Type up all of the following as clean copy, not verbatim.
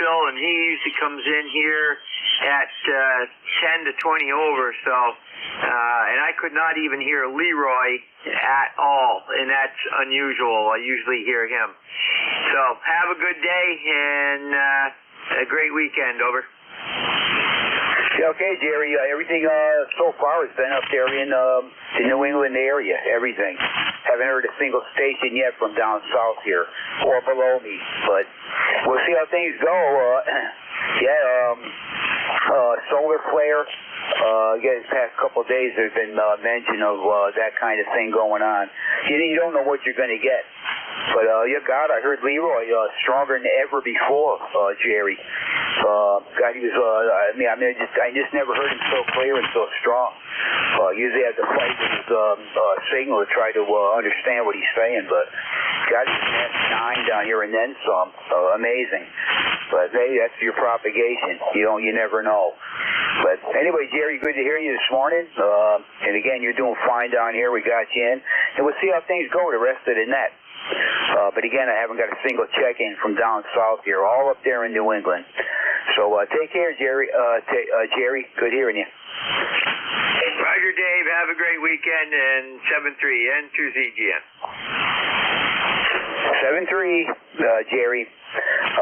Phil, and he usually comes in here at 10 to 20 over, so, and I could not even hear Leroy at all, and that's unusual. I usually hear him. So have a good day and a great weekend. Over. Yeah, okay, Jerry. Everything so far has been up there in the New England area. Everything. Haven't heard a single station yet from down south here or below me. But we'll see how things go. Solar flare. Again, the past couple of days there's been mention of that kind of thing going on. You don't know what you're going to get. But, God, I heard Leroy stronger than ever before, Jerry. God, he was, I just never heard him so clear and so strong. Usually I have to fight with his signal to try to understand what he's saying, but God, he's at 9 down here and then some. Amazing. But, hey, that's your propagation. You never know. But anyway, Jerry, good to hear you this morning. And again, you're doing fine down here. We got you in. And we'll see how things go the rest of the net. But again, I haven't got a single check-in from down south here, all up there in New England. So take care, Jerry. Jerry, good hearing you. Roger, Dave. Have a great weekend. And 7-3, N2ZGN. 7-3, Jerry.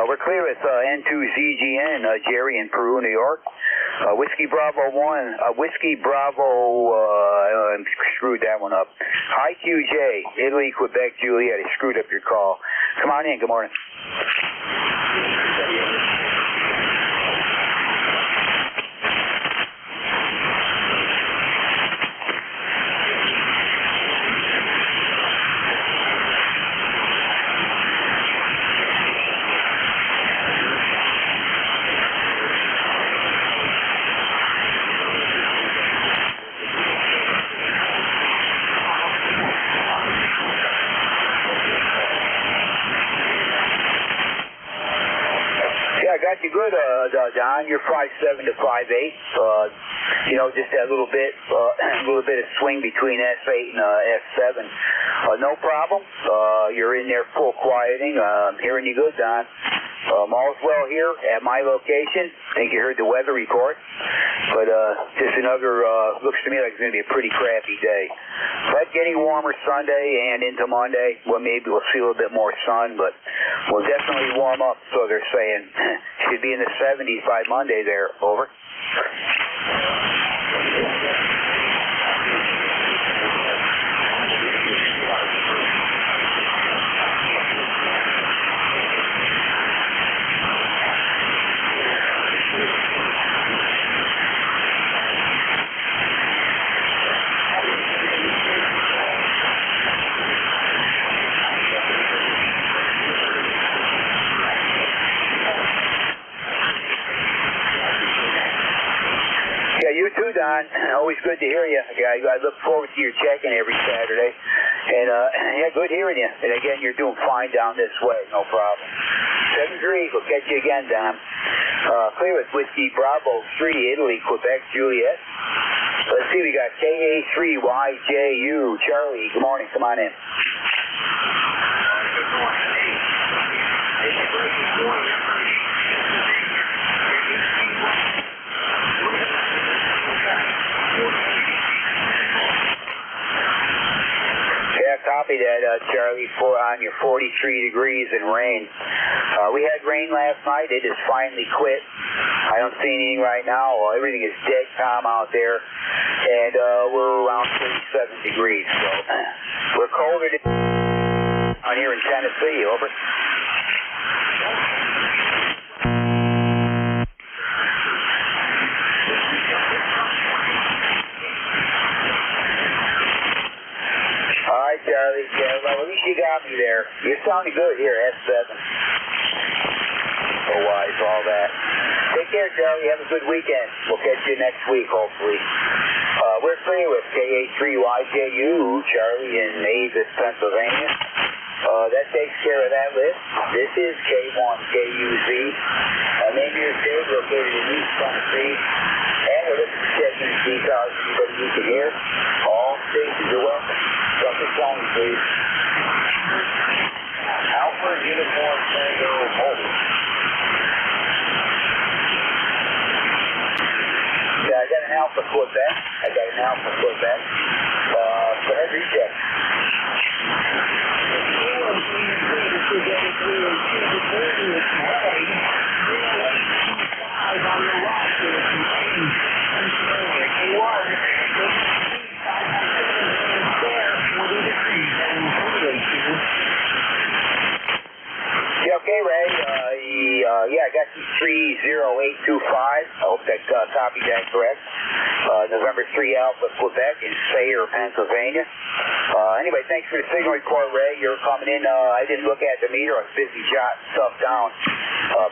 We're clear with N2ZGN, Jerry in Peru, New York. Whiskey Bravo 1, Whiskey Bravo, I screwed that one up. IQJ, Italy, Quebec, Juliet, I screwed up your call. Come on in, good morning. Got you good, Don. You're 5'7" to 5'8". Just that little bit of swing between S8 and S7. No problem. You're in there full quieting. Hearing you good, Don. All's well here at my location. I think you heard the weather report. But just another, looks to me like it's going to be a pretty crappy day. But getting warmer Sunday and into Monday. Well, maybe we'll see a little bit more sun, but we'll definitely warm up, so they're saying. Should be in the 70s by Monday there. Over. You too, Don. Always good to hear you. I look forward to your check-in every Saturday. And, good hearing you. And again, you're doing fine down this way. No problem. 7-3. We'll catch you again, Don. Clear with Whiskey Bravo 3, Italy, Quebec, Juliet. Let's see, we got KA3YJU. Charlie, good morning. Come on in. Good morning. Copy that, Charlie, on your 43 degrees and rain. We had rain last night. It has finally quit. I don't see anything right now. Everything is dead calm out there. And we're around 37 degrees. So we're colder down here in Tennessee. Over. Charlie, well, at least you got me there. You're sounding good here, S7. Oh, wise, all that. Take care, Charlie. Have a good weekend. We'll catch you next week, hopefully. We're free with KA3YJU, Charlie in Mavis, Pennsylvania. That takes care of that list. This is K1KUZ. Name your state located in East Tennessee. And we're looking for checking ECARS. Anybody you can hear. All stations are welcome. Drop the phone, please. Alpha Uniform Tango Mobile. Alpha Quebec. I got an Alpha Quebec. Go ahead, recheck. Yeah, okay, Ray. Yeah, I got you 30825. I hope that copied that correct. November 3 Alpha Quebec in Sayre, Pennsylvania. Anyway, thanks for the signal report, Ray. You're coming in. I didn't look at the meter. I was busy jotting stuff down.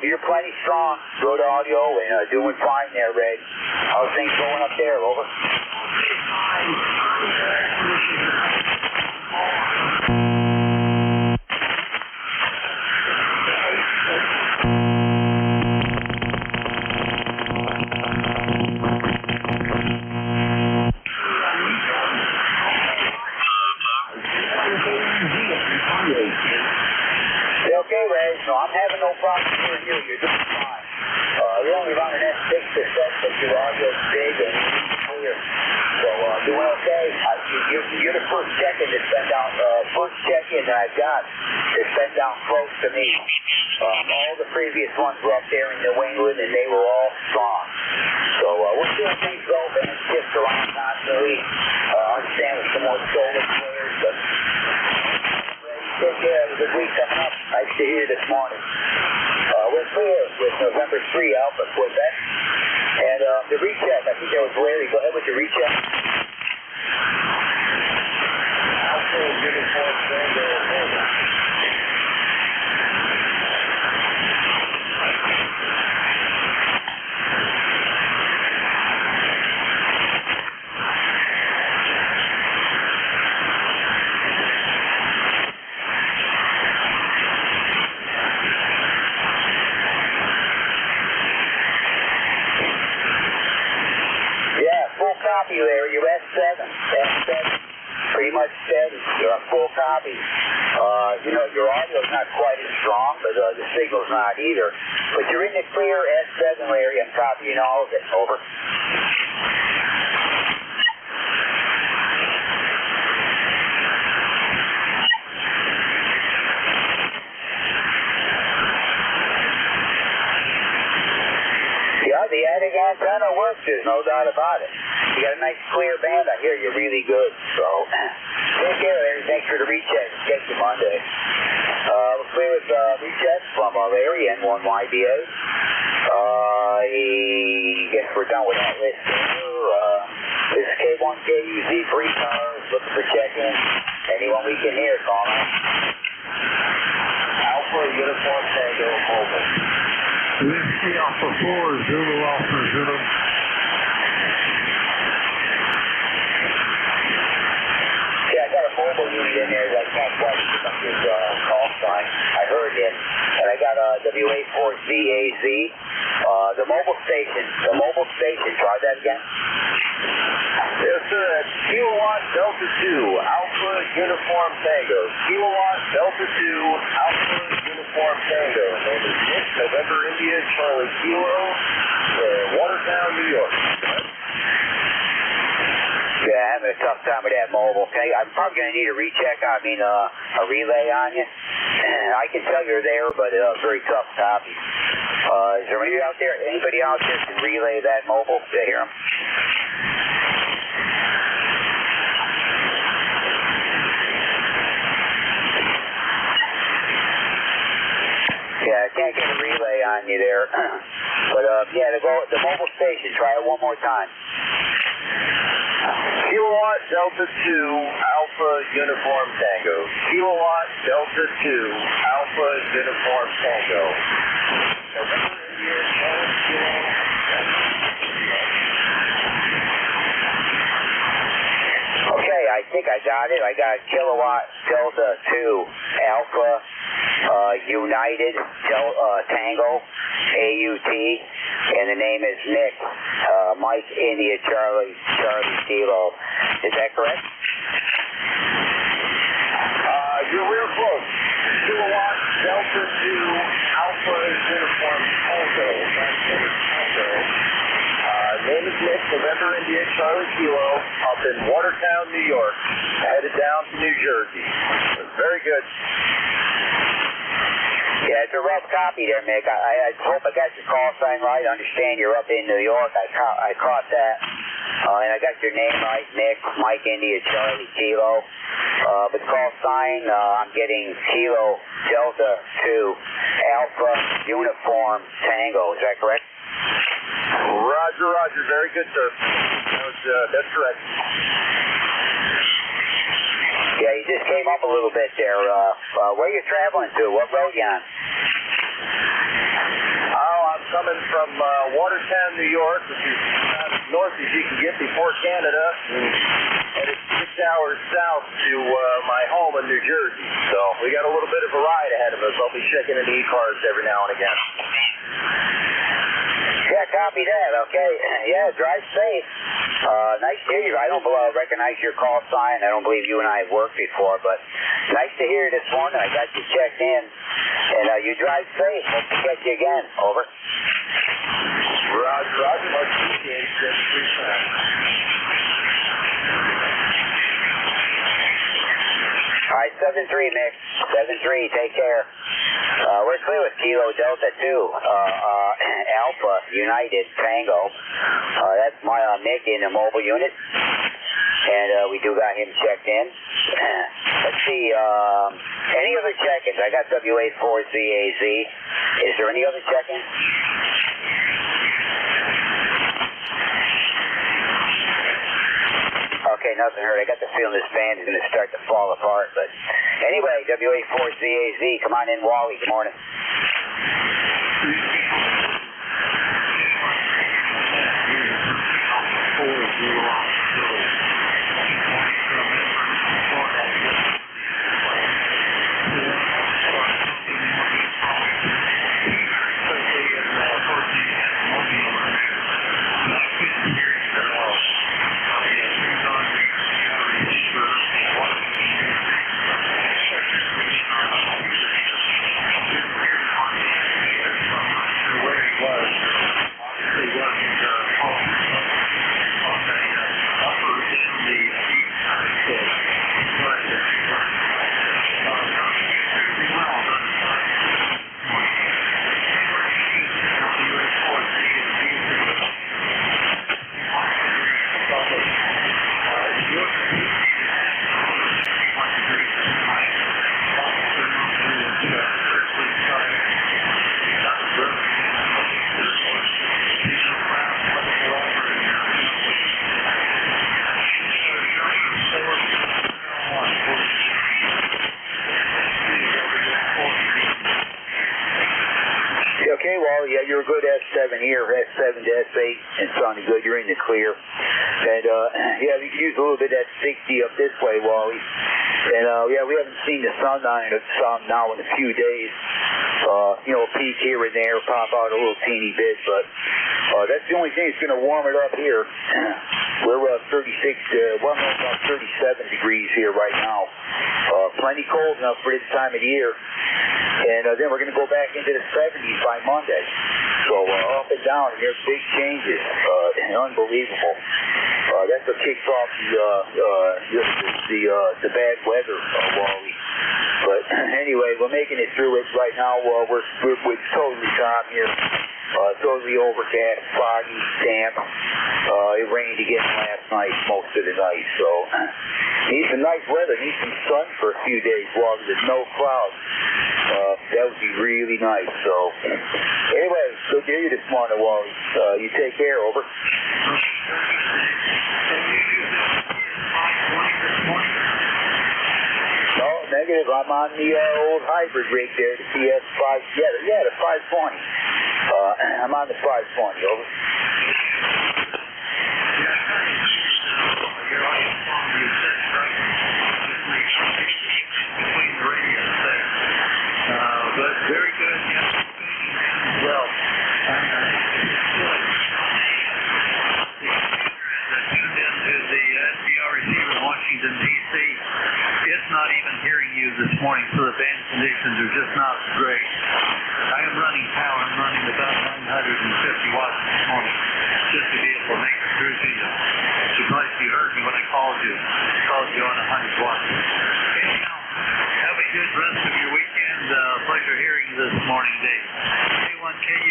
But you're plenty strong. Good audio and doing fine there, Ray. How's things going up there? Over. Okay, Ray. No, I'm having no problem hearing you. You're doing fine. You're only running S6 to set, but your audio's big and clear. So, doing okay. You're the first check-in that's been down, first check-in that I've got that's been down close to me. All the previous ones were up there in New England, and they were all strong. So, we're seeing things go, and it shifts around constantly. I understand with some more solar players, but take care. Have a good week coming up. Nice to hear this morning. We're clear with November 3 Alpha Quebec. And the recheck, I think that was Larry. Go ahead with the recheck. Alpha Uniform Tango. Copy there, you're S7. S7, pretty much steady. You're a full copy. You know, your audio's not quite as strong, but the signal's not either. But you're in the clear S7 area. I'm copying all of it. Over. Yeah, the attic antenna works. There's no doubt about it. You got a nice clear band. I hear you're really good. So, take care, Larry. Thanks for the recheck. Check you Monday. We're clear with rechecks from Larry and 1YBA. I guess we're done with that list here. This is K1KUZ, free cars, looking for check-in. Anyone we can hear, call out. Alpha Uniform Tango Mobile. Whiskey Alpha 4, Zulu Alpha Zulu. Yeah, I got a mobile unit in there that I can't quite pick up his call sign. I heard him. And I got a WA4ZAZ. The mobile station, try that again. Yes, sir. That's Kilowatt Delta 2, Alpha Uniform Tango. Kilowatt Delta 2, Alpha Uniform Tango. Name is Nick, November India, Charlie Kilo, Watertown, New York. Yeah, having a tough time with that mobile. Okay, I'm probably going to need a recheck. I mean, a relay on you. I can tell you're there, but very tough copy. Is there anybody out there can relay that mobile to hear him? Yeah, I can't get a relay on you there. But, yeah, the mobile station, try it one more time. Kilowatt Delta 2, Alpha Uniform Tango. Kilowatt Delta 2, Alpha Uniform Tango. November India, Charlie Kilo. Okay, I think I got it. I got Kilowatt Delta 2, Alpha United Tango, AUT, and the name is Nick, Mike India Charlie Kilo. Is that correct? You're real close. Kilowatt Delta 2, Alpha Uniform Tango. That's Tango. Name is Nick, November India Charlie Kilo up in Watertown, New York, headed down to New Jersey. Very good. Yeah, it's a rough copy there, Mick. I hope I got your call sign right. I understand you're up in New York. I caught that. And I got your name right, Mick, Mike India Charlie Kilo. But call sign, I'm getting Kilo Delta 2 Alpha Uniform Tango. Is that correct? Roger, roger. Very good, sir. That's correct. Yeah, you just came up a little bit there. Where are you traveling to? What road you on? Oh, I'm coming from Watertown, New York, which is about as north as you can get before Canada, and it's 6 hours south to my home in New Jersey. So we got a little bit of a ride ahead of us. I'll be checking into ECARS every now and again. Yeah, copy that, okay. Yeah, drive safe. Nice to hear you. I don't recognize your call sign. I don't believe you and I have worked before, but nice to hear you this morning. I got you checked in. And you drive safe. Hope to catch you again. Over. Roger, roger. Much appreciated. All right, 7-3, Mick. 7-3, take care. We're clear with Kilo Delta 2, Alpha United Tango. That's my Mick in the mobile unit. And we do got him checked in. Let's see, any other check-ins? I got WA4CAZ. Is there any other check-ins? Okay, nothing heard. I got the feeling this band is going to start to fall apart. But anyway, WA4CAZ, come on in, Wally. Good morning. Okay, well, yeah, you're a good S7 here, S7 to S8, and sounding good. You're in the clear. And, yeah, we can use a little bit of that 60 up this way, Wally. And, yeah, we haven't seen the sun on it now in a few days. You know, peak here and there, pop out a little teeny bit, but that's the only thing that's going to warm it up here. We're 36, well, about 37 degrees here right now. Plenty cold enough for this time of year. And then we're going to go back into the 70s by Monday. So up and down, and there's big changes. Unbelievable. That's what kicks off the bad weather, Wally. But anyway, we're making it through it right now. We're totally calm here. Totally overcast, foggy, damp. It rained again last night, most of the night. So need some nice weather. Need some sun for a few days while there's no clouds. That would be really nice. So anyway, good to hear you this morning, Wally. You take care. Over. No, negative. I'm on the old hybrid rig there, the PS5. Yeah, the 520. I'm on the 520. Over. But very good. Well, tuned into the SDR receiver in Washington, D.C. It's not even hearing you this morning, so the band conditions are just not great. I am running power. I'm running about 950 watts this morning just to be able to make it through to you.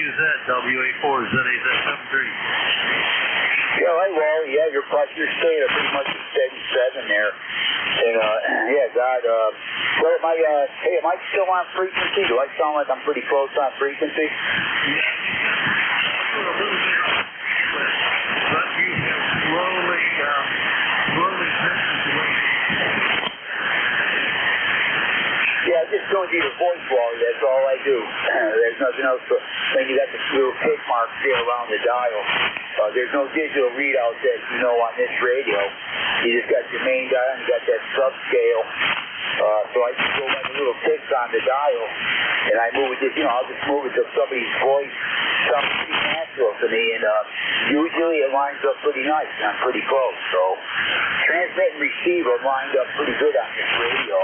WA4ZAZ73. Yeah, right, Wally. Yeah, you're staying at pretty much a steady 7 there. And, yeah, God, well, hey, am I still on frequency? Do I sound like I'm pretty close on frequency? Yeah, a little bit off, but you have slowly drifted away. Yeah, just going to your voice, Wally. That's all I do. There's nothing else. But when you got the little tick marks there around the dial, there's no digital readout that you know on this radio. You just got your main dial and you got that subscale. So I just go by the little ticks on the dial, and I move it. I'll just move it to somebody's voice. Sounds pretty natural to me, and usually it lines up pretty nice, and I'm pretty close. So transmit and receive are lined up pretty good on this radio,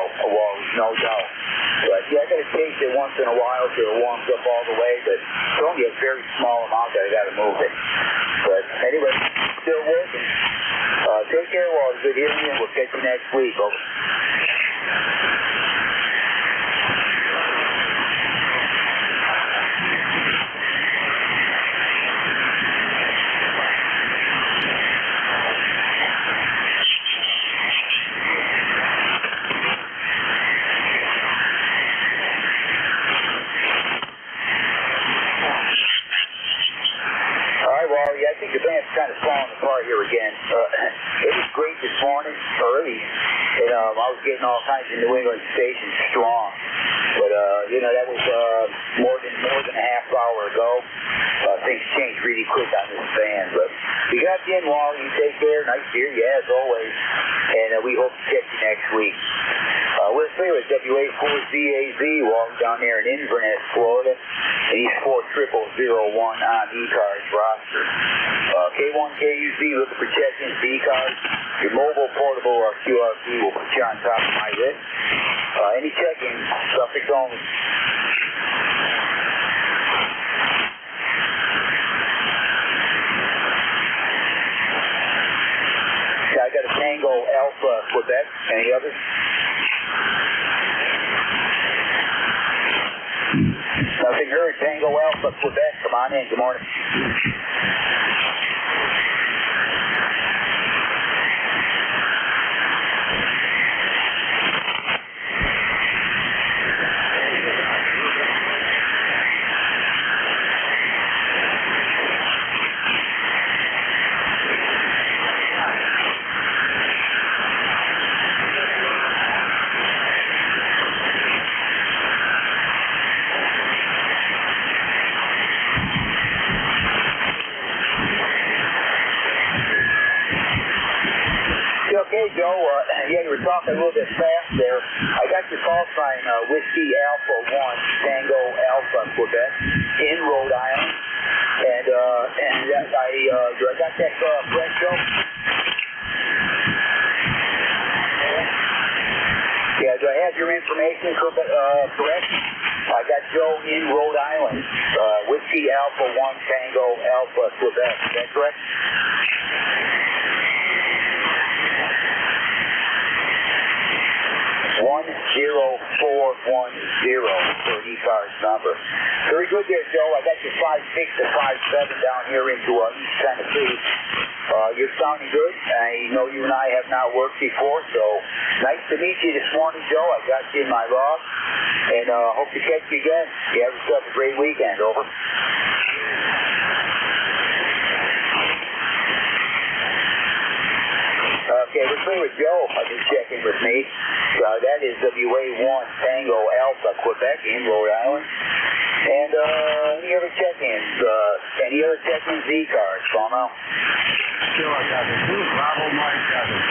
no doubt. But yeah, I got to taste it once in a while till it warms up all the way, but it's only a very small amount that I got to move it. But anyway, still working. Take care, Wally. Good hearing you. We'll catch you next week. Over. I think the band's kind of falling apart here again. It was great this morning, early, and I was getting all kinds of New England stations strong. But that was more than a half hour ago. Things changed really quick on this band. But we got you in, Wally. You take care. Nice to hear you, as always. And we hope to catch you next week. We're here with WA4ZAZ, Wally down there in Inverness, Florida. And he's 40001 on ECARS roster. K1KUZ, looking for check-ins to ECARS. Your mobile, portable, or QRP will put you on top of my list. Any check-ins, suffix only. I got a Tango Alpha Quebec. Any others? Nothing heard. Tango Alpha Quebec. Come on in. Good morning. Okay, Joe, yeah, you were talking a little bit fast there. I got your call sign, Whiskey Alpha 1, Tango Alpha, Quebec, in Rhode Island. And I got that correct, Joe? Yeah, do I have your information correct? I got Joe in Rhode Island, Whiskey Alpha 1, Tango Alpha, Quebec. Is that correct? for ECARS number. Very good there, Joe. I got you 5'6" to 5'7" down here into East Tennessee. You're sounding good. I know you and I have not worked before, so nice to meet you this morning, Joe. I got you in my log, and hope to catch you again. You have yourself a great weekend. Over. Okay, we're clear with Joe. Just checking with me. That is WA1 Tango Alpha, Quebec, in Rhode Island. And any other check-ins? ECARS, call now. Sure, I got it. Bravo Mike got it.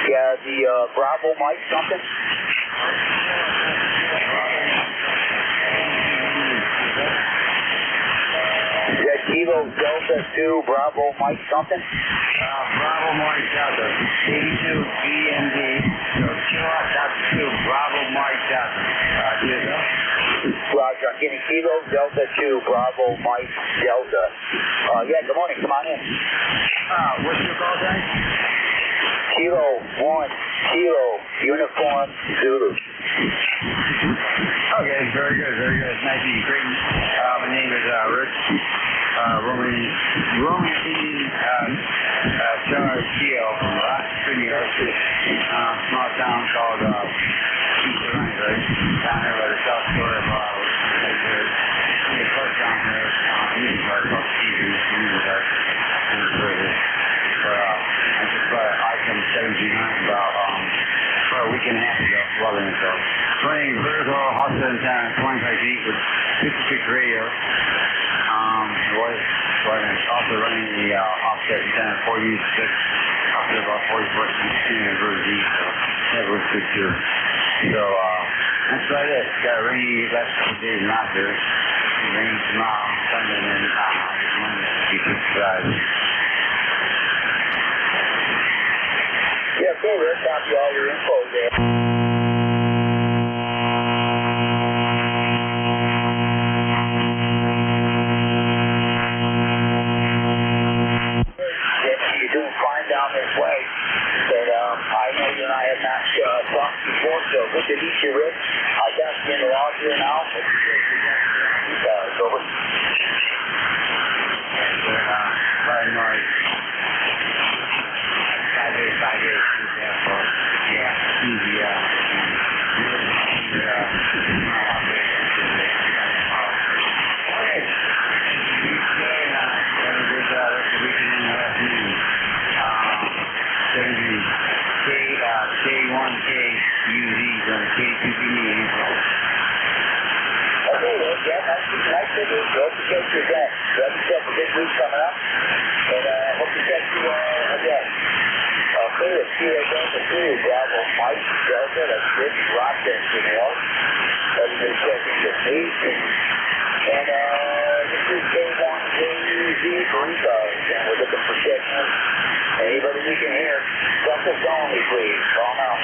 Yeah, the Bravo Mike something? Is that Kilo Delta 2 Bravo Mike something? Bravo Mike Delta 82 EMD. So Kilo Delta 2 Bravo Mike Delta. Roger, I'm getting Kilo Delta 2 Bravo Mike Delta. Yeah, good morning. Come on in. What's your call sign? Kilo 1, Kilo, Uniform Zulu. Okay, very good, very good. Nice to meet you. Great. My name is Rich. Roman Indian Charles Keo from Rochester, New York. Small town called East Orange, right? Down there by the south shore of there's a park down there, music park called Stevens Music Park. I just bought an item 1700 about a week and a half ago, loving it though. Running vertical hot antenna, 25 feet with 56 radio. Also running the offset antenna, 46, up to about 40 foot and very deep, so that was good too. So that's about it. Got a rainy last couple of days out there. Rain tomorrow, Sunday, and then Monday. You can survive. Yeah, okay, Rick, copy all your info there. You're doing fine down this way. But I know you and I have not talked before, so good to meet you, Rick. I'll got you in the log here now. Over. Very nice. 5 days. Yeah, easy, K1K UZ on the K2B meeting. Okay, well, yeah, nice to meet you. Hope to catch you again. You have yourself a good week coming up, and hope to catch you again. Okay, let's see you again for 3. Bravo, Mike, Delta, that's Rich, Rochester, New York. Everybody checking the page, and this is K1KUZ for ECARS, and we're looking for check-in. Anybody we can hear, Delta's only, please. Call now.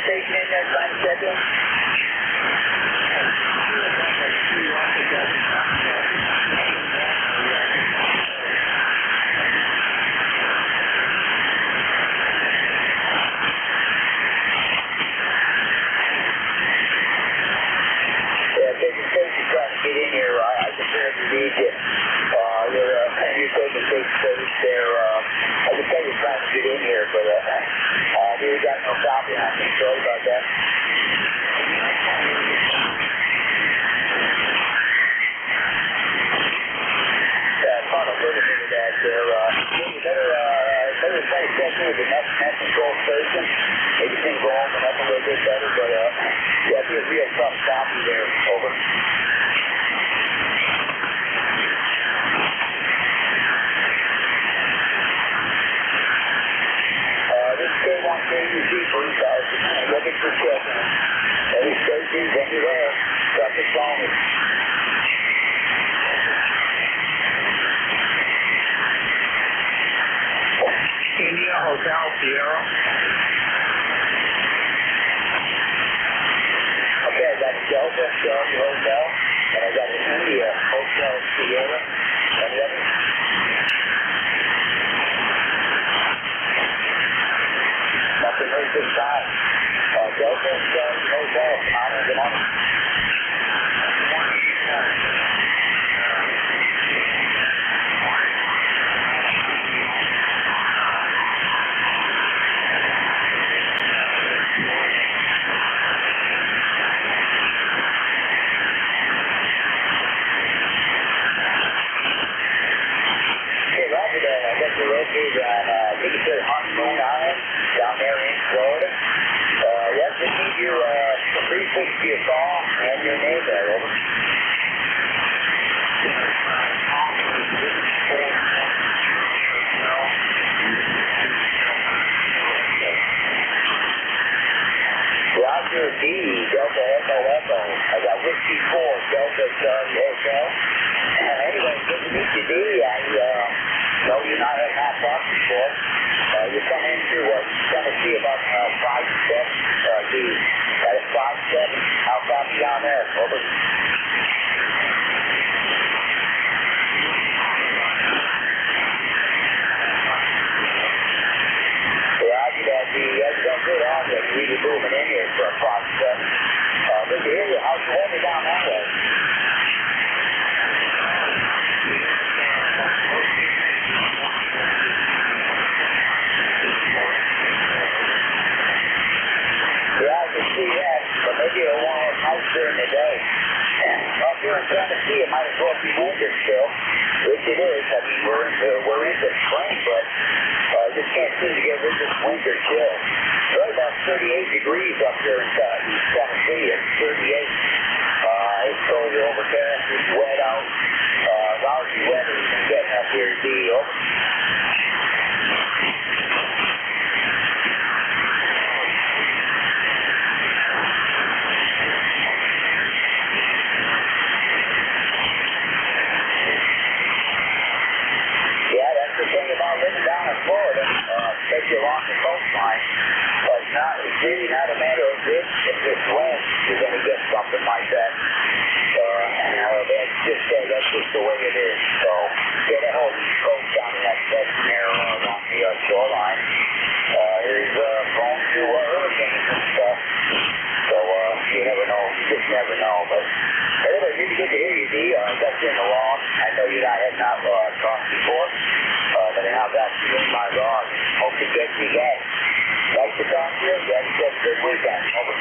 Station in there trying to check in? Yeah, taking station trying to get in here. I can barely read you. You're taking station service there. I can tell you're trying to get in here, but you got no copy on me. Sorry about that. Caught a little bit of that there. You better try to check in with the net control station. Maybe things will open up a little bit better, but yeah, be a real tough copy there. Over. This is K1KUZ for ECARS. Looking for checking. Any stations, any there. Got the phone. India Hotel Sierra. Okay, I got Delta Charlie Hotel, and I got India Hotel Sierra. Any others? Nothing heard this time. Delta Charlie Hotel, honor the money. You're located on, I think it says Honeymoon Island, down there in Florida. Yes, just need your, please give me a call and your name there, over. Delta Charlie Hotel. Anyway, good to meet you, D. I know you're not at half off before. You come into Tennessee about 5-7, D. That is 5-7. How copy down there? Over. Roger that, D. That's done good on you. Really moving in here for a 5-7. Good to hear you. How's the weather down that way? Yeah, I can see that, but maybe it'll warm up nice during the day. Up here in Tennessee, it might as well be winter still, which it is. I mean, we're into spring, but just can't seem to get rid of this winter chill. It's right about 38 degrees up here in East Tennessee. It's 38. It's totally overcast. It's wet out. Lousy weather we've been getting up here, D. Over. The thing about living down in Florida, takes you along the coastline, but it's really not a matter of if it's when you're going to get something like that. That's just the way it is. So, get a whole East Coast down in that section there along the shoreline. There's prone to hurricanes and stuff. So, you never know. You just never know. But anyway, really good to hear you, D. Got you in the lawn. I know you and I have not talked before. But I now got you in my log. Hope to get you again. Nice to talk to you. You have a good weekend. Over.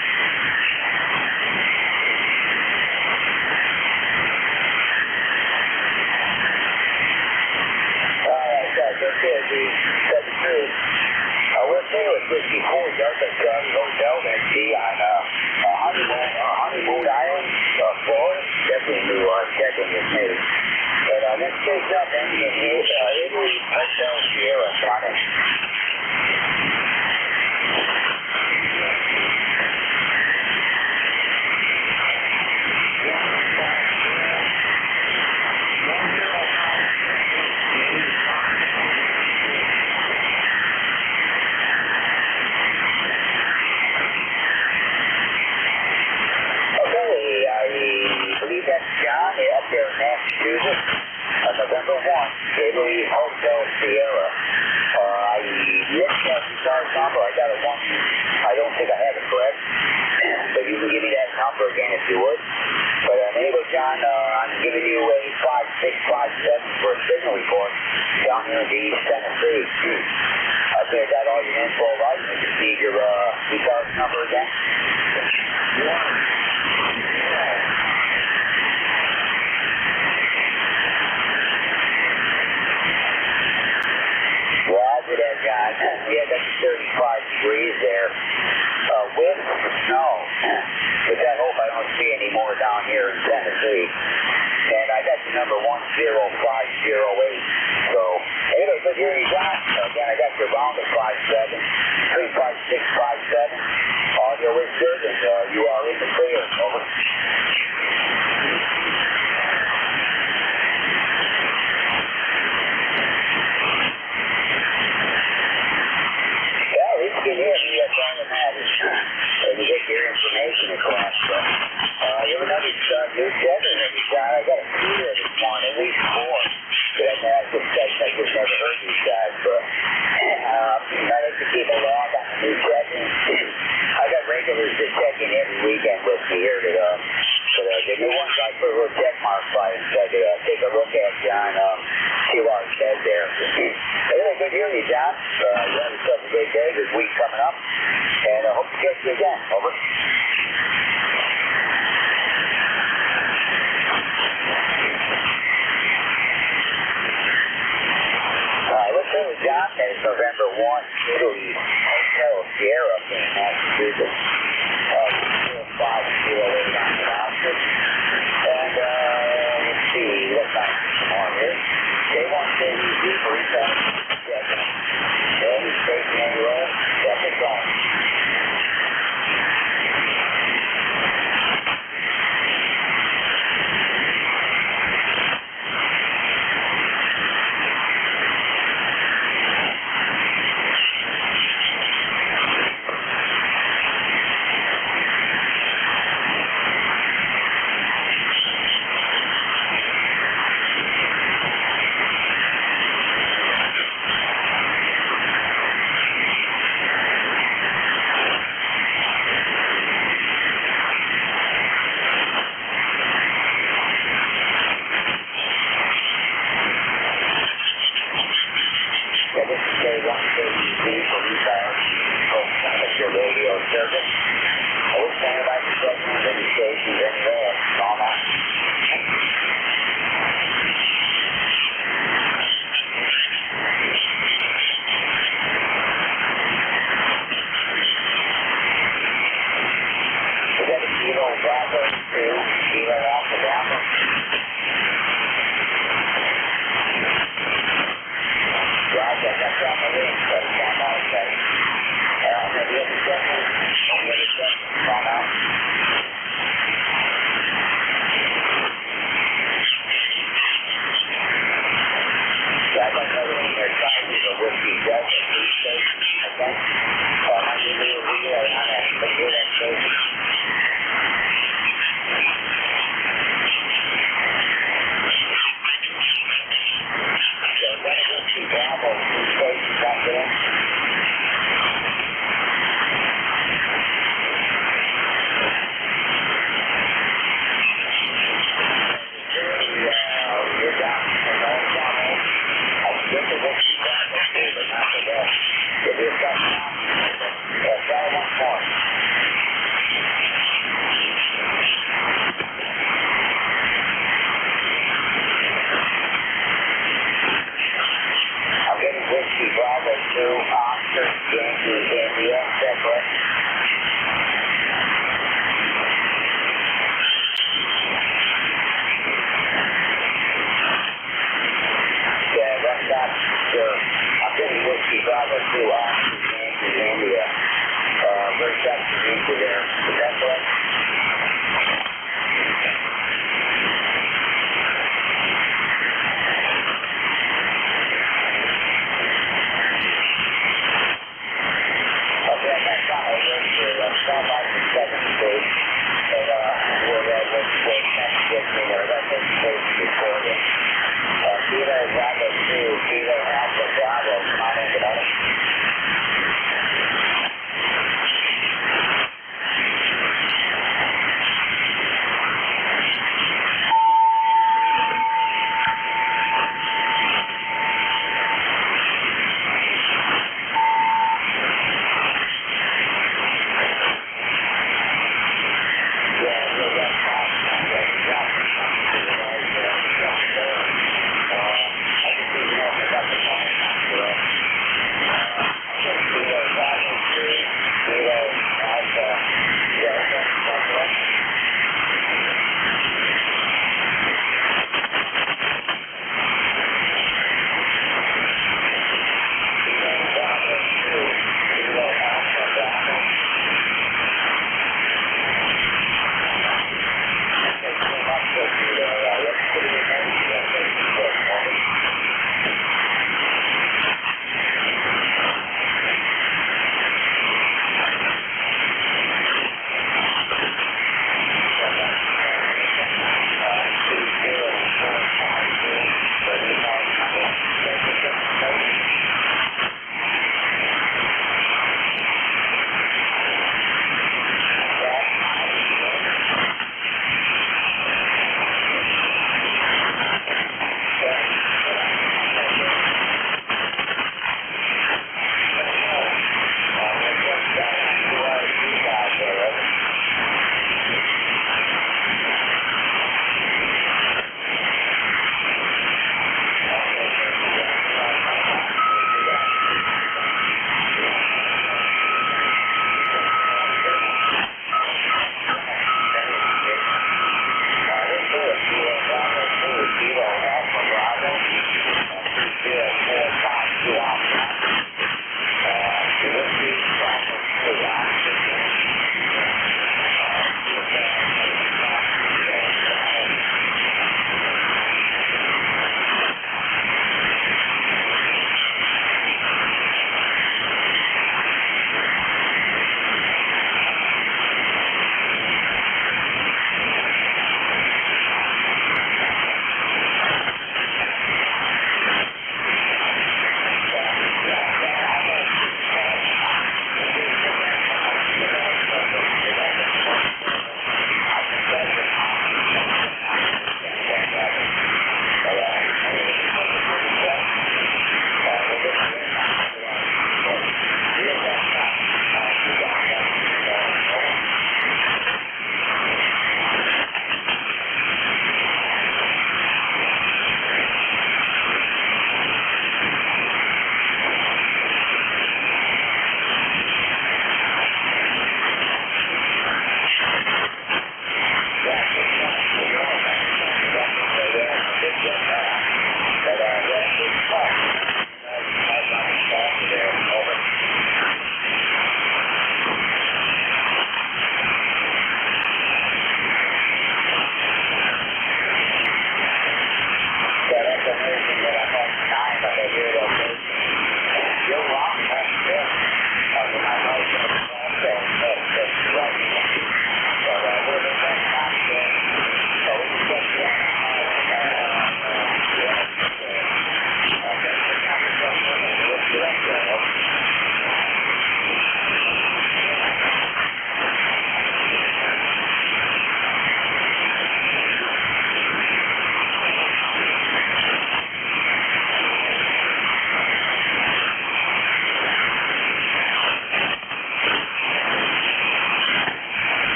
Just here, D. Tell the truth. We're staying with 54 Delta Charlie Hotel there, D, on Honeymoon Island, Florida. Definitely new check-in with me. But let's take up Italy Hotel Sierra, Sonic. Up there in Massachusetts, November 1, Italy Hotel Sierra. I missed that ECARS number. I got it once. I don't think I have it correct. But you can give me that number again if you would. But anyway, John, I'm giving you a 5657 for a signal report down here in East Tennessee. I think I got all your info right. I just need your ECARS number again. Roger that, John. Yeah, that's 35 degrees there. With snow, which I hope I don't see any more down here in Tennessee. And I got the number 10508. So, anyway, good hearing you, John. Again, I got your round of 57, 35657. Audio is good, and you are in the clear. Over. You can hear me, that's all that matters. And you get your information across. You have another new checker that you got. I got a few here this morning, at least 4. But I just never heard these guys. But I like to keep a log on the new checking. I got regulars that check in every weekend with me here to the new ones I put a little check mark by and so I could take a look at, John, see what it says there. Anyway, good hearing you, John. You have yourself a great day, good week coming up, and I hope to catch you again. Over. Let's go with John. That is November 1, Italy Hotel Sierra in Massachusetts. 508 on the option. And let's see, what time is on here? J1 KDZ for ECARS. And station anywhere. Check it on. Whiskey Delta 3 station, okay? How do you do relay on that particular station? So that Whiskey Bravo 3 station, got there? You're down. Get the Whiskey Bravo 2, but not the rest.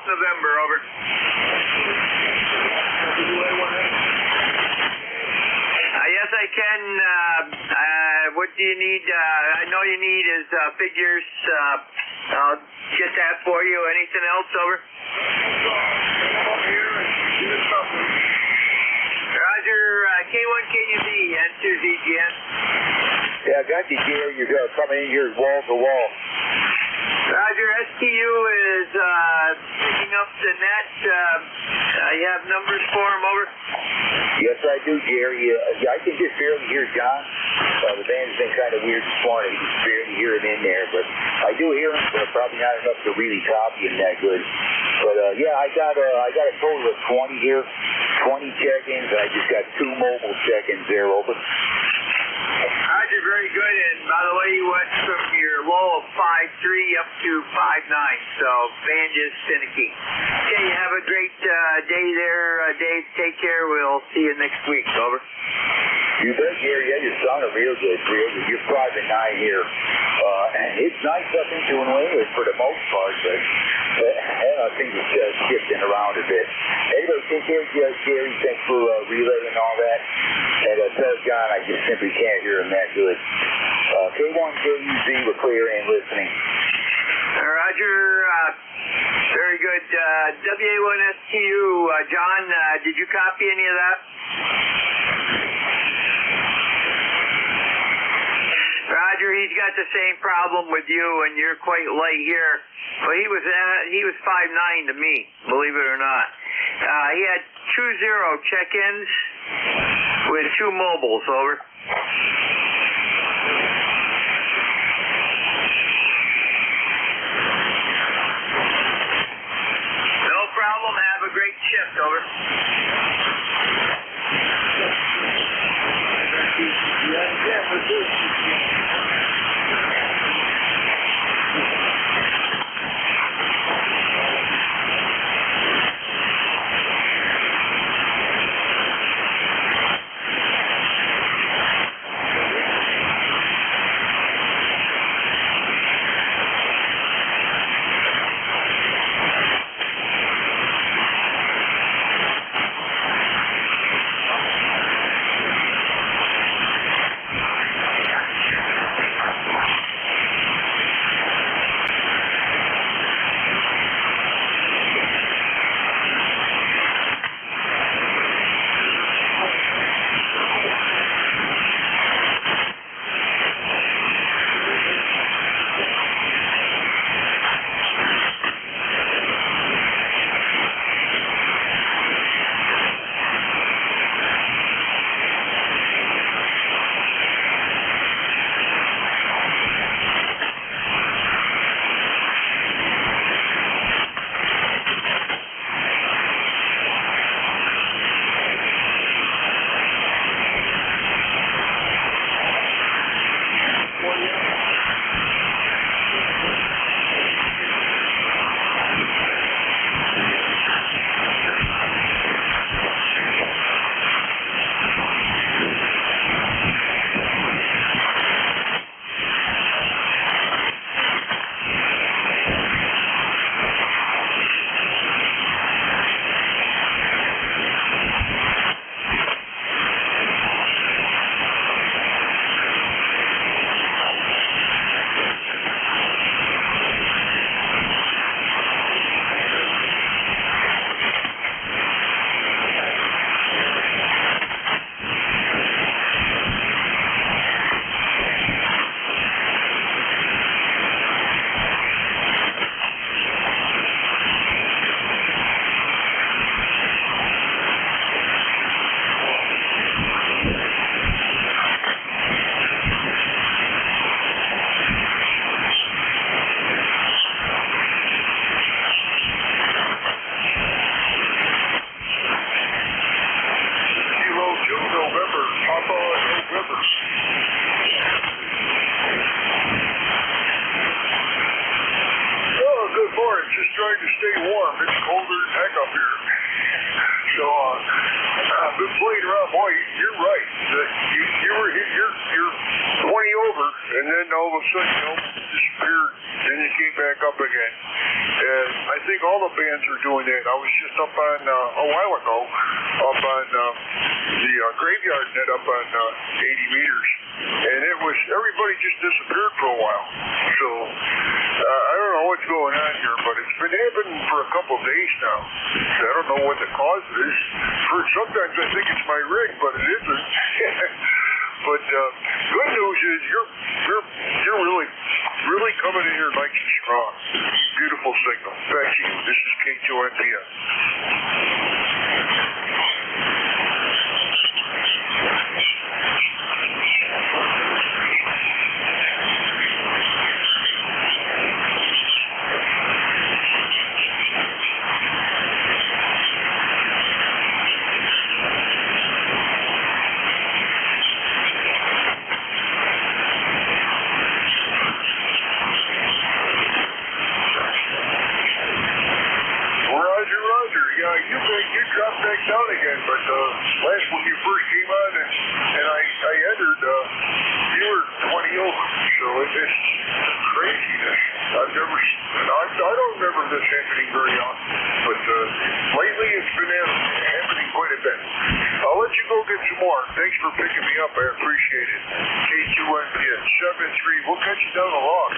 November, over. Yes, I can. What do you need? I know you need is figures. I'll get that for you. Anything else, over? Roger, K1KUZ, N2 ZGN. Yeah, I got you, Gary. You're coming in here wall to wall. Roger, STU is picking up the net. You have numbers for him, over? Yes, I do, Gary. I can just barely hear John. The band's been kind of weird this morning. You can barely hear him in there, but I do hear him, but probably not enough to really copy him that good. But yeah, I got a total of 20 here, 20 check-ins. I just got 2 mobile check-ins there, over. Roger, very good. And by the way, you went from your low of 5.3 up to 5.9. So, band is finicky. Okay, have a great day there, Dave. Take care. We'll see you next week. Over. You bet, Gary. Yeah, you sounded real good. You're 5-9 here. And it's nice up into New England for the most part, but I think it's shifting around a bit. Anyway, take care, Gary. Thanks for relaying all that. And tell John I just simply can't hear him that good. K1KUZ, we're clear and listening. Roger. Very good. WA1STU, John, did you copy any of that? Roger, he's got the same problem with you, and you're quite light here. Well, he was 5.9 to me, believe it or not. He had 2-0 check-ins with 2 mobiles, over. No problem. Have a great shift, over. and then all of a sudden, disappeared. Then it came back up again. And I think all the bands are doing that. I was just up on, a while ago, up on the graveyard net up on 80 meters. And it was, everybody just disappeared for a while. So, I don't know what's going on here, but it's been happening for a couple of days now. So I don't know what the cause is. Sometimes I think it's my rig, but it isn't. But good news is you're really coming in here nice and strong. Beautiful signal. Back to you. This is K2NPS. You dropped back down again, but last when you first came on and I entered, you were 20 over, so it's craziness. I don't remember this happening very often, but lately it's been happening quite a bit. I'll let you go get some more. Thanks for picking me up. I appreciate it. K2NPS 7-3. We'll catch you down the log.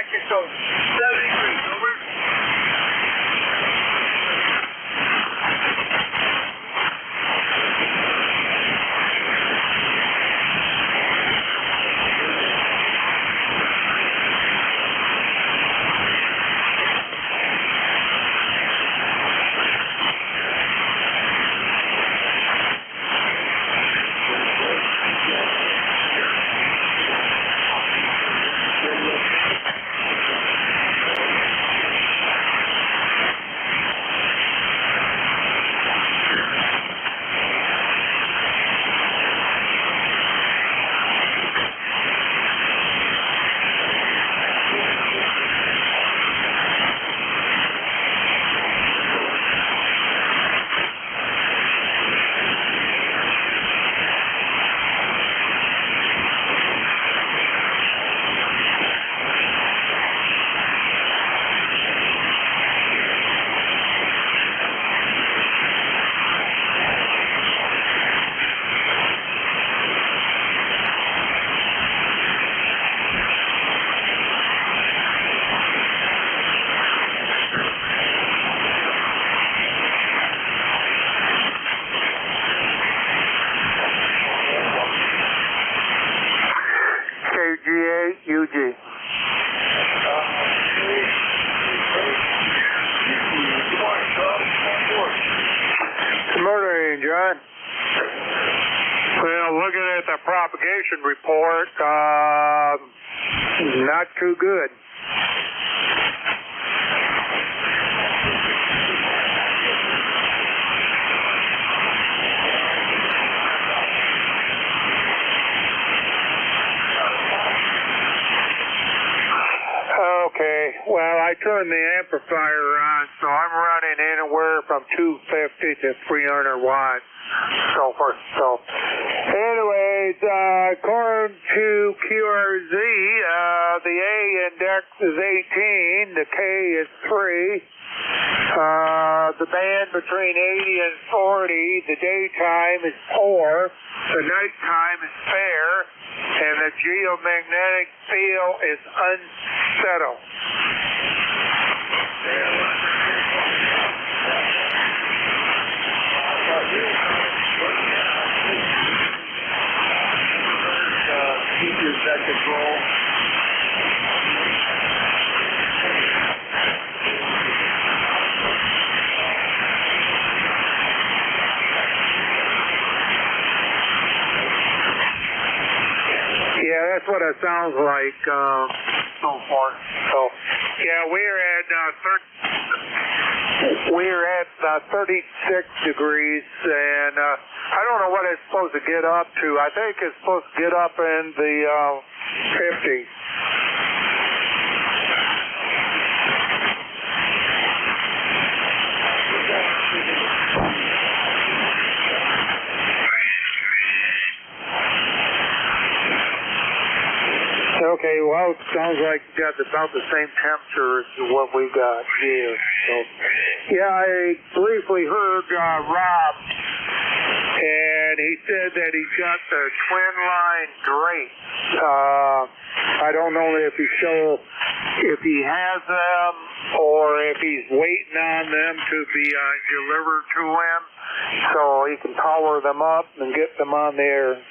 Mexico, 70 degrees, over. KG8UG. Good morning, John. Well, looking at the propagation report, not too good. Okay, well, I turned the amplifier on, so I'm running anywhere from 250 to 300 watts, so forth. So, anyways, according to QRZ, the A index is 18, the K is 3. The band between 80 and 40, the daytime is 4, the nighttime is fair, and the geomagnetic field is unsettled. Keep your set control. Yeah, that's what it sounds like so far. So, yeah, we're at 36 degrees, and I don't know what it's supposed to get up to. I think it's supposed to get up in the 50s. Okay, well, it sounds like you got about the same temperature as what we got here. So, yeah, I briefly heard Rob, and he said that he's got the twin line drapes. I don't know if he has them or if he's waiting on them to be delivered to him so he can power them up and get them on the air.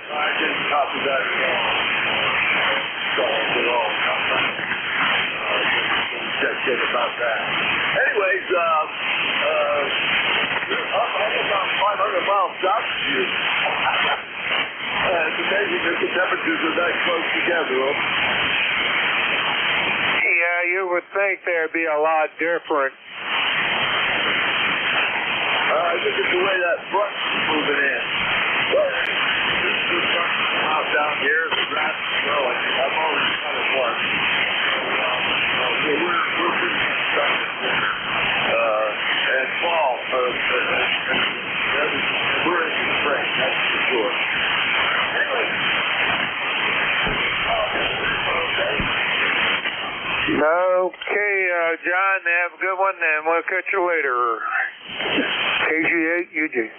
I didn't copy that at all. Just kidding about that. Anyways, I'm about 500 miles south of you. It's amazing that the temperatures are that close together. Yeah, you would think there'd be a lot different. I think it's the way that front is moving in. But this front out down here, the grass is growing. I've already cut it once. So we're pretty constructive there. And fall, we're in the spring, that's for sure. Anyway. Okay, John, have a good one, and we'll catch you later. KG8UG.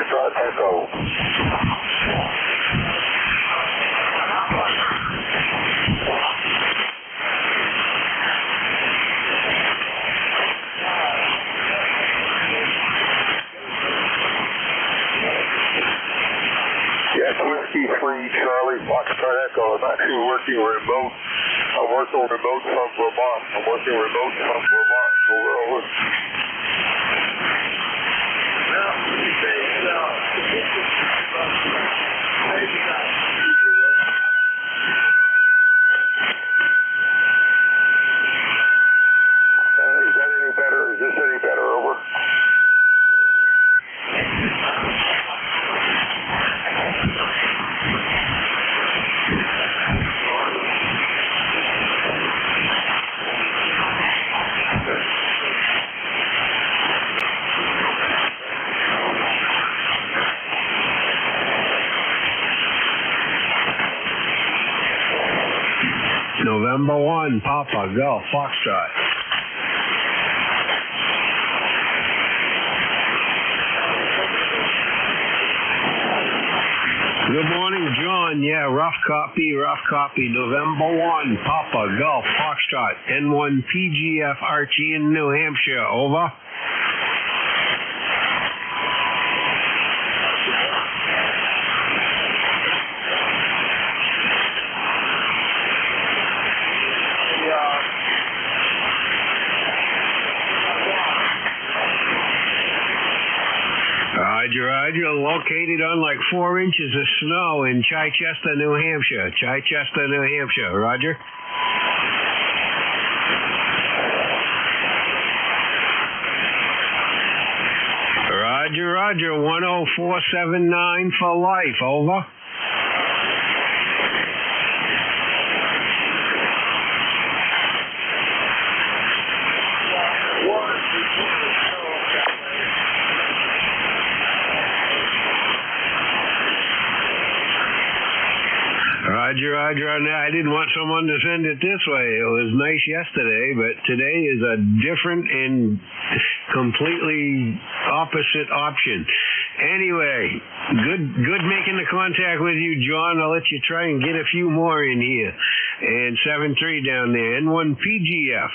Foxtrot Echo. Yes, Whiskey 3, Charlie, Foxtrot Echo. I'm actually working remote. I'm working remote from Vermont. Over. Is that any better? Is this any better? Over. November 1, Papa, Golf, Foxtrot. Good morning, John. Yeah, rough copy. November 1, Papa, Golf, Foxtrot, N1 PGF, Archie in New Hampshire. Over. Roger, located on like 4 inches of snow in Chichester, New Hampshire. Roger. Roger, 10479 for life, over. Roger. I didn't want someone to send it this way. It was nice yesterday, but today is a different and completely opposite option. Anyway, good making the contact with you, John. I'll let you try and get a few more in here. And 7-3 down there, N1 PGF.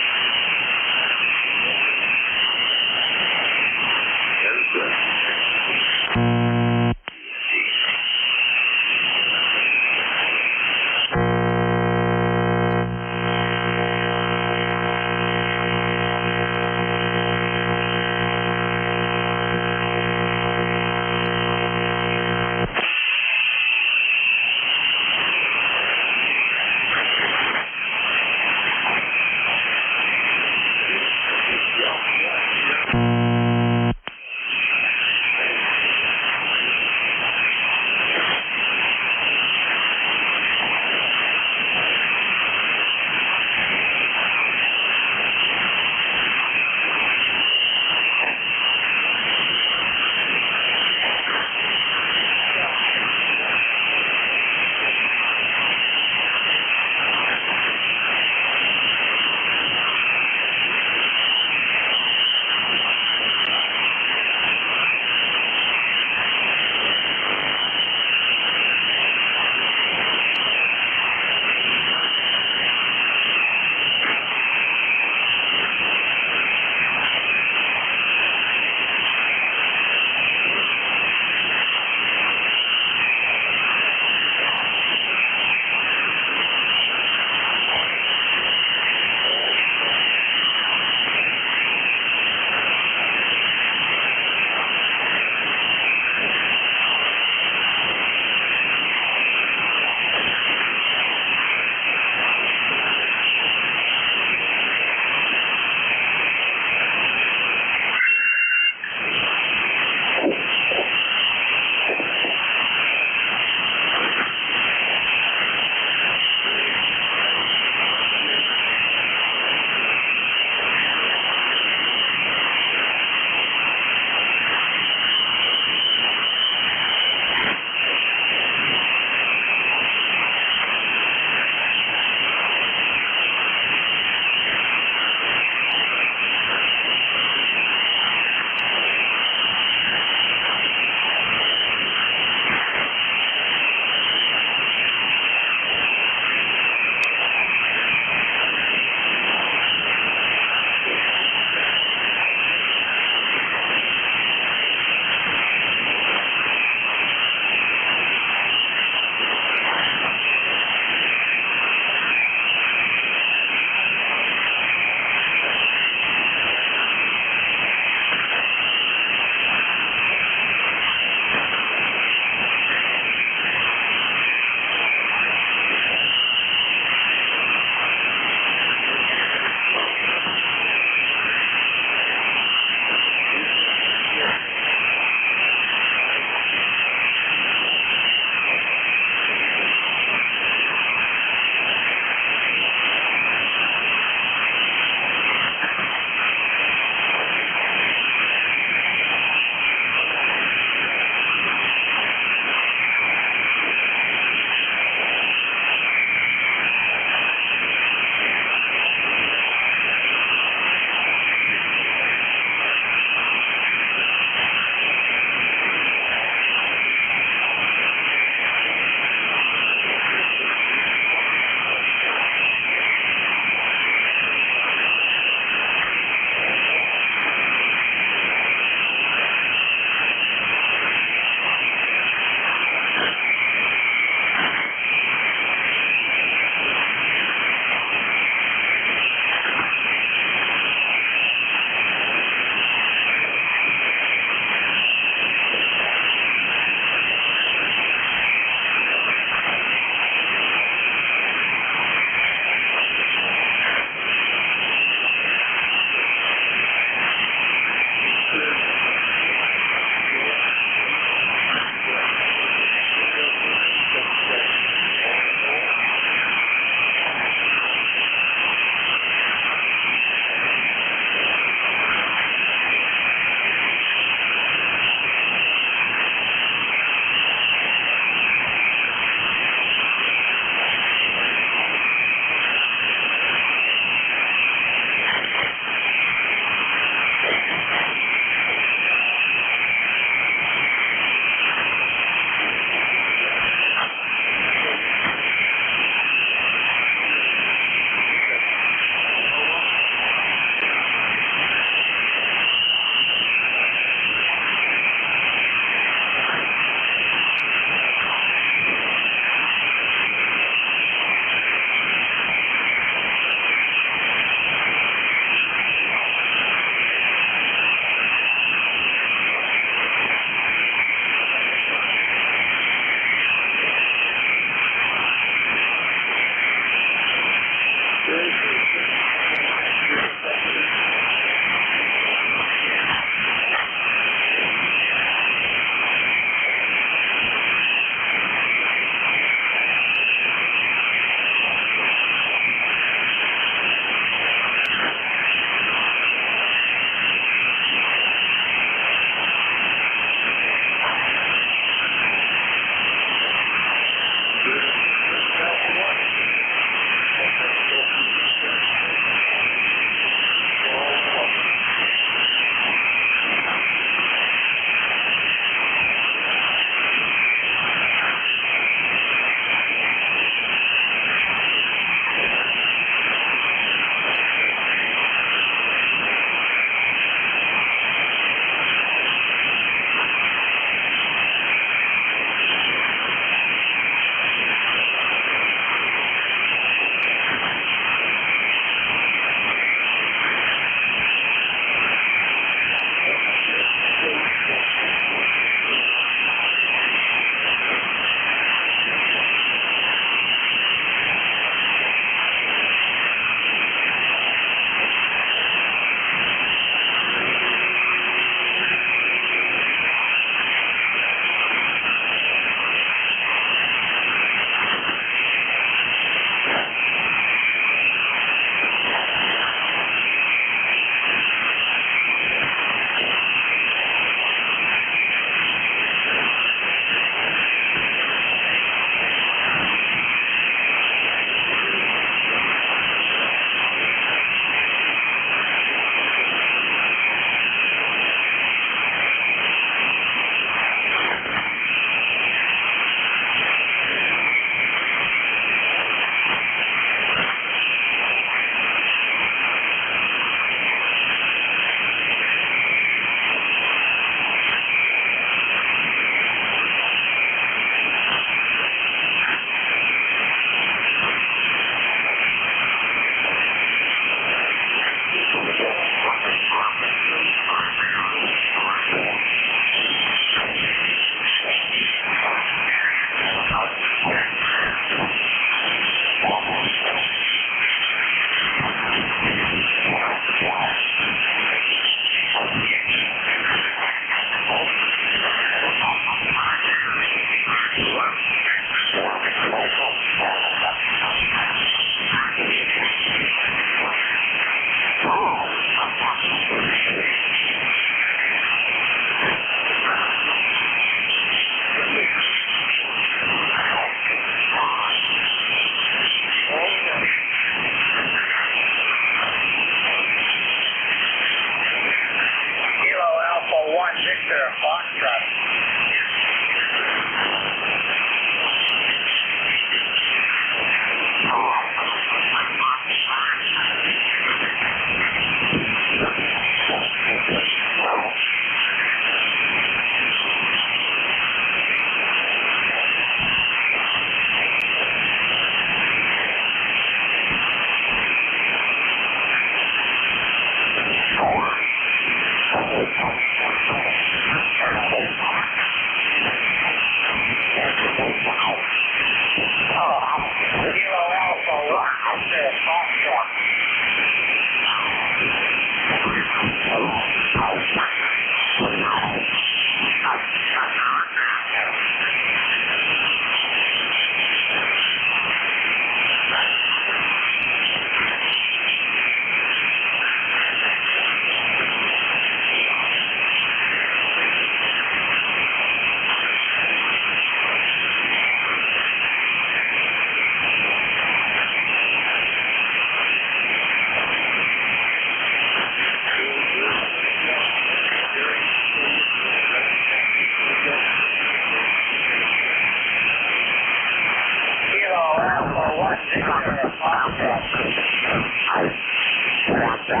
This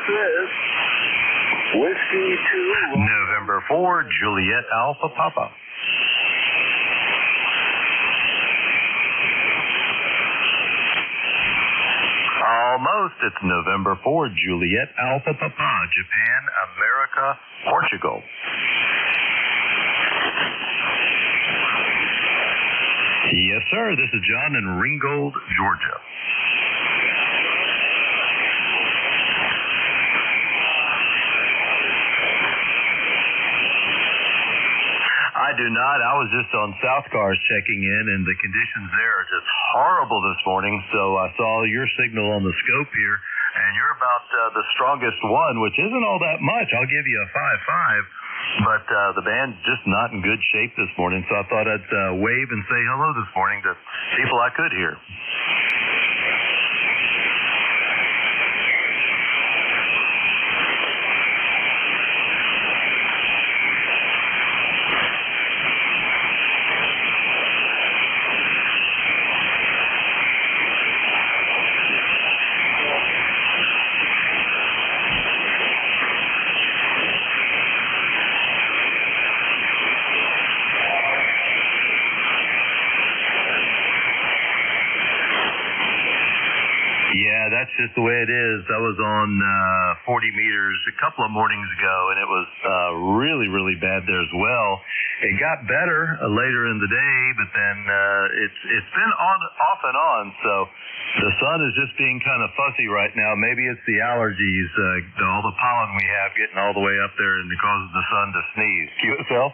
is Whiskey 2. November 4, Juliet Alpha Papa. Almost. It's November 4, Juliet Alpha Papa, Japan, America, Portugal. Yes, sir. This is John in Ringgold, Georgia. I do not. I was just on South Cars checking in, and the conditions there are just horrible this morning. So I saw your signal on the scope here, and you're about the strongest one, which isn't all that much. I'll give you a 5.5, but the band's just not in good shape this morning. So I thought I'd wave and say hello this morning to people I could hear. That's just the way it is. I was on 40 meters a couple of mornings ago, and it was really, really bad there as well. It got better later in the day, but then it's been on off and on. So the sun is just being kind of fussy right now. Maybe it's the allergies, all the pollen we have getting all the way up there, and it causes the sun to sneeze. QSL?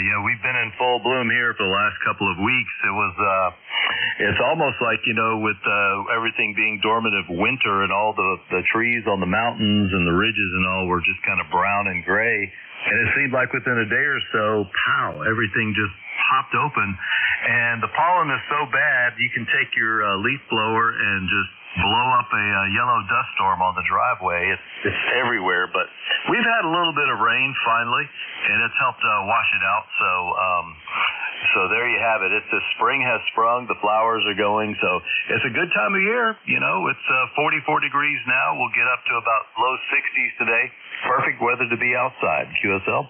Yeah, we've been in full bloom here for the last couple of weeks. It's almost like, with everything being dormant of winter and all the trees on the mountains and the ridges and all were just kind of brown and gray. And it seemed like within a day or so, pow, everything just popped open. And the pollen is so bad, you can take your leaf blower and just blow up a yellow dust storm on the driveway. It's everywhere, but we've had a little bit of rain finally, and it's helped wash it out. So there you have it. The spring has sprung. The flowers are going. So it's a good time of year. It's 44 degrees now. We'll get up to about low 60s today. Perfect weather to be outside. QSL.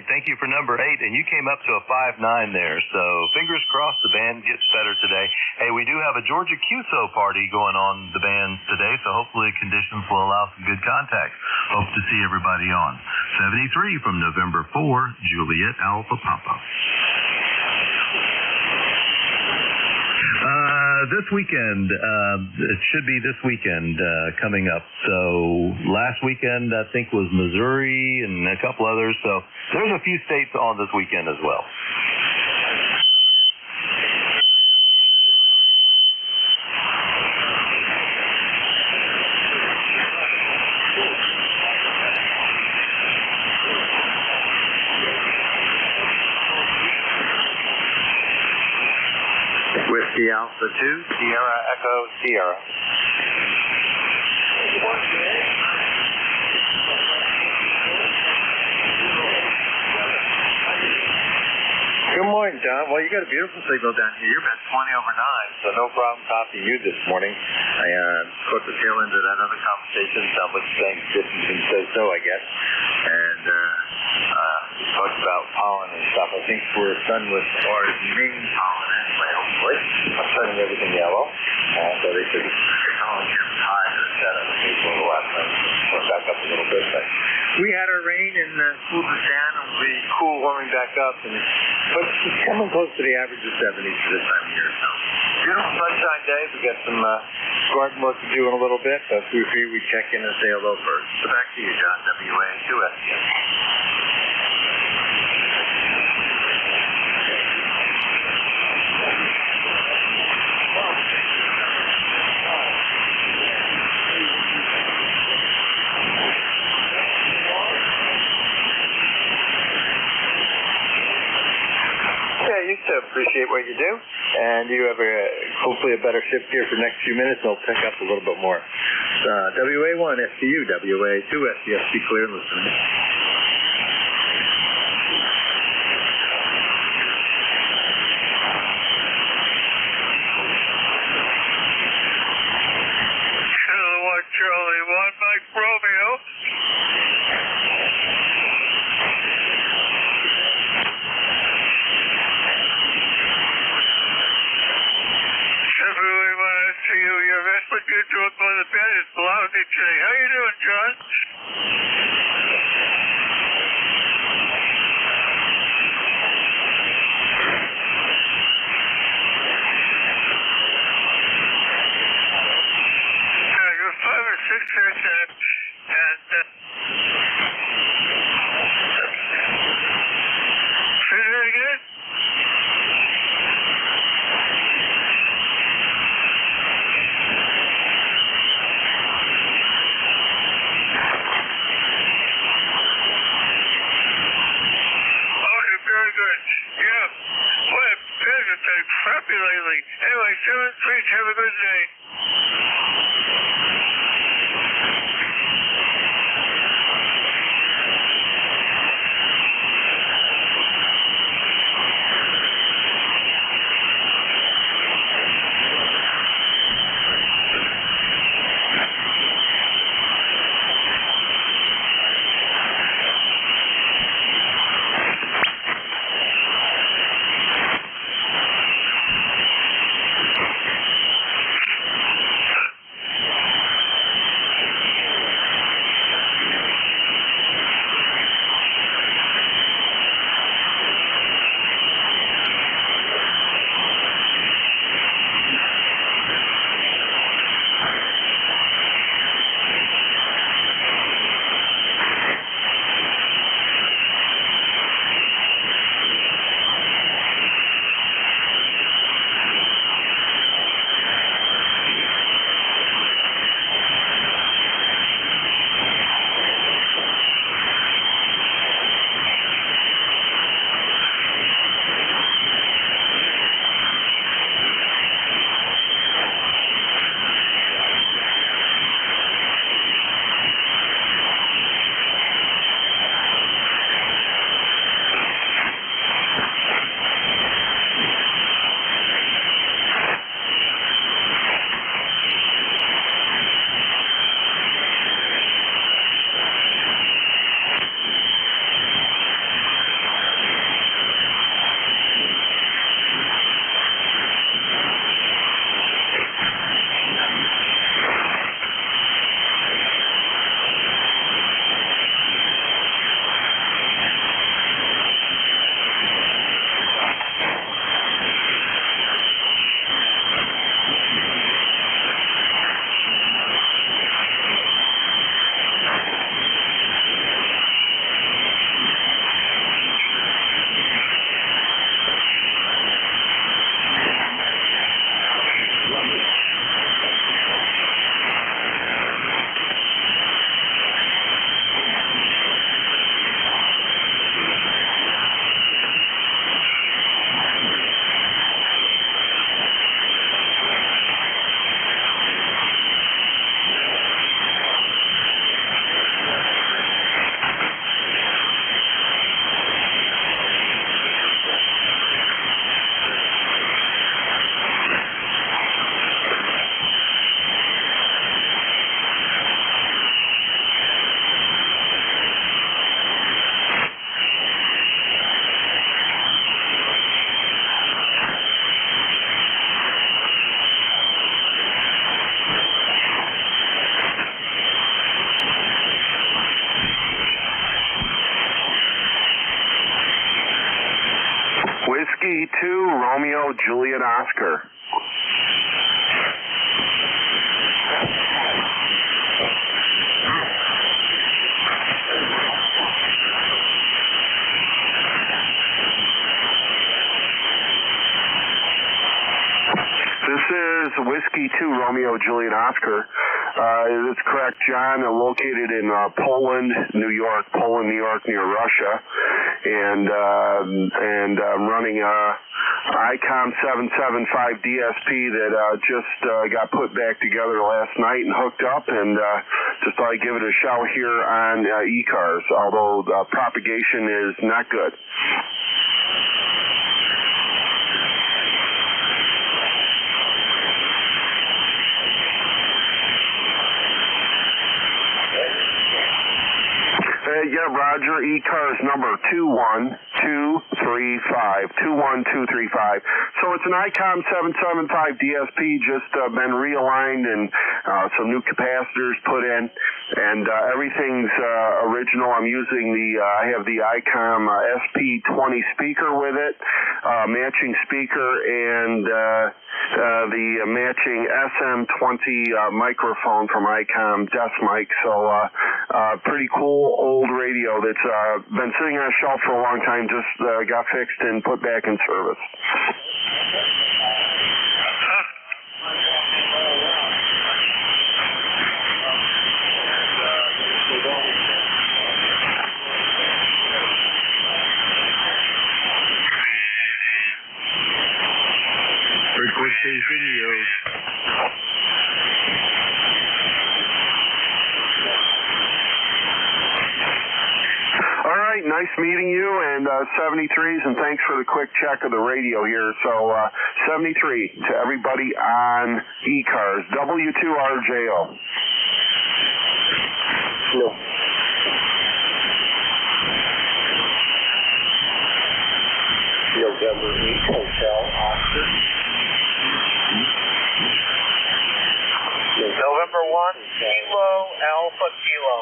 Thank you for number 8, and you came up to a 5.9 there. So fingers crossed the band gets better today. Hey, we do have a Georgia QSO party going on the band today, so hopefully conditions will allow some good contact. Hope to see everybody on. 73 from November 4, Juliet Alpha Papa. This weekend, it should be this weekend coming up. So last weekend, I think, was Missouri and a couple others. So there's a few states on this weekend as well. Whiskey Alpha 2, Sierra Echo Sierra. Good morning, Don. Well, you got a beautiful signal down here. You're about 20 over 9, so no problem copying you this morning. I caught the tail end of that other conversation, someone saying distance and so, I guess. And we talked about pollen and stuff. I think we're done with our main pollen anyway, hopefully. I'm turning everything yellow. So they should only get high to set up the people a lot. Went back up a little bit, but we had our rain and cooled us down, and we cool warming back up, but it's coming close to the average of 70s for this time of year. So beautiful sunshine day. We got some garden work to do in a little bit, but we figured we'd check in and say hello first. So back to you, John. WA2SDS. I used to appreciate what you do, and you have hopefully a better shift here for the next few minutes, and I'll pick up a little bit more. WA1 SDU, WA2 SDS, be clear and listen. Charlie 1, Mike Romeo. Your investment good to it by the bed is lousy today. How you doing, John? You're 5 or 6 there, Ted. And say that again? Very good. Yeah. Boy, Pez has been crappy lately. Anyway, 7-3, have a good day. Juliet Oscar. This is Whiskey 2 Romeo Juliet Oscar. It's correct, John. Located in Poland, New York, near Russia, and I'm running a ICOM 775 DSP that just got put back together last night and hooked up, and just thought I'd give it a shout here on ECARS, although the propagation is not good. Yeah, Roger, ECARS number 21235. So it's an ICOM 775 DSP, just been realigned and some new capacitors put in, and everything's original. I'm using I have the ICOM SP20 speaker with it, matching speaker, and the matching SM20 microphone from ICOM desk mic. So pretty cool old radio that's been sitting on a shelf for a long time, just got fixed and put back in service. Frequency video. All right, nice meeting you, and 73s, and thanks for the quick check of the radio here. So 73 to everybody on ECARS, W2RJO. No. November 8 Hotel Oscar. November 1, Kilo Alpha Kilo.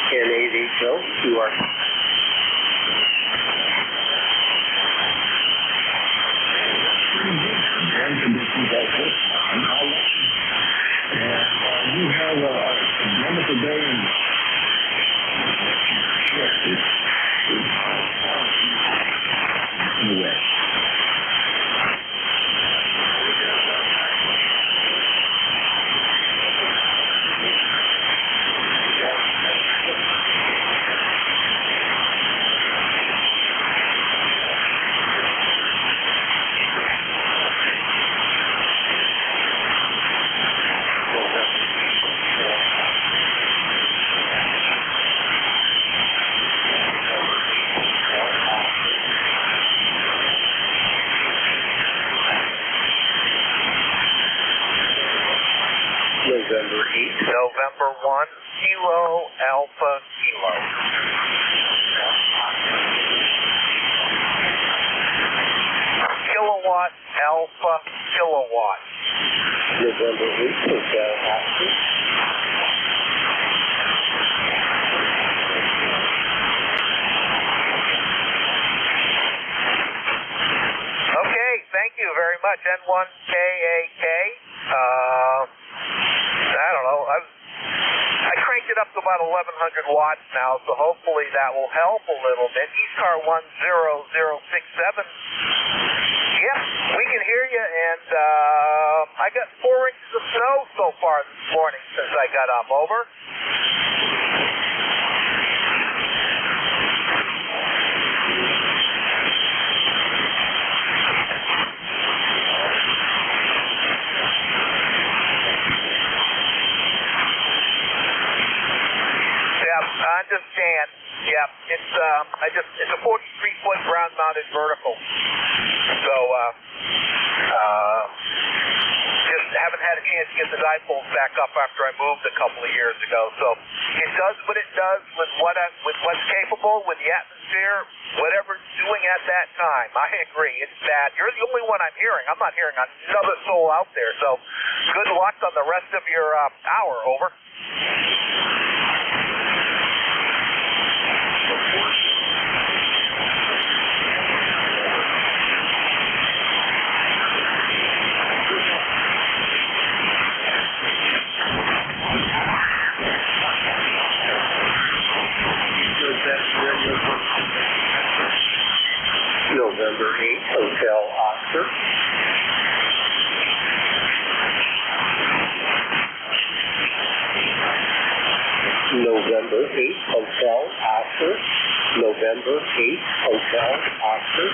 N8HO to our you have a wonderful day and in the West. November 8. November 1, Kilo Alpha Kilo. Kilowatt Alpha Kilowatt. November 8 Hotel Oscar. Okay, thank you very much. N1KAK. I don't know. I cranked it up to about 1,100 watts now, so hopefully that will help a little bit. ECAR 10067. Yep, we can hear you, and I got 4 inches of snow so far this morning since I got up. Over. Understand. Yeah, it's a 43-foot ground-mounted vertical. So, just haven't had a chance to get the dipoles back up after I moved a couple of years ago. So it does what it does with what's capable, with the atmosphere, whatever it's doing at that time. I agree, it's bad. You're the only one I'm hearing. I'm not hearing another soul out there. So good luck on the rest of your hour. Over. November 8th, Hotel Oscar. November 8th, Hotel Oscar. November 8th, Hotel Oscar.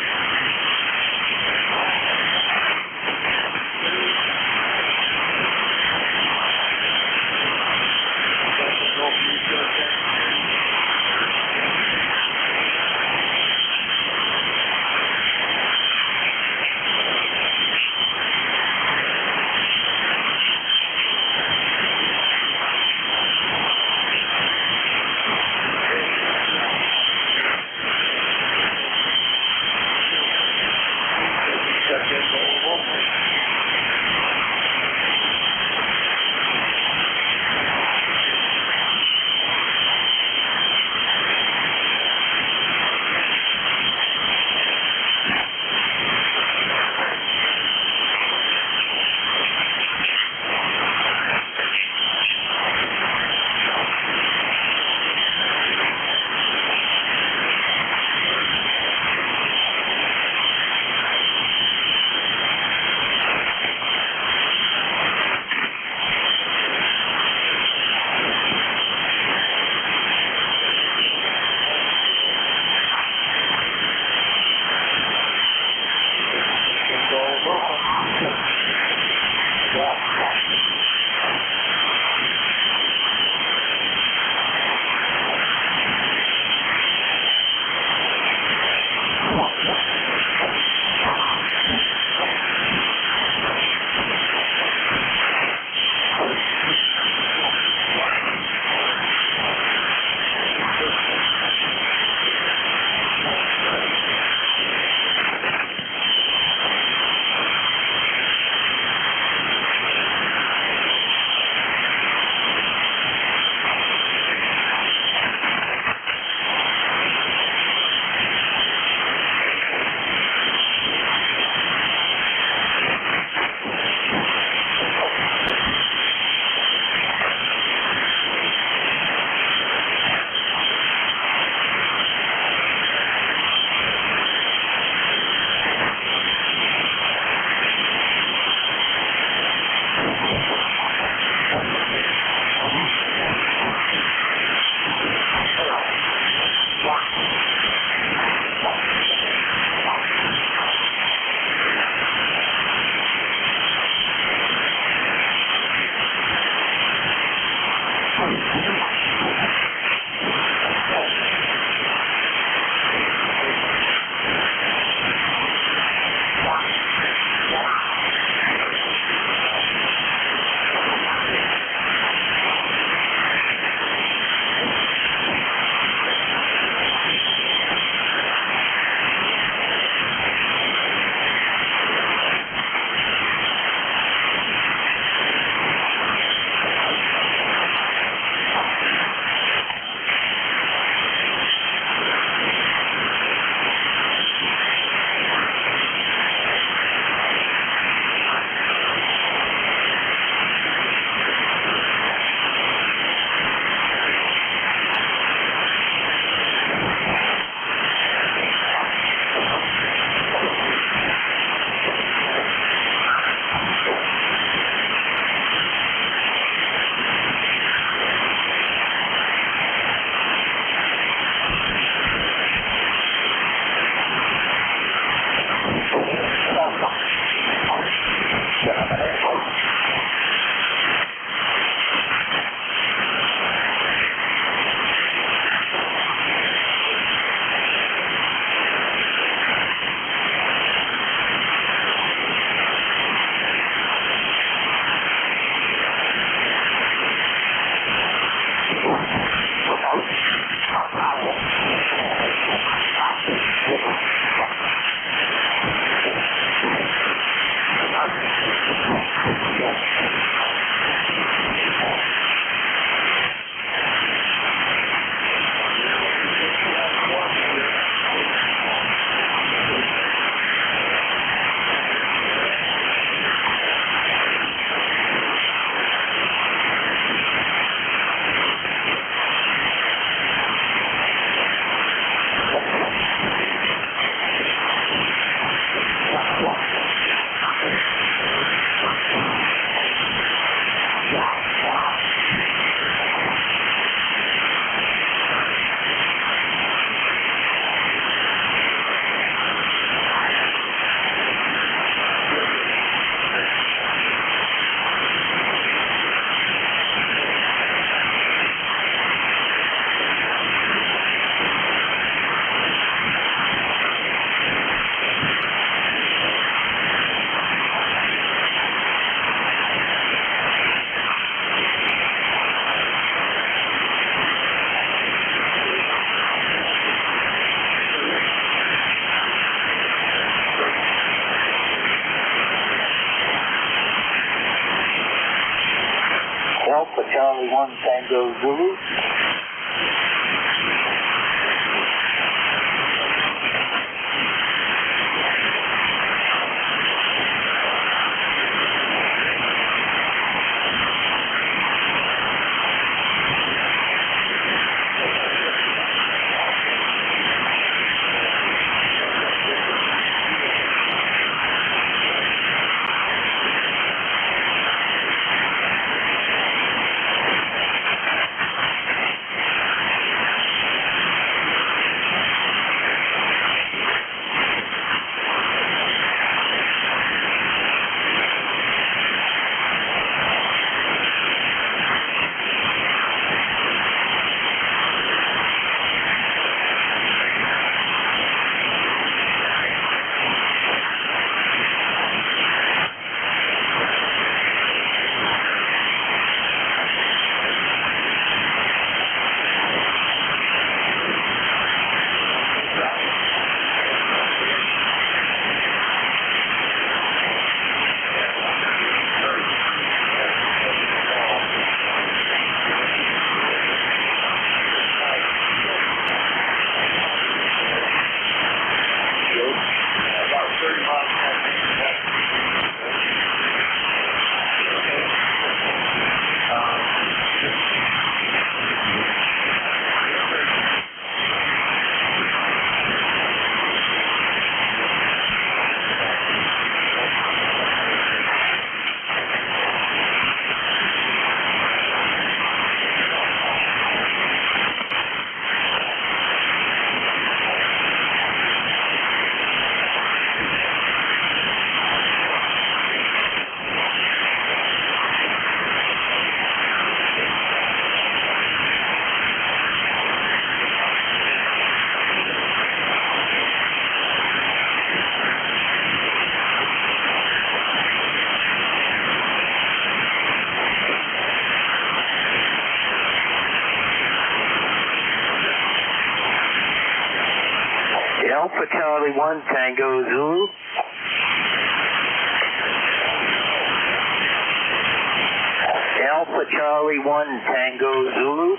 Alpha Charlie 1 Tango Zulu. Alpha Charlie 1 Tango Zulu. Alpha Charlie 1 Tango Zulu.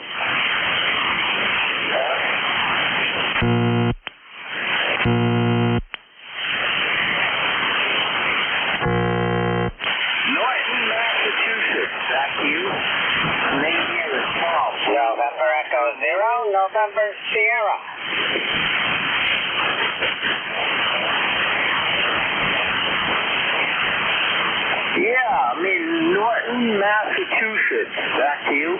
Norton, Massachusetts. Back to you. Name is Paul. November Echo 0, November Sierra. Yeah, I'm in Norton, Massachusetts. Back to you.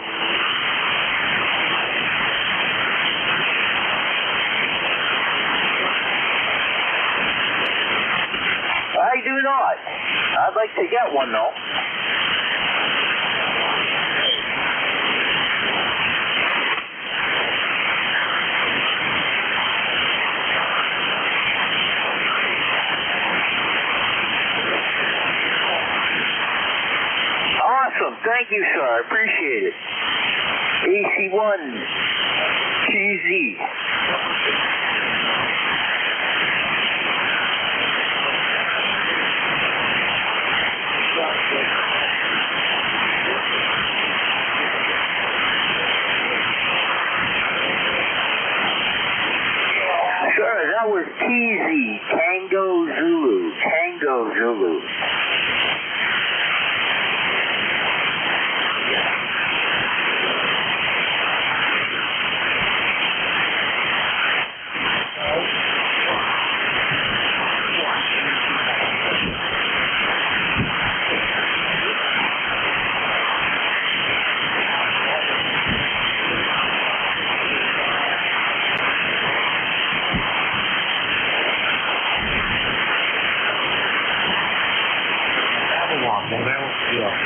I do not. I'd like to get one, though. Awesome. Thank you, sir. I appreciate it. AC1 GZ. Sir, that was TZ, Tango Zulu. Tango Zulu. Go.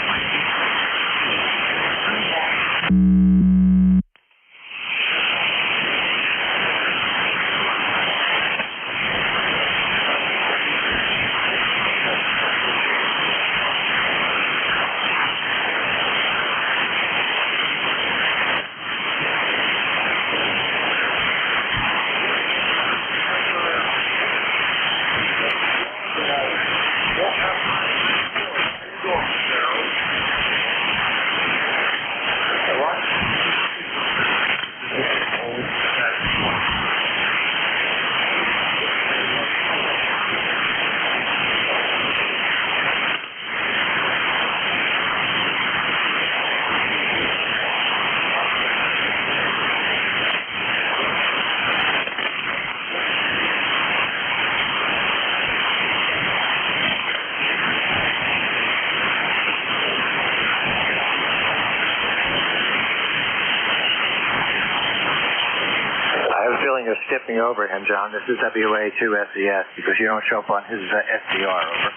you're skipping over him, John. This is WA2SES because you don't show up on his SDR, over.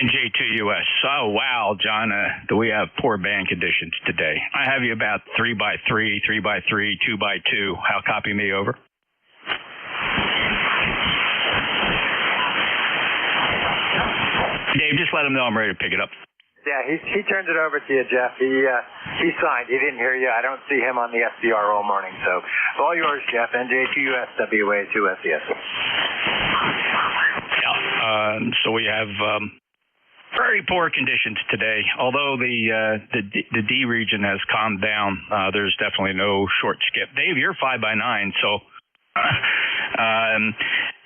NJ2US. Oh, wow, John, do we have poor band conditions today? I have you about 3x3, 3x3, 2x2. How copy me, over? Dave, just let him know I'm ready to pick it up. Yeah, he turned it over to you, Jeff. He signed. He didn't hear you. I don't see him on the SDR all morning. So all yours, Jeff. NJ2US, WA2SES. Yeah, so we have very poor conditions today. Although the D region has calmed down, there's definitely no short skip. Dave, you're 5x9, so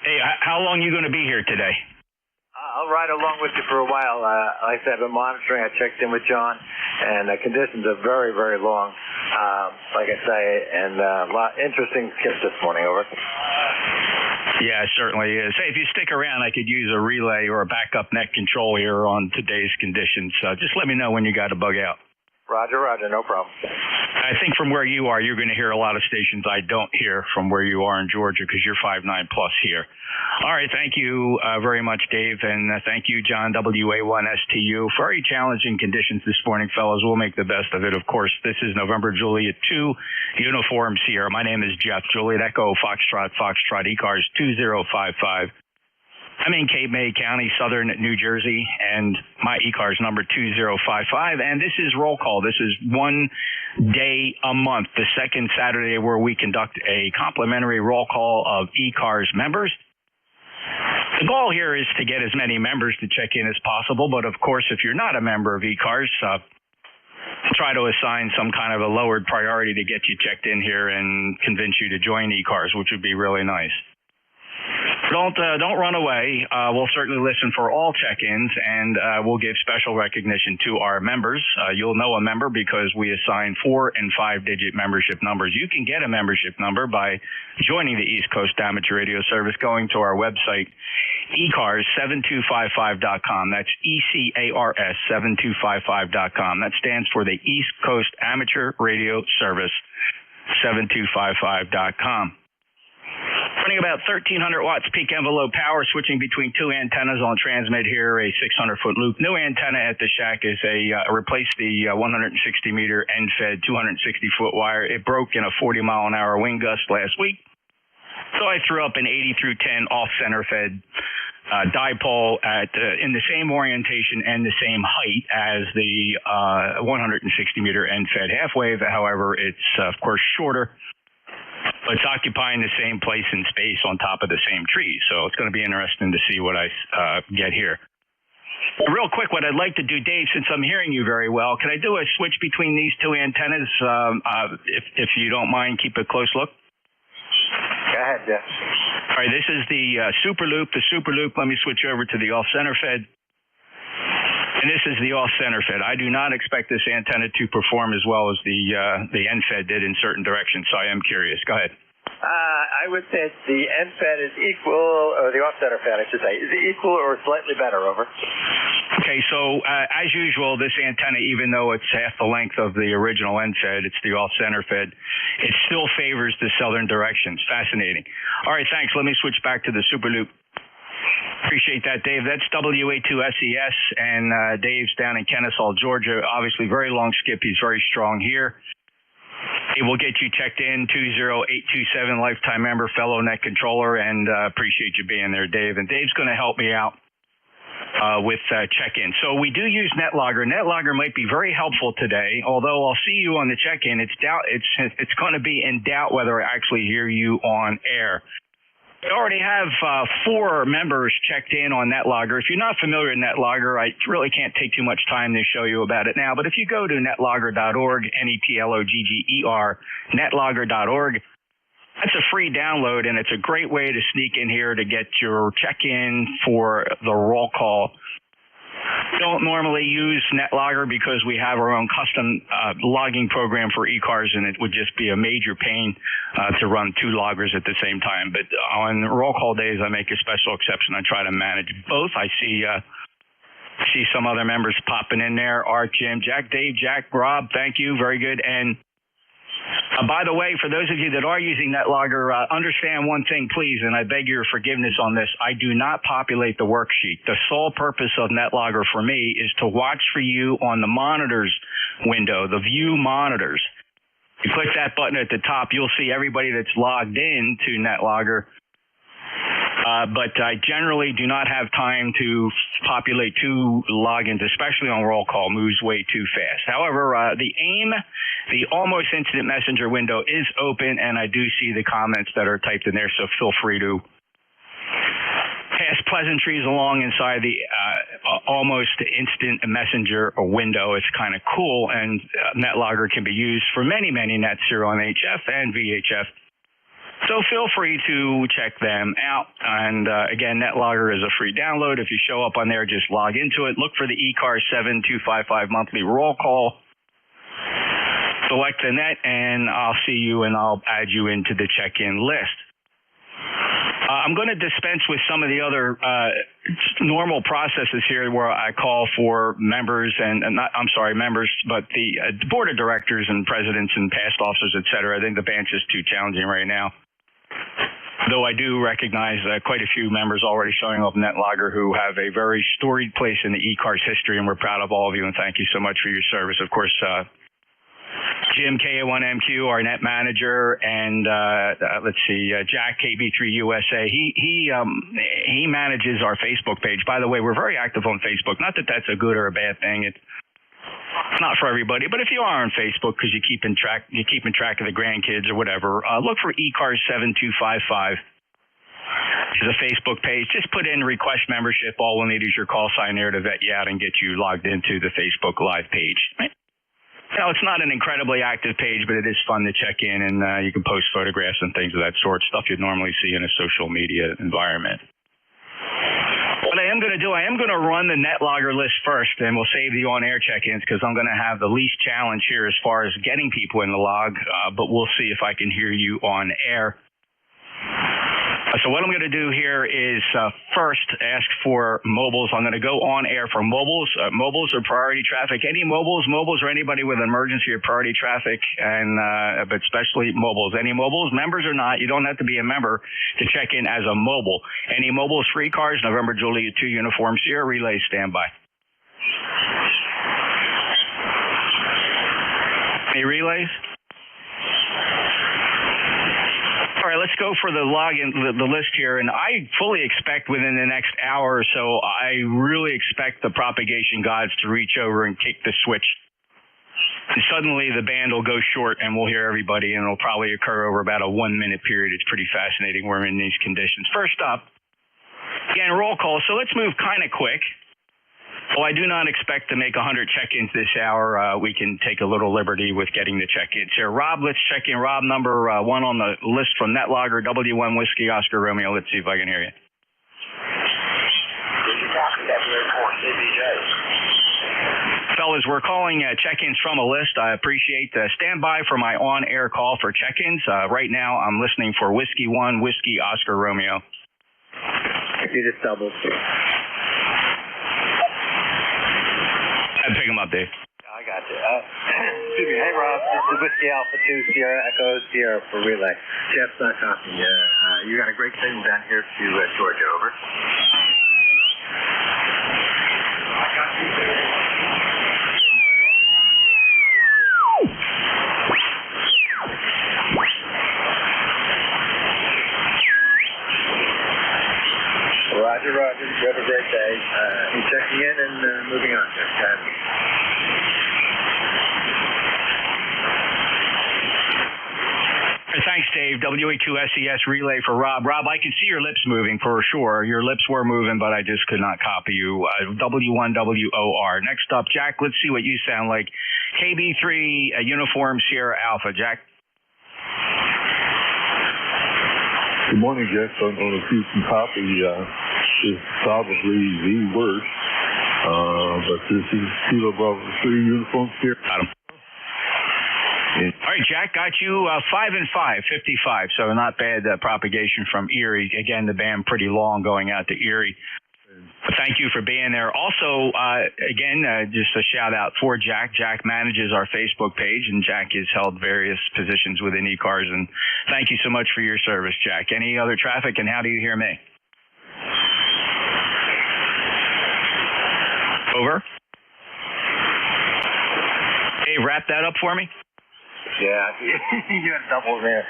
hey, how long are you going to be here today? I'll ride along with you for a while. Like I said, I've been monitoring. I checked in with John, and the conditions are very, very long, like I say, and a lot interesting skips this morning, over. Yeah, it certainly is. Hey, if you stick around, I could use a relay or a backup net control here on today's conditions. Just let me know when you got to bug out. Roger, no problem. I think from where you are, you're going to hear a lot of stations I don't hear from where you are in Georgia because you're 5.9 plus here. All right, thank you very much, Dave, and thank you, John, WA1STU. Very challenging conditions this morning, fellas. We'll make the best of it. Of course, this is November Juliet 2, Uniform Sierra. My name is Jeff. Juliet Echo, Foxtrot, ECARS 2055. I'm in Cape May County, southern New Jersey, and my ECARS number 2055. And this is roll call. This is one day a month, the second Saturday where we conduct a complimentary roll call of ECARS members. The goal here is to get as many members to check in as possible. But of course, if you're not a member of ECARS, try to assign some kind of a lowered priority to get you checked in here and convince you to join ECARS, which would be really nice. Don't run away. We'll certainly listen for all check-ins, and we'll give special recognition to our members. You'll know a member because we assign 4- and 5-digit membership numbers. You can get a membership number by joining the East Coast Amateur Radio Service, going to our website, ECARS7255.com. That's ECARS 7255.com. That stands for the East Coast Amateur Radio Service 7255.com. Running about 1,300 watts peak envelope power, switching between two antennas on transmit here, a 600-foot loop. New antenna at the shack is replace the 160-meter end-fed 260-foot wire. It broke in a 40-mile-an-hour wind gust last week. So I threw up an 80 through 10 off-center fed dipole in the same orientation and the same height as the 160-meter end-fed half wave. However, it's, of course, shorter. But it's occupying the same place in space on top of the same tree. So it's going to be interesting to see what I get here. Real quick, what I'd like to do, Dave, since I'm hearing you very well, can I do a switch between these two antennas? If you don't mind, keep a close look. Go ahead, Jeff. All right, this is the super loop. The super loop, let me switch over to the off-center fed. And this is the off-center fed. I do not expect this antenna to perform as well as the end-fed did in certain directions, so I am curious. Go ahead. I would say the end-fed is equal, or the off-center fed, I should say, is equal or slightly better, over. Okay, so as usual, this antenna, even though it's half the length of the original end-fed, it's the off-center fed, it still favors the southern directions. Fascinating. All right, thanks. Let me switch back to the super loop. Appreciate that, Dave. That's WA2SES, and Dave's down in Kennesaw, Georgia. Obviously, very long skip. He's very strong here. He will get you checked in, 20827, lifetime member, fellow net controller, and appreciate you being there, Dave. And Dave's going to help me out with check-in. So we do use NetLogger. NetLogger might be very helpful today, although I'll see you on the check-in. It's going to be in doubt whether I actually hear you on air. We already have 4 members checked in on NetLogger. If you're not familiar with NetLogger, I really can't take too much time to show you about it now. But if you go to netlogger.org, NETLOGGER, netlogger.org, that's a free download, and it's a great way to sneak in here to get your check-in for the roll call. You don't normally use NetLogger because we have our own custom logging program for ECARS, and it would just be a major pain to run two loggers at the same time. But on roll call days, I make a special exception. I try to manage both. I see some other members popping in there. Art, Jim, Jack, Dave, Jack, Rob, thank you. Very good. And by the way, for those of you that are using NetLogger, understand one thing, please, and I beg your forgiveness on this. I do not populate the worksheet. The sole purpose of NetLogger for me is to watch for you on the monitors window, the view monitors. You click that button at the top, you'll see everybody that's logged in to NetLogger. But I generally do not have time to populate two logins, especially on roll call. Moves way too fast. However, the AIM, the almost instant messenger window is open, and I do see the comments that are typed in there, so feel free to pass pleasantries along inside the almost instant messenger window. It's kind of cool, and NetLogger can be used for many, many nets here on HF and VHF. So feel free to check them out. And again, NetLogger is a free download. If you show up on there, just log into it. Look for the ECARS 7255 monthly roll call. Select the net, and I'll see you, and I'll add you into the check-in list. I'm going to dispense with some of the other normal processes here where I call for members members, but the board of directors and presidents and past officers, et cetera. I think the bench is too challenging right now. Though I do recognize quite a few members already showing up in NetLogger who have a very storied place in the ECARS history, and we're proud of all of you, and thank you so much for your service. Of course, Jim, KA1MQ, our net manager, and let's see, Jack, KB3 USA. He manages our Facebook page. By the way, we're very active on Facebook. Not that that's a good or a bad thing. It's not for everybody, but if you are on Facebook because you're keeping track of the grandkids or whatever, look for ECARS 7255. There's a Facebook page. Just put in request membership. All we'll need is your call sign there to vet you out and get you logged into the Facebook Live page. Right? You know, it's not an incredibly active page, but it is fun to check in, and you can post photographs and things of that sort, stuff you'd normally see in a social media environment. What I am going to do, I am going to run the NetLogger list first, and we'll save the on-air check-ins because I'm going to have the least challenge here as far as getting people in the log, but we'll see if I can hear you on air. So what I'm going to do here is first ask for mobiles. I'm going to go on air for mobiles. Mobiles are priority traffic. Any mobiles or anybody with emergency or priority traffic, and but especially mobiles. Any mobiles, members or not, you don't have to be a member to check in as a mobile. Any mobiles, free cars, November Juliet 2 Uniform Sierra Relay, standby. Any relays? All right, let's go for the login, the list here, and I fully expect within the next hour or so, I really expect the propagation gods to reach over and kick the switch. And suddenly the band will go short and we'll hear everybody, and it'll probably occur over about a 1 minute period. It's pretty fascinating. We're in these conditions. First up, again, roll call. So let's move kind of quick. Well, I do not expect to make 100 check-ins this hour. We can take a little liberty with getting the check-ins here. Rob, let's check in. Rob, number one on the list from NetLogger, W1 Whiskey Oscar Romeo. Let's see if I can hear you. Fellas, we're calling check-ins from a list. I appreciate stand by for my on-air call for check-ins. Right now, I'm listening for Whiskey 1 Whiskey Oscar Romeo. You just double. I'd pick him up, Dave. I got you. Excuse me. Hey, Rob. This is Whiskey Alpha 2 Sierra Echo Sierra for Relay. Jeff's not talking. You got a great signal down here to Georgia. Over. I got you there. Roger, Roger. You have a great day. He's checking in and moving on. Thanks, Dave. WA2SES relay for Rob. Rob, I can see your lips moving for sure. Your lips were moving, but I just could not copy you. W1WOR. Next up, Jack, let's see what you sound like. KB3 Uniform Sierra Alpha. Jack? Good morning, Jeff. I'm going to see some copy. Is probably the worst. But this is Kilo Bravo 3 uniform here. Got him. All right, Jack, got you 5 and 5, 55. So not bad propagation from Erie. Again, the band pretty long going out to Erie. Thank you for being there. Also, again, just a shout out for Jack. Jack manages our Facebook page, and Jack has held various positions within ECARS. And thank you so much for your service, Jack. Any other traffic, and how do you hear me? Over. Hey, wrap that up for me. Yeah, you had double there.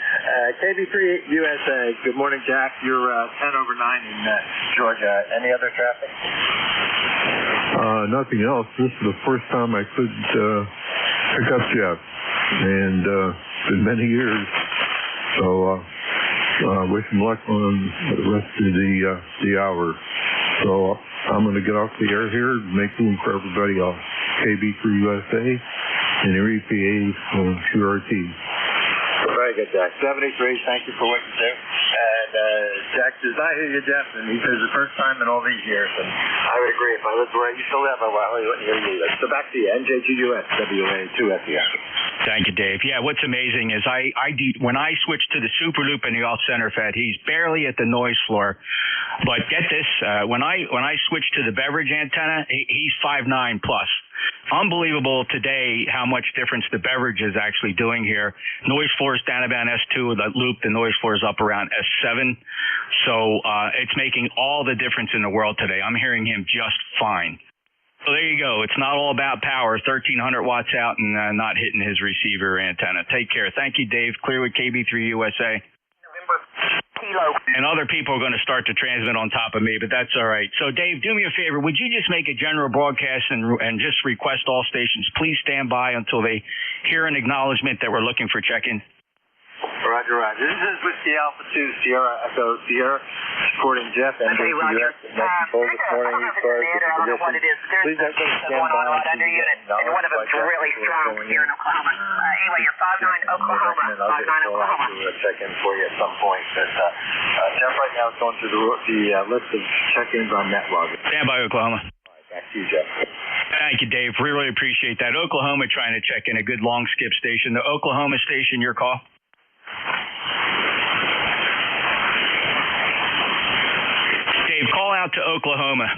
KB3 USA, good morning, Jack. You're 10 over 9 in Georgia. Any other traffic? Nothing else. This is the first time I could pick up Jeff, and it's been many years. So wish him luck on the rest of the hour. So I'm going to get off the air here and make room for everybody else. KB3 USA. And your EPA on QRT. Very good, Jack. 73, thank you for what you do. And Jack does not hear you, Jeff, and he says the first time in all these years. And I would agree. If I lived where I used to live, I wouldn't hear you. So back to you, NJGUS, WA2FDR. Thank you, Dave. Yeah, what's amazing is when I switched to the Super Loop in the off-center fed, he's barely at the noise floor. But get this, when I switched to the beverage antenna, he's 5'9" plus. Unbelievable today how much difference the beverage is actually doing here. Noise floor is down about S2. The loop, the noise floor is up around S7. So it's making all the difference in the world today. I'm hearing him just fine. So there you go. It's not all about power. 1,300 watts out and not hitting his receiver antenna. Take care. Thank you, Dave. Clear with KB3 USA. And other people are going to start to transmit on top of me, but that's all right. So, Dave, do me a favor. Would you just make a general broadcast and just request all stations, please stand by until they hear an acknowledgement that we're looking for check-in? Roger, Roger. This is Whiskey Alpha 2, Sierra Echo Sierra, supporting Jeff and Okay, Roger. this morning. I don't know what it is. There's one on under unit, and one of them's really strong here in Oklahoma. Anyway, you're 5'9" Oklahoma. 5'9" Oklahoma. I'll check in for you at some point. But Jeff right now is going through the list of check-ins on NetLog. Stand by, Oklahoma. Back to you, Jeff. Thank you, Dave. Really appreciate that. Oklahoma trying to check in a good long skip station. The Oklahoma station, your call. Dave, call out to Oklahoma.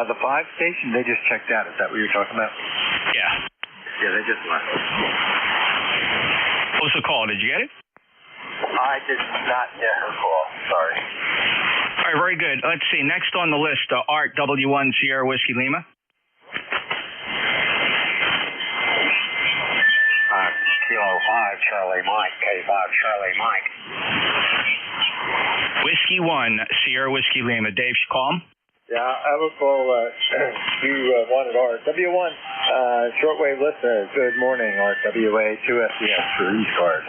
The 5 station, they just checked out. Is that what you're talking about? Yeah. Yeah, they just left. What was the call? Did you get it? I did not get her call. Sorry. All right, very good. Let's see. Next on the list, Art, W1 Sierra Whiskey Lima. Kilo 5 Charlie Mike, K5 Charlie Mike. Whiskey 1 Sierra Whiskey Lima. Dave, should call him? Yeah, I will call you wanted Art. W1, shortwave listener. Good morning, Art. WA2FDS for ECARS.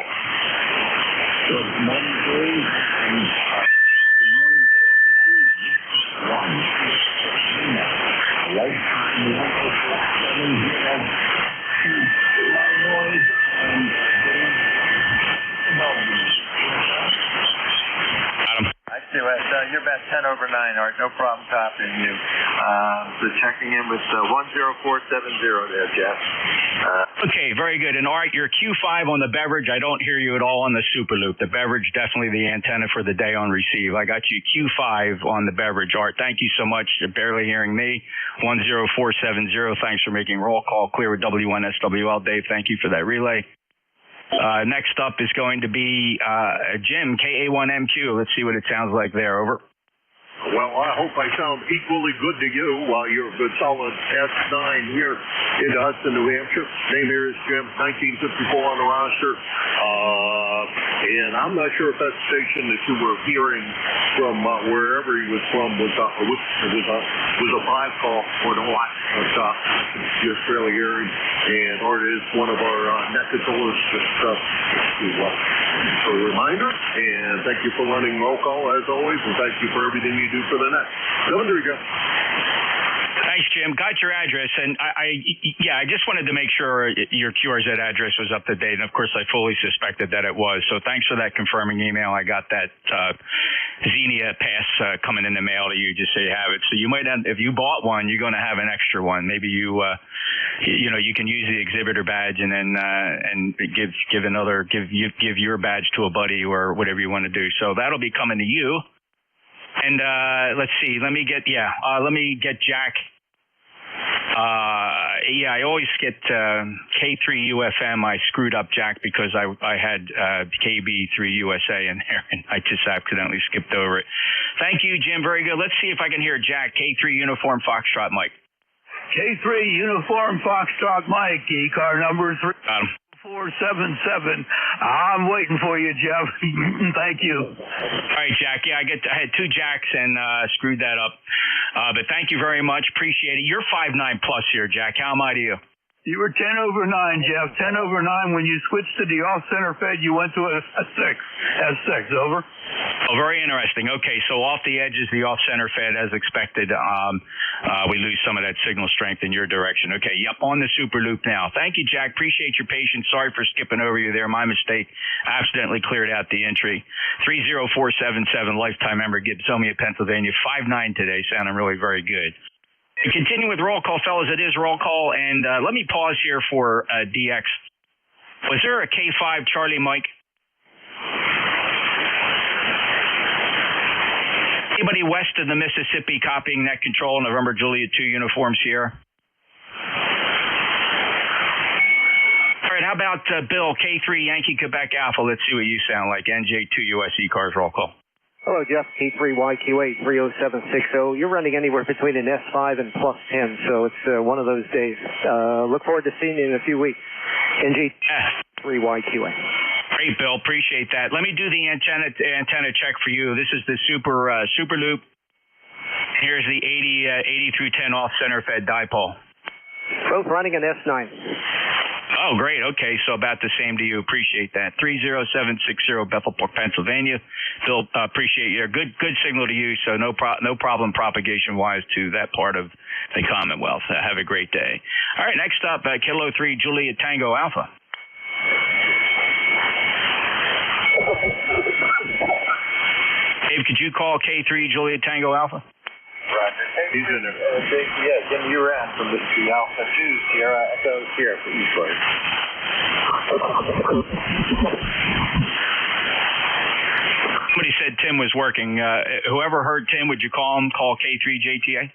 Good morning, Dave. You're about 10 over 9, Art. No problem copying you. So checking in with 10470 there, Jeff. Okay, very good. And Art, you're Q5 on the beverage. I don't hear you at all on the Super Loop. The beverage, definitely the antenna for the day on receive. I got you Q5 on the beverage. Art, thank you so much. You're barely hearing me. 10470. Thanks for making roll call clear with W1SWL. Dave, thank you for that relay. Next up is going to be Jim, KA1MQ. Let's see what it sounds like there. Over. Well, I hope I sound equally good to you while you're a good solid S9 here in Hudson, New Hampshire. Name here is Jim, 1954 on the roster. And I'm not sure if that station that you were hearing from wherever he was from was a 5 call or not. It's just fairly airy. And Art is one of our necators. So a reminder, and thank you for running roll call as always, and thank you for everything you do for the net. Go, Jeff. Thank Thanks, Jim. Got your address, and I just wanted to make sure your QRZ address was up to date, and of course I fully suspected that it was. So thanks for that confirming email. I got that Xenia pass coming in the mail to you, just so you have it. So you might have, if you bought one, you're going to have an extra one. Maybe you can use the exhibitor badge and then and give your badge to a buddy or whatever you want to do. So that'll be coming to you. And let's see. Let me get Jack. I always get K3UFM. I screwed up Jack because I had KB3USA in there, and I just accidentally skipped over it. Thank you, Jim. Very good. Let's see if I can hear Jack. K3 Uniform Foxtrot Mike. K3 Uniform Foxtrot Mike. ECAR number 3477. I'm waiting for you, Jeff. Thank you. All right, Jack. Yeah, I had two Jacks and screwed that up. But thank you very much. Appreciate it. You're 5'9" plus here, Jack. How am I to you? You were 10 over 9, Jeff. 10 over 9. When you switched to the off-center fed, you went to a 6. S6, over. Oh, very interesting. Okay, so off the edges, the off-center fed, as expected. We lose some of that signal strength in your direction. Okay, yep, on the super loop now. Thank you, Jack. Appreciate your patience. Sorry for skipping over you there. My mistake. Accidentally cleared out the entry. 30477, lifetime member, Gibsonia, Pennsylvania. 5'9" today, sounding really very good. Continue with roll call, fellas. It is roll call, and let me pause here for DX. Was there a K5 Charlie Mike? Anybody west of the Mississippi copying net control, November Juliet 2 Uniform Sierra? All right, how about Bill, K3 Yankee Quebec Alpha? Let's see what you sound like. NJ2 US ECARS roll call. Hello, Jeff. K3YQ8 30760. You're running anywhere between an S5 and plus 10, so it's one of those days. Look forward to seeing you in a few weeks. NG3YQ8. Great, Bill. Appreciate that. Let me do the antenna check for you. This is the super loop. Here's the 80 through 10 off center fed dipole. Both running an S9. Oh, great. Okay, so about the same to you. Appreciate that. 30760 Bethelport, Pennsylvania. Bill, appreciate your good signal to you. So no problem propagation wise to that part of the Commonwealth. Have a great day. All right, next up, Kilo 3 Juliet Tango Alpha. Dave, could you call K3 Juliet Tango Alpha? Roger. He's in there. Yeah, Jim, you ran from the Alpha 2 Sierra Echo Sierra for ECARS. Somebody said Tim was working. Whoever heard Tim, would you call K3 JTA?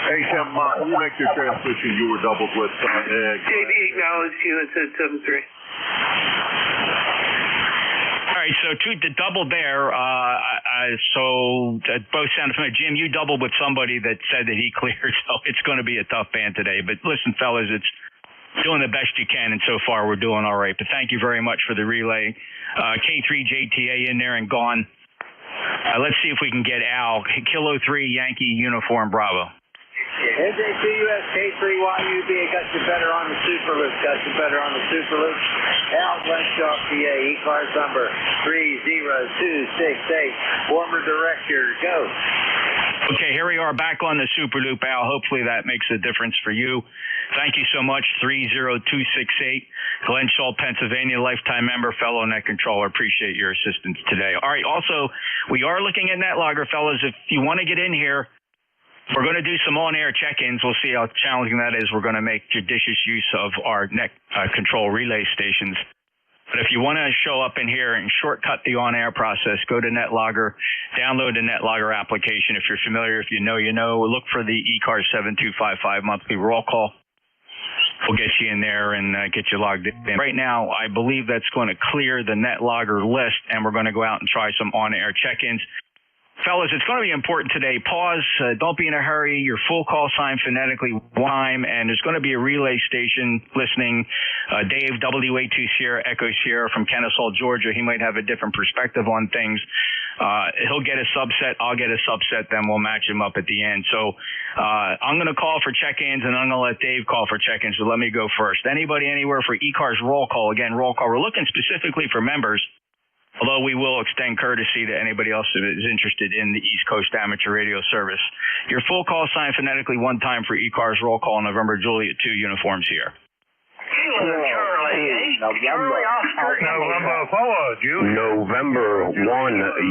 Hey, Tim, you make your transmission you were doubled with. JD acknowledged you and said 7-3. All right, so to double there, so both sound familiar. Jim, you doubled with somebody that said that he cleared, so it's going to be a tough band today. But listen, fellas, it's doing the best you can, and so far we're doing all right. But thank you very much for the relay. K3 JTA in there and gone. Let's see if we can get Al. Kilo 3 Yankee Uniform Bravo. NJ2 US K3YUB, got you better on the super loop. Al Glenshaw, PA, ECARS number 30268. Former director, go. Okay, here we are back on the super loop, Al. Hopefully that makes a difference for you. Thank you so much. 30268, Glenshaw, Pennsylvania, lifetime member, fellow net controller. Appreciate your assistance today. All right, also, we are looking at NetLogger, fellas. If you want to get in here, we're going to do some on-air check-ins. We'll see how challenging that is. We're going to make judicious use of our net control relay stations. But if you want to show up in here and shortcut the on-air process, go to NetLogger, download the NetLogger application. If you're familiar, if you know, you know. Look for the ECARS 7255 monthly roll call. We'll get you in there and get you logged in. Right now, I believe that's going to clear the NetLogger list, and we're going to go out and try some on-air check-ins. Fellas, it's going to be important today. Pause. Don't be in a hurry. Your full call sign phonetically one time, and there's going to be a relay station listening. Dave, WA2 Sierra, Echo Sierra from Kennesaw, Georgia. He might have a different perspective on things. He'll get a subset. I'll get a subset. Then we'll match him up at the end. So I'm going to call for check-ins, and I'm going to let Dave call for check-ins. So let me go first. Anybody anywhere for ECARS roll call? Again, roll call. We're looking specifically for members. although we will extend courtesy to anybody else that is interested in the East Coast Amateur Radio Service. Your full call sign phonetically one time for ECARS roll call November Juliet 2 uniforms here. November 1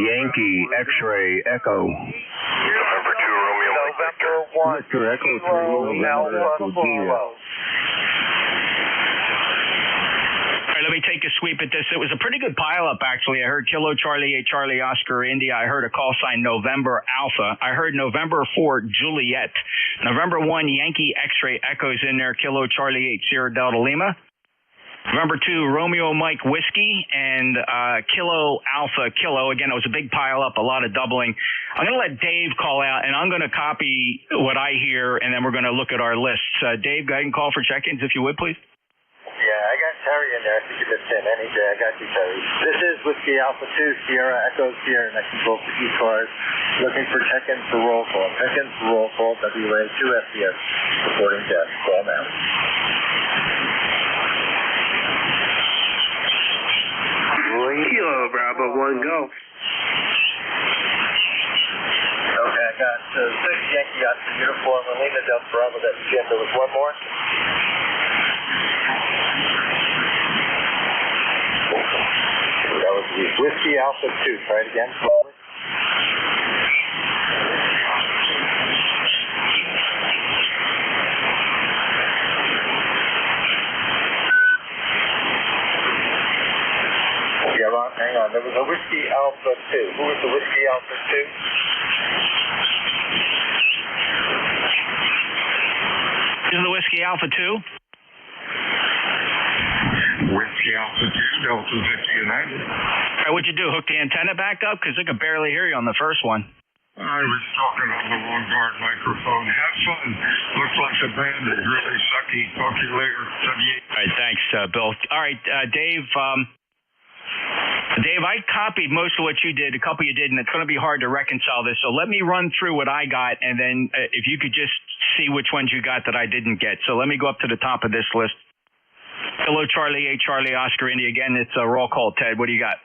Yankee X-ray Echo. November 2 Romeo November 1 Victor Echo 3 Alpha November Kilo. Let me take a sweep at this. It was a pretty good pileup, actually. I heard Kilo Charlie 8 Charlie Oscar India. I heard a call sign November Alpha. I heard November 4 Juliet. November 1 Yankee X-ray Echoes in there. Kilo Charlie 8 Sierra Delta Lima. November 2 Romeo Mike Whiskey and Kilo Alpha Kilo. Again, it was a big pileup, a lot of doubling. I'm going to let Dave call out, and I'm going to copy what I hear, and then we're going to look at our lists. Dave, go ahead and call for check-ins, if you would, please. Yeah, I got Terry in there. I think you missed him. Any day. I got you, Terry. This is Whiskey Alpha 2, Sierra Echo Sierra, next control for ECARS. Looking for check-ins for roll call. Check-ins for roll call, WA 2 FDS. Reporting death. Call now. Kilo Bravo 1 go. Okay, I got 6 Yankee Oscar uniform, Lima Delta Bravo. That's Jim. There was one more. That was Whiskey Alpha 2. Try it again. Slowly. Yeah, hang on. There was a Whiskey Alpha 2. Who was the Whiskey Alpha 2? This is the Whiskey Alpha 2. Whiskey Alpha 2, Delta Victor United. All right, what'd you do? Hook the antenna back up? Because I could barely hear you on the first one. I was talking on the wrong guard microphone. Have fun. Looks like the band is really sucky. Talk to you later. 78. All right, thanks, Bill. All right, Dave. Dave, I copied most of what you did. A couple you did, and it's going to be hard to reconcile this. So let me run through what I got, and then if you could just see which ones you got that I didn't get. So let me go up to the top of this list. Hello, Charlie 8 Charlie Oscar India. Again, it's a roll call. Ted, what do you got?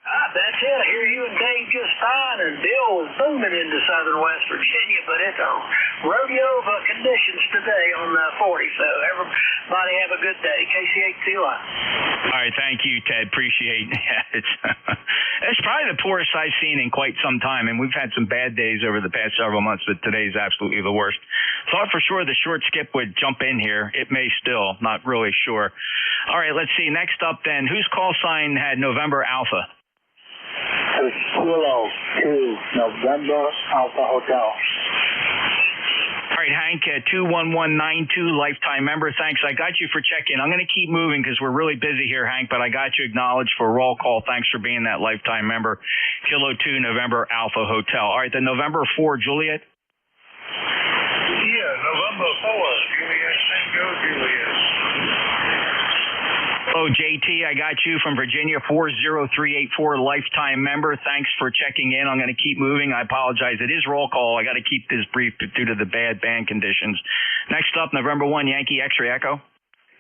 That's it. I hear you and Dave just fine, and Bill was booming into southern West Virginia, but it's on rodeo conditions today on 40, so everybody have a good day. KC8TY. All right, thank you, Ted. Appreciate it. It's probably the poorest I've seen in quite some time, and we've had some bad days over the past several months, but today's absolutely the worst. Thought for sure the short skip would jump in here. It may still, not really sure. All right, let's see. Next up then, whose call sign had November Alpha? Kilo 2 November Alpha Hotel. All right, Hank, 21192, lifetime member. Thanks. I got you for check-in. I'm going to keep moving because we're really busy here, Hank, but I got you acknowledged for roll call. Thanks for being that lifetime member. Kilo 2 November Alpha Hotel. All right, the November 4 Juliet. Yeah, November 4. Juliet, Tango, Juliet. Hello, JT. I got you from Virginia, 40384, lifetime member. Thanks for checking in. I'm going to keep moving. I apologize. It is roll call. I got to keep this brief due to the bad band conditions. Next up, November 1 Yankee X-ray Echo.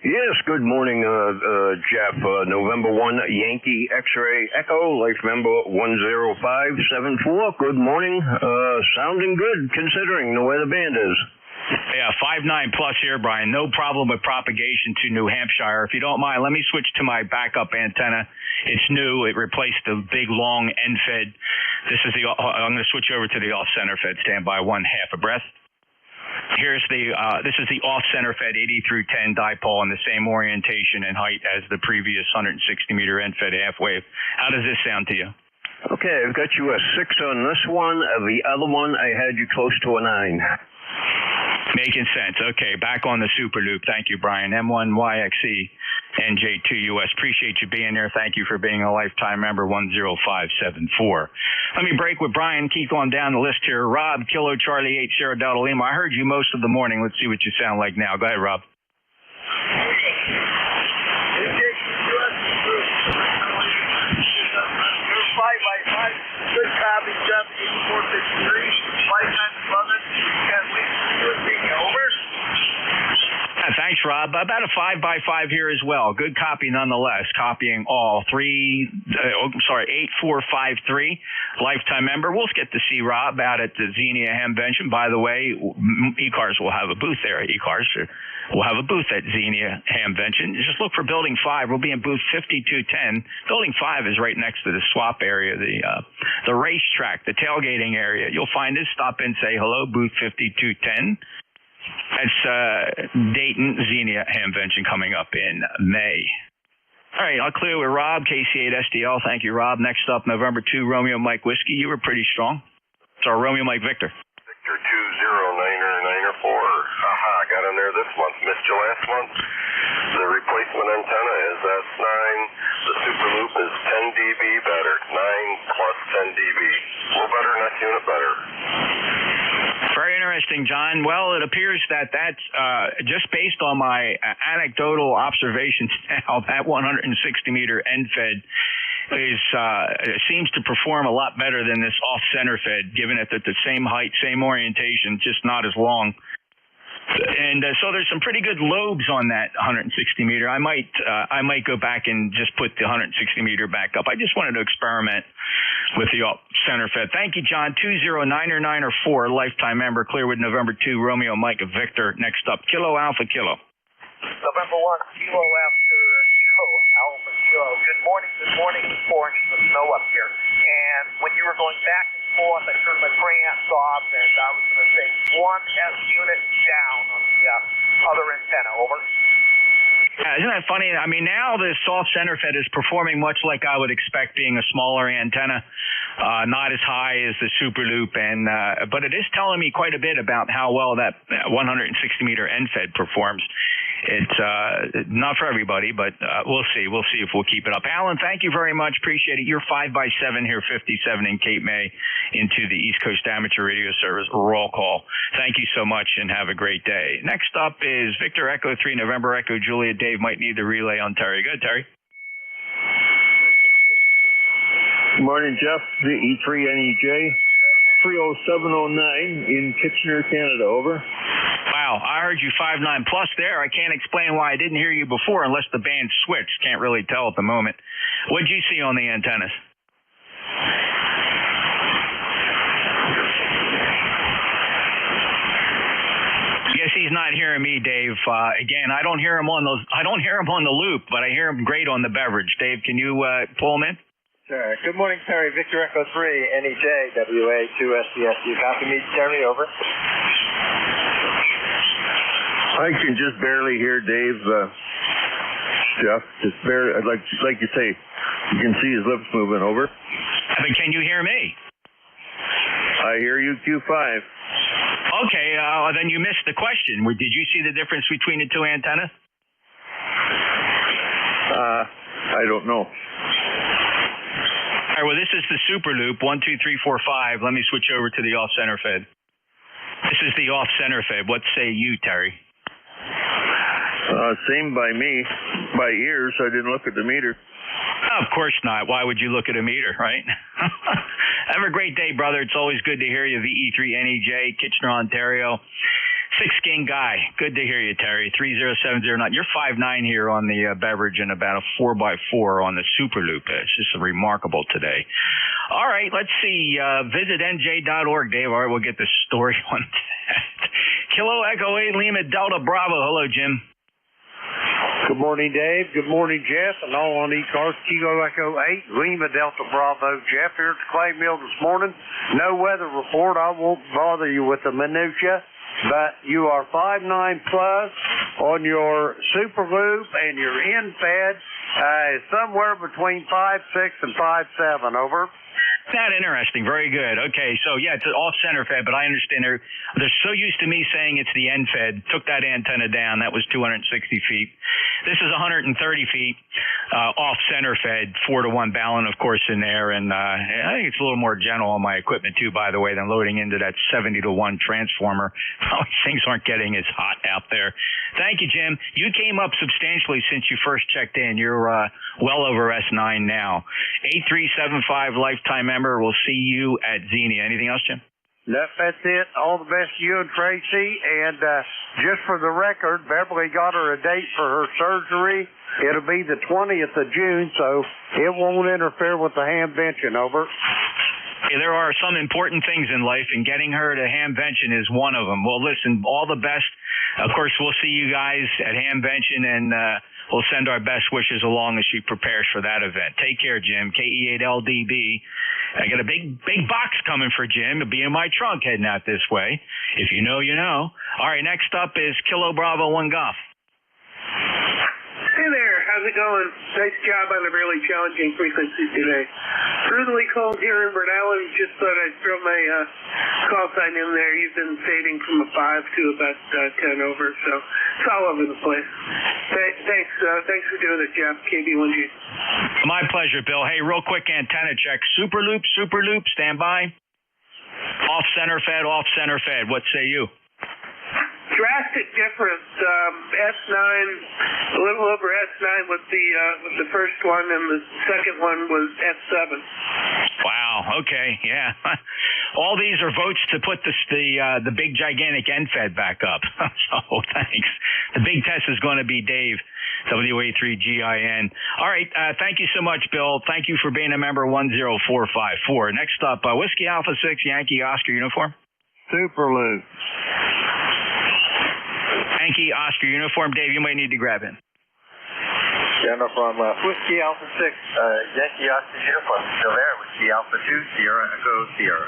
Yes, good morning, Jeff. November 1 Yankee X-ray Echo, life member 10574. Good morning. Sounding good considering the way the band is. Yeah, 5.9 plus here, Brian. No problem with propagation to New Hampshire. If you don't mind, let me switch to my backup antenna. It's new. It replaced the big, long end fed. I'm going to switch over to the off-center fed. Stand by 1/2 a breath. Here's this is the off-center fed 80 through 10 dipole in the same orientation and height as the previous 160-meter end fed half wave. How does this sound to you? Okay, I've got you a 6 on this one. The other one, I had you close to a 9. Making sense. Okay, back on the super loop. Thank you, Brian. M1YXE NJ2US. Appreciate you being there. Thank you for being a lifetime member, 10574. Let me break with Brian. Keep on down the list here. Rob, Kilo Charlie 8 Sierra Delta Lima. I heard you most of the morning. Let's see what you sound like now. Go ahead, Rob. Good copy, Jeff, 8453. Lifetime 11. Over. Thanks Rob. About a 5x5 here as well. Good copy nonetheless. Copying all 8453, lifetime member. We'll get to see Rob out at the Xenia Hamvention. By the way, ECARS will have a booth there. ECARS will have a booth at Xenia Hamvention. Just look for Building 5. We'll be in booth 5210. Building 5 is right next to the swap area, the racetrack, the tailgating area. You'll find us. Stop in, say hello, booth 5210. That's Dayton Xenia Hamvention coming up in May. All right, I'll clear with Rob, KC8SDL. Thank you, Rob. Next up, November 2, Romeo Mike Whiskey. You were pretty strong. Sorry, Romeo Mike Victor. Victor 209er 4. Haha, I got in there this month. Missed you last month. The replacement antenna is S9. The super loop is 10 dB better. 9 plus 10 dB. A little better, next unit better. Very interesting, John. Well, it appears that that's just based on my anecdotal observations now, that 160-meter end fed seems to perform a lot better than this off-center fed, given it at the same height, same orientation, just not as long. And so there's some pretty good lobes on that 160 meter. I might go back and just put the 160 meter back up. I just wanted to experiment with the center fed. Thank you, John. 209er 4, lifetime member, Clearwood, November 2, Romeo Mike Victor. Next up, Kilo Alpha Kilo. November 1, Kilo after Kilo Alpha Kilo. Good morning. 4 inches of snow up here. And when you were going back and forth, I turned my preamps off, and I was going to say 1 S unit down on the other antenna. Over. Yeah, isn't that funny? I mean, now the soft center fed is performing much like I would expect, being a smaller antenna, not as high as the super loop, but it is telling me quite a bit about how well that 160 meter end fed performs. It's not for everybody, but we'll see. We'll see if we'll keep it up. Alan, thank you very much. Appreciate it. You're 5x7 here, 57 in Cape May, into the East Coast Amateur Radio Service roll call. Thank you so much, and have a great day. Next up is Victor Echo 3, November Echo Julia. Dave might need the relay on Terry. Good, Terry. Good morning, Jeff. The E3NEJ 30709 in Kitchener, Canada. Over. Wow, I heard you 5.9 plus there. I can't explain why I didn't hear you before unless the band switched. Can't really tell at the moment. What'd you see on the antennas? Guess he's not hearing me, Dave. Again, I don't hear him on those. I don't hear him on the loop, but I hear him great on the beverage. Dave, can you pull him in? Sure. Good morning, Terry. Victor Echo 3, NEJ, WA 2SDS. You copy me, Terry? Over. I can just barely hear Dave, Jeff. Just barely. I'd like you say, you can see his lips moving. Over. But can you hear me? I hear you, Q5. Okay, then you missed the question. Did you see the difference between the two antennas? I don't know. All right, well, this is the super loop, 1, 2, 3, 4, 5. Let me switch over to the off-center fed. This is the off-center fed. What say you, Terry? Same by me. By ears, I didn't look at the meter. Of course not. Why would you look at a meter, right? Have a great day, brother. It's always good to hear you. VE3NEJ, Kitchener, Ontario. 6-King Guy. Good to hear you, Terry. 30709. You're 5.9 here on the beverage and about a 4x4 on the super loop. It's just remarkable today. All right, let's see. Visit nj.org, Dave. All right, we'll get the story on that. Kilo Echo 8 Lima Delta Bravo. Hello, Jim. Good morning, Dave. Good morning, Jeff, and all on ECARS. Kilo Echo 8, Lima Delta Bravo. Jeff here at the clay mill this morning. No weather report. I won't bother you with the minutia, but you are 5.9 plus on your super loop, and your end fed is somewhere between 5.6 and 5.7. Over. That interesting. Very good. Okay, so yeah, it's an off-center fed, but I understand they're so used to me saying it's the end fed. Took that antenna down. That was 260 feet. This is 130 feet off-center fed, 4-to-1 balun, of course, in there, and I think it's a little more gentle on my equipment too, by the way, than loading into that 70-to-1 transformer. Things aren't getting as hot out there. Thank you, Jim. You came up substantially since you first checked in. You're well over S9 now. 8375 lifetime member. We'll see you at Xenia. Anything else, Jim? That's it. All the best to you and Tracy. And just for the record, Beverly got her a date for her surgery. It'll be the 20th of June, so it won't interfere with the hamvention, over. Hey, there are some important things in life, and getting her to Hamvention is one of them. Well, listen, all the best. Of course, we'll see you guys at Hamvention, and we'll send our best wishes along as she prepares for that event. Take care, Jim. KE8LDB. I got a big box coming for Jim. It'll be in my trunk heading out this way. If you know, you know. All right, next up is Kilo Bravo 1 Golf. Hey there, how's it going? Nice job on a really challenging frequency today. Brutally cold here in Rhode Island. Just thought I'd throw my call sign in there. You've been fading from a 5 to about 10 over, so it's all over the place. Thanks for doing it, Jeff. KB1G. My pleasure, Bill. Hey, real quick antenna check. Super loop, stand by. Off center fed. What say you? Drastic difference. S9, a little over S9 with the first one, and the second one was S7. Wow. Okay. Yeah. All these are votes to put the big gigantic end fed back up. So thanks. The big test is going to be Dave, WA3GIN. All right. Thank you so much, Bill. Thank you for being a member 10454. Next up, Whiskey Alpha 6 Yankee Oscar uniform. Super Loop. Yankee Oscar uniform. Dave, you might need to grab in. General from Whiskey Alpha 6, Yankee Oscar uniform. Still there. Whiskey Alpha 2, Sierra Echo Sierra.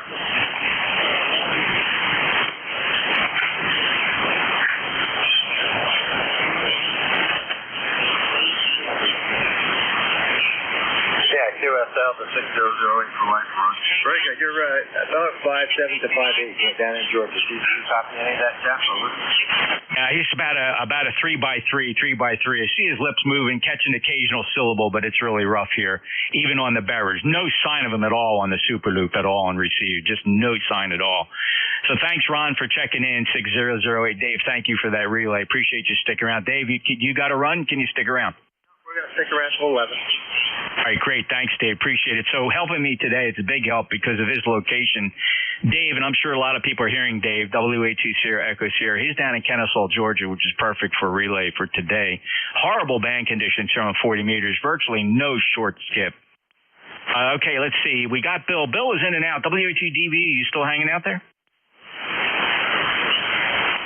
Yeah, QSL to 6008 for life run. Very good, you're right. About 57 to 58 down in Georgia. Do you copy any of that, Jeff? He's about a 3x3. I see his lips moving, catch an occasional syllable, but it's really rough here, even on the beverage. No sign of him at all on the Super Loop at all on receive. Just no sign at all. So thanks, Ron, for checking in. 6008. Dave, thank you for that relay. Appreciate you sticking around. Dave, you got to run? Can you stick around? We're going to stick around till 11. All right, great. Thanks, Dave. Appreciate it. So helping me today, it's a big help because of his location. Dave, and I'm sure a lot of people are hearing Dave, WA2 Sierra Echo Sierra. He's down in Kennesaw, Georgia, which is perfect for relay for today. Horrible band conditions here on 40 meters, virtually no short skip. Okay, let's see. We got Bill. Bill is in and out. WA2DV, you still hanging out there?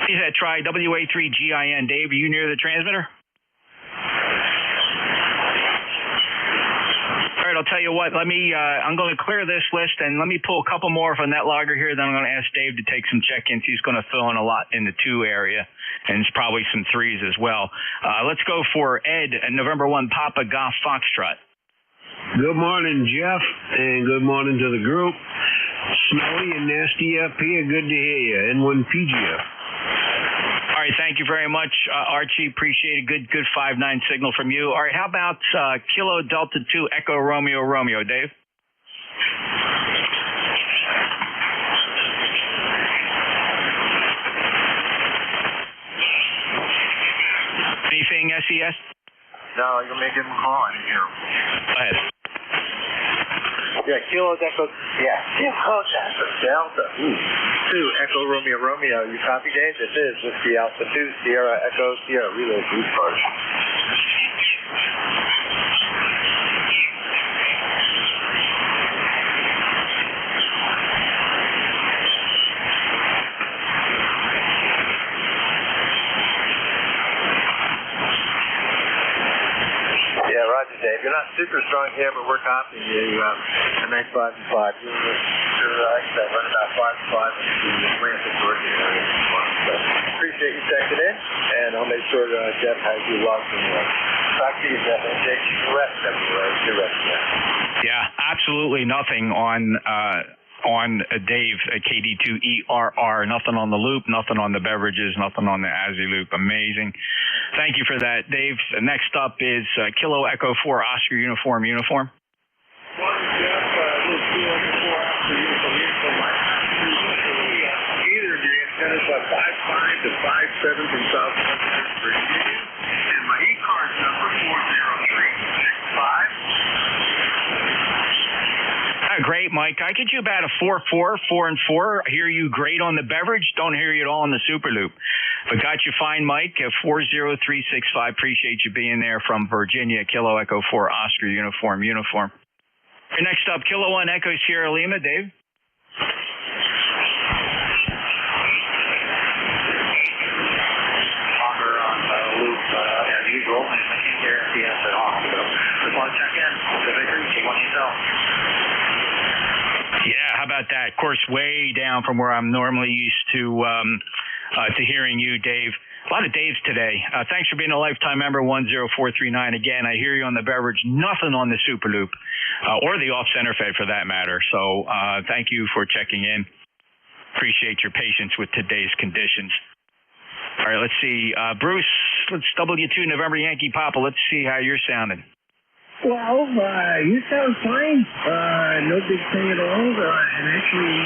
He's at try WA3GIN. Dave, are you near the transmitter? All right, I'll tell you what. I'm going to clear this list and let me pull a couple more from that logger here. Then I'm going to ask Dave to take some check-ins. He's going to fill in a lot in the 2 area, and it's probably some 3s as well. Let's go for Ed at November 1 Papa Golf Foxtrot. Good morning, Jeff, and good morning to the group. Snowy and nasty up here. Good to hear you. N1PGF. All right, thank you very much, Archie. Appreciate a good 5-9 signal from you. All right, how about Kilo Delta 2 Echo Romeo Romeo, Dave? Anything SES? No, you may give him a call. I didn't hear him. Go ahead. Yeah, Kilo Delta. Yeah, Kilo Delta 2 Echo Romeo Romeo. You copy, Dave? This is Whiskey Alpha 2 Sierra Echo Sierra relay to ECARS. Yeah, Roger, Dave. You're not super strong here, but we're copying you. A nice 5 and 5. You're like I said, run about 5 and 5 in the Atlanta, Georgia area. So appreciate you checking in, and I'll make sure Jeff has you logged in. Talk to you, Jeff. And Jake, you rest everywhere. You rest. Yeah, absolutely nothing on Dave at KD2ERR. Nothing on the loop, nothing on the beverages, nothing on the ASI loop. Amazing. Thank you for that, Dave. Next up is Kilo Echo 4 Oscar Uniform. Either the antennas are 5.5 to 5.7 from South Virginia, and my ECARS number 40365. Great, Mike. Mike. I get you about a 4-4, 4-4. Hear you great on the beverage. Don't hear you at all on the Super Loop. But got you fine, Mike. 40365. Appreciate you being there from Virginia. Kilo Echo 4 Oscar uniform. Next up, Kilo 1 Echo Sierra Lima. Dave. Usual, and I can't guarantee us at all. So just want to check in. Pacific Ridge, keep on yourself. Yeah, how about that? Of course, way down from where I'm normally used to hearing you, Dave. A lot of Daves today. Thanks for being a lifetime member, 10439. Again, I hear you on the beverage. Nothing on the Super Loop or the off-center fed for that matter. So thank you for checking in. Appreciate your patience with today's conditions. All right, let's see. Bruce, let's W2 November Yankee Papa. Let's see how you're sounding. Well, you sound fine. No big thing at all. And actually,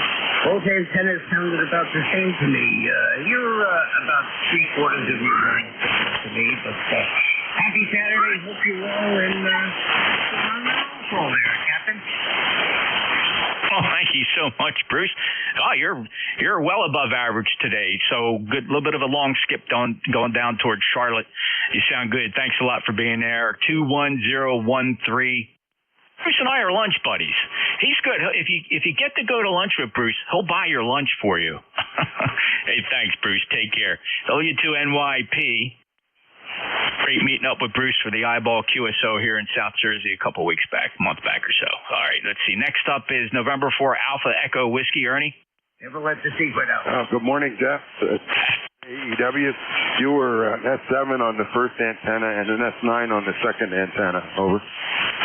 both antennas sounded about the same to me. You're about 3/4 of your range to me. But happy Saturday. Hope you're well. And all there, Captain. Oh, thank you so much, Bruce. Oh, you're well above average today. So good, little bit of a long skip going down towards Charlotte. You sound good. Thanks a lot for being there. 21013. Bruce and I are lunch buddies. He's good. If you get to go to lunch with Bruce, he'll buy your lunch for you. Hey, thanks, Bruce. Take care. W2NYP. Great meeting up with Bruce for the Eyeball QSO here in South Jersey a couple weeks back, a month back or so. All right, let's see. Next up is November 4 Alpha Echo Whiskey. Ernie? Never let the secret out. Good morning, Jeff. AEW, you were S7 on the first antenna and an S9 on the second antenna. Over.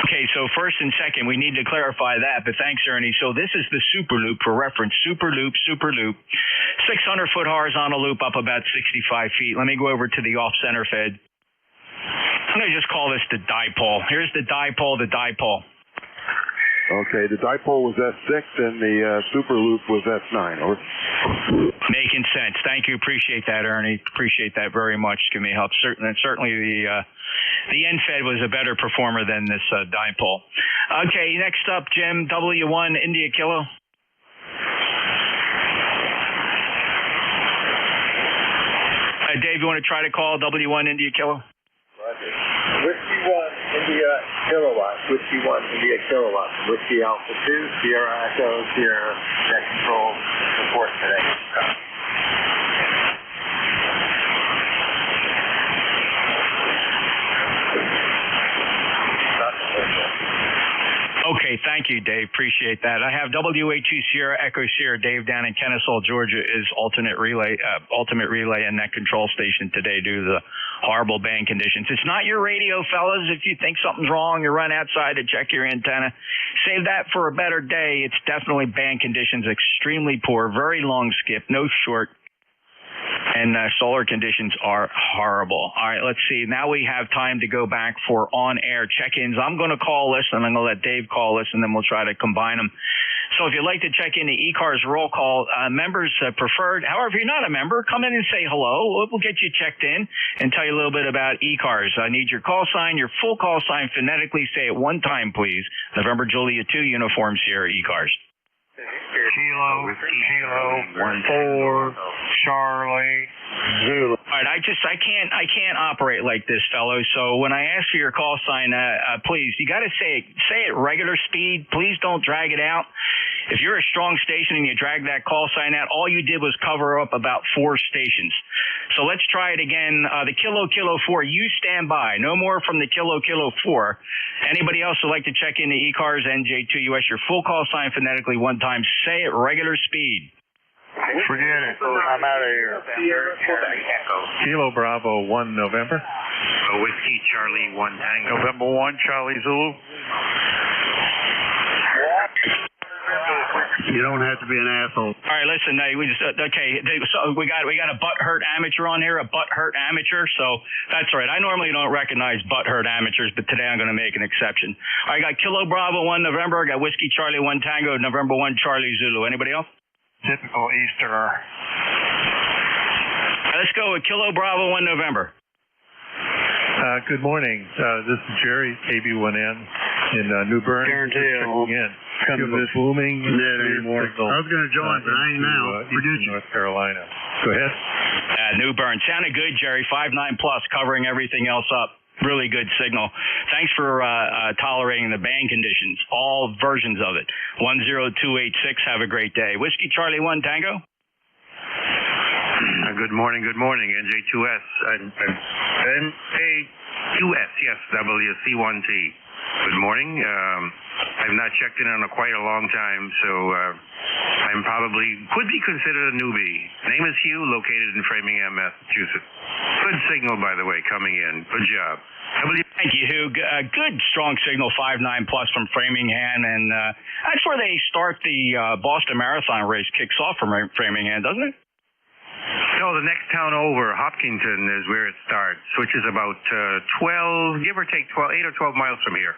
Okay, so first and second, we need to clarify that, but thanks, Ernie. So this is the Super Loop for reference. Super Loop. 600-foot horizontal loop up about 65 feet. Let me go over to the off-center fed. I'm going to just call this the dipole. Here's the dipole. Okay, the dipole was S6 and the Super Loop was S9. Over. Making sense. Thank you. Appreciate that, Ernie. Appreciate that very much. Give me help. Certainly the end-fed was a better performer than this dipole. Okay, next up, Jim, W1 India Kilo. Dave, you want to try to call W1 India Kilo? Roger. Whiskey 1 India Kilowatt. Whiskey 1 India Kilowatt. Whiskey Alpha 2 Sierra Echo Sierra Net Control support today. Okay, thank you, Dave. Appreciate that. I have WA2 Sierra Echo Sierra. Dave down in Kennesaw, Georgia, is ultimate relay and net control station today due to the horrible band conditions. It's not your radio, fellas. If you think something's wrong, you run outside to check your antenna. Save that for a better day. It's definitely band conditions, extremely poor, very long skip, no short. And solar conditions are horrible. All right, let's see. Now we have time to go back for on-air check-ins. I'm going to call this, and I'm going to let Dave call this, and then we'll try to combine them. So if you'd like to check in the ECARS roll call, members preferred. However, if you're not a member, come in and say hello. We'll get you checked in and tell you a little bit about ECARS. I need your call sign, your full call sign phonetically. Say it one time, please. November Julia 2, Uniform Sierra ECARS. Kilo, 4, Charlie, Zulu. All right, I can't operate like this, fellows. So when I ask for your call sign, please, you got to say it regular speed. Please don't drag it out. If you're a strong station and you drag that call sign out, all you did was cover up about 4 stations. So let's try it again. The Kilo 4, you stand by. No more from the Kilo 4. Anybody else would like to check in the ECARS NJ2US, your full call sign phonetically one time. Say it regular speed. Forget it. I'm out of here. Kilo Bravo 1 November. Whiskey Charlie 1 Tango. November 1 Charlie Zulu. You don't have to be an asshole. All right, listen. We just okay. So we got a butthurt amateur on here, a butthurt amateur. So that's all right. I normally don't recognize butthurt amateurs, but today I'm going to make an exception. I got Kilo Bravo 1 November. I got Whiskey Charlie 1 Tango. November 1 Charlie Zulu. Anybody else? Typical Easterner. All right, let's go with Kilo Bravo 1 November. Good morning. This is Jerry, KB1N in New Bern. Guarantee. kind of a booming more signal. I was going to join, but I ain't now. Eastern North Carolina. Go ahead. New burn. Sounded good, Jerry. 5.9 plus, covering everything else up. Really good signal. Thanks for tolerating the band conditions. All versions of it. 10286. Have a great day. Whiskey Charlie 1 Tango. Good morning, NJ2S. NA2S, yes, WC1T. Good morning. I've not checked in on quite a long time, so I'm could be considered a newbie. Name is Hugh, located in Framingham, Massachusetts. Good signal, by the way, coming in. Good job. Thank you, Hugh. Good, strong signal, 5.9 plus from Framingham, and that's where they start the Boston Marathon race. Kicks off from Framingham, doesn't it? No, the next town over, Hopkinton, is where it starts, which is about 12, give or take 8 or 12 miles from here.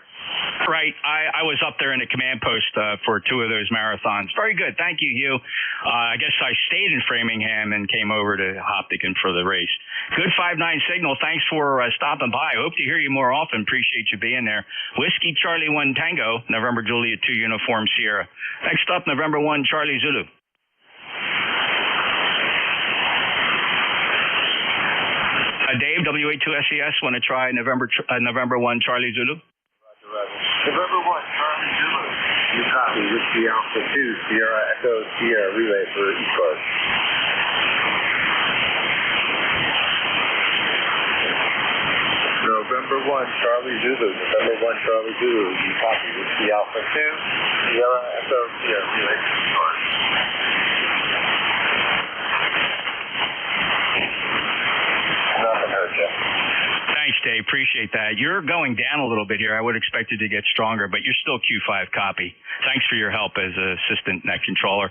Right. I was up there in the command post for 2 of those marathons. Very good. Thank you, Hugh. I guess I stayed in Framingham and came over to Hopkinton for the race. Good 5.9 signal. Thanks for stopping by. Hope to hear you more often. Appreciate you being there. Whiskey Charlie 1 Tango, November Juliet 2 Uniform Sierra. Next up, November 1 Charlie Zulu. Dave, WA2SES, want to try November 1 Charlie Zulu? November 1, Charlie Zulu. You copy, Whiskey Alpha 2, Sierra Echo Sierra relay for ECARS. November 1, Charlie Zulu. November 1, Charlie Zulu. You copy, Whiskey Alpha 2, Sierra Echo Sierra relay for ECARS. Nothing hurt you. Thanks, Dave. Appreciate that. You're going down a little bit here. I would expect it to get stronger, but you're still Q5 copy. Thanks for your help as assistant net controller.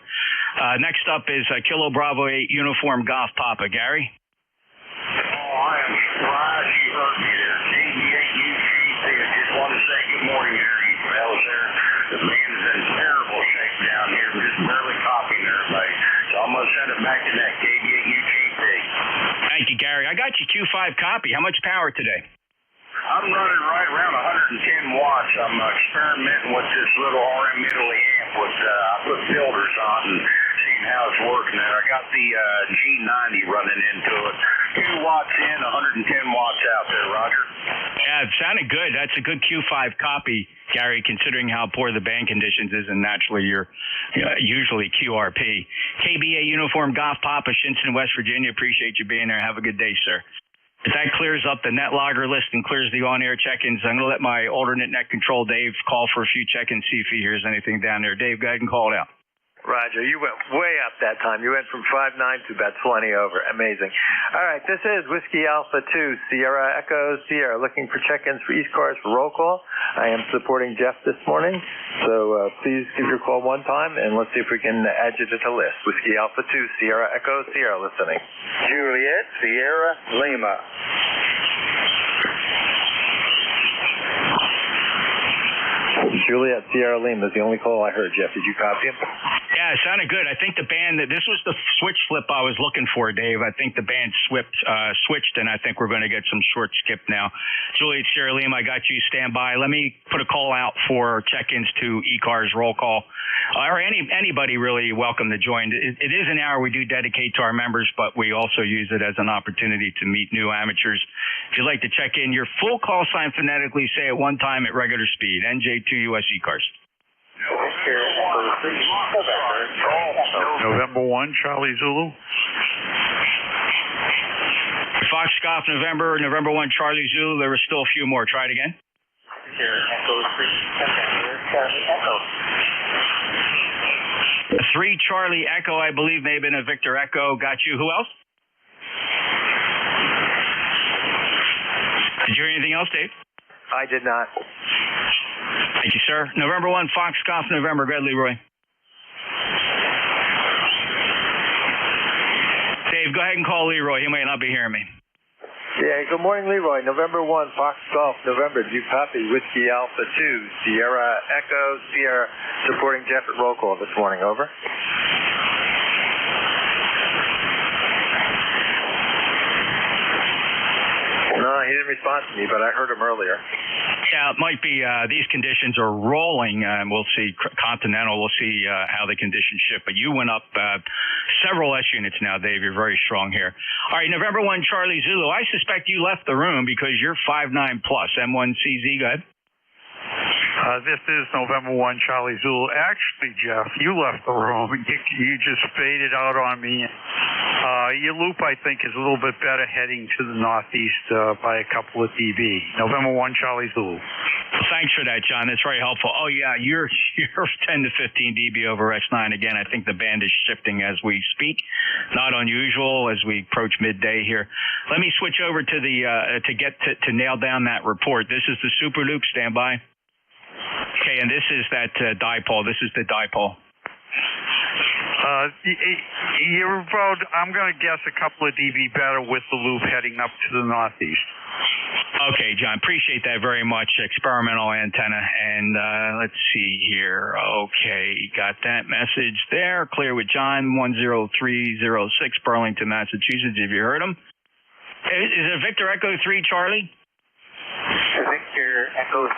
Next up is Kilo Bravo 8 Uniform Golf Papa. Gary? Oh, I am surprised you heard me there. KD8UGC. I just want to say good morning, Gary. Well, sir, the man is in terrible shape down here. I'm just barely copying everybody. So I'm going to send it back to that KD8UGC. Thank you, Gary. I got you Q5 copy. How much power today? I'm running right around 110 watts. I'm experimenting with this little RM Italy amp with I put filters on and seeing how it's working there. I got the G90 running into it. 2 watts in, 110 watts out there, Roger. Yeah, it sounded good. That's a good Q5 copy, Gary, considering how poor the band conditions is, and naturally you're usually QRP. KBA Uniform Golf Papa, Shinson, West Virginia. Appreciate you being there. Have a good day, sir. If that clears up the net logger list and clears the on-air check-ins, I'm going to let my alternate net control, Dave, call for a few check-ins, see if he hears anything down there. Dave, go ahead and call it out. Roger, you went way up that time. You went from 5.9 to about 20 over. Amazing. All right, this is Whiskey Alpha 2, Sierra Echo Sierra, looking for check-ins for ECARS for roll call. I am supporting Jeff this morning, so please give your call one time, and let's see if we can add you to the list. Whiskey Alpha 2, Sierra Echo Sierra, listening. Juliet, Sierra, Lima. Juliet, Sierra Lima is the only call I heard, Jeff. Did you copy him? Yeah, it sounded good. I think the band, this was the switch flip I was looking for, Dave. I think the band switched, and I think we're going to get some short skip now. Juliet, Sierra Lima, I got you. Stand by. Let me put a call out for check-ins to ECARS roll call. Or anybody really welcome to join. It is an hour we do dedicate to our members, but we also use it as an opportunity to meet new amateurs. If you'd like to check in, your full call sign phonetically, say at one time at regular speed. NJ2US ECARS. November 1, Charlie Zulu. Foxcroft, November 1, Charlie Zulu. There were still a few more. Try it again. 3 Charlie Echo, I believe, may have been a Victor Echo. Got you. Who else? Did you hear anything else, Dave? I did not. Thank you, sir. November 1, Foxcroft, November. Go ahead, Leroy. Dave, go ahead and call Leroy. He might not be hearing me. Yeah, good morning, Leroy. November 1, Fox Golf, November. Do you copy? Whiskey Alpha 2, Sierra Echo, Sierra, supporting Jeff at roll call this morning. Over. No, he didn't respond to me, but I heard him earlier. Yeah, it might be these conditions are rolling. We'll see Continental. We'll see how the conditions shift. But you went up several S units now, Dave. You're very strong here. All right, November 1, Charlie Zulu. I suspect you left the room because you're 5'9 plus. M1CZ, go ahead. This is November 1, Charlie Zulu. Actually, Jeff, you left the room. You just faded out on me. Your loop, I think, is a little bit better heading to the northeast by a couple of dB. November 1, Charlie Zulu. Well, thanks for that, John. That's very helpful. Oh, yeah, you're 10 to 15 dB over X9. Again, I think the band is shifting as we speak. Not unusual as we approach midday here. Let me switch over to the to nail down that report. This is the Super Loop. Stand by. Okay, and this is that dipole. This is the dipole. You're about, I'm going to guess, a couple of dB better with the loop heading up to the northeast. Okay, John, appreciate that very much. Experimental antenna. And let's see here. Okay, got that message there. Clear with John, 10306, Burlington, Massachusetts. Have you heard him? Is it Victor Echo 3, Charlie? Victor Echo 3,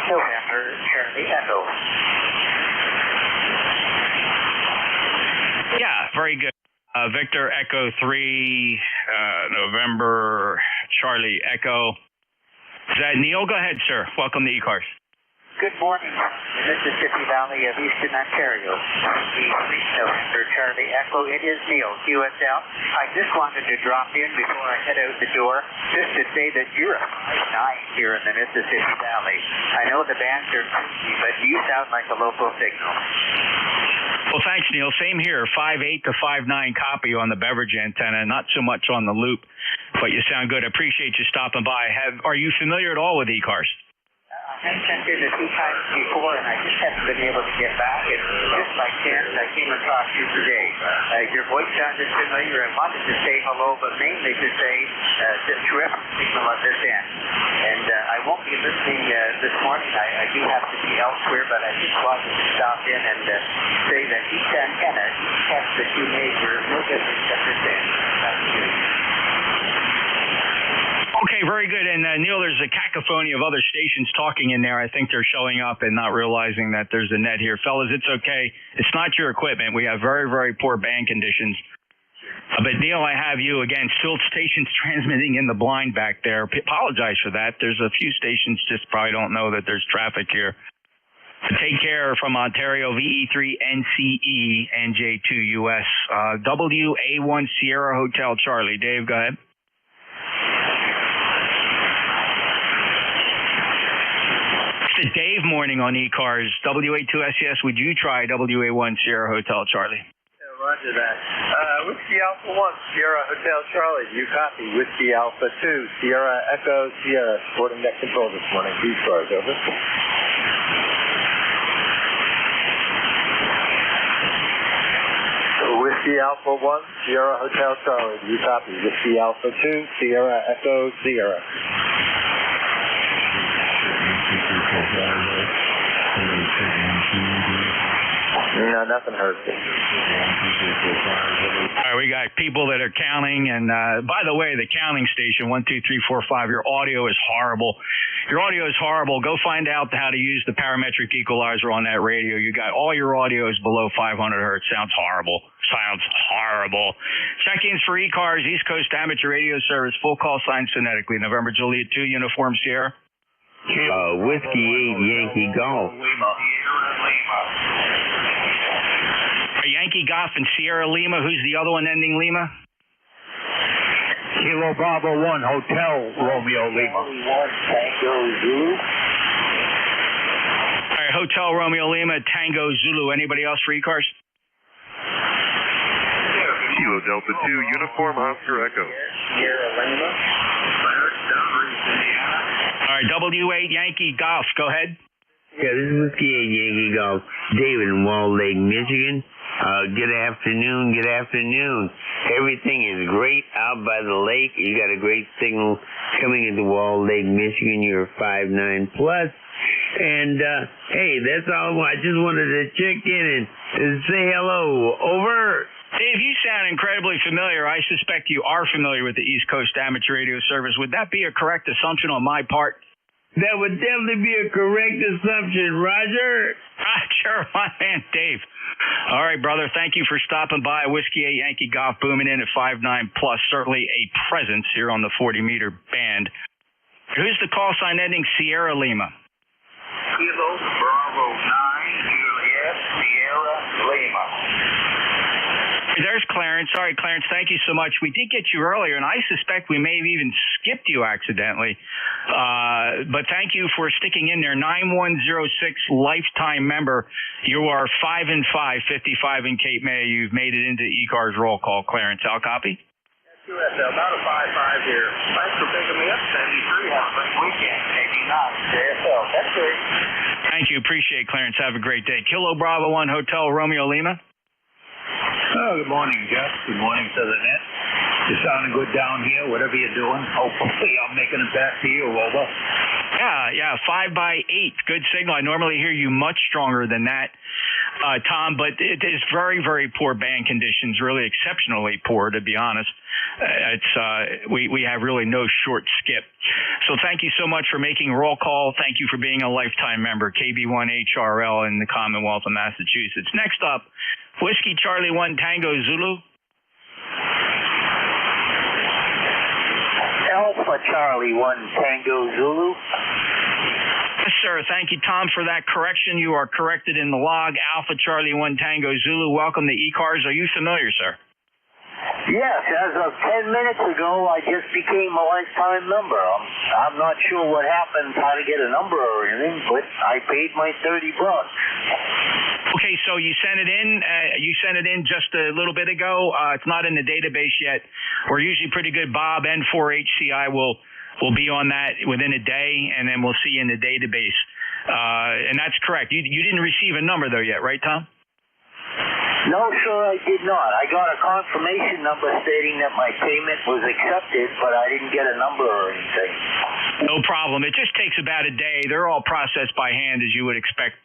November, Charlie Echo. Yeah, very good. Victor Echo 3, November, Charlie Echo. Is that Neil? Go ahead, sir. Welcome to ECARS. Good morning, Mississippi Valley of Eastern Ontario. November, Charlie Echo. It is Neil, QSL. I just wanted to drop in before I head out the door just to say that you're a 5'9" here in the Mississippi Valley. I know the bands are crazy, but you sound like a local signal. Well, thanks, Neil. Same here. 5'8" to 5'9" copy on the beverage antenna, not so much on the loop, but you sound good. I appreciate you stopping by. Are you familiar at all with ECARS? I've sent it a few times before, and I just haven't been able to get back. And just by chance, I came across you today. Your voice sounded familiar. I wanted to say hello, but mainly to say the terrific signal at this end. And I won't be listening this morning. I do have to be elsewhere, but I just wanted to stop in and say that each antenna, each test that you made were no different at this end. Okay, very good. And Neil, there's a cacophony of other stations talking in there. I think they're showing up and not realizing that there's a net here. Fellas, it's okay. It's not your equipment. We have very, very poor band conditions. But Neil, I have you again. Still stations transmitting in the blind back there. Apologize for that. There's a few stations just probably don't know that there's traffic here. Take care from Ontario, VE3 NCE NJ2 US WA1 Sierra Hotel Charlie. Dave, go ahead. It's Dave morning on ECARS. WA2 SES, would you try WA1 Sierra Hotel Charlie? Roger that. Whiskey Alpha 1, Sierra Hotel Charlie. You copy. Whiskey Alpha 2, Sierra Echo Sierra. Supporting net control this morning. ECARS, over. Whiskey Alpha 1, Sierra Hotel Charlie. You copy. Whiskey Alpha 2, Sierra Echo Sierra. No, nothing hurts it. All right, we got people that are counting, and by the way, the counting station 1, 2, 3, 4, 5. Your audio is horrible. Your audio is horrible. Go find out how to use the parametric equalizer on that radio. You got all your audio is below 500 hertz. Sounds horrible. Sounds horrible. Check-ins for ECARS, East Coast Amateur Radio Service. Full call sign phonetically. November Juliet 2, Uniform Sierra. Whiskey 8, Yankee Golf. Yankee Golf and Sierra Lima. Who's the other one ending Lima? Kilo Bravo 1, Hotel Romeo Lima. All right, Hotel Romeo Lima, Tango Zulu. Anybody else for ECARS? Kilo Delta 2, Uniform Oscar Echo. Sierra Lima. All right, W8 Yankee Golf. Go ahead. Yeah, this is Whiskey 8 Yankee Golf. David in Wall Lake, Michigan. Good afternoon, good afternoon. Everything is great out by the lake. You got a great signal coming into Wall Lake, Michigan. You're 5'9 plus. And, hey, that's all. I just wanted to check in and say hello. Over. Dave, you sound incredibly familiar. I suspect you are familiar with the East Coast Amateur Radio Service. Would that be a correct assumption on my part? That would definitely be a correct assumption, Roger. Sure, my man, Dave. All right, brother. Thank you for stopping by. Whiskey 8 Yankee Golf booming in at 5'9 plus. Certainly a presence here on the 40-meter band. Who's the call sign ending Sierra Lima? Kilo Bravo 9 Juliet Sierra Lima. There's Clarence. All right, Clarence, thank you so much. We did get you earlier, and I suspect we may have even skipped you accidentally. But thank you for sticking in there. 9106 lifetime member. You are 5 and 5, 55 in Cape May. You've made it into ECARS roll call, Clarence. I'll copy. QSL, about a 5-5 here. Thanks for picking me up, 73. Have a great weekend. Maybe not. JSL. That's great. Thank you. Appreciate it, Clarence. Have a great day. Kilo Bravo 1 Hotel Romeo Lima. Oh, good morning, Jeff. Good morning to the net. You're sounding good down here, whatever you're doing. Hopefully I'm making it back to you, over. Yeah, 5 by 8. Good signal. I normally hear you much stronger than that, Tom, but it is very, very poor band conditions, really exceptionally poor, to be honest. We have really no short skip. So thank you so much for making roll call. Thank you for being a lifetime member, KB1HRL in the Commonwealth of Massachusetts. Next up, Whiskey Charlie 1 Tango Zulu. Alpha Charlie 1 Tango Zulu. Yes, sir. Thank you, Tom, for that correction. You are corrected in the log. Alpha Charlie 1 Tango Zulu. Welcome to ECARS. Are you familiar, sir? Yes, as of 10 minutes ago, I just became a lifetime member. I'm not sure what happened, how to get a number or anything, but I paid my $30. Okay, so you sent it in. You sent it in just a little bit ago. It's not in the database yet. We're usually pretty good. Bob N4HCI will be on that within a day, and then we'll see you in the database. And that's correct. You didn't receive a number though yet, right, Tom? No, sir, I did not. I got a confirmation number stating that my payment was accepted, but I didn't get a number or anything. No problem. It just takes about a day. They're all processed by hand, as you would expect.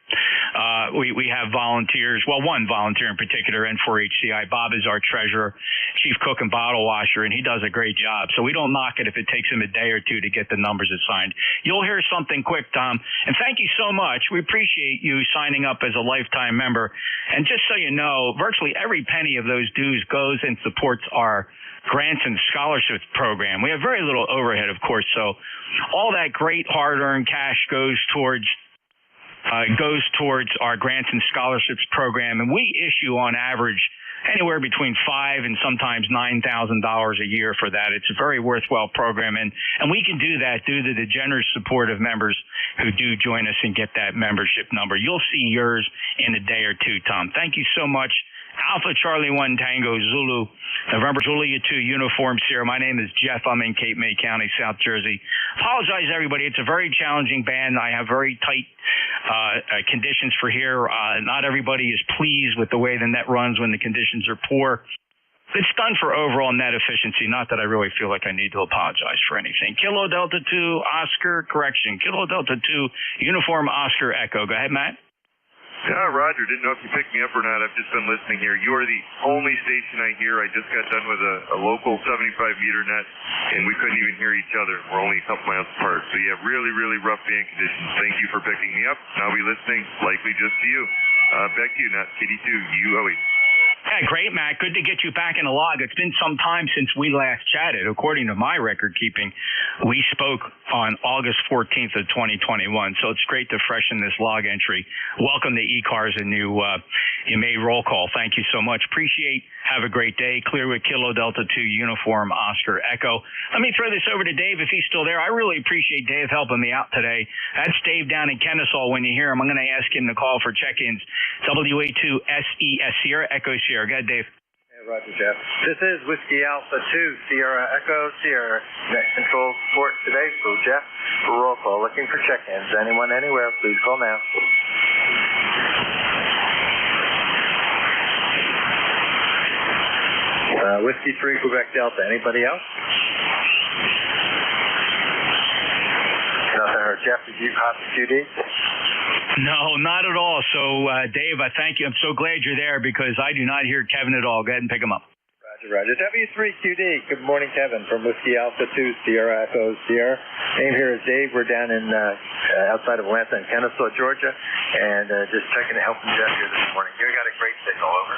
We have volunteers. Well, one volunteer in particular, N4HCI. Bob is our treasurer, chief cook and bottle washer, and he does a great job. So we don't knock it if it takes him a day or two to get the numbers assigned. You'll hear something quick, Tom. And thank you so much. We appreciate you signing up as a lifetime member. And just so you know, virtually every penny of those dues goes and supports our grants and scholarships program. We have very little overhead, of course, so all that great hard-earned cash goes towards our grants and scholarships program, and we issue on average anywhere between $5,000 and sometimes $9,000 a year for that. It's a very worthwhile program, and we can do that due to the generous support of members who do join us and get that membership number. You'll see yours in a day or two, Tom. Thank you so much. Alpha Charlie 1 Tango Zulu, November Julia 2 Uniform Sierra. My name is Jeff. I'm in Cape May County, South Jersey. Apologize, everybody. It's a very challenging band. I have very tight conditions for here. Not everybody is pleased with the way the net runs when the conditions are poor. It's done for overall net efficiency. Not that I really feel like I need to apologize for anything. Kilo Delta 2 Oscar, correction. Kilo Delta 2 Uniform Oscar Echo. Go ahead, Matt. Yeah, Roger, didn't know if you picked me up or not. I've just been listening here. You are the only station I hear. I just got done with a local 75-meter net, and we couldn't even hear each other. We're only a couple miles apart. So, yeah, really, really rough band conditions. Thank you for picking me up. I'll be listening, likely just to you. Back to you, Nat. KD2, UOE. Yeah, great, Matt. Good to get you back in the log. It's been some time since we last chatted. According to my record keeping, we spoke on August 14th of 2021, so it's great to freshen this log entry. Welcome to ECARS, and you made roll call. Thank you so much. Appreciate. Have a great day. Clear with Kilo Delta 2 Uniform Oscar Echo. Let me throw this over to Dave if he's still there. I really appreciate Dave helping me out today. That's Dave down in Kennesaw. When you hear him, I'm going to ask him to call for check-ins. WA2SES Sierra Echo Sierra. Go ahead, Dave. Yeah, Roger, Jeff. This is Whiskey Alpha 2 Sierra Echo Sierra. Net control support today for Jeff for roll call. Looking for check-ins. Anyone, anywhere, please call now. Whiskey 3 Quebec Delta. Anybody else? Nothing heard. Jeff, did you copy QD? No, not at all. So, Dave, I thank you. I'm so glad you're there because I do not hear Kevin at all. Go ahead and pick him up. Roger. W3QD. Good morning, Kevin from Whiskey Alpha 2 Sierra Echo Sierra. Name here is Dave. We're down in outside of Atlanta in Kennesaw, Georgia, and just checking to helping Jeff here this morning. You got a great signal. Over.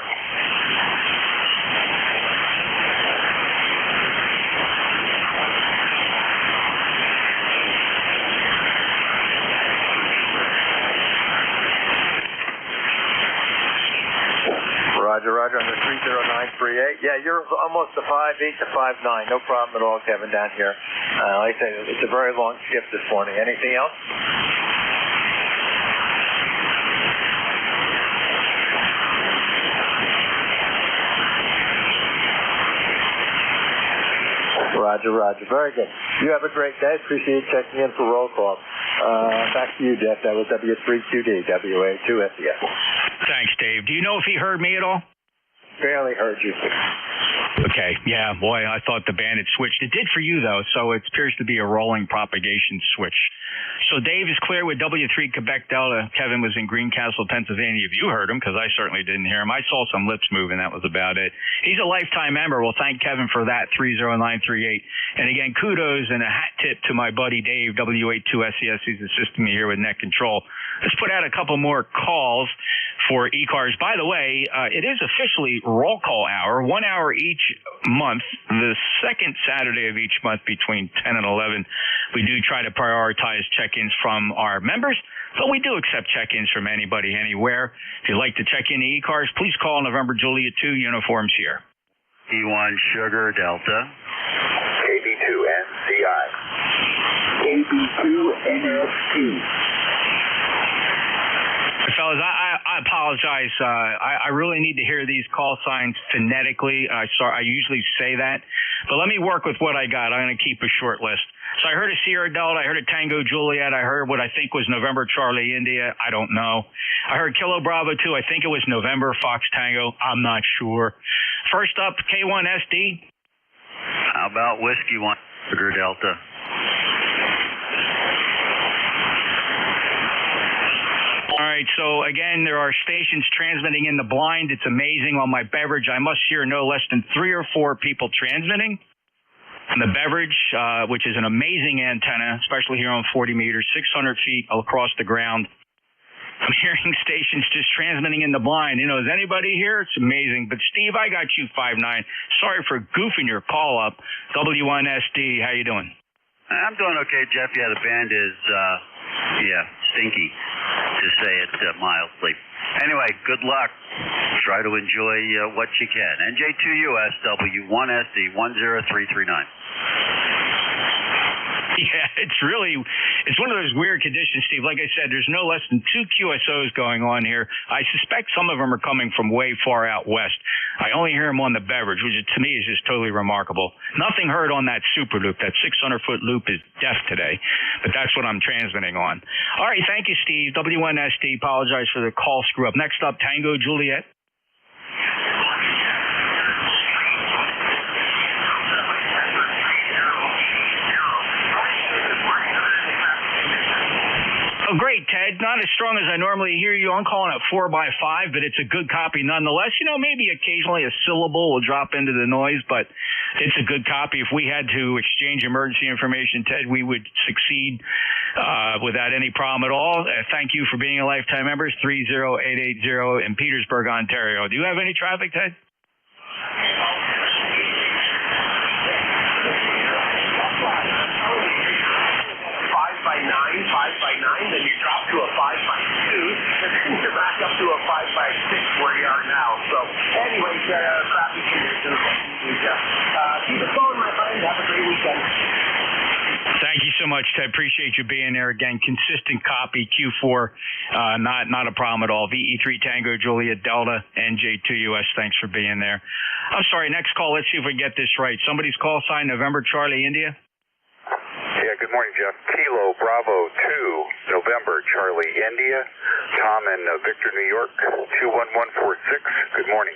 Roger, on the 30938. Yeah, you're almost a 5.8 to 5.9. No problem at all, Kevin, down here. Like I said, it's a very long shift this morning. Anything else? Roger. Very good. You have a great day. Appreciate you checking in for roll call. Back to you, Jeff. That was W3QD, WA2SES. Thanks, Dave. Do you know if he heard me at all? Barely heard you. Okay. Yeah, boy, I thought the band had switched. It did for you, though, so it appears to be a rolling propagation switch. So Dave is clear with W3 Quebec Delta. Kevin was in Greencastle, Pennsylvania. If you heard him, because I certainly didn't hear him. I saw some lips moving. That was about it. He's a lifetime member. Well, thank Kevin for that, 30938. And again, kudos and a hat tip to my buddy Dave, WA2SES. He's assisting me here with net control. Let's put out a couple more calls for ECARS. By the way, it is officially roll call hour, 1 hour each month, the second Saturday of each month between 10 and 11. We do try to prioritize check-ins from our members, but we do accept check-ins from anybody, anywhere. If you'd like to check in to ECARS, please call November Juliet 2 uniforms here. E1 Sugar Delta. KB2NCI. KB2NST. Fellas, I apologize. I really need to hear these call signs phonetically. I usually say that, but let me work with what I got. I'm going to keep a short list. So I heard a Sierra Delta. I heard a Tango Juliet. I heard what I think was November Charlie India. I don't know. I heard Kilo Bravo 2. I think it was November Fox Tango. I'm not sure. First up, K1SD. How about Whiskey 1 Sugar Delta? All right, so again, there are stations transmitting in the blind. It's amazing. On my beverage, I must hear no less than 3 or 4 people transmitting. And the beverage, which is an amazing antenna, especially here on 40 meters, 600 feet across the ground. I'm hearing stations just transmitting in the blind. You know, is anybody here? It's amazing. But Steve, I got you 5'9". Sorry for goofing your call up. W1SD, how you doing? I'm doing okay, Jeff. Yeah, the band is, stinky, to say it mildly. Anyway, good luck. Try to enjoy what you can. NJ2US W1SD 10339. Yeah, it's one of those weird conditions, Steve. Like I said, there's no less than 2 QSOs going on here. I suspect some of them are coming from way far out west. I only hear them on the beverage, which to me is just totally remarkable. Nothing heard on that super loop. That 600-foot loop is deaf today, but that's what I'm transmitting on. All right, thank you, Steve. W1SD, apologize for the call screw up. Next up, Tango Juliet. Oh, great, Ted. Not as strong as I normally hear you. I'm calling it 4x5, but it's a good copy nonetheless. You know, maybe occasionally a syllable will drop into the noise, but it's a good copy. If we had to exchange emergency information, Ted, we would succeed without any problem at all. Thank you for being a lifetime member. 30880 in Petersburg, Ontario. Do you have any traffic, Ted? 5x9, then you drop to a 5x2, and then you're back up to a 5x6 where you are now. So, anyway, crappy conditions. Keep it going, my friend. Have a great weekend. Thank you so much, Ted. Appreciate you being there again. Consistent copy, Q4, not a problem at all. VE3 Tango Juliet Delta, NJ2US. Thanks for being there. I'm sorry, next call. Let's see if we get this right. Somebody's call sign, November Charlie India. Yeah, good morning, Jeff. Kilo Bravo 2, November Charlie India. Tom in Victor, New York, 21146. Good morning.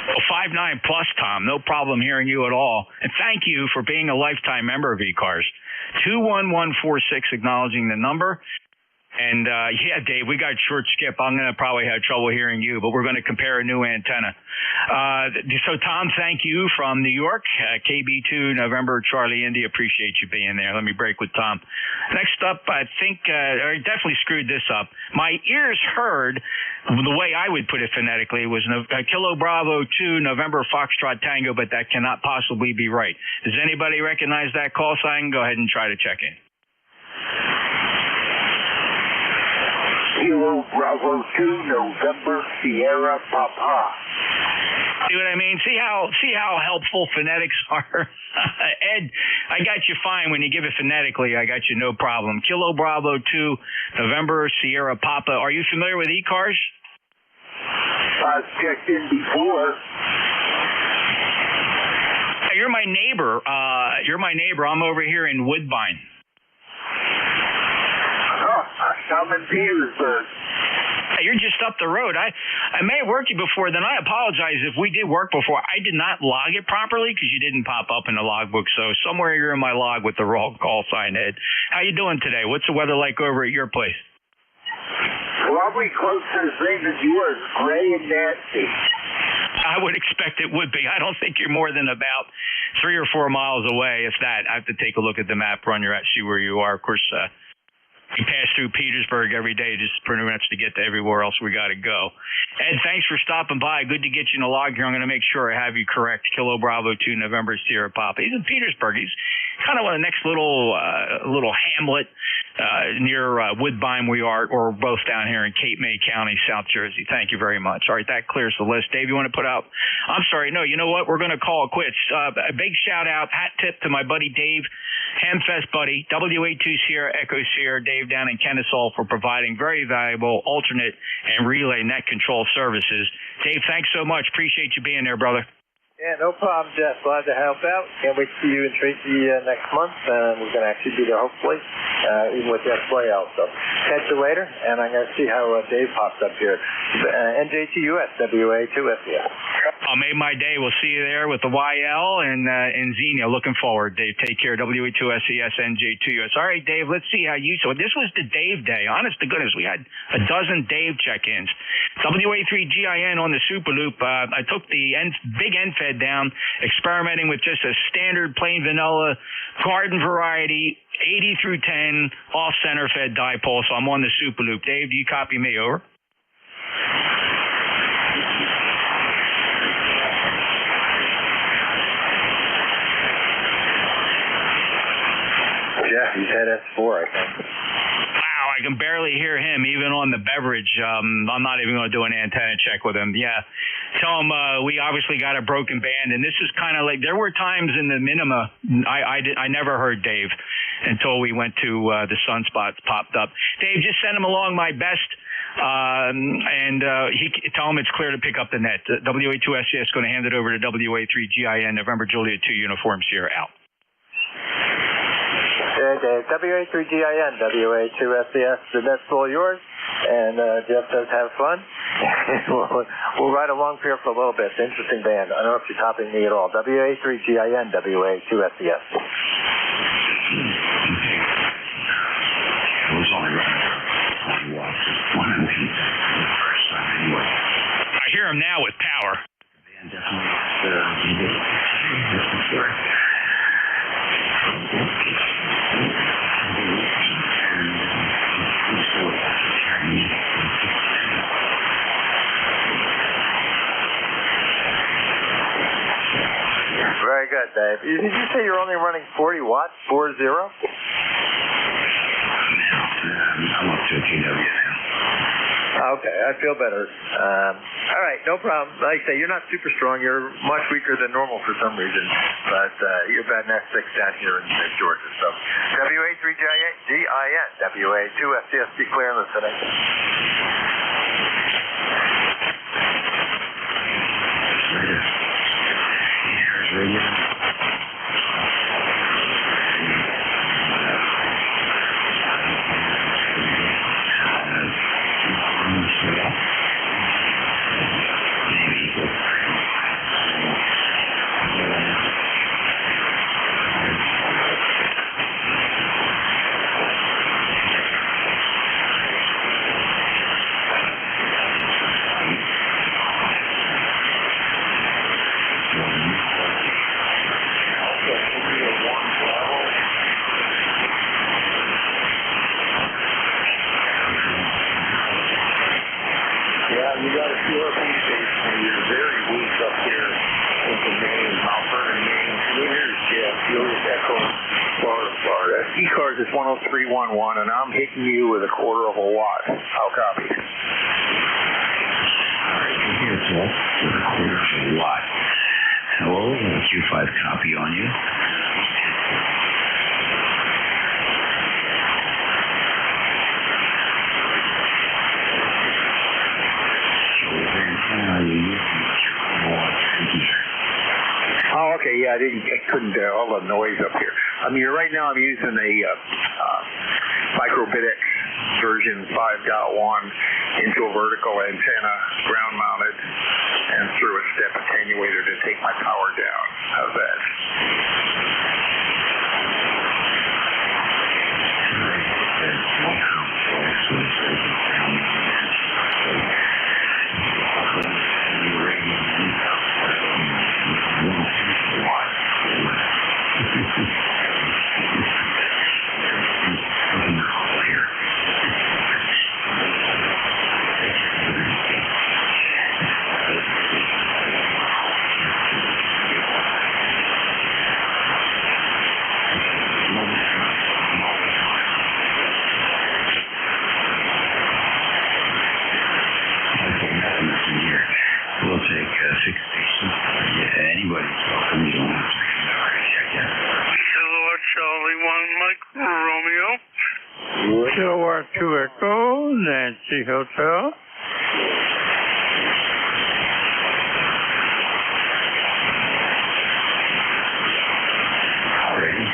Well, 5'9 plus, Tom. No problem hearing you at all. And thank you for being a lifetime member of ECARS. 21146, acknowledging the number. And yeah, Dave, we got short skip. I'm going to probably have trouble hearing you, but we're going to compare a new antenna. So Tom, thank you from New York, KB2 November Charlie Indy. Appreciate you being there. Let me break with Tom. Next up, I think I definitely screwed this up. My ears heard the way I would put it phonetically was Kilo Bravo 2 November Foxtrot Tango, but that cannot possibly be right. Does anybody recognize that call sign? Go ahead and try to check in. Kilo Bravo 2 November Sierra Papa. See what I mean? See how helpful phonetics are? Ed, I got you fine when you give it phonetically. I got you no problem. Kilo Bravo 2 November Sierra Papa. Are you familiar with ECARS? I've checked in before. Hey, you're my neighbor. I'm over here in Woodbine. I'm in Petersburg. Hey, you're just up the road. I may have worked you before. Then I apologize if we did work before. I did not log it properly because you didn't pop up in the logbook. So somewhere you're in my log with the wrong call sign, Ed. How you doing today? What's the weather like over at your place? Probably close to the same as yours, gray and nasty. I would expect it would be. I don't think you're more than about 3 or 4 miles away, if that. I have to take a look at the map, run your app, see where you are. Of course, we pass through Petersburg every day just pretty much to get to everywhere else we got to go. Ed, thanks for stopping by. Good to get you in the log here. I'm going to make sure I have you correct. Kilo Bravo 2 November Sierra Papa. He's in Petersburg. He's kind of on the next little hamlet near Woodbine we are, or both down here in Cape May County, South Jersey. Thank you very much. All right, that clears the list. Dave, you want to put out? I'm sorry. No, you know what? We're going to call it quits. A big shout out, hat tip to my buddy Dave, Hamfest buddy, WA2 Sierra Echo Sierra, Dave down in Kennesaw for providing very valuable alternate and relay net control services. Dave, thanks so much. Appreciate you being there, brother. Yeah, no problem, Jeff. Glad to help out. Can't wait to see you in Tracy next month. We're going to actually be there, hopefully, even with the display out. So catch you later, and I'm going to see how Dave pops up here. NJ2US, WA2SES. I made my day. We'll see you there with the YL and Xenia. Looking forward, Dave. Take care. WA2SES, NJ2US. All right, Dave, let's see how you... So this was the Dave day. Honest to goodness, we had a dozen Dave check-ins. WA3GIN on the Super Loop. I took the big end fed down, experimenting with just a standard plain vanilla garden variety 80 through 10 off center fed dipole. So I'm on the Super Loop. Dave, do you copy me? Over. Yeah, he's had S4, I think. Wow, I can barely hear him even on the beverage. I'm not even going to do an antenna check with him. Yeah. Tell him we obviously got a broken band, and this is kind of like there were times in the minima I never heard Dave until we went to the sunspots popped up. Dave, just send him along my best, and tell him it's clear to pick up the net. WA2SCS going to hand it over to WA3GIN November Juliet 2 Uniform Sierra out. Yeah, Dave. WA3GIN, WA2SES, the net's all yours, and Jeff does have fun. we'll ride along here for a little bit. It's an interesting band. I don't know if you're copying me at all. WA3GIN, WA2SES. It was only running 40 watts. One of the first time anyway. I hear him now with power. The band definitely has Very good, Dave. Did you say you're only running 40 watts, 40? I'm up to a GW now. Okay, I feel better. All right, no problem. Like I say, you're not super strong. You're much weaker than normal for some reason, but you're about an S6 down here in Georgia. So WA3GIN, WA2SCS, be clear and listening. ECARS is 10311, and I'm hitting you with a quarter of a watt. I'll copy. Here, Paul, with a quarter of a watt. Hello, Q5 copy on you. Oh, okay, yeah, I couldn't, all the noise up here. I mean, right now I'm using a microBitX version 5.1 into a vertical antenna, ground mounted, and through a step attenuator to take my power down. How's that? We'll take 6 stations. Anybody's welcome. You don't have to check in. Silhouette Charlie 1 Mike Romeo. Silhouette 2 Echo, Nancy Hotel. Ready?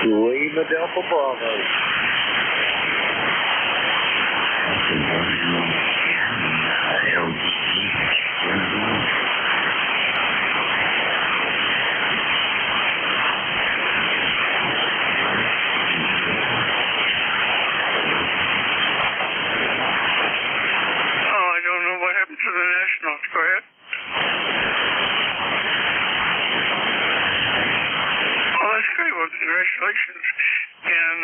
Lima Delta Bravo. I don't know what happened to the Nationals. Go ahead. That's great. Well, congratulations. And,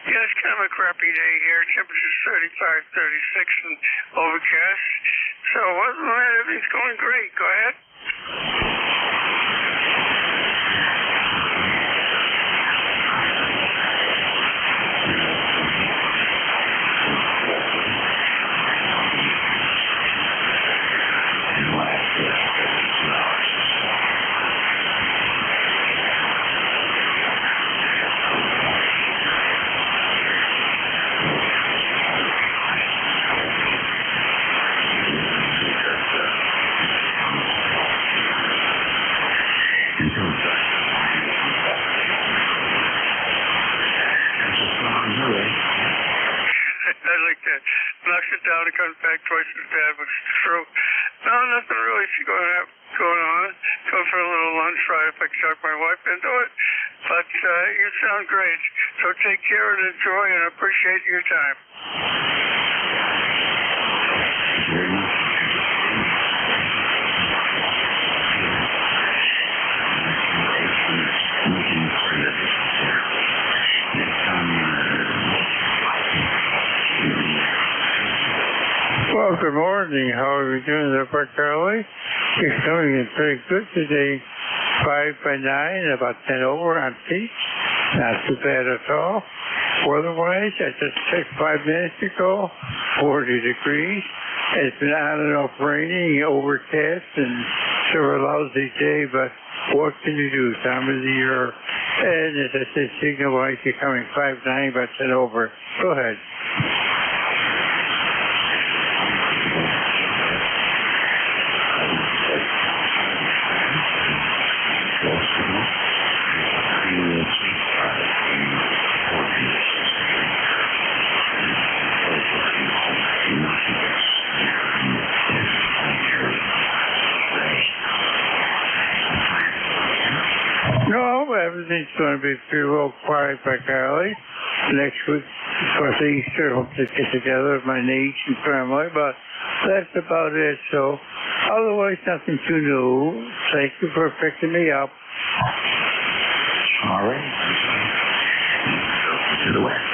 yeah, it's kind of a crappy day here. Temperature's 35, 36, and overcast. So, other than that, everything's going great. Go ahead. I'd like to knock it down and comes back twice as bad, which is true. No, nothing really going on. Go for a little lunch, try if I can talk my wife into it. But you sound great. So take care and enjoy, and appreciate your time. Well, good morning. How are we doing there, Charlie? It's coming in pretty good today. 5 by 9, about 10 over on peak. Not too bad at all. Weather-wise, I just checked 5 minutes ago, 40 degrees. It's been on and off raining, overcast, and sort of a lousy day, but what can you do? Time of the year. And as I said, signal-wise, you're coming 5-9, about 10 over. Go ahead. No, everything's going to be pretty well quiet back early. Next week, for Easter, hope to get together with my niece and family, but that's about it. So, otherwise, nothing too new. Thank you for picking me up. All right. to the west.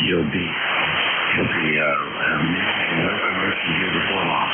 You'll be here before long.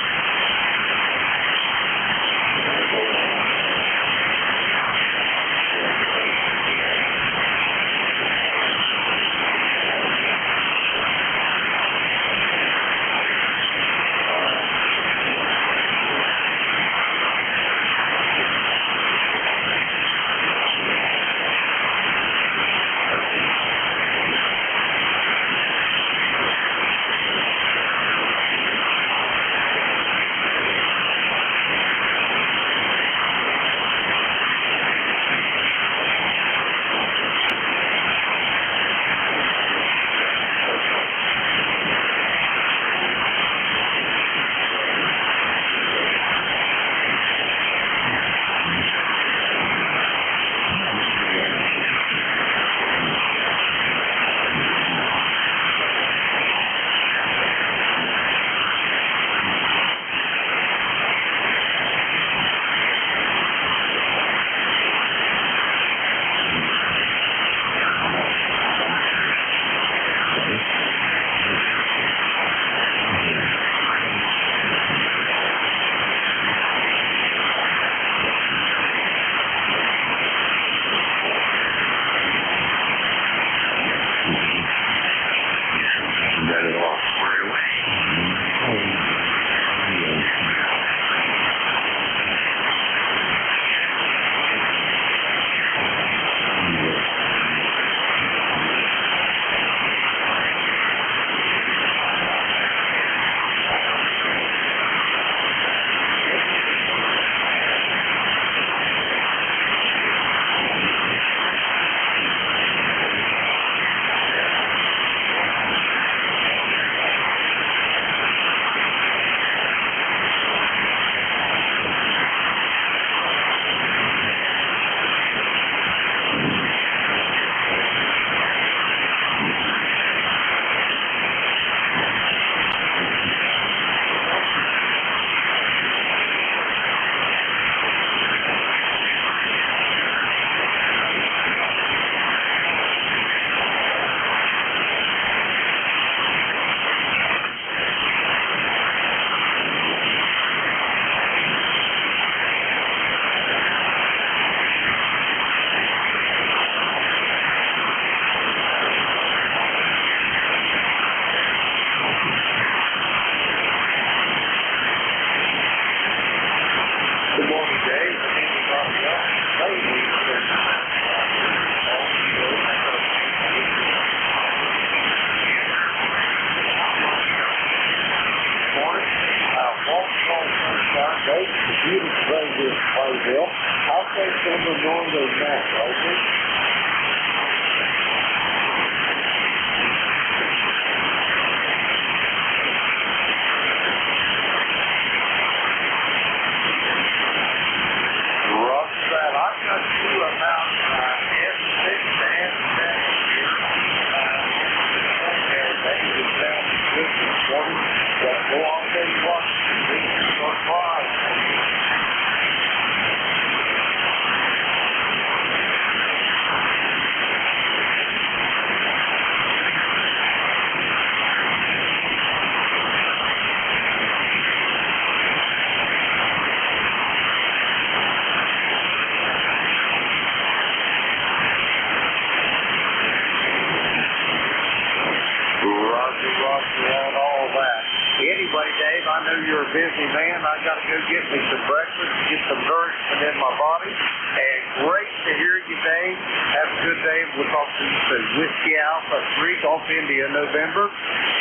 me some breakfast, get some nourishment in my body. And great to hear you, Dave. Have a good day. We'll talk to you soon. Whiskey Alpha 3, Golf India, November.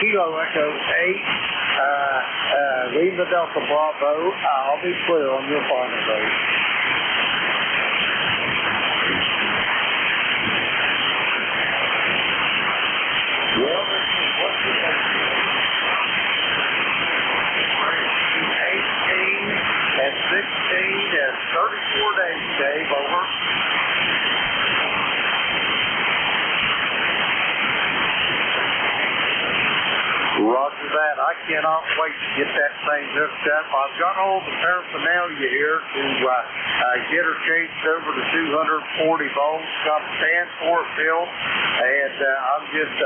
Kilo Echo 8, Lima Delta Bravo. I'll be clear on your final date. Well, this is what's the next 18 and 16 and 34 days, Dave. Over. Roger that. I cannot wait to get that thing hooked up. I've got all the paraphernalia here to get her changed over to 240 volts. Got a stand for it built, and I'm just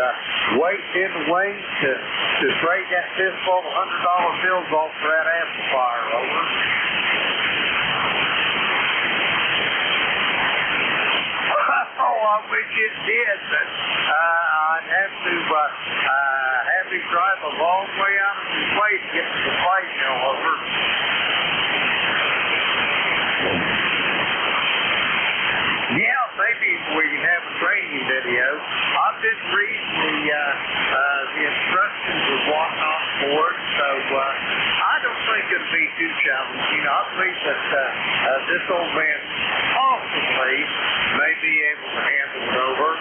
waiting in the wings to trade that fistful of $100 bills off for that amplifier. Over. Oh, I wish it did, but I'd have to have me drive a long way out of the place to get to the plate mill. Over. Yeah, maybe we can have a training video. I've been reading the instructions and whatnot for it, so I don't think it'll be too challenging. I believe that this old man possibly may be able to handle it. Over.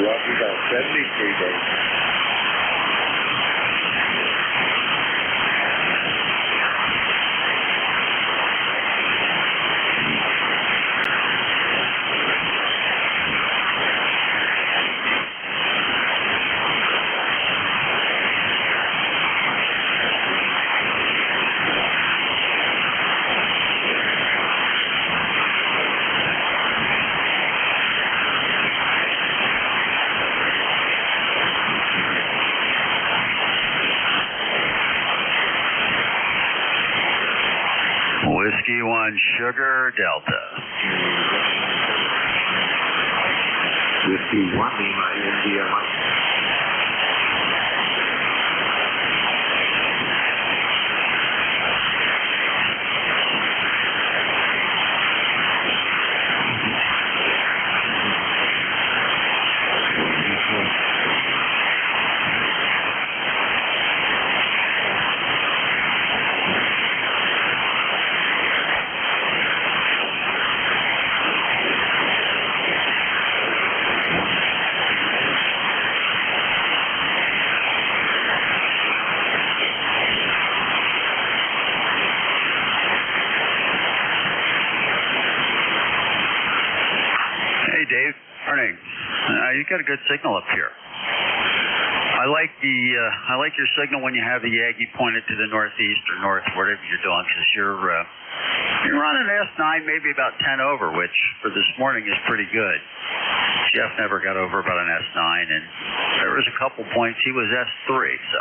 Roger that. 73 days. Whiskey 1 Sugar Delta. Whiskey 1 Lima India Mike. Dave, morning. You got a good signal up here. I like your signal when you have the Yagi pointed to the northeast or north, whatever you're doing, because you're running S9 maybe about 10 over, which for this morning is pretty good. Jeff never got over about an S9, and there was a couple points he was S3, so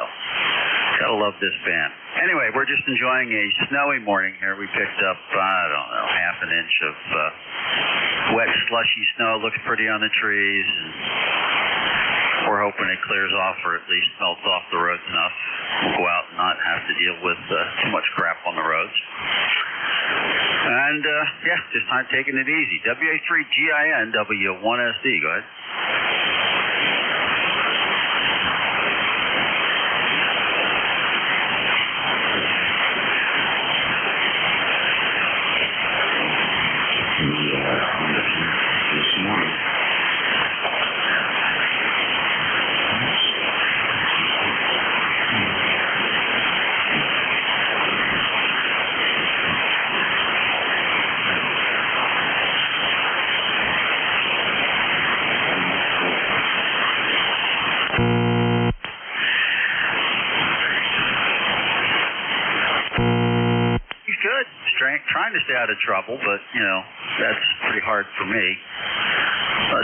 gotta love this band. Anyway, we're just enjoying a snowy morning here. We picked up, I don't know, half an inch of wet, slushy snow. Looks pretty on the trees. And we're hoping it clears off or at least melts off the roads enough. We'll go out and not have to deal with too much crap on the roads. And, yeah, just time taking it easy. WA3GIN, W1SD. Go ahead. This morning. Trying to stay out of trouble, but, you know, that's pretty hard for me. But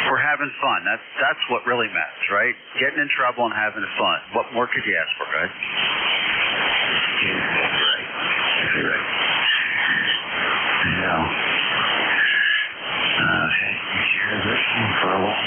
we're having fun. That's what really matters, right? Getting in trouble and having fun. What more could you ask for, guys? Yeah, that's right. That's right. Now, had you shared this one for a while?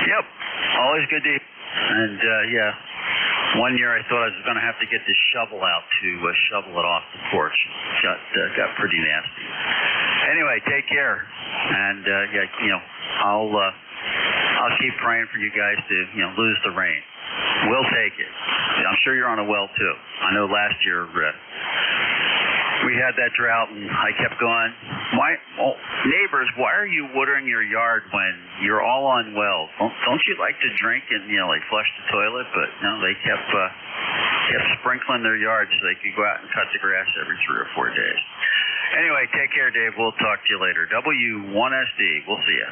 Yep, always good to hear. And yeah, one year I thought I was going to have to get this shovel out to shovel it off the porch. Got pretty nasty. Anyway, take care. And yeah, I'll keep praying for you guys to lose the rain. We'll take it. I'm sure you're on a well too. I know last year we had that drought, and I kept going. Neighbors, why are you watering your yard when you're all on wells? Don't you like to drink and like flush the toilet? But no, they kept sprinkling their yard so they could go out and cut the grass every 3 or 4 days. Anyway, take care, Dave. We'll talk to you later. W1SD. We'll see you.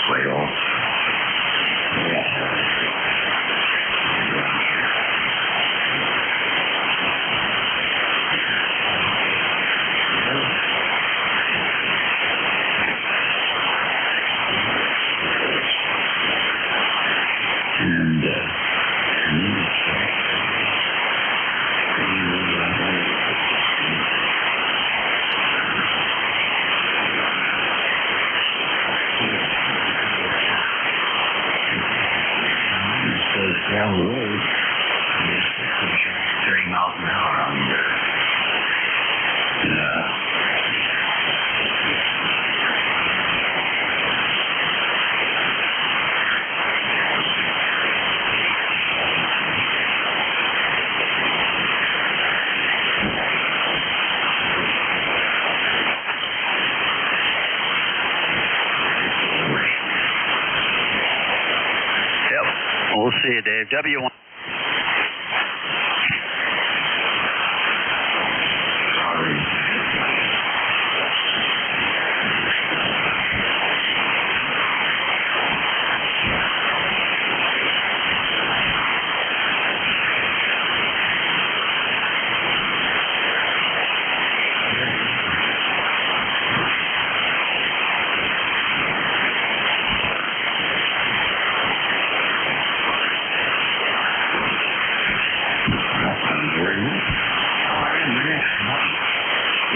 Way off. Down the road, 30 miles an hour on We'll see you, Dave. W1.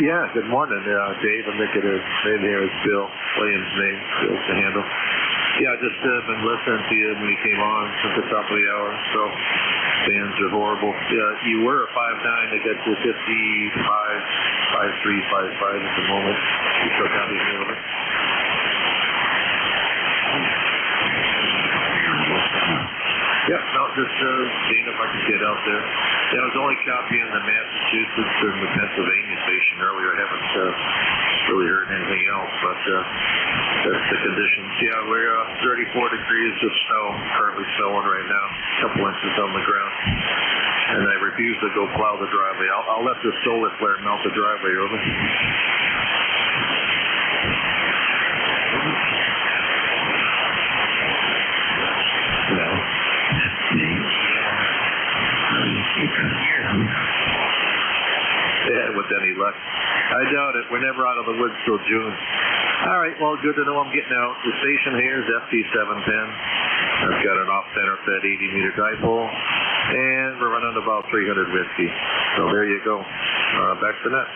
Yeah, good morning, Dave. I'm thinking his name here is Bill. Williams' name, Bill's the handle. Yeah, just been listening to you when you came on since the top of the hour. So, fans are horrible. Yeah, you were a 5'9". They got to 55, 5'3", 5'5" at the moment. You still got me a little bit. Yep, no, just seeing if I could get out there. Yeah, I was only copying the Massachusetts and the Pennsylvania station earlier. I haven't really heard anything else, but that's the conditions. Yeah, we're 34 degrees of snow, currently snowing right now, a couple inches on the ground. And I refuse to go plow the driveway. I'll let the solar flare melt the driveway over. Well, yeah, with any luck. I doubt it. We're never out of the woods till June. All right, well, good to know I'm getting out. The station here is FT710. I've got an off-center fed 80-meter dipole. and we're running about 300 whiskey. So there you go. Back to net.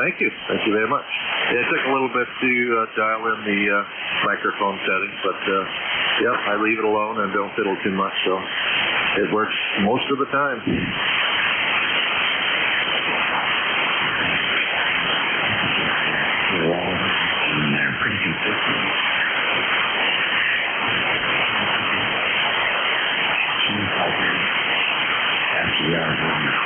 Thank you. Thank you very much. It took a little bit to dial in the microphone settings, but yep, I leave it alone and don't fiddle too much, so it works most of the time. They're pretty consistent. After the hour long.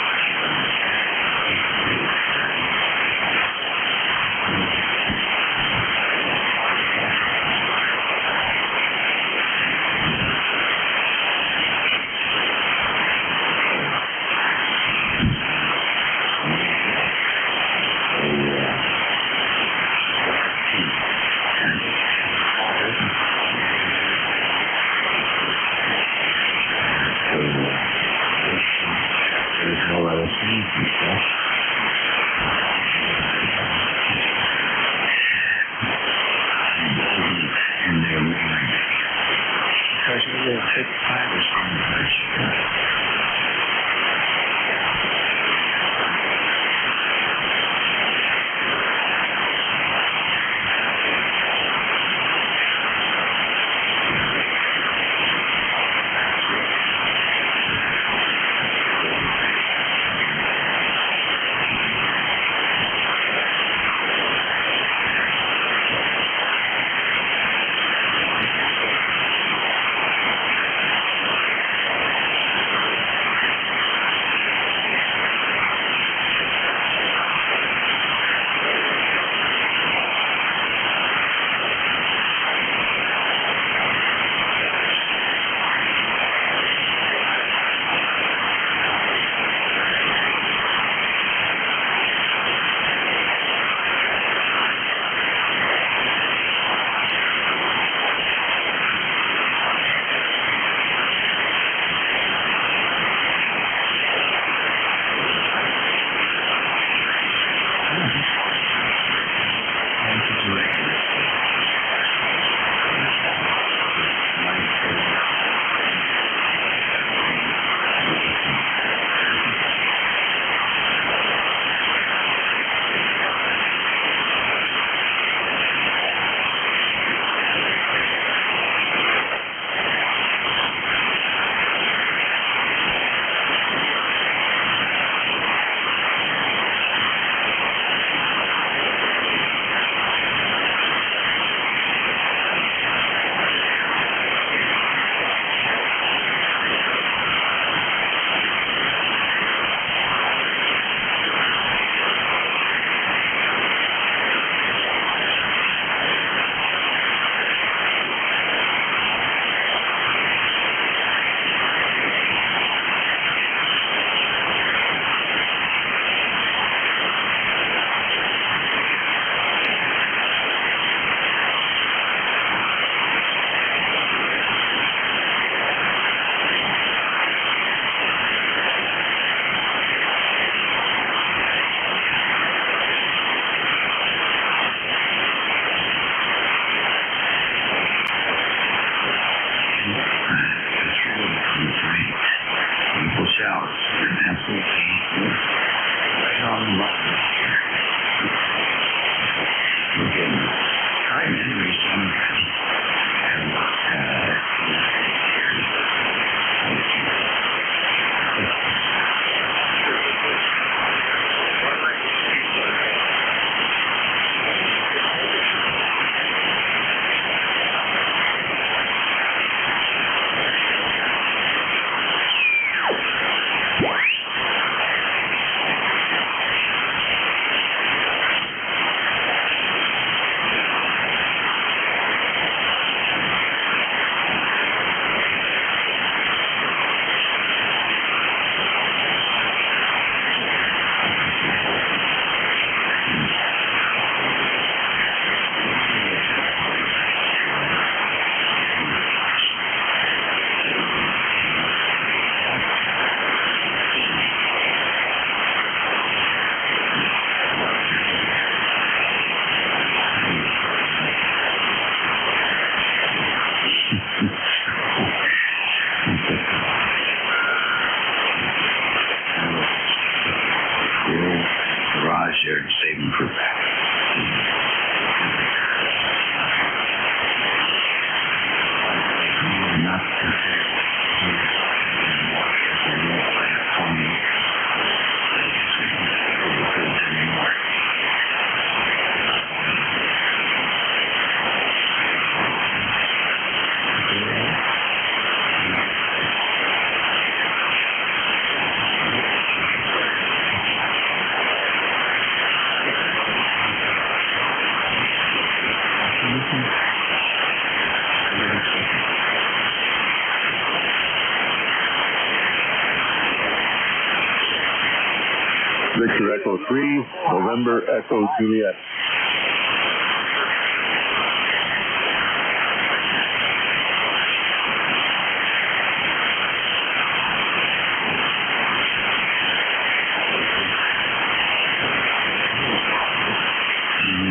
Victor Echo 3, November Echo Juliet.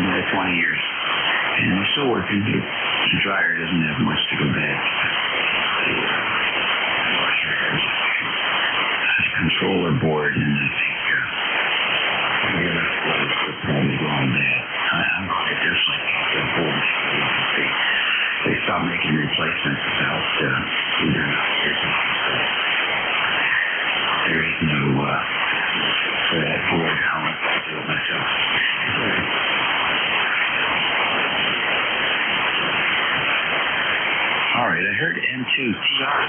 About 20 years. And we're still working. The dryer doesn't have much to go bad. The controller board, and I think the other flows are probably going bad. I'm going to definitely get the board. They stopped making replacements about either or not years ago. So there is no for that board. I'll have to do it myself. All right, I heard N2TR.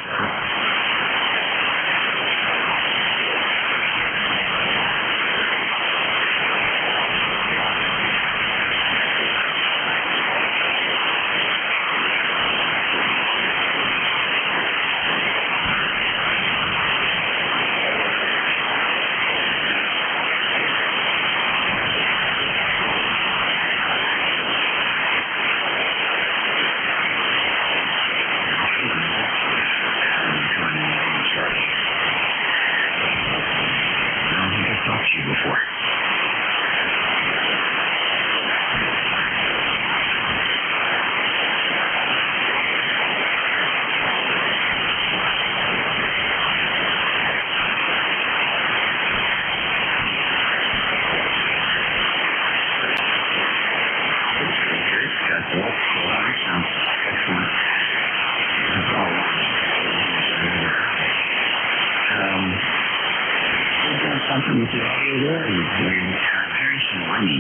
Something with the audio there, very some money.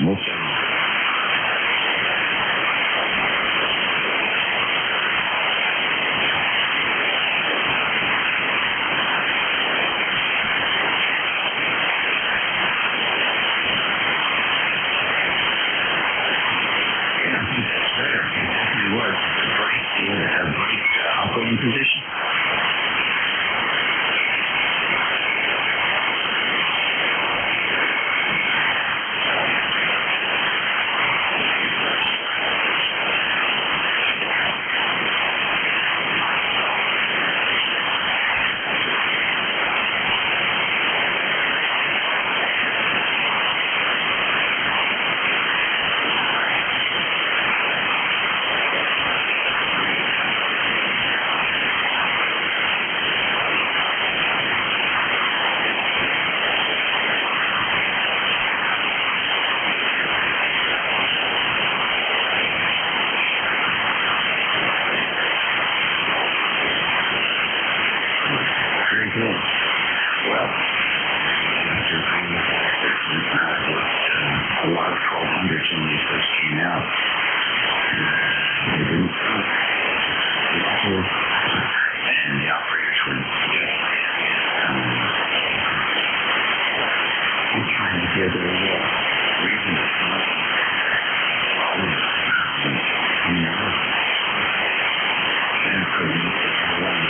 Operating position. Well, after I left a lot of 1200s when they first came out. They didn't and the operators were trying to get a reason to come up. And couldn't get one.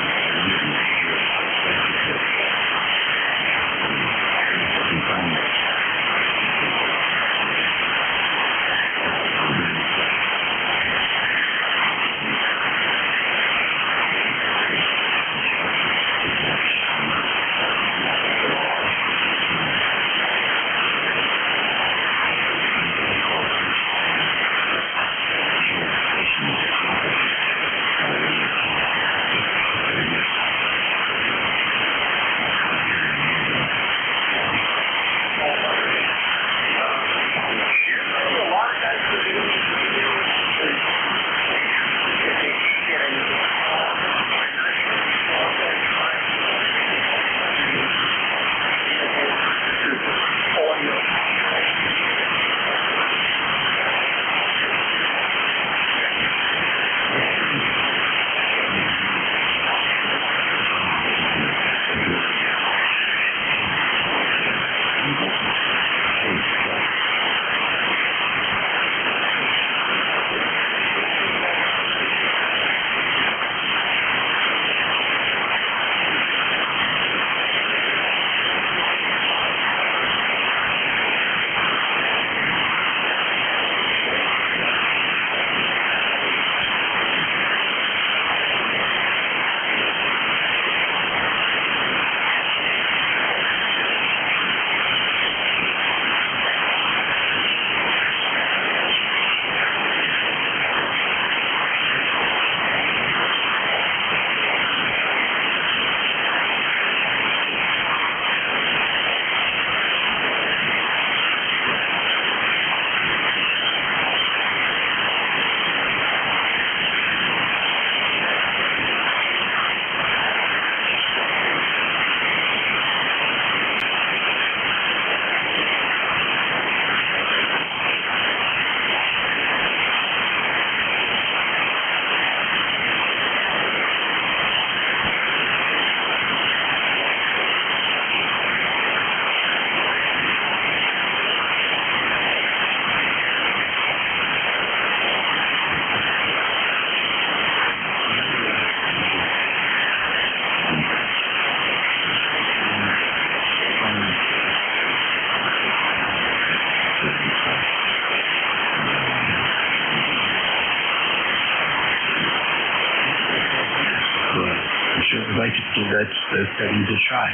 them to try.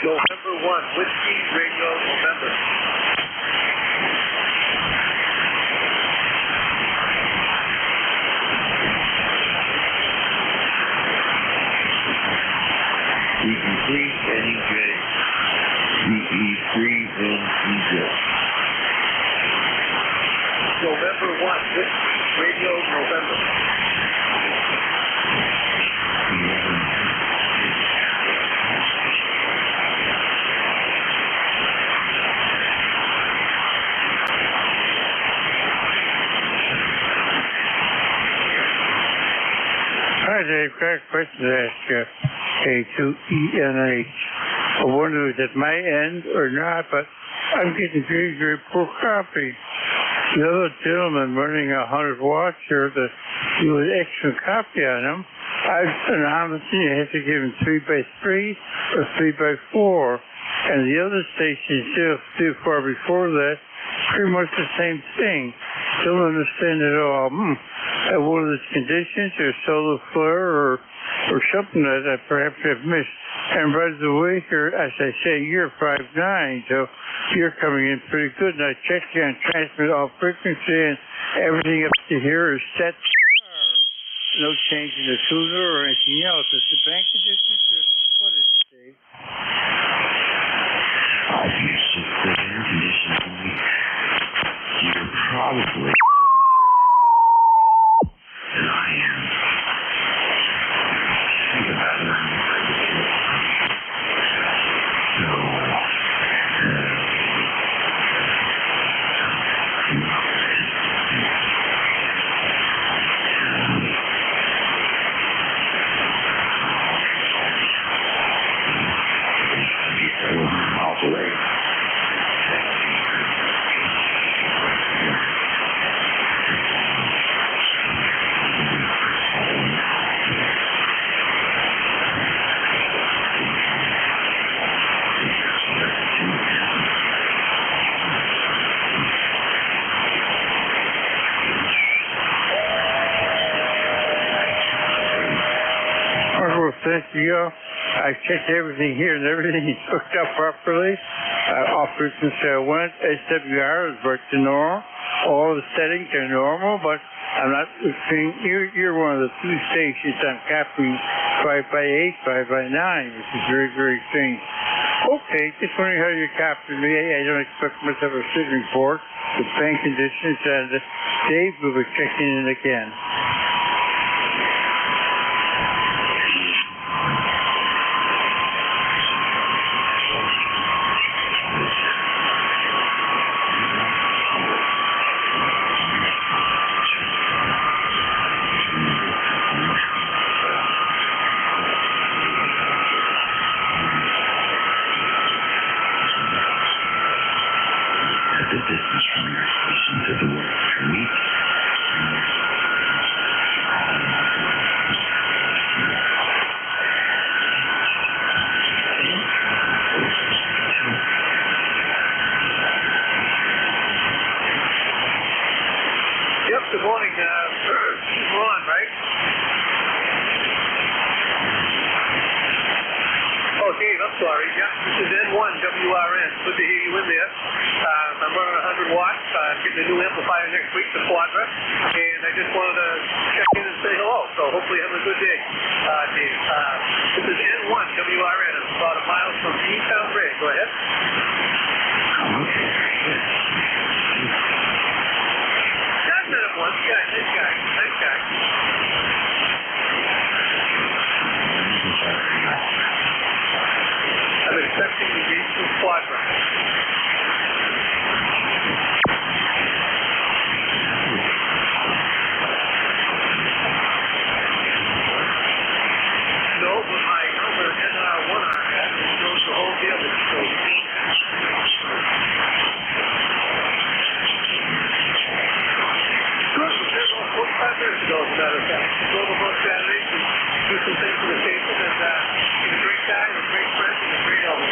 November 1, Whiskey Radio November. DE3 NEJ. DE3 NEJ. November 1, Whiskey Radio November. Hi, Dave. Got a question to ask you. A2ENH. I wonder if it may end or not, but I'm getting very, very poor copy. The other gentleman running 100 watts here, you an extra copy on him. And I'm assuming you have to give him 3x3 or 3x4. And the other station, still far before that, pretty much the same thing. Don't understand at all. One of those conditions or solar flare or something that I perhaps have missed. And by the way, here, as I say, you're 5'9", so you're coming in pretty good. And I checked you on transmit all frequency, and everything up to here is set. No change in the tuner or anything else. Is the bank conditions or what is it, Dave? I think it's just the air conditioning. You're probably than I am. Think about it. ago. I checked everything here, and everything is hooked up properly. After since I went, SWR is back to normal. All the settings are normal, but I'm not seeing. You're one of the few stations I'm capturing 5x8, 5x9, which is very, very strange. Okay, just wondering how you captured me. I don't expect much of a sit report. The bank conditions, and Dave will be checking in again. The distance from your station to the work per week. Yep, good morning. Ron, right? Oh, Dave, I'm sorry. Yep, this is N1 WRN. Good to hear you in there. I'm running 100 watts. Getting a new amplifier next week, the Quadra. And I just wanted to check in and say hello. So hopefully you're having a good day, Dave. This is N1 WRN. It's about a mile from Town Bridge. Go ahead. I've met him once. Yeah, nice guy. Nice guy. I'm expecting to reach the Quadra. No, but my number NR1 on that shows the whole deal. It shows me. Good. There's about 45 minutes ago, as a matter of fact. Drove about Saturday to do some things for the station, and he's a great guy, a great friend, and a great elder.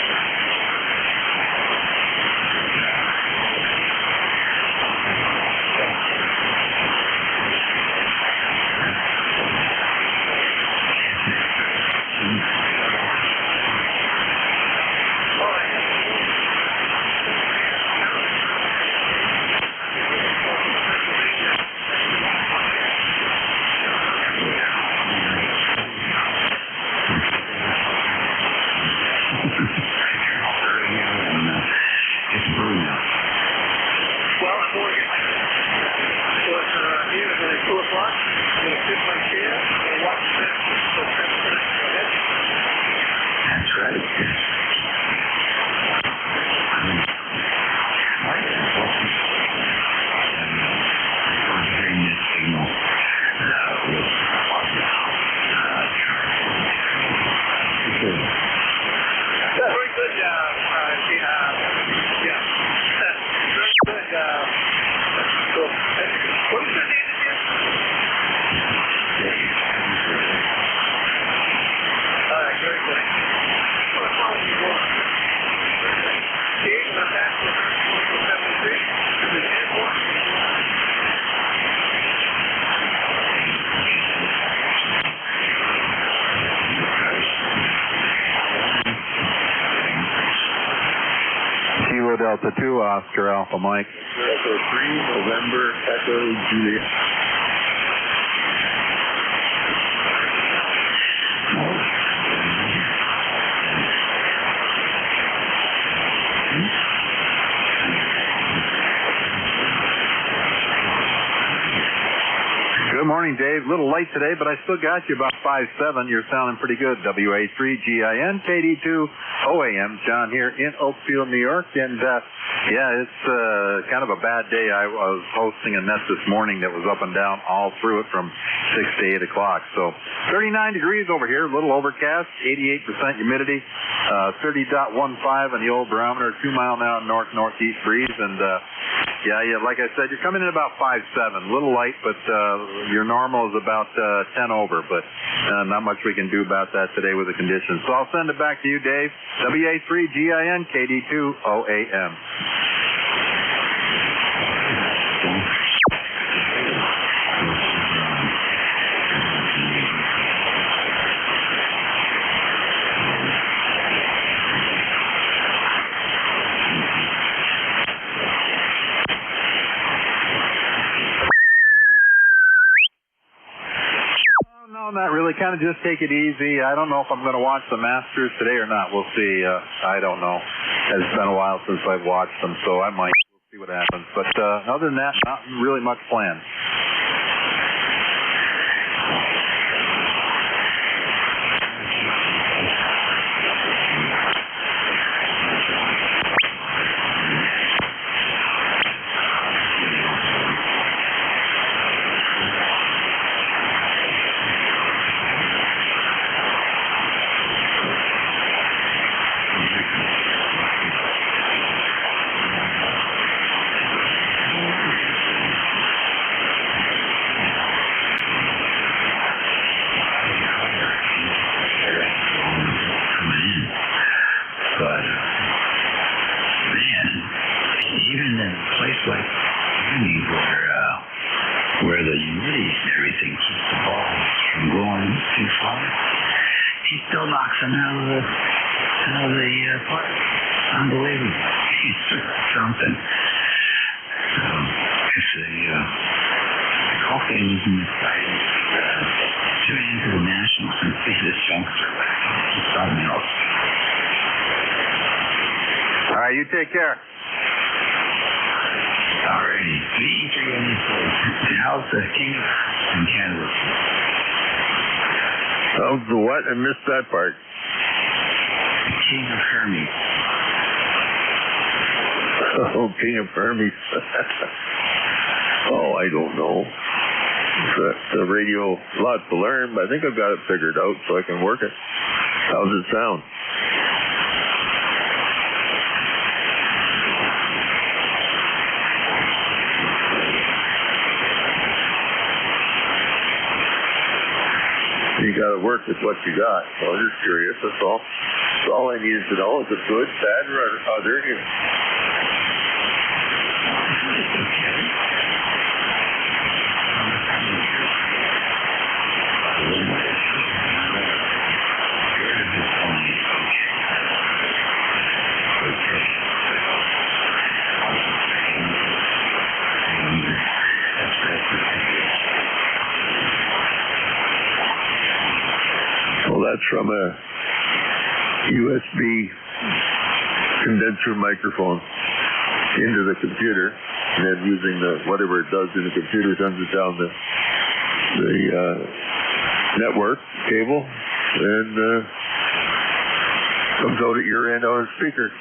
Delta 2, Oscar Alpha Mike. Echo 3, November, Echo Juliet. Good morning, Dave. A little late today, but I still got you about 5-7. You're sounding pretty good. WA3GIN, KD2, OAM. John here in Oakfield, New York. And, it's kind of a bad day. I was hosting a net this morning that was up and down all through it from 6 to 8 o'clock. So 39 degrees over here, a little overcast, 88% humidity, 30.15 on the old barometer, 2 mile an hour north-northeast breeze. And, like I said, you're coming in about 5-7. A little light, but your normal is about 10 over. But not much we can do about that today with the conditions. So I'll send it back to you, Dave. WA3GIN, KD2, OAM. No, not really. Kind of just take it easy. I don't know if I'm going to watch the Masters today or not. We'll see. I don't know. It's been a while since I've watched them, so I might. We'll see what happens. But other than that, not really much planned. Where the humidity and everything keeps the balls from going too far, he still knocks them out of the park. Unbelievable. He's something. If the golf game isn't exciting, tune into the Nationals and see this youngster. He's something else. All right, you take care. Alrighty. How's the King in Canada? How's the what? I missed that part. The King of Hermes. Oh, King of Hermes. Oh, I don't know. The radio, lots to learn, but I think I've got it figured out so I can work it. How's it sound? You got to work with what you got. So I'm just curious. That's all. That's all I needed to know. Is it good, bad, or other? Well, that's from a USB condenser microphone into the computer, and then using whatever it does in the computer sends it down the network cable, and comes out at your end on a speaker.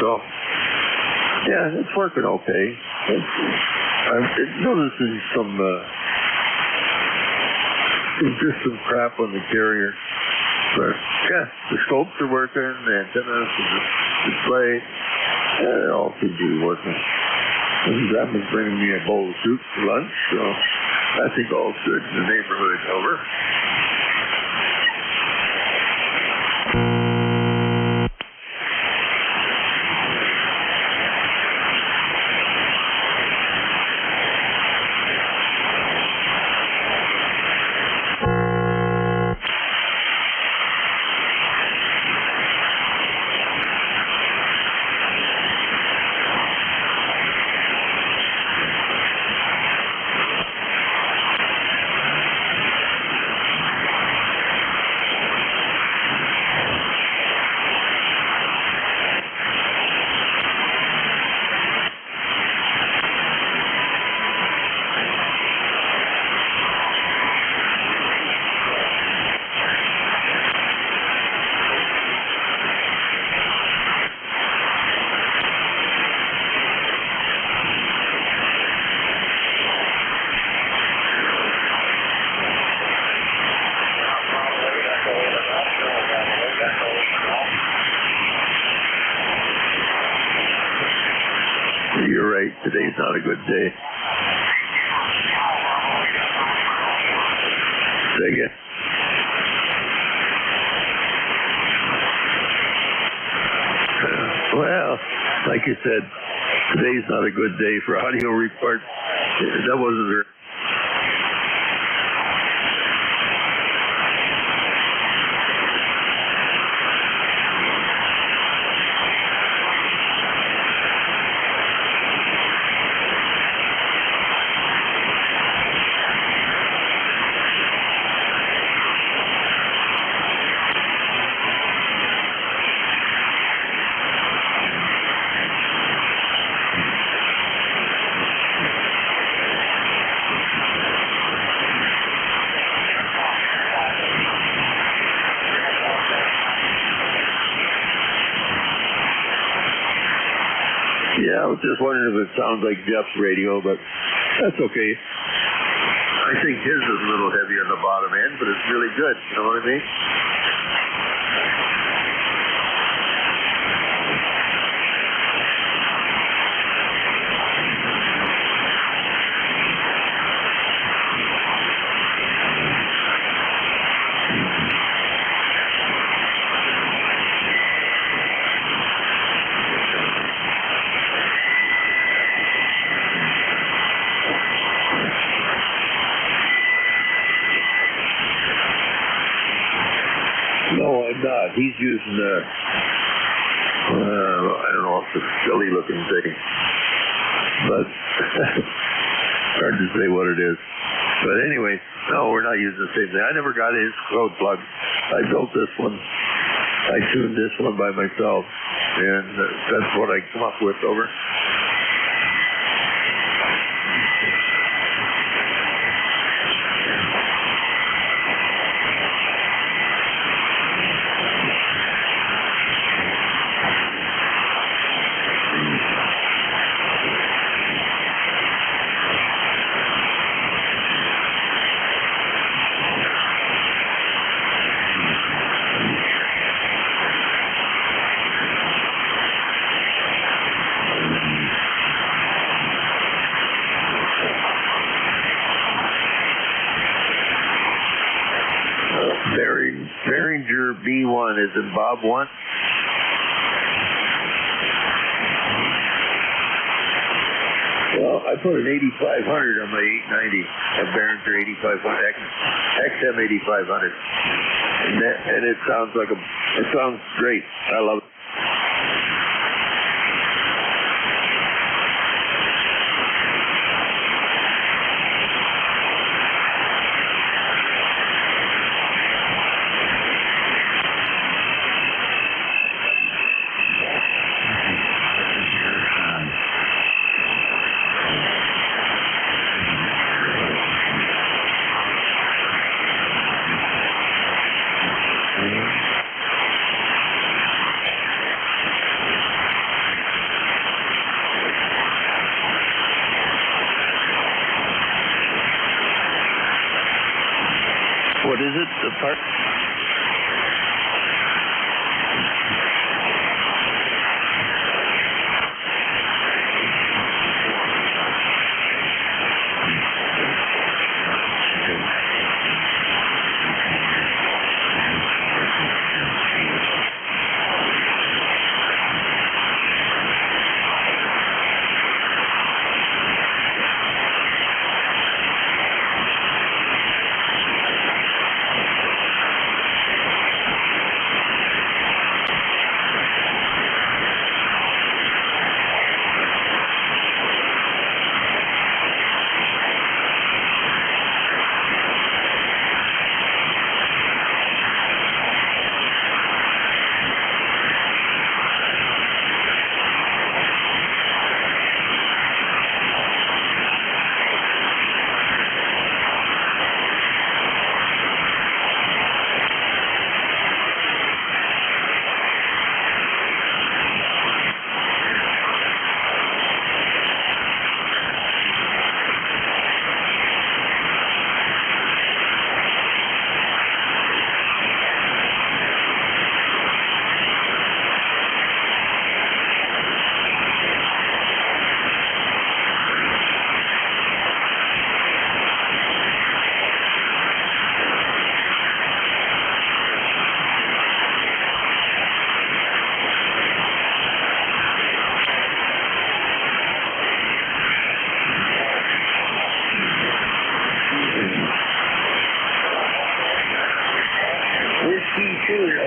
So, yeah, it's working okay. I'm noticing just some crap on the carrier. But, yeah, the scopes are working, the antennas, the display, it all seems to be working. That was bringing me a bowl of soup for lunch, so I think all's good in the neighborhood. Over. You're right. Today's not a good day. Say again. Well, like you said, today's not a good day for audio report. That wasn't there. I was just wondering if it sounds like Jeff's radio, but that's okay. I think his is a little heavy on the bottom end, but it's really good. You know what I mean? No, I'm not. He's using I don't know, it's a silly looking thing. But hard to say what it is. But anyway, no, we're not using the same thing. I never got his code plug. I built this one. I tuned this one by myself. And that's what I come up with, over. Behringer B1 is in Bob 1. Well, I put an 8500 on my 890, a Behringer 8500, XM 8500. And it sounds like it sounds great. I love it. What is it? The part?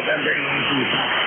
November 1985.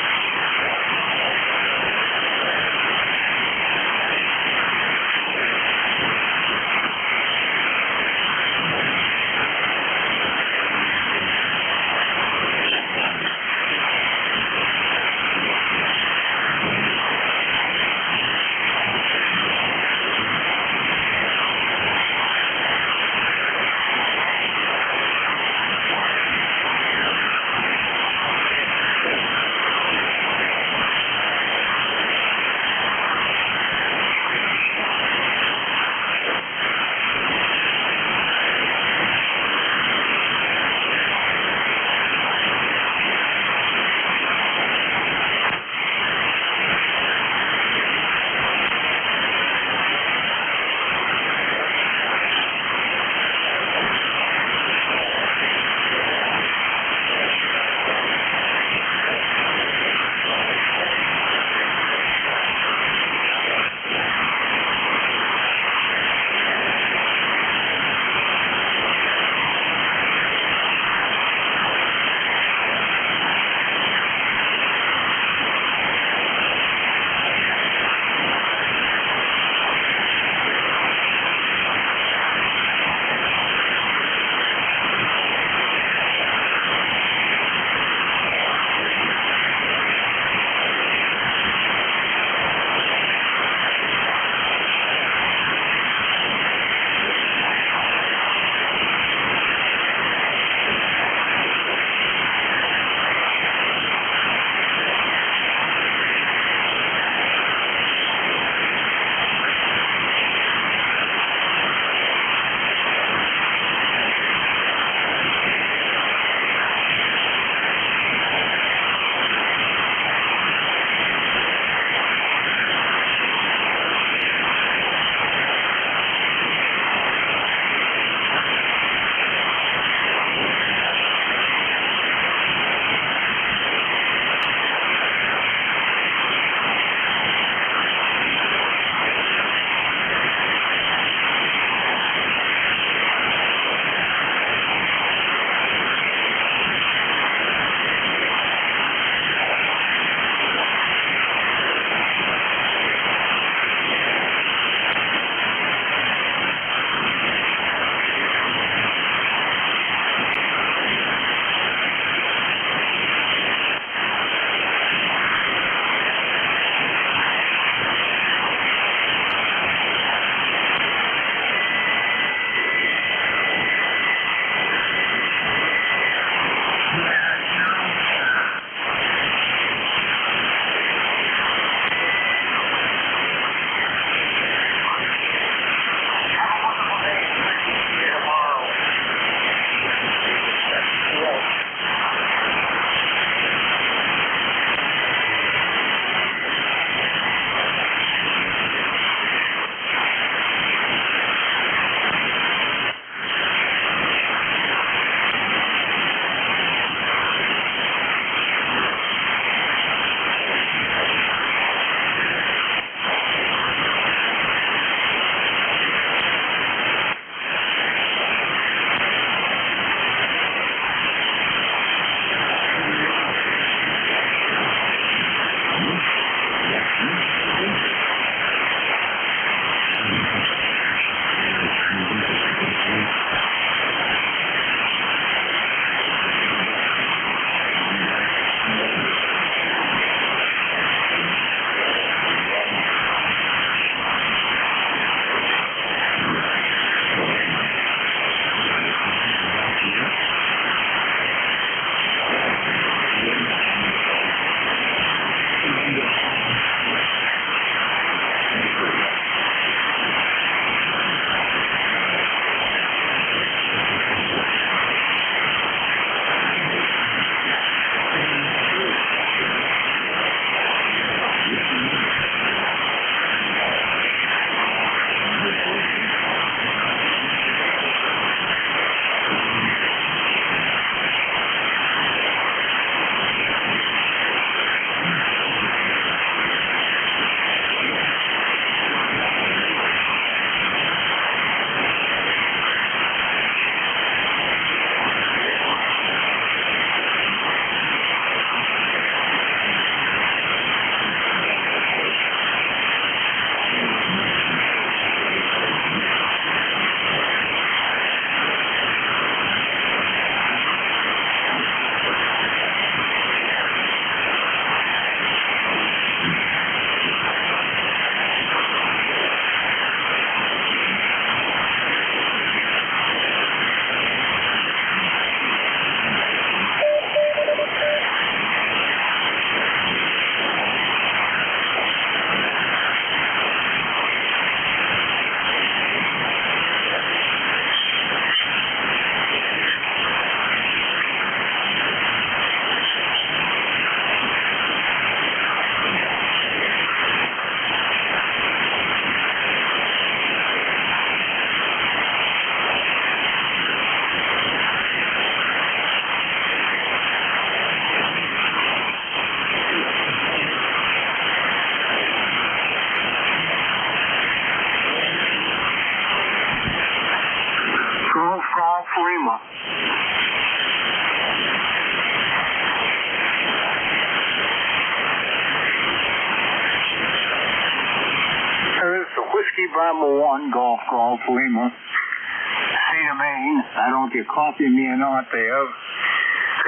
Bravo 1, Golf, Lima. State of Maine. I don't know if you're copying me or not there.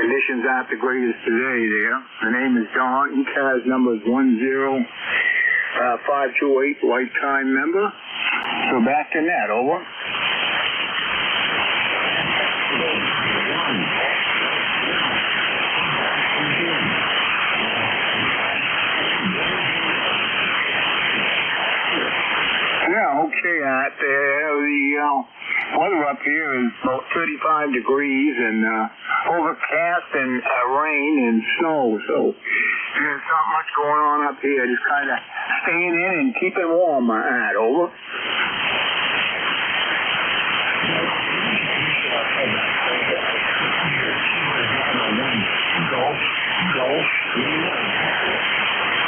Conditions aren't the greatest today there. The name is Don. ECARS number is 10528, lifetime member. So back to net, over. Yeah, okay, the weather up here is about 35 degrees and overcast and rain and snow, so there's not much going on up here. Just kind of staying in and keeping warm, over. Golf.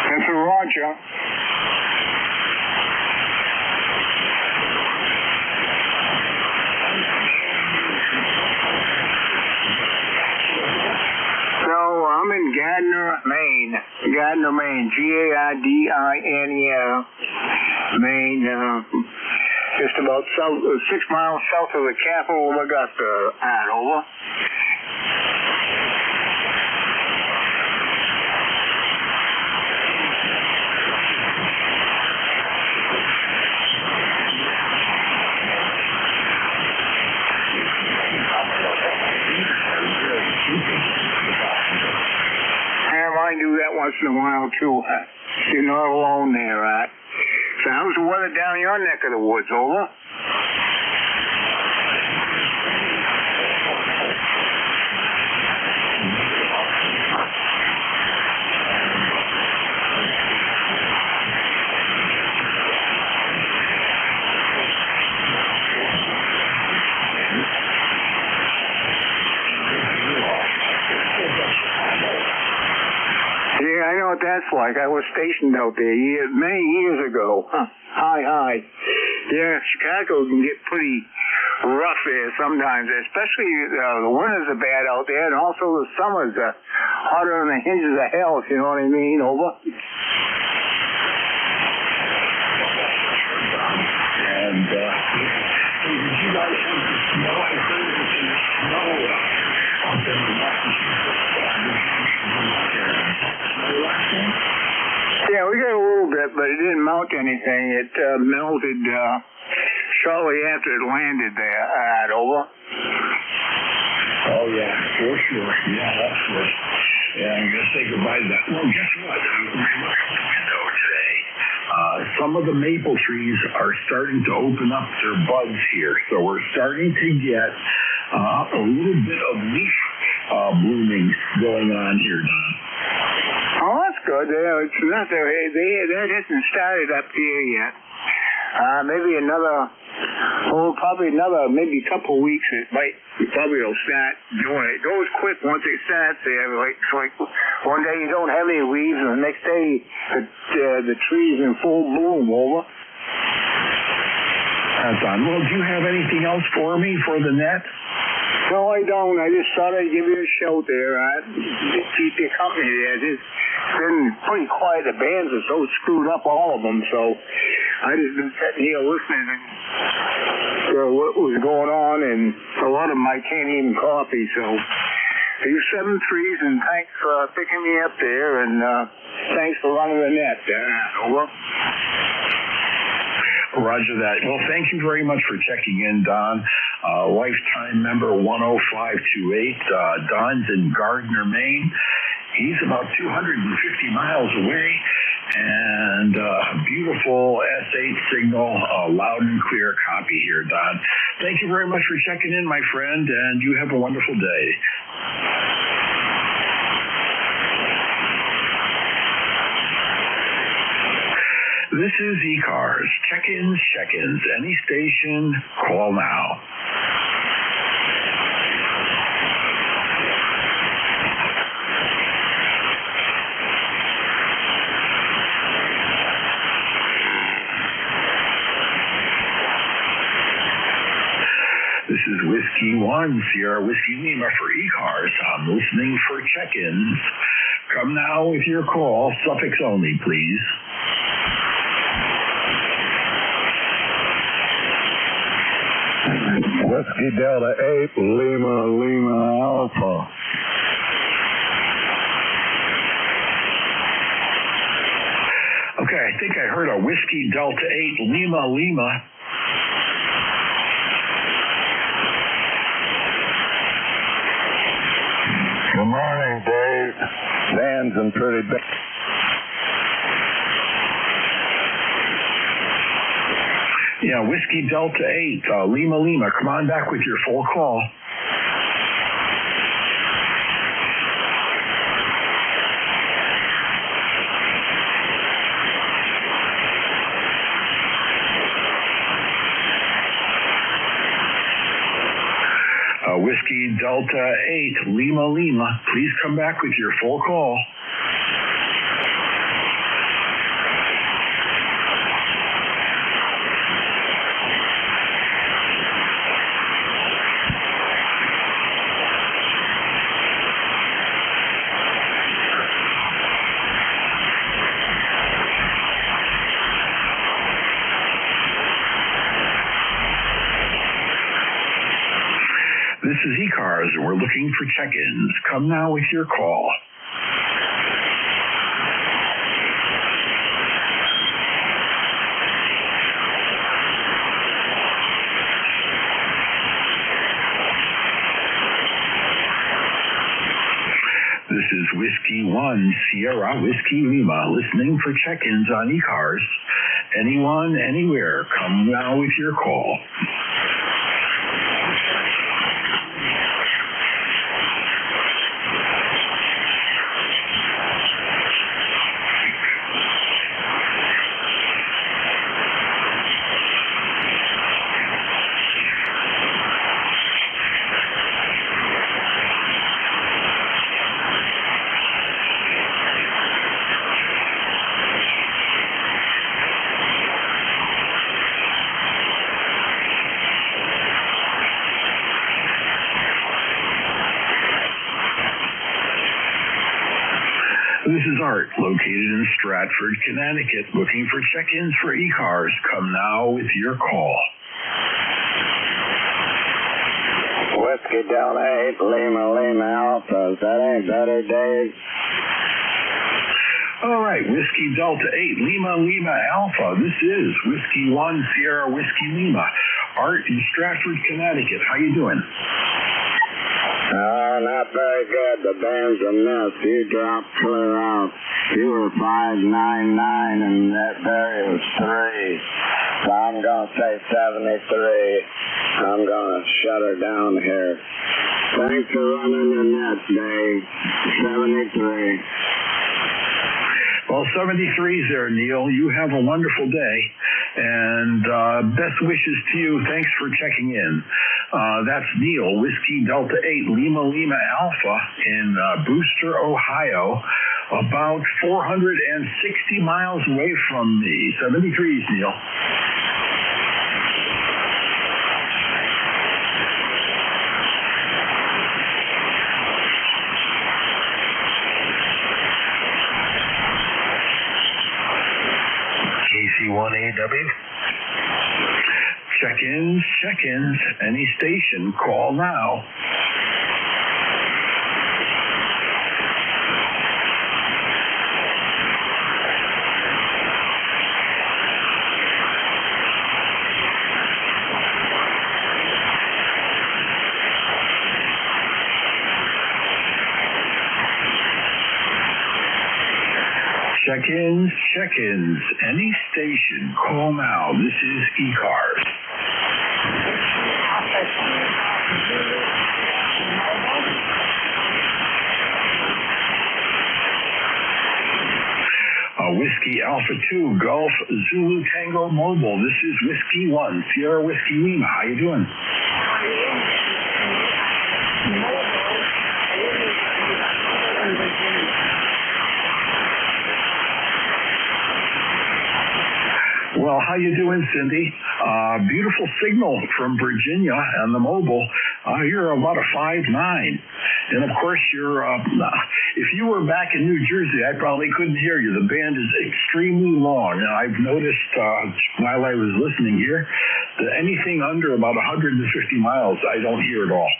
That's a Roger. I'm in Gardner, Maine. Gardiner, Maine. Just about 6 miles south of the capital of Augusta, over. I do that once in a while too. You're not alone there, right? So how's the weather down your neck of the woods, over? Yeah, I know what that's like. I was stationed out there many years ago. Hi. Yeah, Chicago can get pretty rough there sometimes, especially the winters are bad out there, and also the summers are hotter than the hinges of hell, if you know what I mean, over. And, did you guys have the snow? I heard it was in the snow out there in Massachusetts. Yeah, we got a little bit, but it didn't melt anything. It melted shortly after it landed there, over. Oh, yeah, for sure. Yeah, that's good. Yeah, I'm going to say goodbye to that. Well, guess what? I'm looking out the window today. Some of the maple trees are starting to open up their buds here, so we're starting to get a little bit of leaf blooming going on here, Don. Oh, that's good. It's not there. That hasn't started up here yet. Maybe probably another maybe couple weeks. Probably will start doing it. It goes quick once it starts there. Like one day you don't have any leaves, and the next day the tree's in full bloom, over. That's on. Well, do you have anything else for me for the net? No, I don't. I just thought I'd give you a shout there. Keep your company there. It's been pretty quiet. The bands are so screwed up, all of them. So I just been sitting here listening to what was going on, and a lot of them I can't even copy. So you 7-3s, and thanks for picking me up there, and thanks for running the net. Over. Roger that. Well, thank you very much for checking in, Don. Lifetime member 10528. Don's in Gardner, Maine. He's about 250 miles away, and beautiful S8 signal, loud and clear copy here, Don. Thank you very much for checking in, my friend, and you have a wonderful day. This is ECARS. Check-ins. Any station, call now. This is Whiskey 1, Sierra Whiskey Lima for ECARS. I'm listening for check-ins. Come now with your call. Suffix only, please. Whiskey Delta 8, Lima Alpha. Okay, I think I heard a Whiskey Delta 8, Lima. Good morning, Dave. Dan's in pretty bad. Yeah, Whiskey Delta 8, Lima. Come on back with your full call. Whiskey Delta 8, Lima. Please come back with your full call. This is ECARS. We're looking for check-ins. Come now with your call. This is Whiskey 1, Sierra Whiskey Lima, listening for check-ins on ECARS. Anyone, anywhere, come now with your call. This is Art, located in Stratford, Connecticut, looking for check-ins for ECARS. Come now with your call. Whiskey Delta 8, Lima Alpha. Is that any better, Dave? All right, Whiskey Delta 8, Lima Alpha. This is Whiskey 1, Sierra Whiskey Lima. Art in Stratford, Connecticut. How you doing? Not very good. The band's a mess. You dropped clear out. You were 599 and that Barry was 3. So I'm going to say 73. I'm going to shut her down here. Thanks for running the net, Dave. 73. Well, 73's there, Neil. You have a wonderful day, and best wishes to you. Thanks for checking in. That's Neil, Whiskey Delta 8, Lima Alpha in Brewster, Ohio, about 460 miles away from me. 73's, Neil. KC1AW. Check-ins. Any station, call now. Check-ins. Any station, call now. This is ECARS. Whiskey Alpha 2, Golf Zulu Tango Mobile. This is Whiskey 1, Sierra Whiskey Lima. How you doing? Well, how you doing, Cindy? Beautiful signal from Virginia on the mobile. You're about a 5'9". And of course, if you were back in New Jersey, I probably couldn't hear you. The band is extremely long. Now, I've noticed while I was listening here that anything under about 150 miles, I don't hear at all.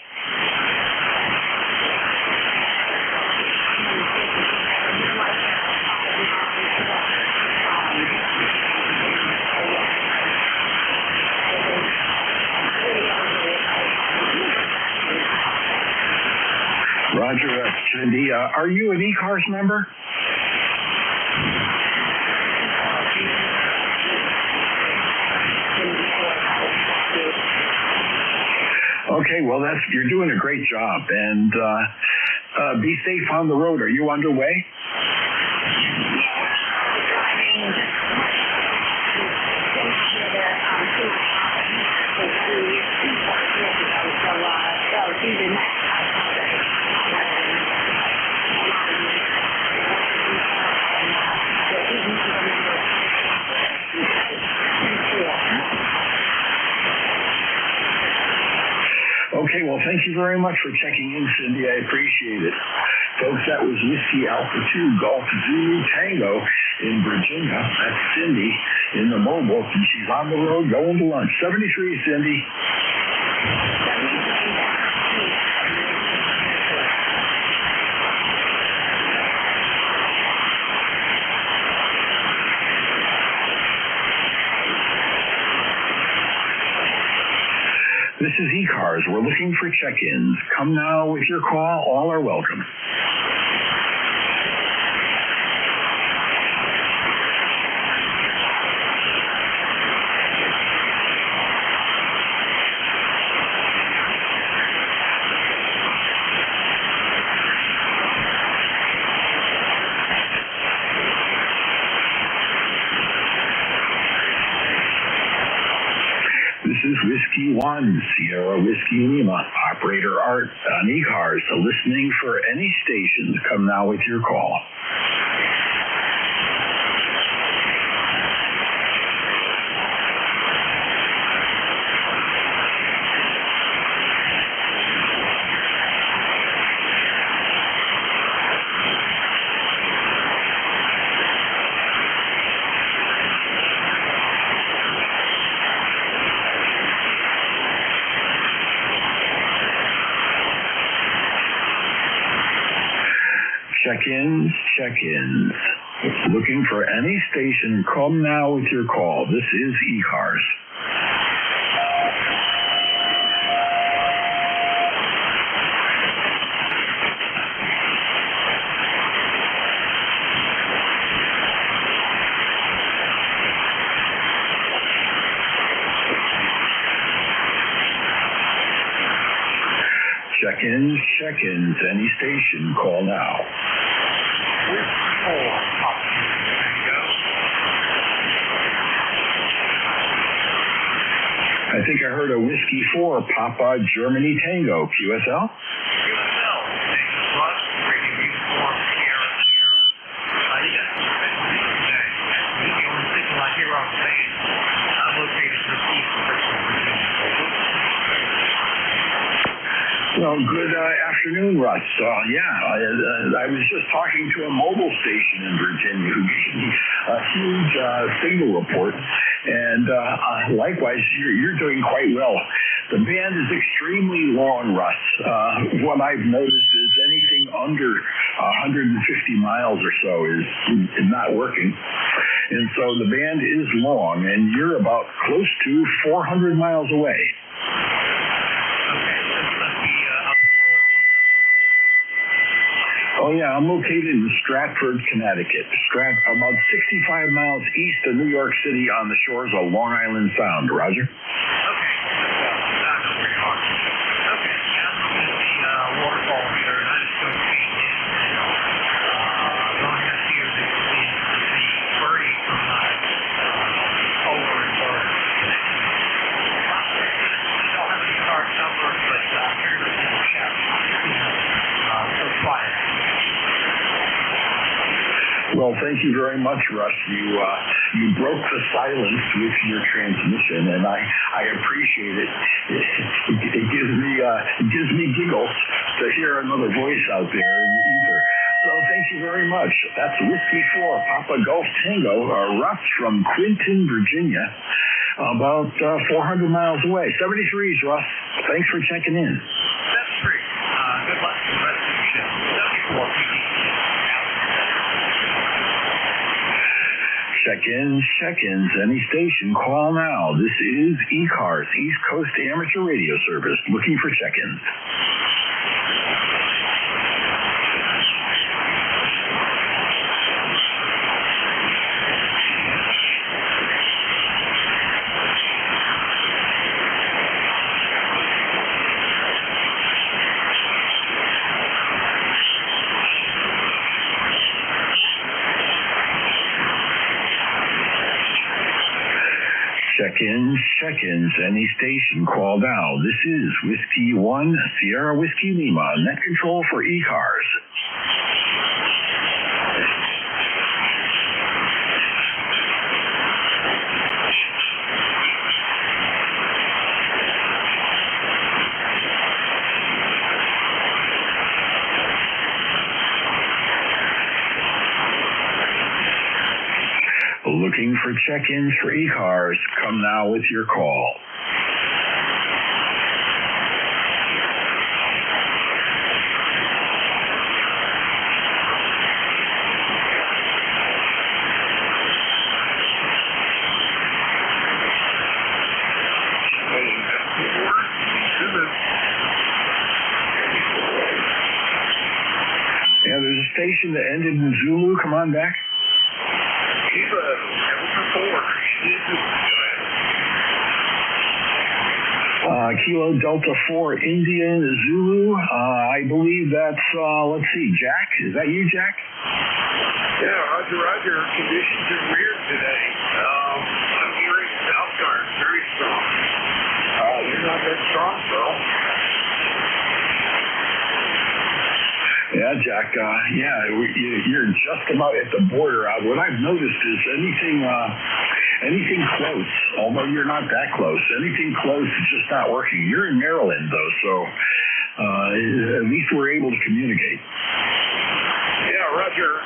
Roger, Cindy, are you an ECARS member? Okay, well, you're doing a great job, and be safe on the road. Are you underway? Okay, well, thank you very much for checking in, Cindy. I appreciate it. Folks, that was Whiskey Alpha 2 Golf Zulu Tango in Virginia. That's Cindy in the mobile, and she's on the road going to lunch. 73, Cindy. This is ECARS. We're looking for check-ins. Come now with your call. All are welcome. This is Whiskey 1, Sierra Whiskey Lima, Operator Art on ECARS, listening for any stations. Come now with your call. Check-ins, check-ins. Looking for any station, come now with your call. This is ECARS. Check-ins, check-ins, any station, call now. I think I heard a Whiskey 4 Papa Germany Tango. QSL? Well, good afternoon, Russ. I was just talking to a mobile station in Virginia who gave me a huge signal report, and likewise, you're doing quite well. The band is extremely long, Russ. What I've noticed is anything under 150 miles or so is not working. And so the band is long, and you're about close to 400 miles away. Oh, yeah, I'm located in Stratford, Connecticut. About 65 miles east of New York City on the shores of Long Island Sound. Roger? Okay. Waterfall here, and I just go change in. Going up here, the birdie from over and bird. I don't have any card numbers, but here's the chat. So quiet. Well, thank you very much, Russ. You broke the silence with your transmission, and I appreciate it. It gives me giggles to hear another voice out there in the ether. So thank you very much. That's Whiskey 4, Papa Golf Tango, Russ from Quinton, Virginia, about 400 miles away. 73s, Russ. Thanks for checking in. That's great. Good luck for the rest of the show. 74 PD. Check-ins, any station, call now. This is ECARS, East Coast Amateur Radio Service, looking for check-ins. Check-ins, any station, call now. This is Whiskey 1, Sierra Whiskey Lima, net control for ECARS. Looking for check-ins for ECARS. Come now with your call. Yeah, there's a station that ended in Zulu. Come on back. Kilo Delta 4 India Zulu. I believe that's, let's see, Jack. Is that you, Jack? Yeah, Roger. Conditions are weird today. I'm hearing South Guard very strong. You're not that strong, bro. Yeah, Jack. You're just about at the border. What I've noticed is anything close, although you're not that close, anything close is just not working. You're in Maryland, though, so at least we're able to communicate. Yeah, Roger.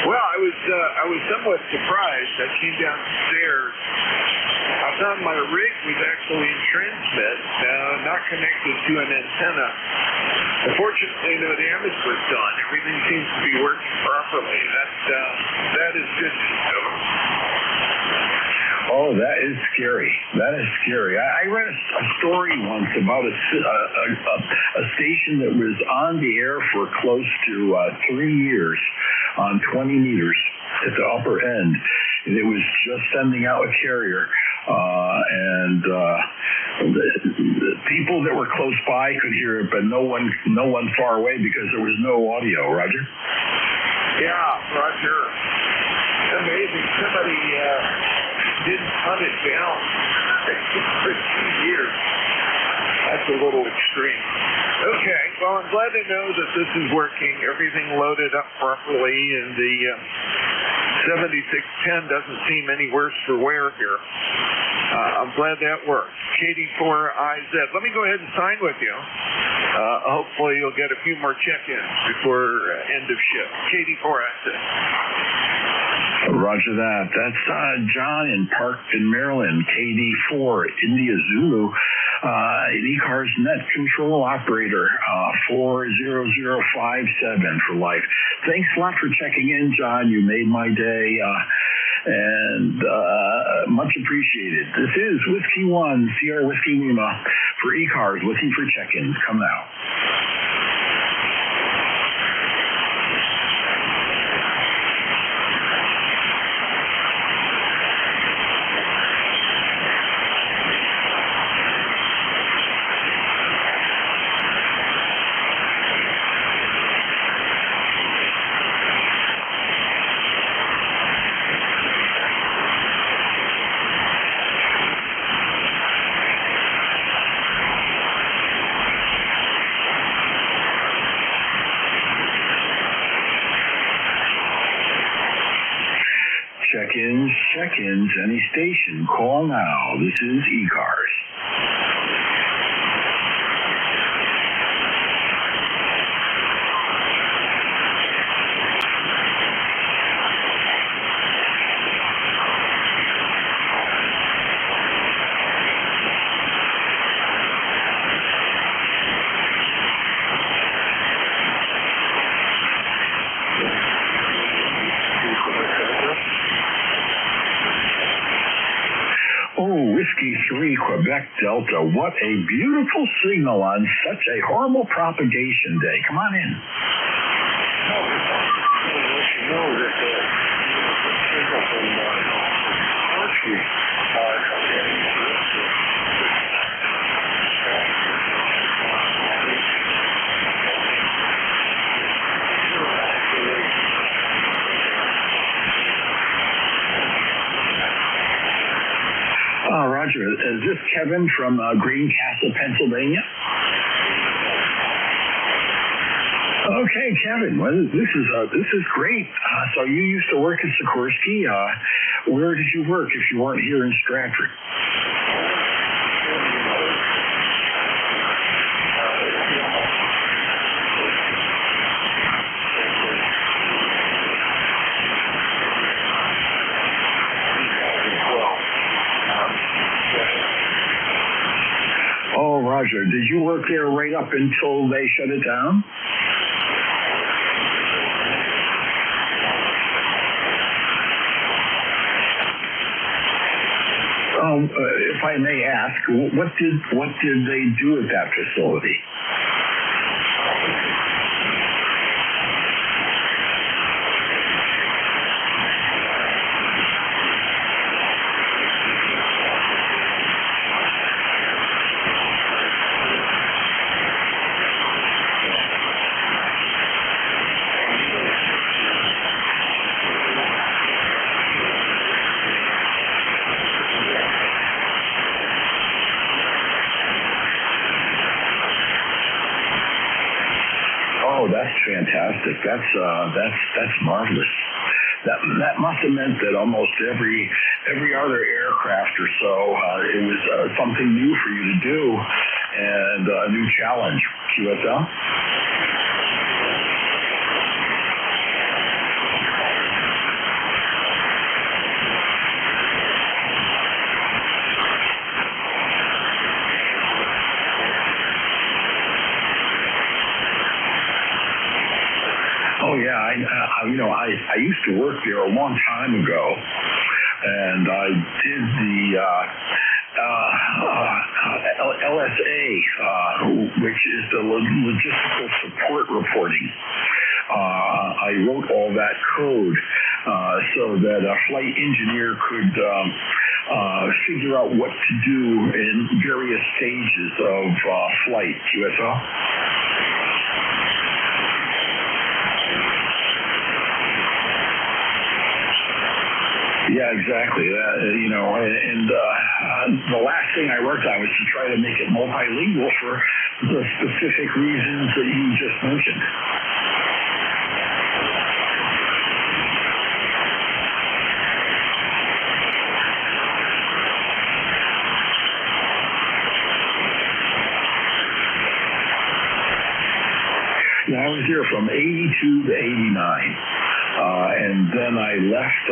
Well, I was somewhat surprised. I came downstairs. I found my rig was actually in transmit, not connected to an antenna. Unfortunately, no damage was done. Everything seems to be working properly. That is good news. Oh, that is scary. I read a story once about a station that was on the air for close to 3 years on 20 meters at the upper end. And it was just sending out a carrier. And the people that were close by could hear it, but no one far away because there was no audio. Roger? Yeah, Roger. Amazing. Somebody didn't hunt it down for 2 years. That's a little extreme. Okay, well, I'm glad to know that this is working. Everything loaded up properly, and the 7610 doesn't seem any worse for wear here. I'm glad that works. KD4IZ. Let me go ahead and sign with you. Hopefully you'll get a few more check-ins before end of shift. KD4IZ. Roger that. That's John in Parkton, Maryland, KD4, India Zulu, ECARS net control operator, 40057 for life. Thanks a lot for checking in, John. You made my day, and much appreciated. This is Whiskey 1, Sierra Whiskey Lima, for ECARS, looking for check-ins. Come now. check-ins, any station. Call now. This is ECARS. Whiskey 3, Quebec Delta. What a beautiful signal on such a horrible propagation day. Come on in. Roger, is this Kevin from Greencastle, Pennsylvania? Okay, Kevin. Well, this is great. So you used to work at Sikorsky. Where did you work if you weren't here in Stratford? Oh, Roger. Did you work there right up until they shut it down? If I may ask, what did they do at that facility? Oh, that's fantastic. That's marvelous. That must have meant that almost every other aircraft or so, it was something new for you to do and a new challenge. QSL? Oh yeah, I used to work there a long time ago, and I did the LSA, which is the logistical support reporting. I wrote all that code so that a flight engineer could figure out what to do in various stages of flight. QSL? Yeah, exactly. And the last thing I worked on was to try to make it multilingual for the specific reasons that you just mentioned. Yeah, I was here from 82 to 89. And then I left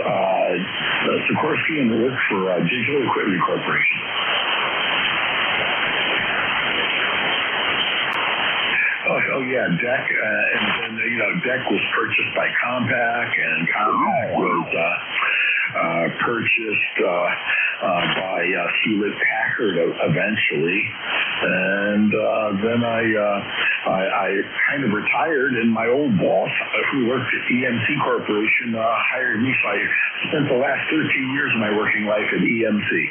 Sikorsky and worked for Digital Equipment Corporation. Oh yeah, DEC, and then DEC was purchased by Compaq, and Compaq was purchased by Hewlett Packard eventually, and then I kind of retired, and my old boss, who worked at EMC Corporation, hired me, so I spent the last 13 years of my working life at EMC.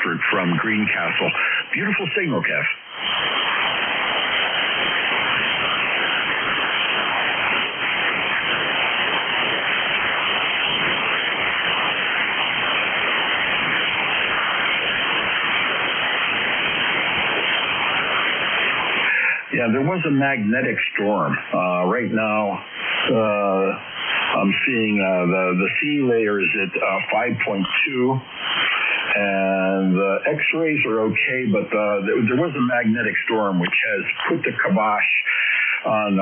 Oxford from Greencastle. Beautiful signal, Kev. Yeah, there was a magnetic storm. Right now, I'm seeing the sea layer is at 5.2, and the X-rays are okay, but there was a magnetic storm which has put the kibosh on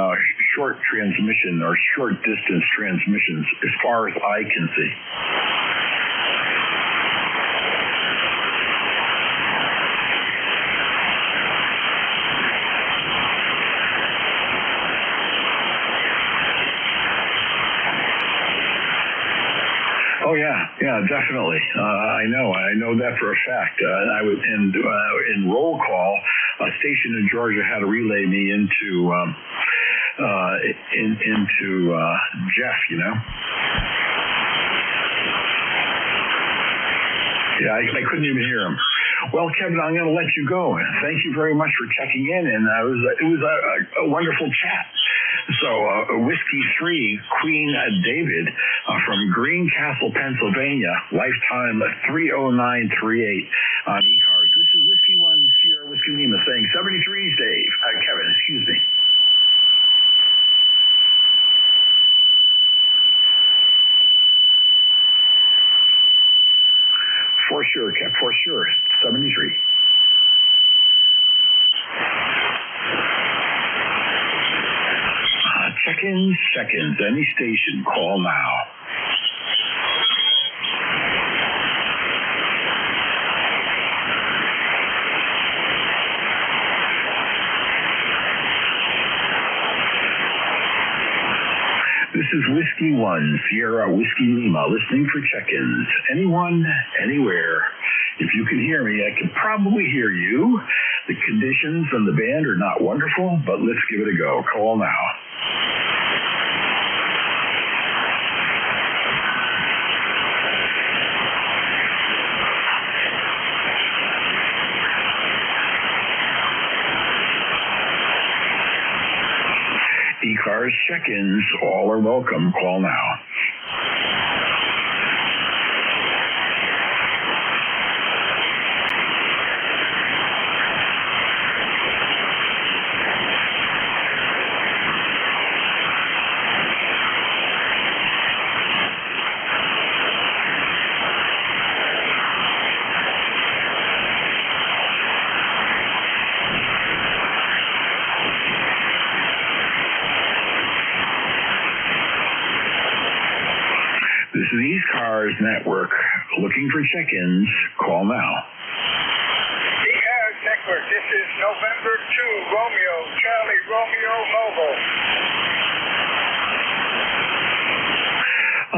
short transmission or short distance transmissions as far as I can see. Oh yeah, definitely. I know that for a fact. I was in roll call. A station in Georgia had to relay me into Jeff. You know. Yeah, I couldn't even hear him. Well, Kevin, I'm going to let you go. Thank you very much for checking in, and it was a wonderful chat. So, Whiskey 3, Queen David from Greencastle, Pennsylvania, lifetime 30938 on ECARS. This is Whiskey 1, Sierra Whiskey Lima saying 73s, Dave. Kevin, excuse me. For sure, Kev, for sure. 73. Check-in seconds. Any station, call now. This is Whiskey 1, Sierra Whiskey Lima, listening for check-ins. Anyone, anywhere. If you can hear me, I can probably hear you. The conditions and the band are not wonderful, but let's give it a go. Call now. ECARS check-ins, all are welcome. Call now. This is ECARS Network. Looking for check-ins. Call now. ECARS Network. This is November 2, Romeo, Charlie, Romeo, Mobile.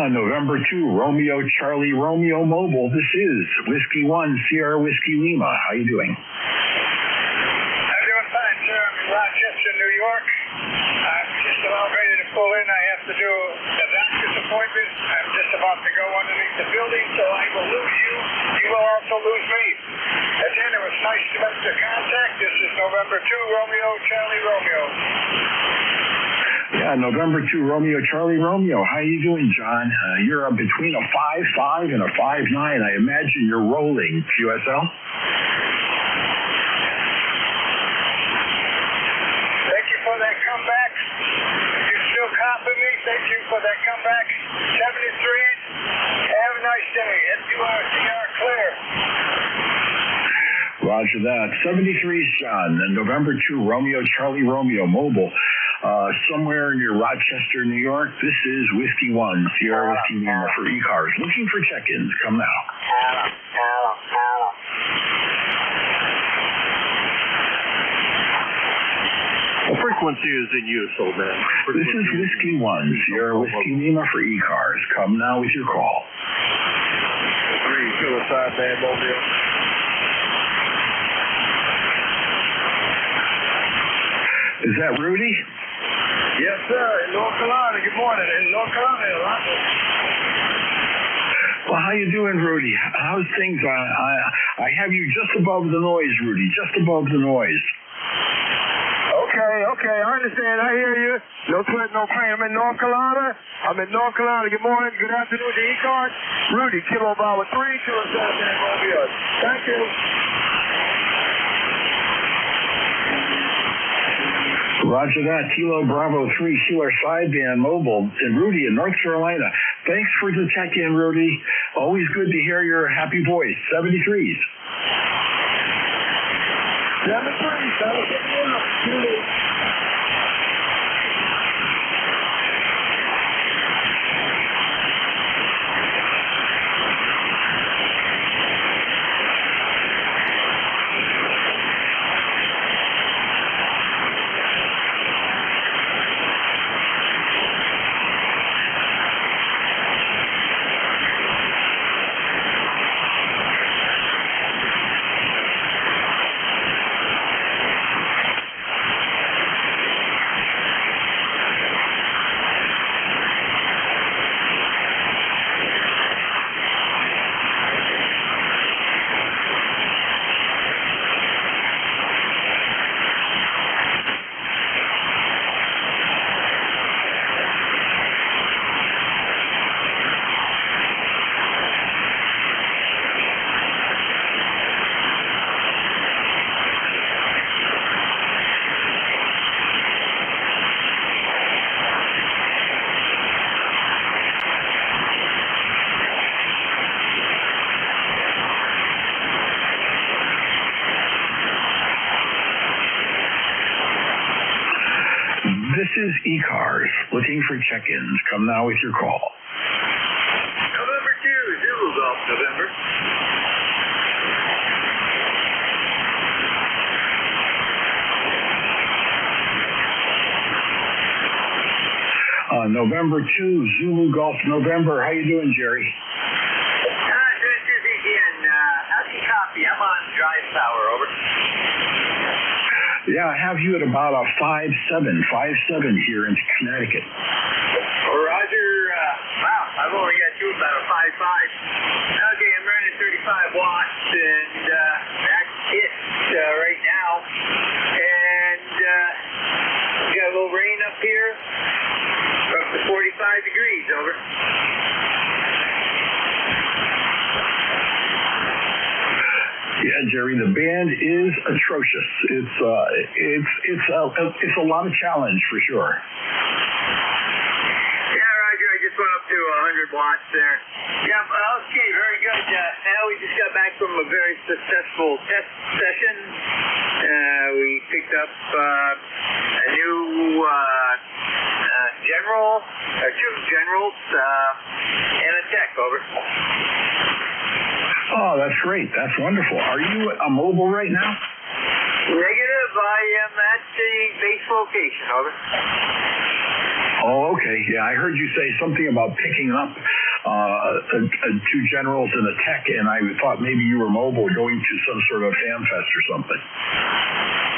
November 2, Romeo, Charlie, Romeo, Mobile. This is Whiskey 1, Sierra Whiskey Lima. How you doing? I'm doing fine, sir. I'm in Rochester, New York. I'm just about ready to pull in. I have to do a doctor's appointment. I'm just about to go underneath the building, so I will lose you. You will also lose me. Again, it was nice to make the contact. This is November 2, Romeo, Charlie, Romeo. Yeah, November 2, Romeo, Charlie, Romeo. How you doing, John? You're between a 5.5 and a 5.9. I imagine you're rolling, QSL? Thank you for that comeback. If you still copy me, thank you for that comeback. 73s, have a nice day. SURCR clear. Roger that. 73s, John. November 2, Romeo, Charlie, Romeo, Mobile. Somewhere near Rochester, New York. This is Whiskey 1, Sierra Whiskey Lima for ECARS. Looking for check-ins. Come now. What frequency is in use, old man? This is Whiskey 1, Sierra Whiskey Lima for ECARS. Come now with your call. 3, suicide man, mobile. Is that Rudy? Yes, sir. In North Carolina. Good morning. In North Carolina, right? Well, how you doing, Rudy? How's things? I have you just above the noise, Rudy, just above the noise. Okay, I understand. I hear you. No sweat, no pain. I'm in North Carolina. Good morning, good afternoon to ECARS. Rudy, Kilo Bravo 3, Kilo San Romeo. Thank you. Roger that. Kilo Bravo 3, Sheila Sideband Mobile, and Rudy in North Carolina. Thanks for the check-in, Rudy. Always good to hear your happy voice. 73s. 73. This is ECARS, looking for check-ins. Come now with your call. November 2, Zulu Golf, November. November 2, Zulu Golf, November. How you doing, Jerry? Doing busy again. How's your copy? I'm on drive power, over. Yeah, I have you at about a 5.7 here in Connecticut. Roger. Wow, I've only got you about a 5.5. Okay, I'm running 35 watts, and that's it right now. And we got a little rain up here, up to 45 degrees, over. Yeah, Jerry, the band is atrocious. It's a lot of challenge for sure. Yeah, Roger, I just went up to 100 watts there. Yeah, okay, very good. Now we just got back from a very successful test session. We picked up a new general, two generals, and a tech, over. Oh, that's great. That's wonderful. Are you mobile right now? Negative. I am at the base location, over. Oh, okay. Yeah, I heard you say something about picking up two generals and a tech, and I thought maybe you were mobile going to some sort of fan fest or something.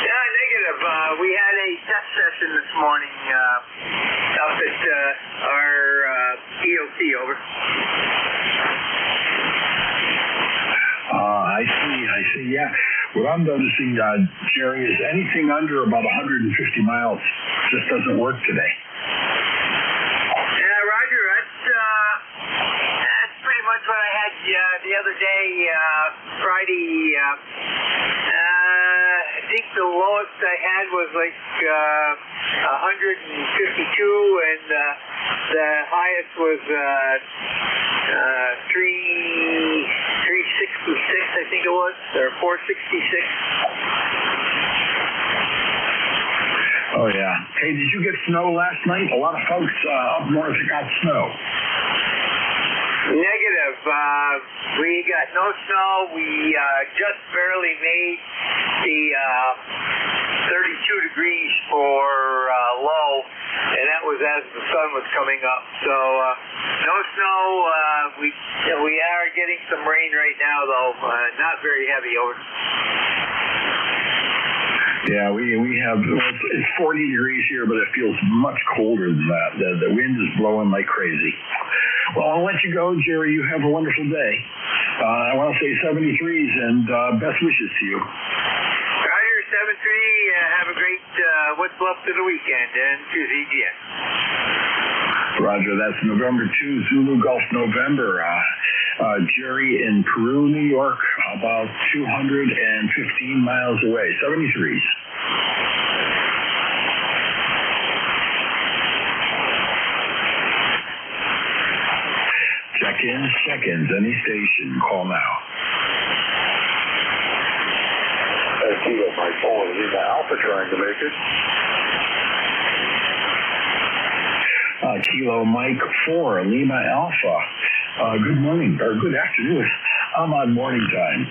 Yeah, negative. We had a test session this morning up at our EOC, over. I see. Yeah. What I'm noticing, Jerry, is anything under about 150 miles just doesn't work today. Yeah, Roger. That's pretty much what I had the other day, Friday. I think the lowest I had was like 152, and the highest was 366, I think it was, or 466. Oh, yeah. Hey, did you get snow last night? A lot of folks up north got snow. Negative. We got no snow. We just barely made the 32 degrees for low, and that was as the sun was coming up. So no snow. We are getting some rain right now, though. Not very heavy, over. Yeah, we have, it's 40 degrees here, but it feels much colder than that. The wind is blowing like crazy. Well, I'll let you go, Jerry. You have a wonderful day. I want to say 73s and best wishes to you. Roger, 7-3. Have a great what's left of the weekend, and to ZGS. Roger, that's November 2, Zulu Gulf November. Jerry in Peru, New York, about 215 miles away. 73s. Check-ins, any station, call now. Kilo Mike 4, Lima Alpha trying to make it. Kilo Mike 4, Lima Alpha. Good morning, or good afternoon. I'm on morning time.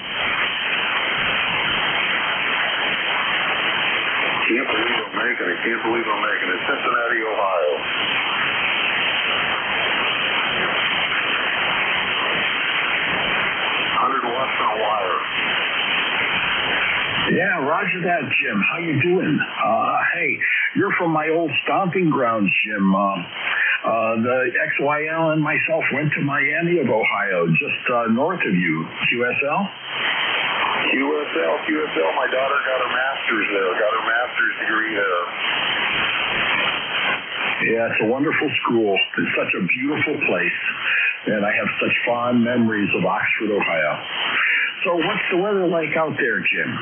Can't believe I'm making it. Can't believe I'm making it. Cincinnati, Ohio. Yeah, roger that, Jim. How you doing? Hey, you're from my old stomping grounds, Jim. The XYL and myself went to Miami of Ohio, just north of you. QSL? QSL. My daughter got her master's there. Got her master's degree there. Yeah, it's a wonderful school. It's such a beautiful place. And I have such fond memories of Oxford, Ohio. So what's the weather like out there, Jim?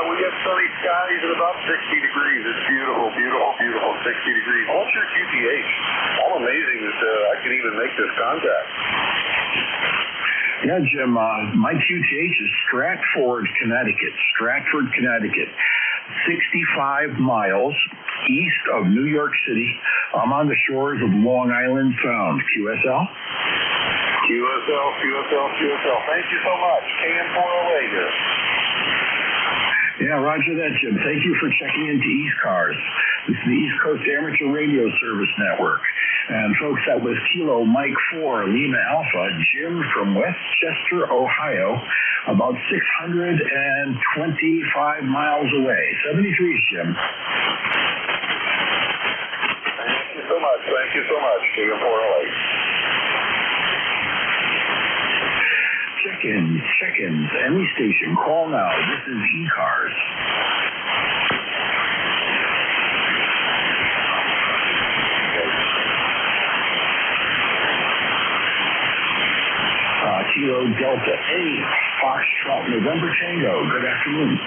We got sunny skies and about 60 degrees. It's beautiful, 60 degrees. What's your QTH? I'm amazing that I can even make this contact. Yeah, Jim, my QTH is Stratford, Connecticut. 65 miles east of New York City. I'm on the shores of Long Island Sound. QSL? QSL. Thank you so much. KM4LA here. Yeah, roger that, Jim. Thank you for checking into ECARS. This is the East Coast Amateur Radio Service Network. And folks, that was Kilo Mike 4, Lima Alpha, Jim from Westchester, Ohio, about 625 miles away. 73s, Jim. Thank you so much. KM4LA. Check-ins, any station, call now. This is ECARS. Kilo Delta 8, Foxtrot November Tango. Good afternoon.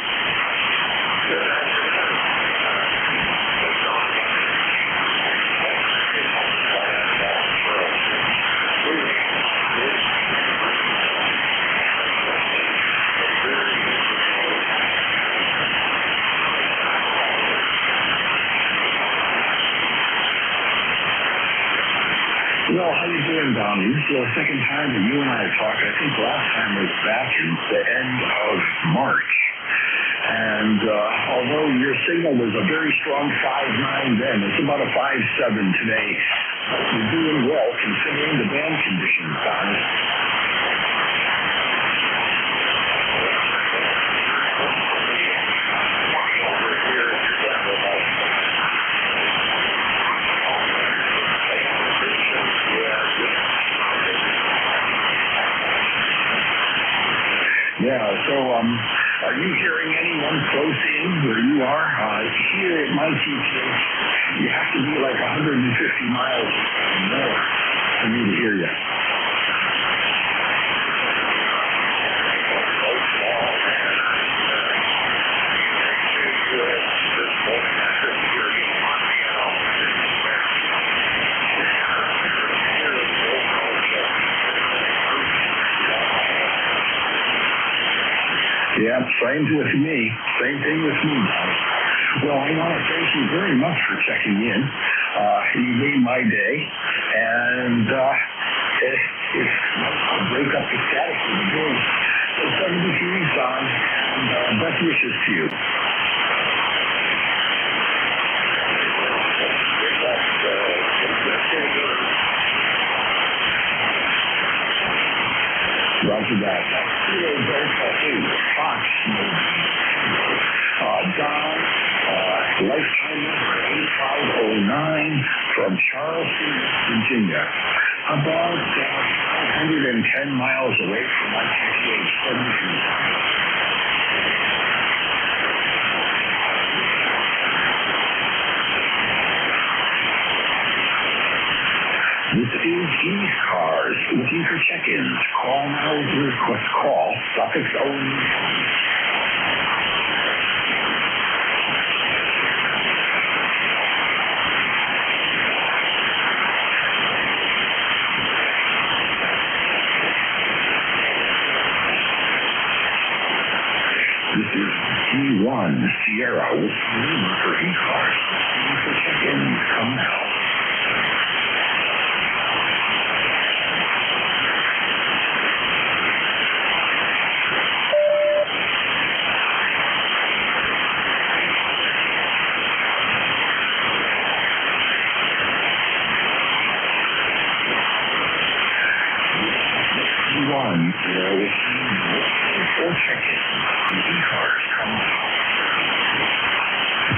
Well, how you doing, Donnie? This is the second time that you and I have talked. I think the last time was back in the end of March. And although your signal was a very strong 5.9 then, it's about a 5.7 today. But you're doing well considering the band conditions, Donnie. Yeah, so are you hearing anyone close in where you are? Here at my QTH, you have to be like 150 miles more for me to hear you. Yeah, same with me. Same thing with me, Donnie. Well, I want to thank you very much for checking in. You made my day, and I'll break up the static of the day. So 73 Don, and best wishes to you. Roger that. Fox. Don, lifetime number 8509. from Charleston, Virginia, about 110 miles away from my 73. This is ECARS, looking for check-ins. Call now with your request. Call, suffix only. This is G1 Sierra with Lima for ECARS. Looking for check-ins. Come now.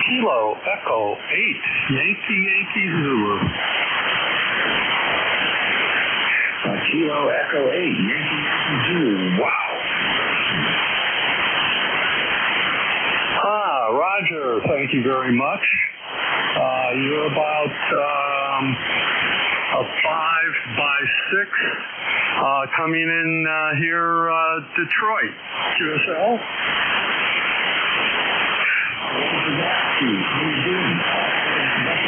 Kilo Echo 8 Yankee Zulu. Kilo Echo 8 Yankee Zulu. Wow. Roger, thank you very much. You're about a 5x6 coming in here, Detroit, QSL.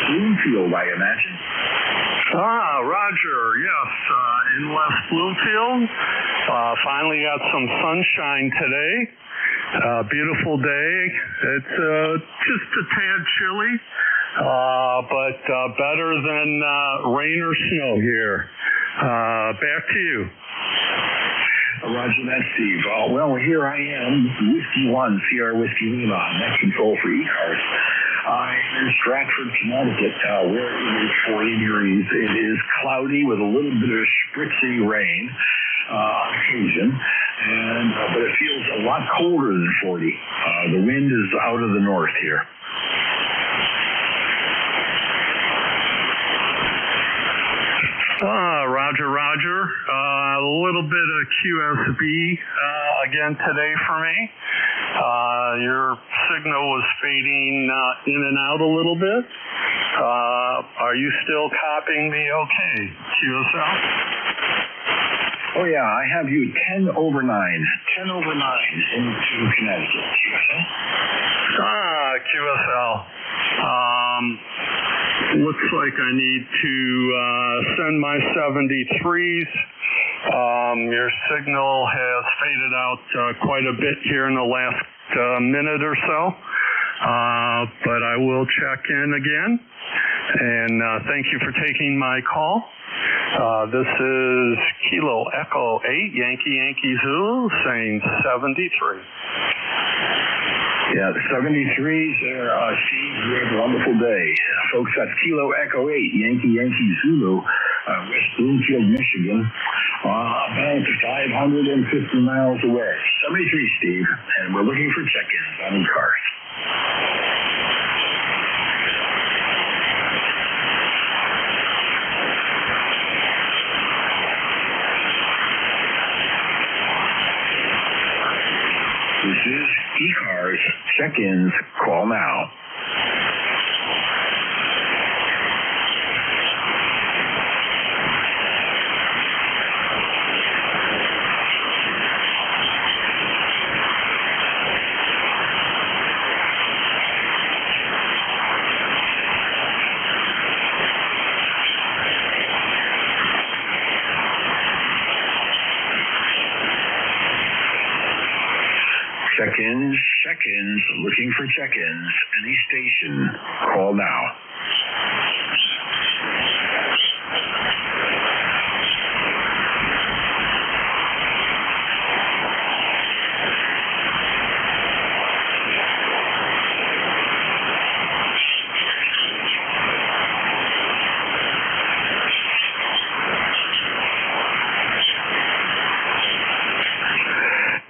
Bloomfield, I imagine. Roger, yes, in West Bloomfield. Finally got some sunshine today. Beautiful day. It's just a tad chilly, but better than rain or snow here. Back to you. Roger that, Steve. Well, here I am, Whiskey 1, Sierra Whiskey Lima, net control for ECARS. I'm in Stratford, Connecticut, where it is 40 degrees. It is cloudy with a little bit of spritzy rain on occasion, but it feels a lot colder than 40. The wind is out of the north here. Roger. A little bit of QSB again today for me. Your signal was fading in and out a little bit. Are you still copying me okay, QSL? Oh, yeah, I have you 10 over 9 into Connecticut, QSL. QSL. Looks like I need to send my 73s. Your signal has faded out quite a bit here in the last minute or so, but I will check in again. And thank you for taking my call. This is Kilo Echo 8 Yankee Zulu saying 73. Yeah, the 73s are, Steve, you have a wonderful day. Folks, that's Kilo Echo 8, Yankee Zulu, West Bloomfield, Michigan, about 550 miles away. 73, Steve, and we're looking for check-ins on ECARS. This is ECARS. Check-ins. Call now. Check-ins, looking for check-ins. Any station, call now.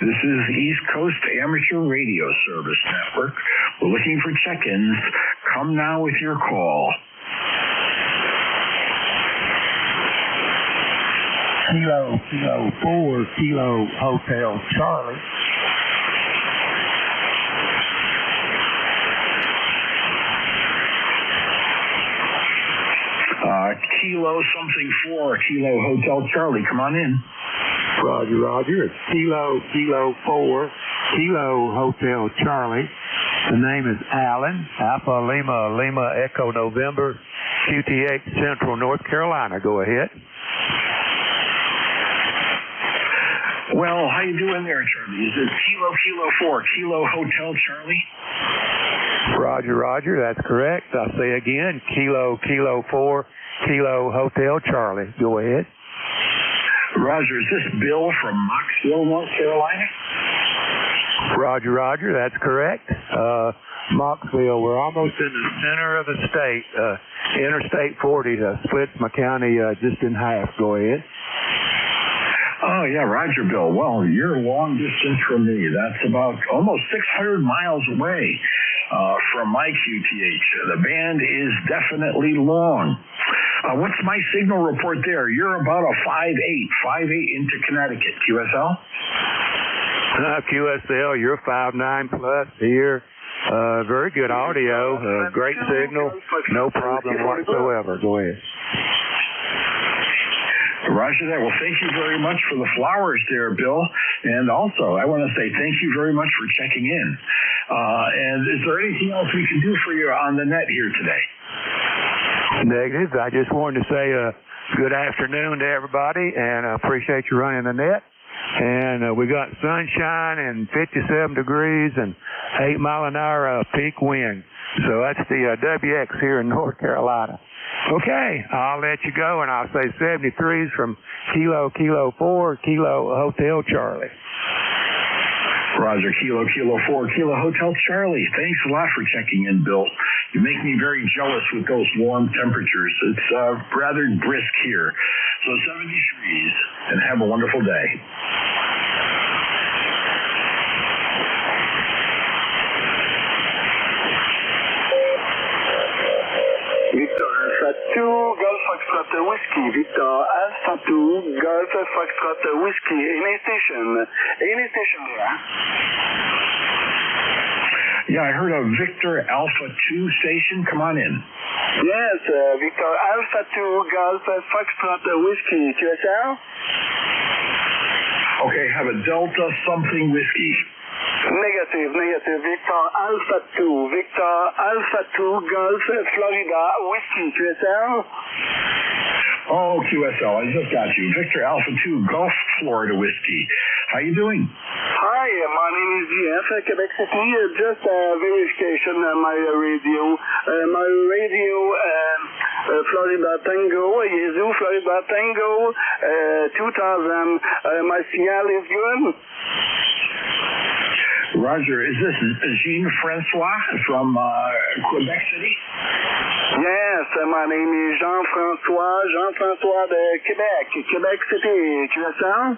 This is East Coast Amateur Radio Service Network. We're looking for check-ins. Come now with your call. Kilo 4, Kilo Hotel Charlie. Kilo something 4, Kilo Hotel Charlie. Come on in. Roger. It's Kilo 4, Kilo Hotel Charlie. The name is Allen, Alpha Lima Echo November, QTH Central North Carolina. Go ahead. Well, how you doing there, Charlie? Is it Kilo 4, Kilo Hotel Charlie? Roger. That's correct. I'll say again, Kilo 4, Kilo Hotel Charlie. Go ahead. Roger. Is this Bill from Moxville, North Carolina? Roger. That's correct. Moxville, we're almost in the center of the state. Interstate 40 splits my county just in half. Go ahead. Oh, yeah, Roger, Bill. Well, you're long distance from me. That's about almost 600 miles away from my QTH. The band is definitely long. What's my signal report there? You're about a 5.8 into Connecticut. QSL? QSL, you're 5.9 plus here. Very good audio. Great signal. No problem whatsoever. Go ahead. Roger that. Well, thank you very much for the flowers there, Bill. And also, I want to say thank you very much for checking in. And is there anything else we can do for you on the net here today? Negative. I just wanted to say good afternoon to everybody, and I appreciate you running the net. And we got sunshine and 57 degrees and 8 mile an hour peak wind. So that's the WX here in North Carolina. Okay, I'll let you go, and I'll say 73s from Kilo 4, Kilo Hotel Charlie. Roger, Kilo 4, Kilo Hotel Charlie. Thanks a lot for checking in, Bill. You make me very jealous with those warm temperatures. It's rather brisk here. So 70 degrees, and have a wonderful day. Victor Alpha 2, Golf Foxtrot Whiskey. Victor Alpha 2, Golf Foxtrot Whiskey. Any station there? Yeah, I heard a Victor Alpha 2 station. Come on in. Yes, Victor Alpha 2, Golf Foxtrot Whiskey. QSL? Okay, have a Delta something whiskey. Negative. Victor Alpha 2, Golf Florida Whiskey. QSL? Oh, QSL, I just got you. Victor Alpha 2, Gulf Florida Whiskey. How you doing? Hi, my name is GF, Quebec City. Just verification on my radio. Florida Tango, Yezu, Florida Tango, 2000. My signal is good. Roger, is this Jean-Francois from Quebec City? Yes, my name is Jean-Francois de Quebec City. QSL?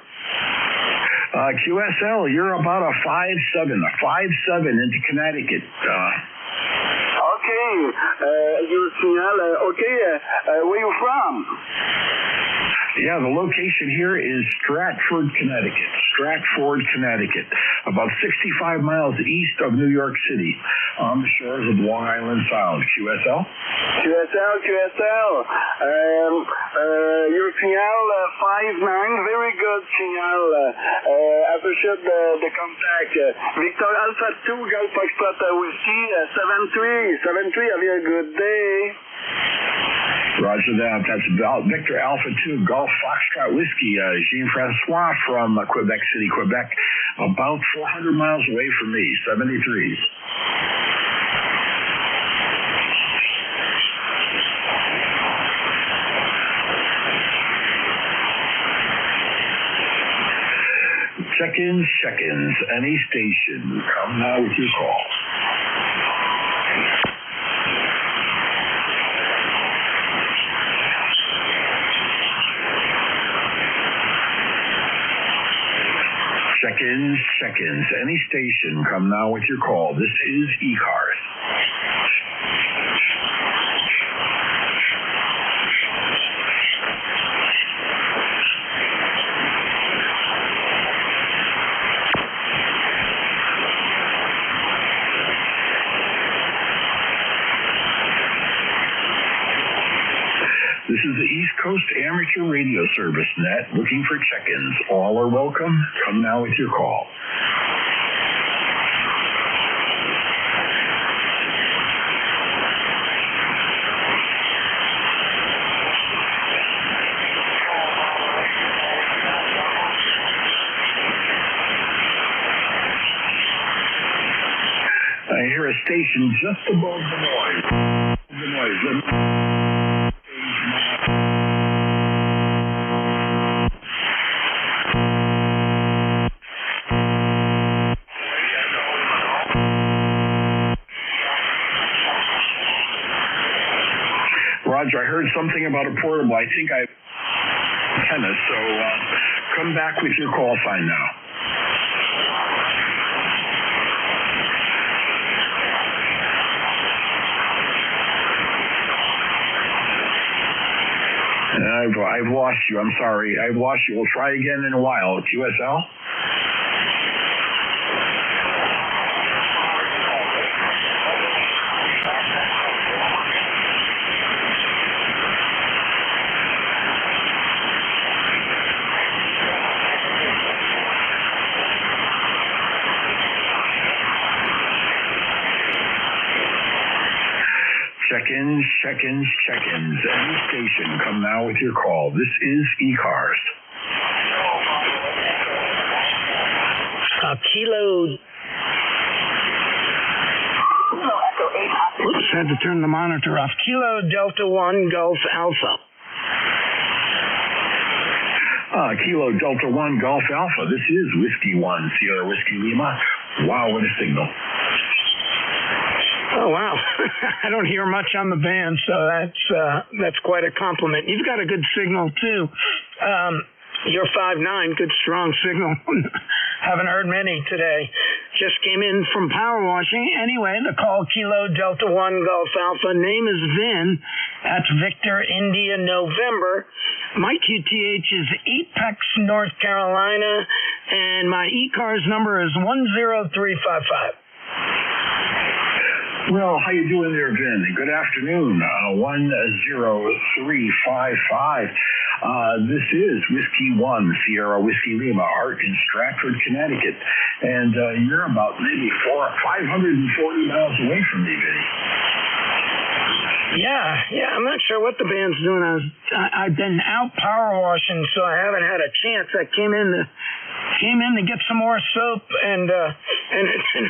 QSL, you're about a 5.7 into Connecticut. Okay, your signal, where you from? Yeah, the location here is Stratford, Connecticut, about 65 miles east of New York City, on the shores of Long Island Sound. QSL? QSL. Your signal 5.9, very good signal. Appreciate the contact. Victor Alpha 2, Golf Foxtrot Whiskey, 73. Have you a good day? Roger that. That's Victor Alpha 2, Golf Foxtrot Whiskey, Jean-Francois from Quebec City, Quebec, about 400 miles away from me, 73s. Check-ins, any station. Come now with your call. Check-ins, any station. Come now with your call. This is ECARS. This is the East Coast Amateur Radio Service Net, looking for check-ins. All are welcome. Come now with your call. I hear a station just above the noise. Roger, I heard something about a portable. I think antenna, so come back with your call sign now. I've lost you. I'm sorry. I've lost you. We'll try again in a while. QSL? Check-ins. Any station, come now with your call. This is ECARS. Kilo. Oops, had to turn the monitor off. Kilo Delta 1 Golf Alpha. Kilo Delta 1 Golf Alpha. This is Whiskey 1 Sierra Whiskey Lima. Wow, what a signal. Oh, wow. I don't hear much on the band, so that's quite a compliment. You've got a good signal, too. You're 5'9", good strong signal. Haven't heard many today. Just came in from power washing. Anyway, the call Kilo Delta 1 Golf Alpha. Name is Vin. That's Victor India November. My QTH is Apex, North Carolina, and my ECARS number is 10355. Well, how you doing there, Vin? Good afternoon. 10355. This is Whiskey 1 Sierra Whiskey Lima, Art in Stratford, Connecticut. And you're about maybe 540 miles away from me, Vinny. Yeah. I'm not sure what the band's doing. I've been out power washing, so I haven't had a chance. I came in to get some more soap and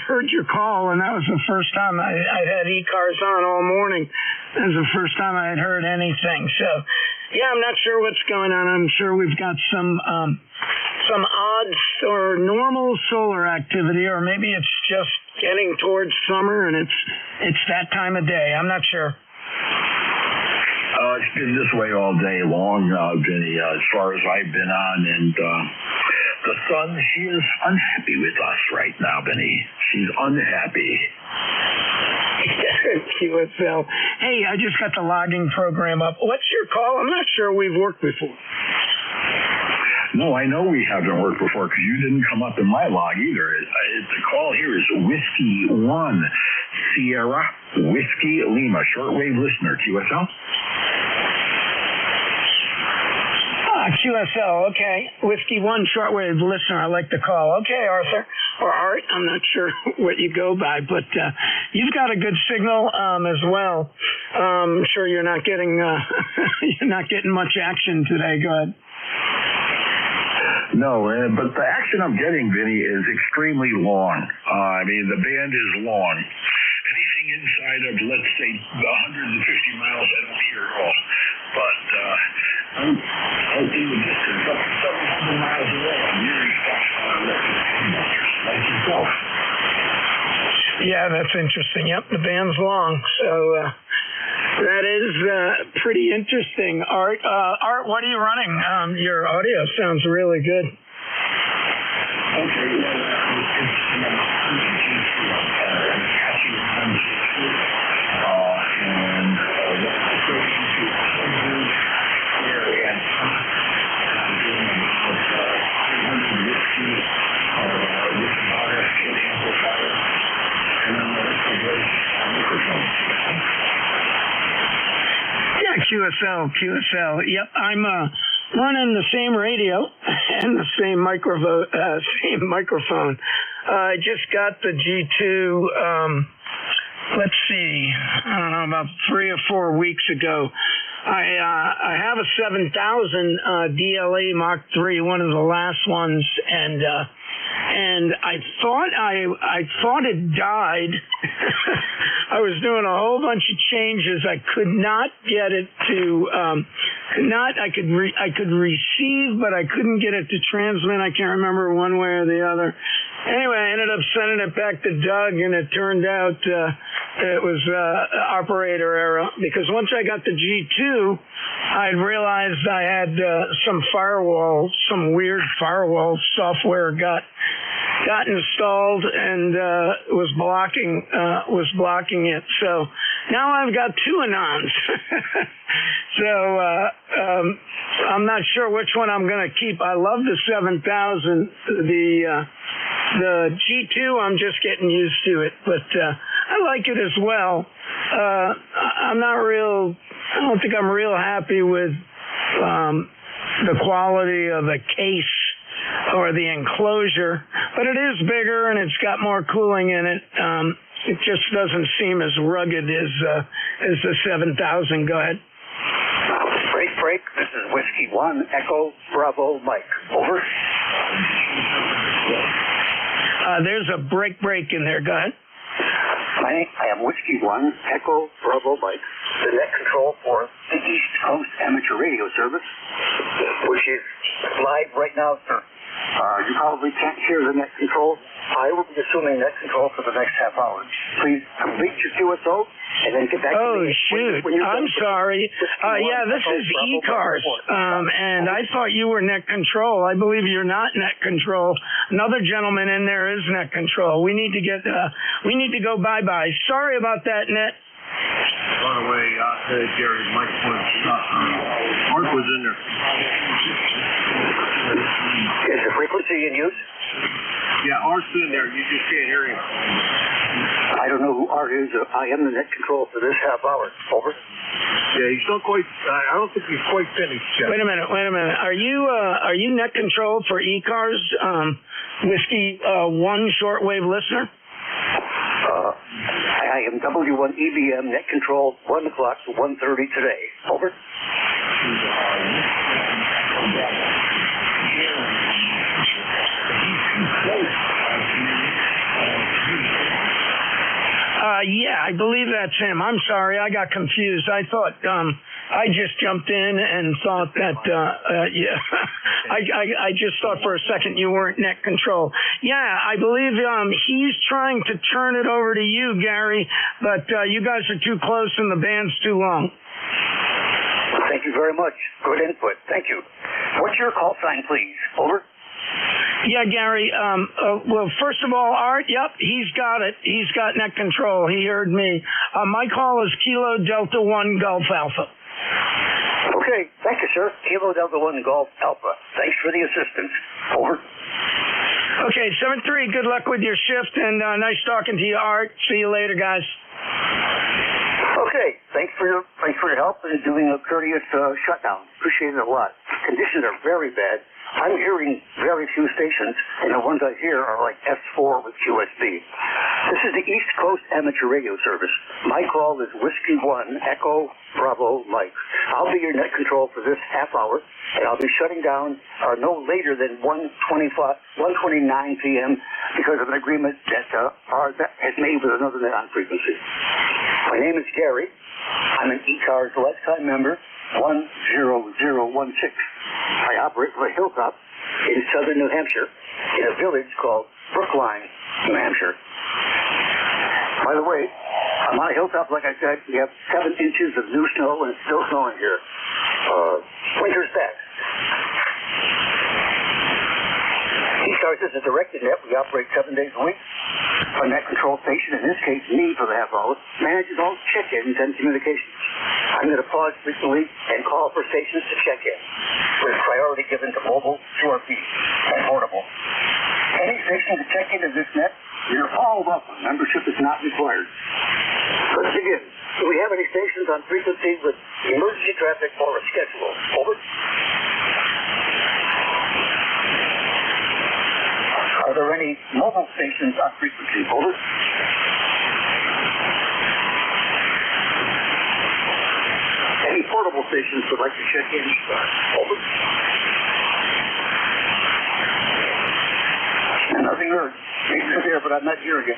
heard your call, and that was the first time I'd had ECARS on all morning. That was the first time I had heard anything. So, yeah, I'm not sure what's going on. I'm sure we've got some odd or normal solar activity, or maybe it's just getting towards summer and it's that time of day. I'm not sure. It's been this way all day long, Vinny, as far as I've been on, and the sun, she is unhappy with us right now, Vinny. She's unhappy. QSL. Hey, I just got the logging program up. What's your call? I'm not sure we've worked before. No, I know we haven't worked before because you didn't come up in my log either. The call here is Whiskey 1 Sierra Whiskey Lima, shortwave listener, QSL. QSL, okay. Whiskey 1 shortwave listener, I like the call. Okay, Arthur, or Art, I'm not sure what you go by, but you've got a good signal as well. I'm sure you're not getting much action today. Go ahead. No, but the action I'm getting, Vinny, is extremely long. I mean, the band is long. Anything inside of, let's say, 150 miles, I don't hear at all. But I'm out in the distance, up to 700 miles away. I'm hearing stuff like yourself. Yeah, that's interesting. Yep, the band's long, so that is pretty interesting. Art, what are you running? Your audio sounds really good. Okay, QSL. Yep, I'm running the same radio and the same microphone. I just got the G2. Let's see, I don't know, about 3 or 4 weeks ago. I have a 7000 DLA Mark III, one of the last ones, and I thought it died. I was doing a whole bunch of changes. I could not get it to I could receive, but I couldn't get it to transmit. I can't remember one way or the other. Anyway, I ended up sending it back to Doug, and it turned out it was operator error, because once I got the G2, I realized I had some weird firewall software got installed and was blocking it. So now I've got 2 Anons. So I'm not sure which one I'm going to keep. I love the 7000. The G2, I'm just getting used to it, but I like it as well. I don't think I'm real happy with the quality of the case or the enclosure, but it is bigger and it's got more cooling in it. It just doesn't seem as rugged as the 7000. Go ahead. Break. This is Whiskey 1, Echo, Bravo, Mike. Over. There's a break in there. Go ahead. I am Whiskey 1, Echo, Bravo, Mike, the net control for the East Coast Amateur Radio Service, which is live right now, sir. You probably can't hear the net control. I will be assuming net control for the next half hour. Please complete your QSO and then get back to me. Oh, shoot. I'm sorry. Yeah, this is ECARS, and I thought you were net control. I believe you're not net control. Another gentleman in there is net control. We need to go bye-bye. Sorry about that, net. By the way, Gary, Mike Mark was in there. Is the frequency in use? Yeah, Art's in there. You just can't hear him. I don't know who Art is. I am the net control for this half hour. Over. Yeah, he's not quite. I don't think he's quite finished yet. Wait a minute. Are you net control for ECARS, Whiskey 1 shortwave listener? I am W1 EBM net control 1 o'clock to 1:30 today. Over. Yeah, I believe that's him. I'm sorry, I got confused. I thought I just jumped in and thought that yeah. I just thought for a second you weren't net control. Yeah, I believe he's trying to turn it over to you, Gary, but you guys are too close and the band's too long. Thank you very much. Good input. Thank you. What's your call sign, please? Over. Yeah, Gary. Well, first of all, Art, yep, he's got it. He's got net control. He heard me. My call is Kilo Delta 1 Golf Alpha. Okay, thank you, sir. Kilo Delta 1 Golf Alpha. Thanks for the assistance. Over. Okay, 7-3, good luck with your shift, and nice talking to you, Art. See you later, guys. Okay, thanks for your help in doing a courteous shutdown. Appreciate it a lot. Conditions are very bad. I'm hearing very few stations, and the ones I hear are like S4 with QSB. This is the East Coast Amateur Radio Service. My call is Whiskey 1, Echo, Bravo, Mike. I'll be your net control for this half hour, and I'll be shutting down no later than 1:29 p.m. because of an agreement that ours has made with another net on frequency. My name is Gary. I'm an ECARS lifetime member, 10016. I operate from a hilltop in southern New Hampshire in a village called Brookline, New Hampshire. By the way, I'm on a hilltop, like I said. We have 7 inches of new snow, and it's still snowing here. Winter's back. ECARS is a directed net. We operate 7 days a week. Our net control station, in this case me for the half hour, manages all check-ins and communications. I'm going to pause frequently and call for stations to check in, with priority given to mobile, QRP, and portable. Any station to check into this net, you're all welcome. Membership is not required. Let's begin. Do we have any stations on frequency with emergency traffic or a schedule? Over. Are there any mobile stations on frequency? Over. Any portable stations would like to check in? Over. Nothing heard. It's there, but I'm not hearing it.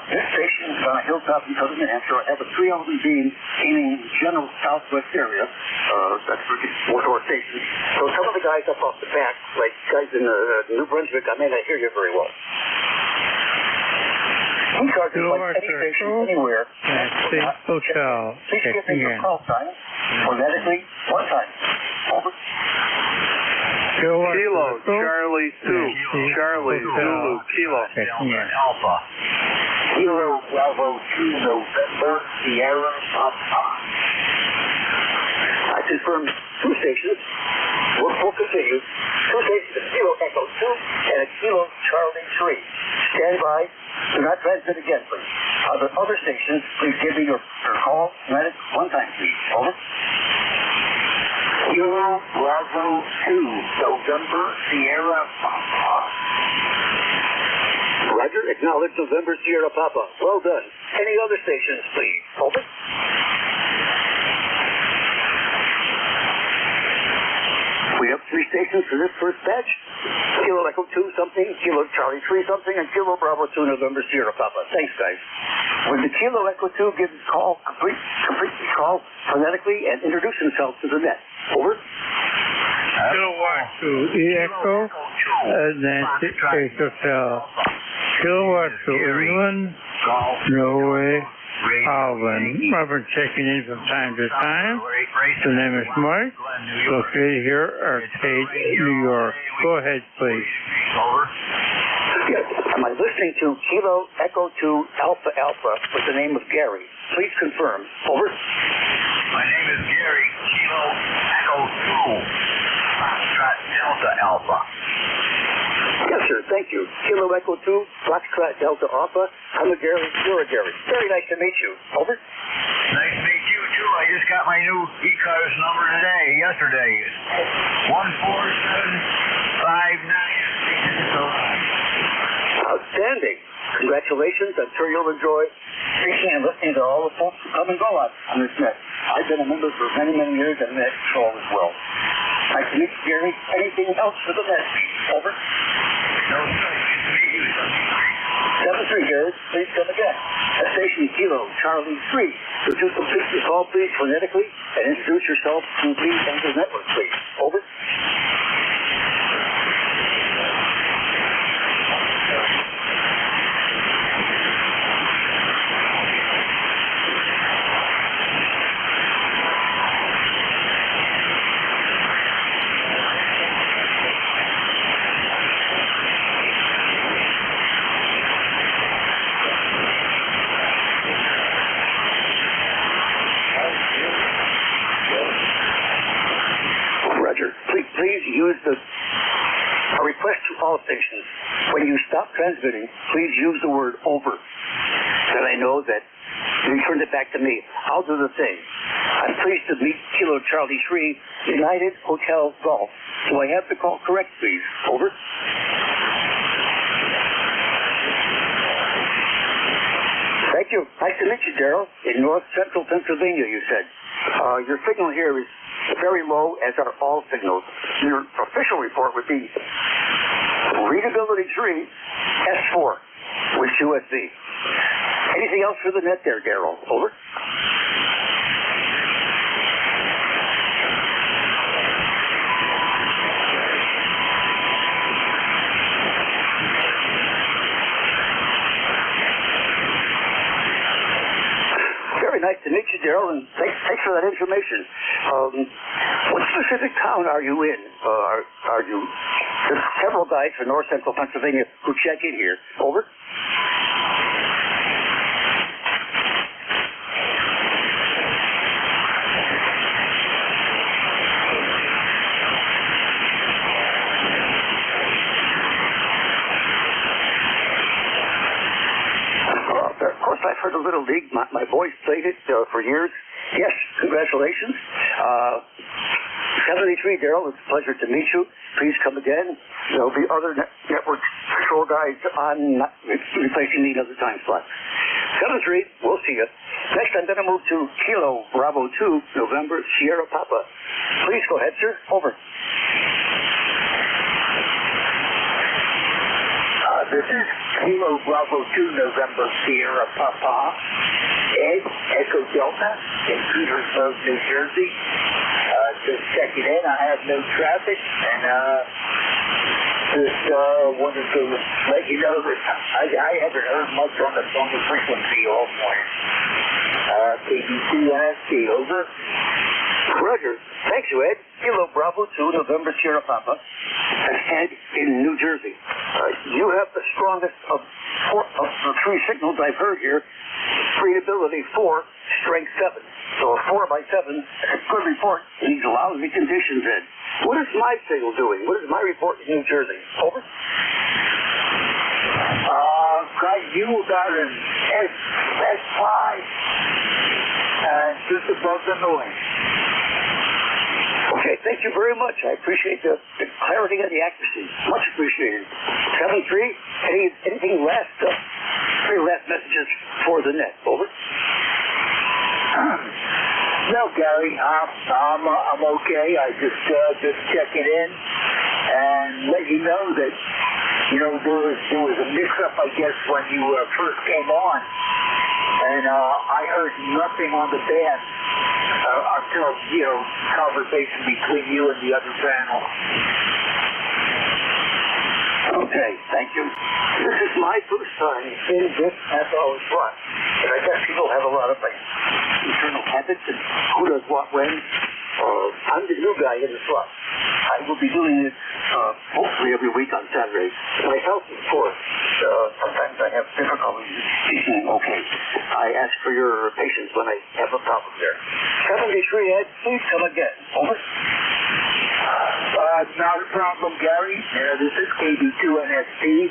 This station is on a hilltop in southern New Hampshire. I have a 3-element beam aiming general southwest area. That's for four stations. So some of the guys up off the back, like guys in New Brunswick, I may not hear you very well. ECARS is like any station anywhere. Hotel. Please give me your call sign. Phonetically, one time. Over. Kilo, Charlie 2, Charlie, Zulu, Kilo. Alpha. Kilo, Bravo, 2, November, Sierra, Papa. I confirm 2 stations. We'll continue. 2 stations, a Kilo Echo 2 and a Kilo Charlie 3. Stand by. Do not transmit again, please. Are there other stations? Please give me your call. Medic, one time, please. Over. Kilo Bravo 2, November, Sierra, Papa. Roger, acknowledge November, Sierra, Papa. Well done. Any other stations, please? Over. We have 3 stations for this first batch. Kilo Echo 2 something, Kilo Charlie 3 something, and Kilo Bravo 2 November Sierra Papa. Thanks, guys. When the Kilo Echo 2 gives call, completely call phonetically and introduce himself to the net. Over. Kilowatt 2 Echo, Nancy H Hotel. Kilowatt 2 England, Norway, Alvin. I've been checking in from time to time. The name is Mike, located here at Arcade, New York. Go ahead, please. Over. Yes. Am I listening to Kilo Echo 2 Alpha Alpha with the name of Gary? Please confirm. Over. My name is Gary. Kilo Echo 2 Foxtrot Delta Alpha. Yes, sir. Thank you. Kilo Echo 2 Foxtrot Delta Alpha. I'm a Gary. You're a Gary. Very nice to meet you. Over. Nice to meet you, too. I just got my new ECARS number yesterday. 14759. Outstanding. Congratulations. I'm sure you'll enjoy speaking and listening to all the folks who come and go on this net. I've been a member for many, many years and net control as well. Nice to meet you, Gary. Anything else for the net? Over. No, sir. Nice to meet you. 7-3, Gary. Please come again. Station Kilo Charlie 3. Would you complete your call, please, phonetically, and introduce yourself to me and the network, please? Over. Please use a request to all stations. When you stop transmitting, please use the word over. Then I know that you turned it back to me. I'll do the same. I'm pleased to meet Kilo Charlie 3, United Hotel Golf. Do I have the call correct, please? Over. Thank you. Nice to meet you, Daryl. In north central Pennsylvania, you said. Your signal here is very low, as are all signals. Your official report would be readability 3, S4 with USB. Anything else for the net there, Daryl? Over. Very nice to meet you, Daryl, and thanks for that information. What specific town are you in? Are you? There's several guys from north central Pennsylvania who check in here. Over. Of course, I've heard the Little League. My boys played it for years. Yes, congratulations. 73, Daryl, it's a pleasure to meet you. Please come again. There'll be other network patrol guys on replacing the other time slot. 73, we'll see you. Next, I'm going to move to Kilo Bravo 2, November, Sierra Papa. Please go ahead, sir. Over. This is Kilo Bravo 2, November, Sierra Papa. Ed, Echo Delta, in Petersburg, New Jersey. Just checking in. I have no traffic, and just wanted to let you know that I haven't heard much on the frequency all morning. KD2NST, over. Roger. Thanks you, Ed. Kilo Bravo 2, November, Sierra Papa. And Ed in New Jersey. You have the strongest of the three signals I've heard here. Readability 4, strength 7. So a 4x7, a good report in these lousy conditions, Ed. What is my signal doing? What is my report in New Jersey? Over. Got you about an S5, and just above the noise. Okay, thank you very much. I appreciate the clarity and the accuracy. Much appreciated. 7-3, anything last, very last messages for the net? Over. No, Gary, I'm okay. I just checking in and let you know that, you know, there was a mix-up, I guess, when you first came on, and I heard nothing on the band until, you know, conversation between you and the other panel. Okay, thank you. This is my first time in this SO slot, and I guess people have a lot of internal habits and who does what when. I'm the new guy in the slot. I will be doing this hopefully every week on Saturdays. My health, of course. Sometimes I have difficulties speaking okay. I ask for your patience when I have a problem there. 73, Ed, please come again. Over. Not a problem, Gary. This is KD2NST,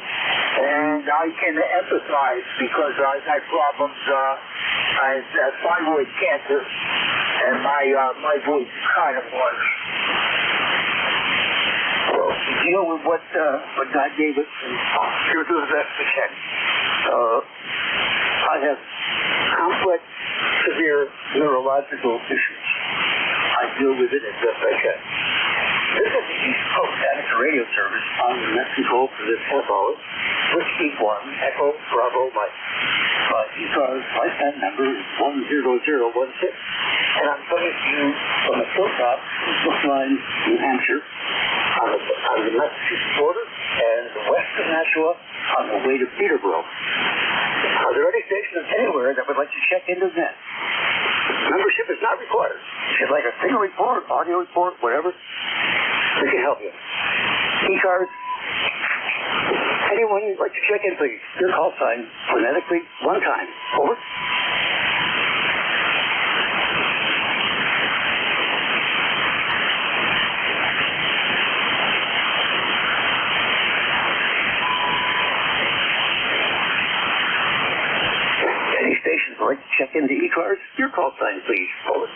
and I can empathize because I've had problems. I have thyroid cancer, and my voice is kind of harsh. Well, deal with what God gave us, and we'll do the best we can. I have complex, severe neurological issues. I deal with it as best I can. This is the East Coast Amateur Radio Service on the net control for this half hour. Whiskey 1, Echo, Bravo, Mike. ECARS lifetime number is 10016. And I'm coming to you from the hilltop in Brookline, New Hampshire, on the Massachusetts border, and west of Nashua on the way to Peterborough. Are there any stations anywhere that would like to check into the net? Membership is not required. If you'd like a signal report, audio report, whatever, we can help you. ECARS, anyone you'd like to check in, please. Your call sign, phonetically, one time. Over. Any stations would like to check into ECARS? Your call sign, please. Over.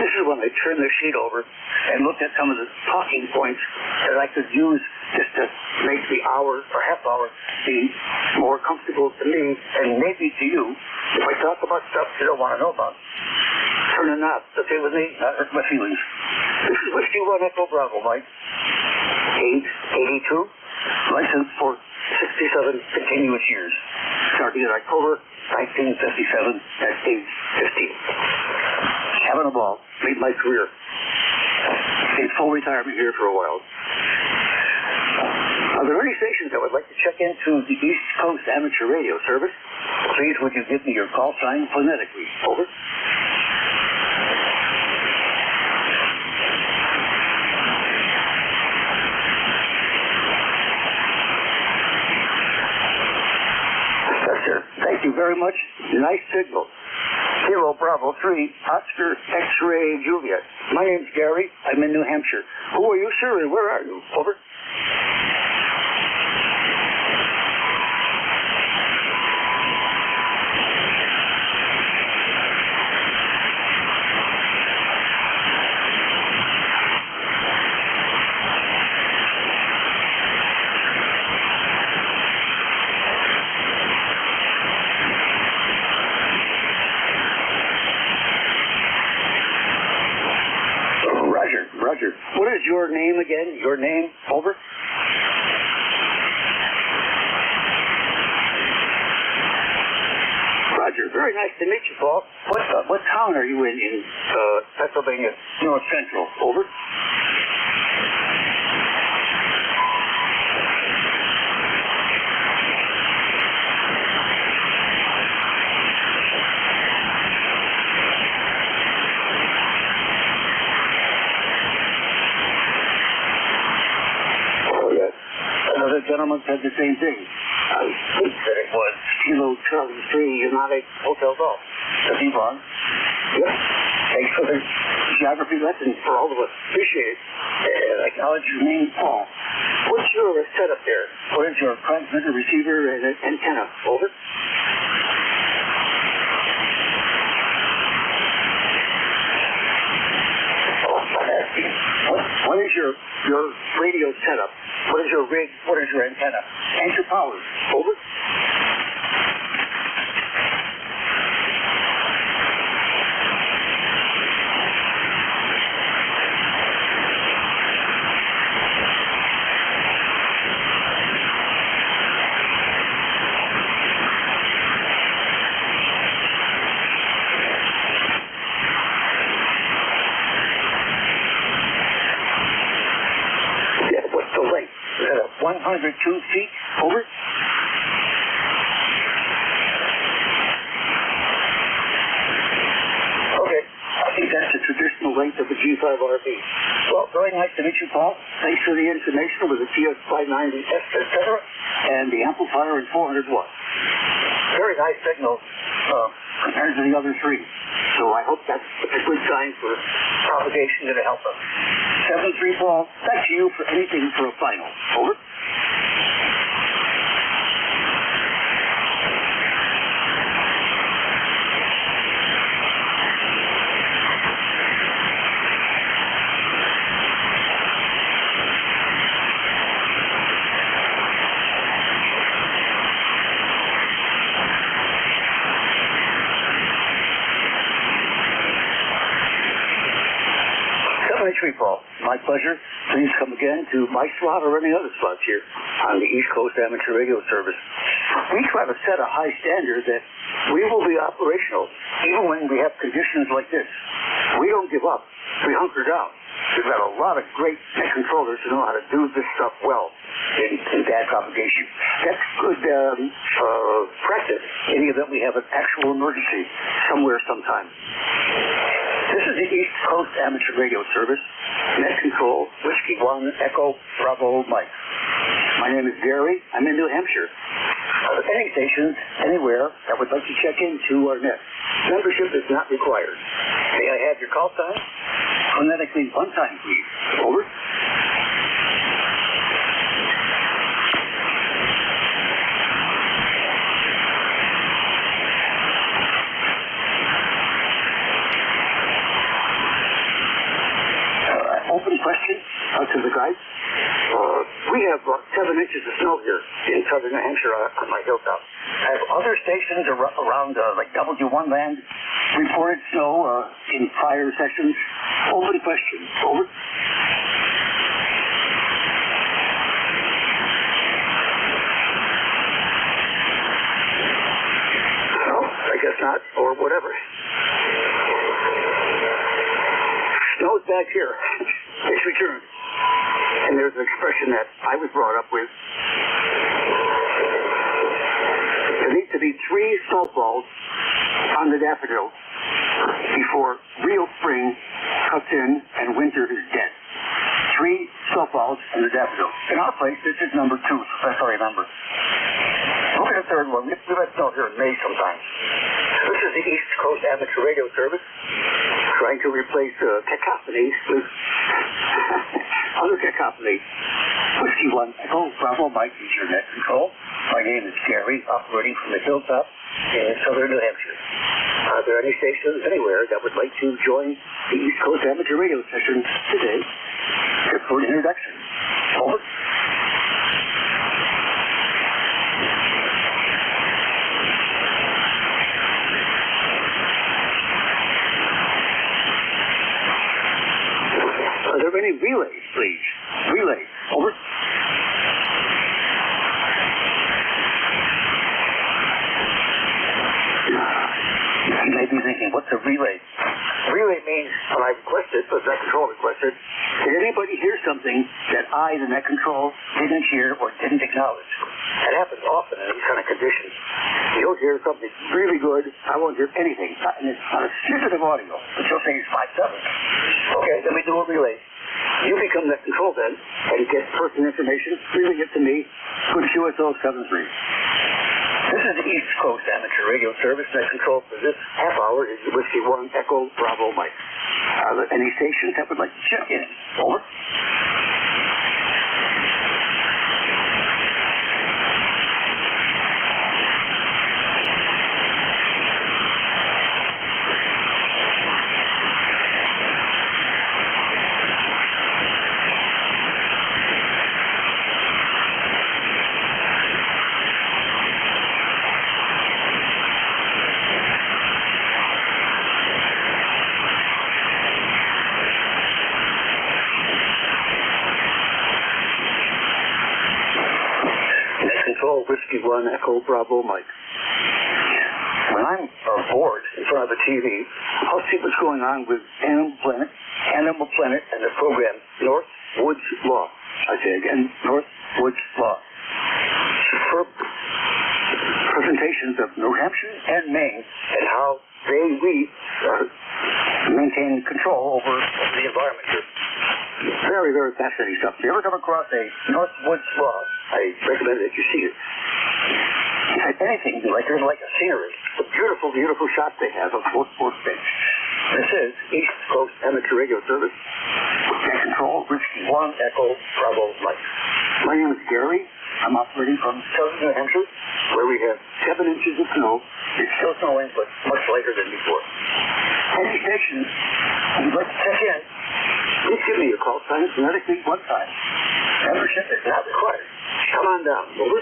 This is when I turned the sheet over and looked at some of the talking points that I could use just to make the hour or half hour be more comfortable to me and maybe to you. If I talk about stuff you don't want to know about, turn a knob. Okay with me? Not hurt my feelings. This is Whiskey 1 Echo Bravo, Mike. 882, licensed for 67 continuous years, starting in October 1957 at age 15. Having a ball, made my career. In full retirement here for a while. Are there any stations that would like to check into the East Coast Amateur Radio Service? Please would you give me your call sign phonetically? Over. Bravo 3, Oscar X-Ray Juliet. My name's Gary. I'm in New Hampshire. Who are you, sir, and where are you? Over. Roger. What is your name again? Your name? Over. Roger. Very nice to meet you, Paul. What town are you in Pennsylvania? North Central. Over. Another gentleman said the same thing. I think that it was Kilo Charlie 3 United Hotel Golf. That's Yvonne. Yep. Thanks for the geography lesson for all of us. Appreciate it. And I acknowledge your name, Paul. What's your setup there? What is your transmitter, receiver, and antenna? Over. What is your radio setup? What is your rig? What is your antenna? And your power? Over. Yeah, what's the length? 102 feet? Over. Okay, I think that's the traditional length of the G5RV. Well, very nice to meet you, Paul. Thanks for the information with the TS590S, etc., and the amplifier and 400 watts. Very nice signal compared to the other three. So I hope that's a good sign for propagation to help us. 7-3, Paul. Back to you for anything for a final. Over. Paul. My pleasure. Please come again to my slot or any other slots here on the East Coast Amateur Radio Service. We try to set a high standard that we will be operational even when we have conditions like this. We don't give up. We hunker down. We've got a lot of great net controllers who know how to do this stuff well in bad propagation. That's good practice in the event we have an actual emergency somewhere sometime. This is the East Coast Amateur Radio Service, Net Control, Whiskey 1, Echo, Bravo, Mike. My name is Gary. I'm in New Hampshire. Any stations, anywhere that would like to check into our net. Membership is not required. May I have your call sign? Phonetically one time, please. Over. Open question to the guys. We have 7 inches of snow here in southern New Hampshire on my hilltop. Have other stations around like W1 land reported snow in prior sessions? Open question. Over. No, I guess not, or whatever. Snow's back here. It's returned. And there's an expression that I was brought up with. There needs to be 3 snowfalls on the daffodils before real spring cuts in and winter is dead. 3 snowfalls on the daffodils. In our place, this is number 2, so that's all I remember. Look at the third one. We've had snow here in May sometimes. This is the East Coast Amateur Radio Service, trying to replace cacophony with other cacophony. Whiskey 1 Echo Bravo Mike is your net control. My name is Gary, operating from the hilltop in southern New Hampshire. Are there any stations anywhere that would like to join the East Coast Amateur Radio session today? Here for an introduction. Over. Are there any relays, please? Relay. Over. You may be thinking, what's a relay? Relay means when I requested, but net control requested, did anybody hear something that I, the net control, didn't hear or didn't acknowledge? That happens often in these kind of conditions. You'll hear something really good, I won't hear anything. Not a snippet of audio, but you'll say it's 5-7. Okay, then we do a relay. You become net control then, and get person information, relay it to me, with QSO 73. This is the East Coast Amateur Radio Service. Net control for this half hour is Whiskey 1 Echo Bravo Mike. Are there any stations that would like to check in? Over. Whiskey 1 Echo Bravo Mike. When I'm bored in front of the TV, I'll see what's going on with Animal Planet, and the program North Woods Law. I say again, North Woods Law. Superb presentations of New Hampshire and Maine and how we maintain control over the environment here. Very, very fascinating stuff. If you ever come across a North Woods Law, I recommend that you see it. Anything like a scenery. The beautiful, beautiful shots they have of both states. This is East Coast Amateur Radio Service. Net control, Whiskey 1 Echo Bravo Mike. My name is Gary. I'm operating from southern New Hampshire, where we have 7 inches of snow. It's still snowing, but much lighter than before. Any stations you'd like to check in, please give me your call sign phonetically one time. Membership is not required. Come on down. Over.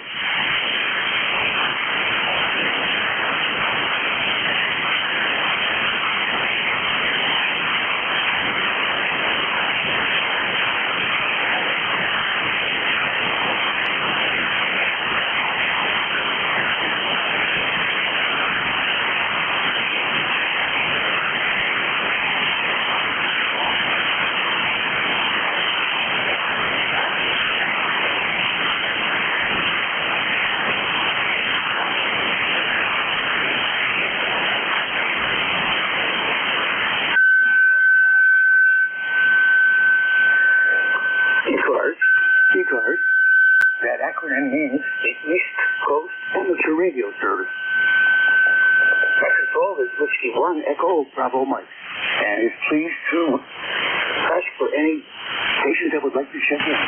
ECARS. That acronym means the East Coast Amateur Radio Service. Net control is Whiskey 1 Echo Bravo Mike, and is pleased to ask for any patient that would like to check in.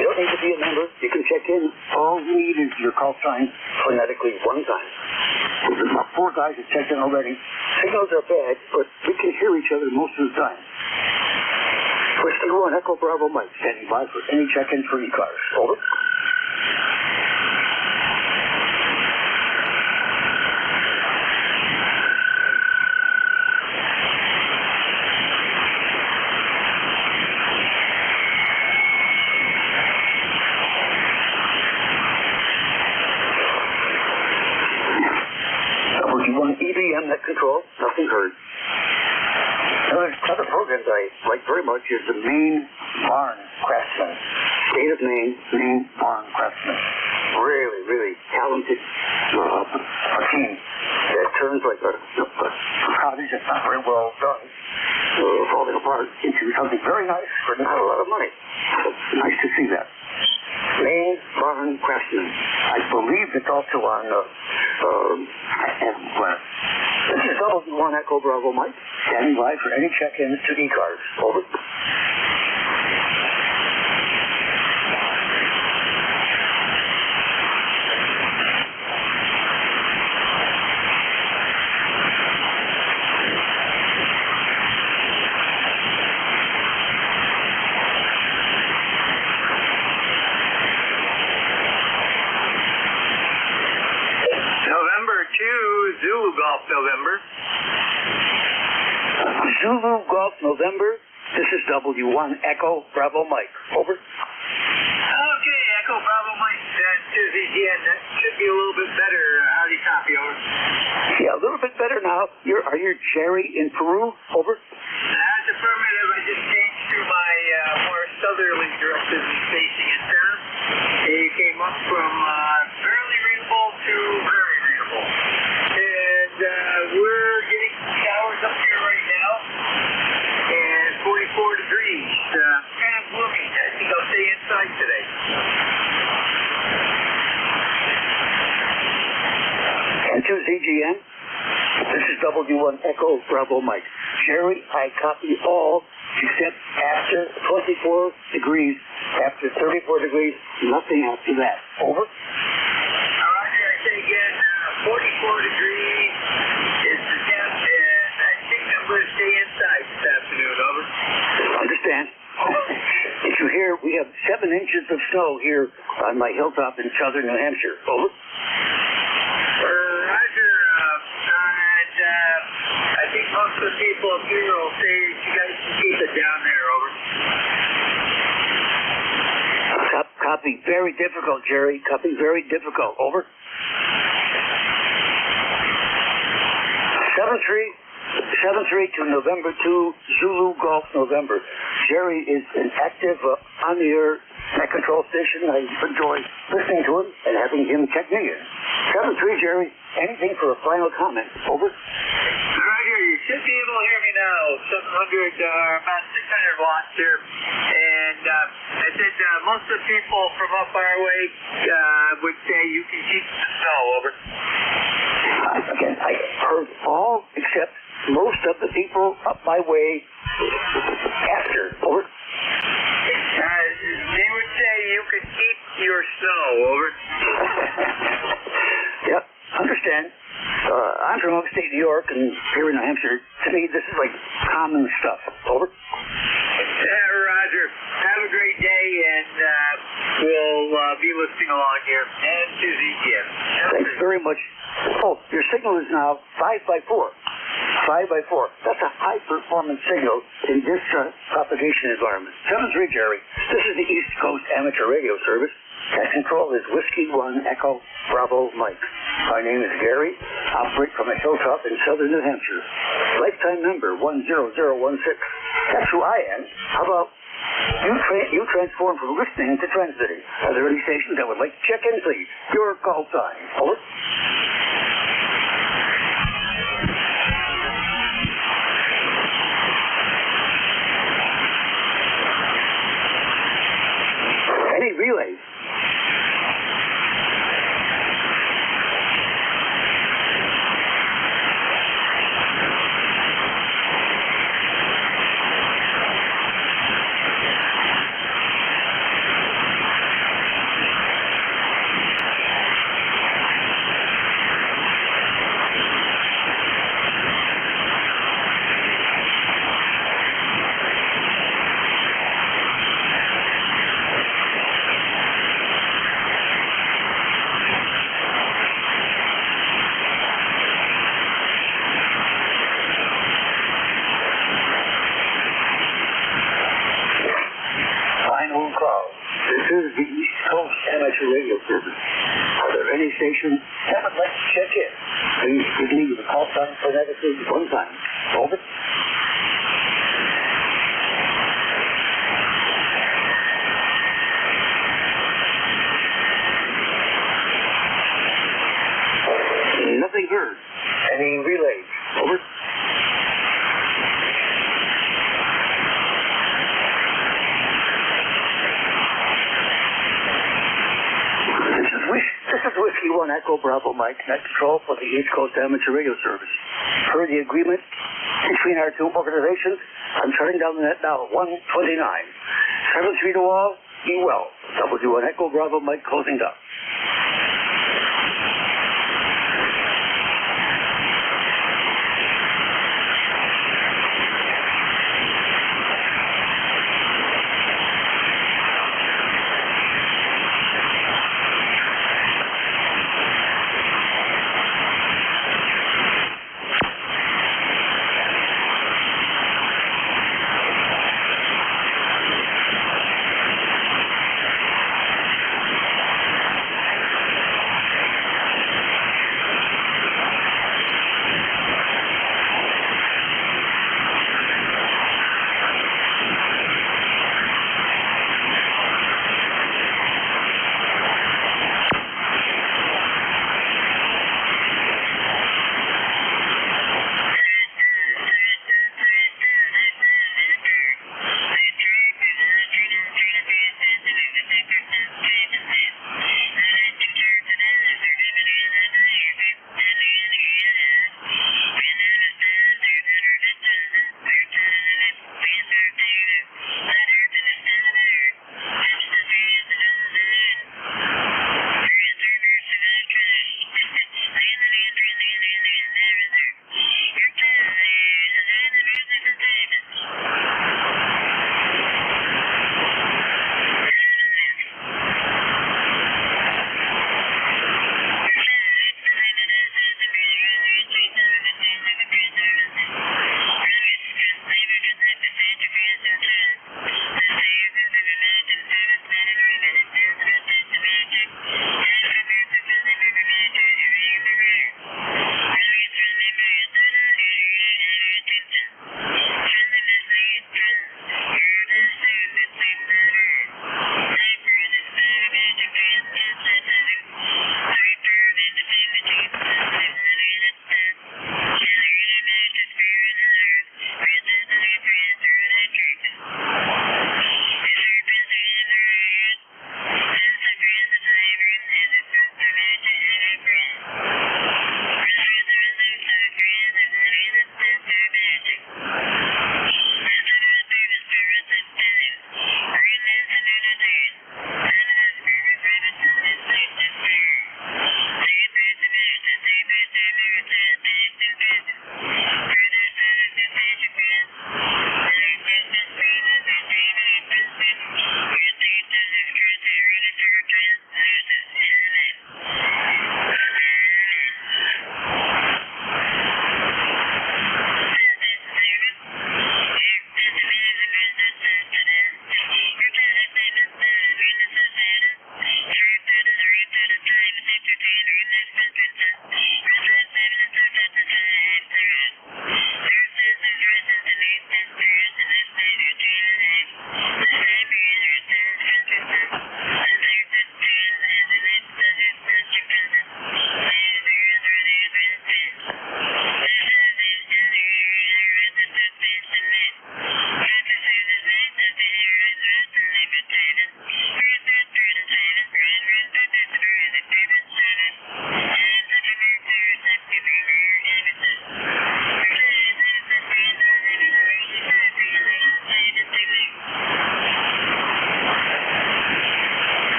You don't need to be a member. You can check in. All you need is your call sign phonetically one time. There's about 4 guys that checked in already. Signals are bad, but we can hear each other most of the time. Whiskey 1 Echo Bravo Mike, standing by for any check-in for ECARS. Over. EBM net control, nothing heard. Other programs I like very much is the Maine Barn Craftsman. State of Maine Barn Craftsman. Really, really talented team that turns like a cottage that's not very well done, falling apart, into something very nice for not a lot of money. Nice to see that. Maine Barn Craftsman. I believe it's also on Animal Planet. Echo Bravo Mike. Standing by for any check-ins to ECARS. Over. Zulu Golf November. Zulu Golf November. This is W1 Echo Bravo Mike. Over. Okay, Echo Bravo Mike. Susie again. That should be a little bit better. Howdy, copy, over. Yeah, a little bit better now. Are you Jerry in Peru? Over. That's affirmative. I just changed to my more southerly direction facing it there. You came up from fairly readable to very readable. We're getting showers up here right now, and 44 degrees. Kind of gloomy. I think I'll stay inside today. And to ZGN, this is W1 Echo Bravo Mike. Jerry, I copy all except after 24 degrees. After 34 degrees, nothing after that. Over. Roger, I say again, 44 degrees is the temp, and I think I'm going to stay inside this afternoon, over. Understand. Did you hear we have 7 inches of snow here on my hilltop in southern New Hampshire? Over. Roger, and I think most of the people up here will say you guys can keep it down there, over. Copy. Very difficult, Jerry. Copy. Very difficult. Over. 7-3 to November 2, Zulu Golf November. Jerry is an active on-the-air net control station. I enjoy listening to him and having him check me in. 7-3, Jerry. Anything for a final comment? Over. Roger, you should be able to hear me now. 700, about 600 watts here. And I said most of the people from up our way would say you can keep the snow, over. Again, I heard all except most of the people up my way after. Over. They would say you can keep your snow, over. Yep, understand. I'm from upstate New York and here in New Hampshire. To me, this is like common stuff. Over. Roger. Have a great day, and we'll be listening along here. And Susie again. Thanks very much. Oh, your signal is now 5x4. 5x4. That's a high-performance signal in this propagation environment. 7-3, Jerry. This is the East Coast Amateur Radio Service. Net control is Whiskey 1 Echo Bravo Mike. My name is Gary. Operate from a hilltop in southern New Hampshire. Lifetime number 10016. That's who I am. How about you transform from listening to transmitting? Are there any stations that would like to check in, please? Your call time. Over. Any relays? Radio service. Are there any stations that would like to check in? Please give me the call sign phonetically one time. Over. Nothing heard. Any relays? Over. This is Whiskey 1 Echo Bravo Mike, net control for the East Coast Amateur Radio Service. per the agreement between our two organizations. I'm shutting down the net now at 1:29. 7-3 to all. Be well. W1 Echo Bravo Mike closing up.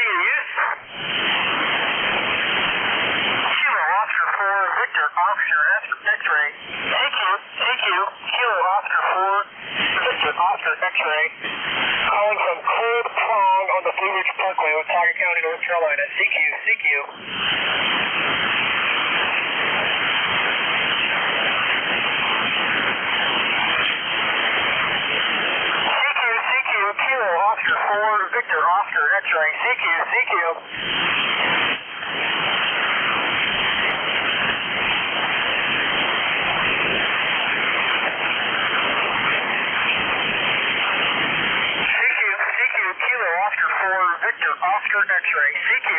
yes. Kilo Oscar 4, Victor Oscar X-ray. CQ, Kilo Oscar 4, Victor Oscar X-ray. Calling from Cold Prong on the Blue Ridge Parkway, Watauga County, North Carolina. CQ. Kilo Oscar 4, Victor Oscar X-ray. CQ. Kilo Oscar 4, Victor Oscar X-ray. CQ.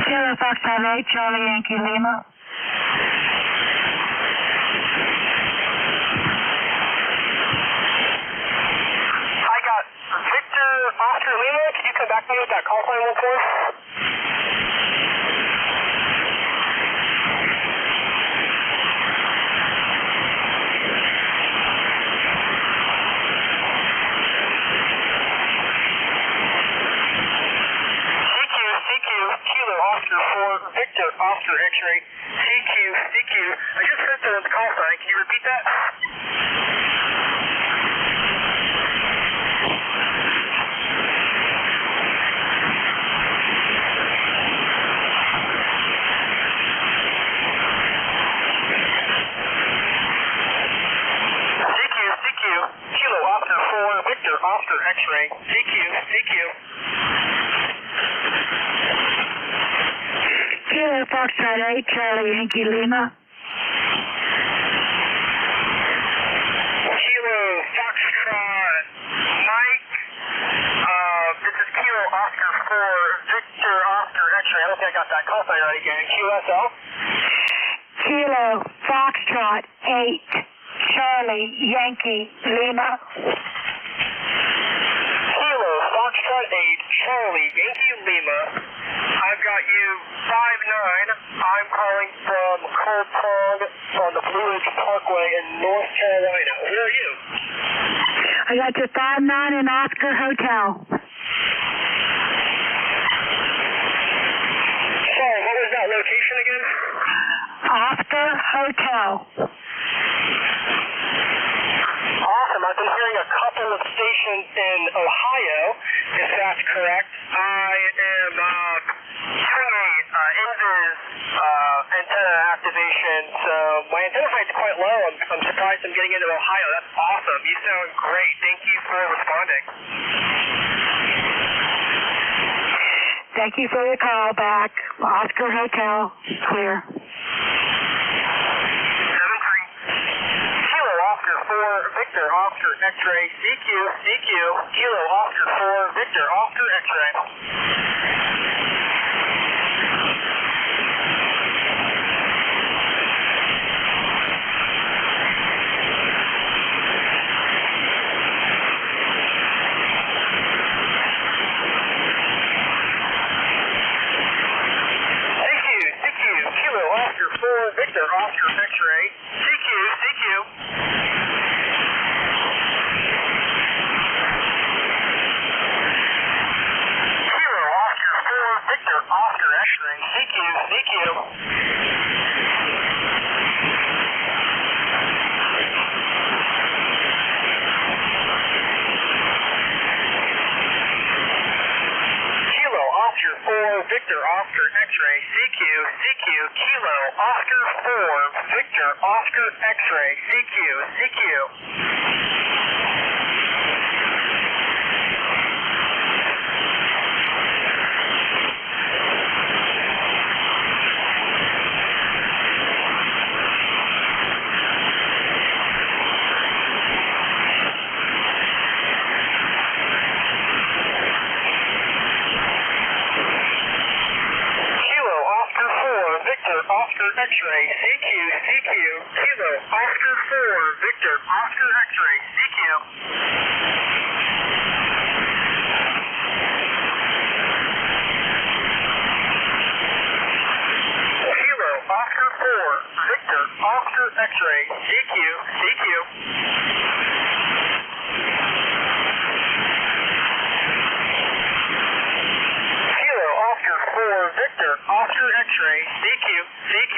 Kilo Foxtrot 8, Charlie Yankee Lima. I got Victor Oscar Lima. Could you come back to me with that call sign real quick? Kilo Oscar 4, Victor Oscar X-ray. CQ. I just heard the call sign. Can you repeat that? CQ. Kilo Oscar 4, Victor Oscar X-ray. CQ. Kilo Foxtrot 8, Charlie Yankee Lima. Kilo Foxtrot Mike. This is Kilo Oscar 4, Victor Oscar X-ray. I don't think I got that call sign right again. QSL. Kilo Foxtrot 8, Charlie Yankee Lima. Kilo Foxtrot 8, Charlie Yankee Lima. I've got you 5-9. I'm calling from Cold Prong on the Blue Ridge Parkway in North Carolina. Where are you? I got you 5-9 in Oscar Hotel. Sorry, what was that location again? Oscar Hotel. Awesome. I've been hearing a couple of stations in Ohio, if that's correct. I am doing a Invis antenna activation, so my antenna height's quite low. I'm surprised I'm getting into Ohio. That's awesome. You sound great. Thank you for responding. Thank you for your call back. Oscar Hotel, clear. 7-3. Kilo Oscar 4, Victor Oscar X-ray. CQ. Kilo Oscar 4, Victor Oscar X-ray. Kilo Oscar 4, Victor Oscar X-ray. CQ. Kilo Oscar 4, Victor Oscar X-ray. CQ. Oscar 4, Victor Oscar X-ray, CQ. Kilo Oscar 4, Victor Oscar X-ray, CQ. Oscar X-ray, CQ. Kilo Oscar 4, Victor Oscar X-ray, CQ. Oscar 4, Victor Oscar X-ray, CQ. Victor, Oscar X-ray, DQ, DQ.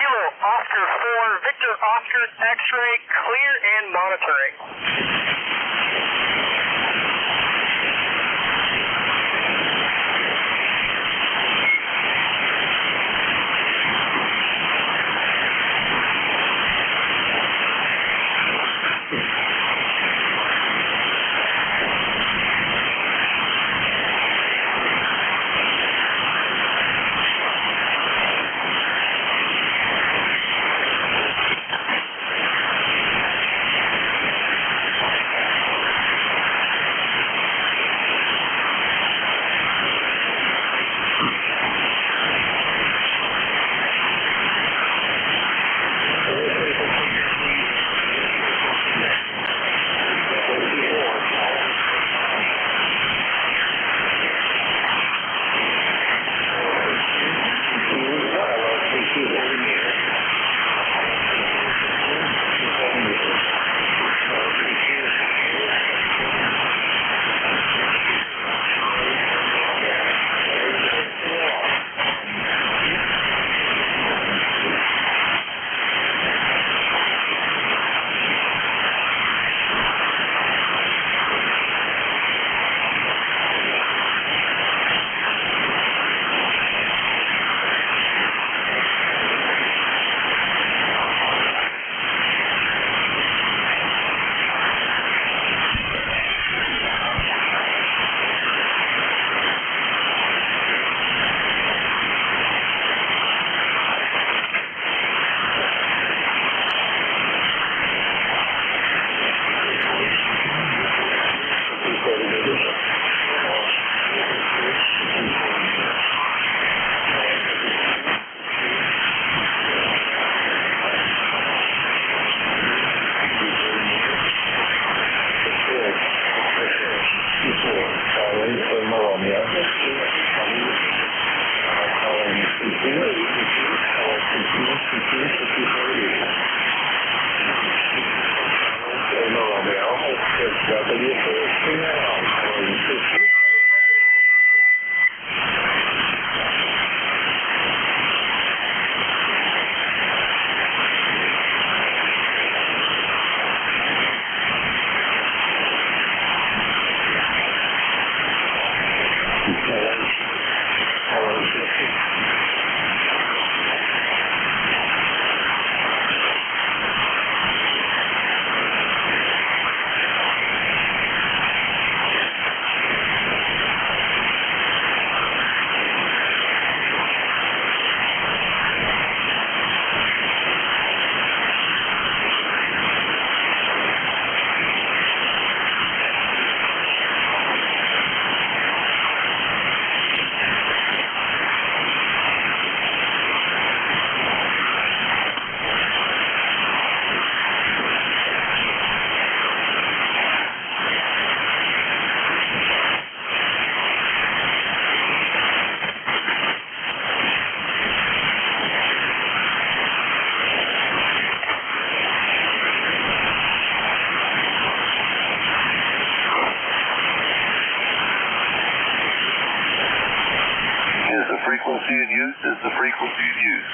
Kilo, Oscar 4, Victor, Oscar X-ray, clear and monitoring. frequency in use is the frequency in use.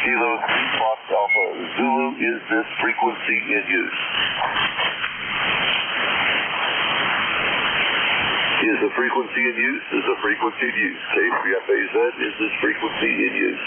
Kilo 3 Fox Alpha Zulu is this frequency in use. Is the frequency in use? Is the frequency in use? K3FAZ is this frequency in use.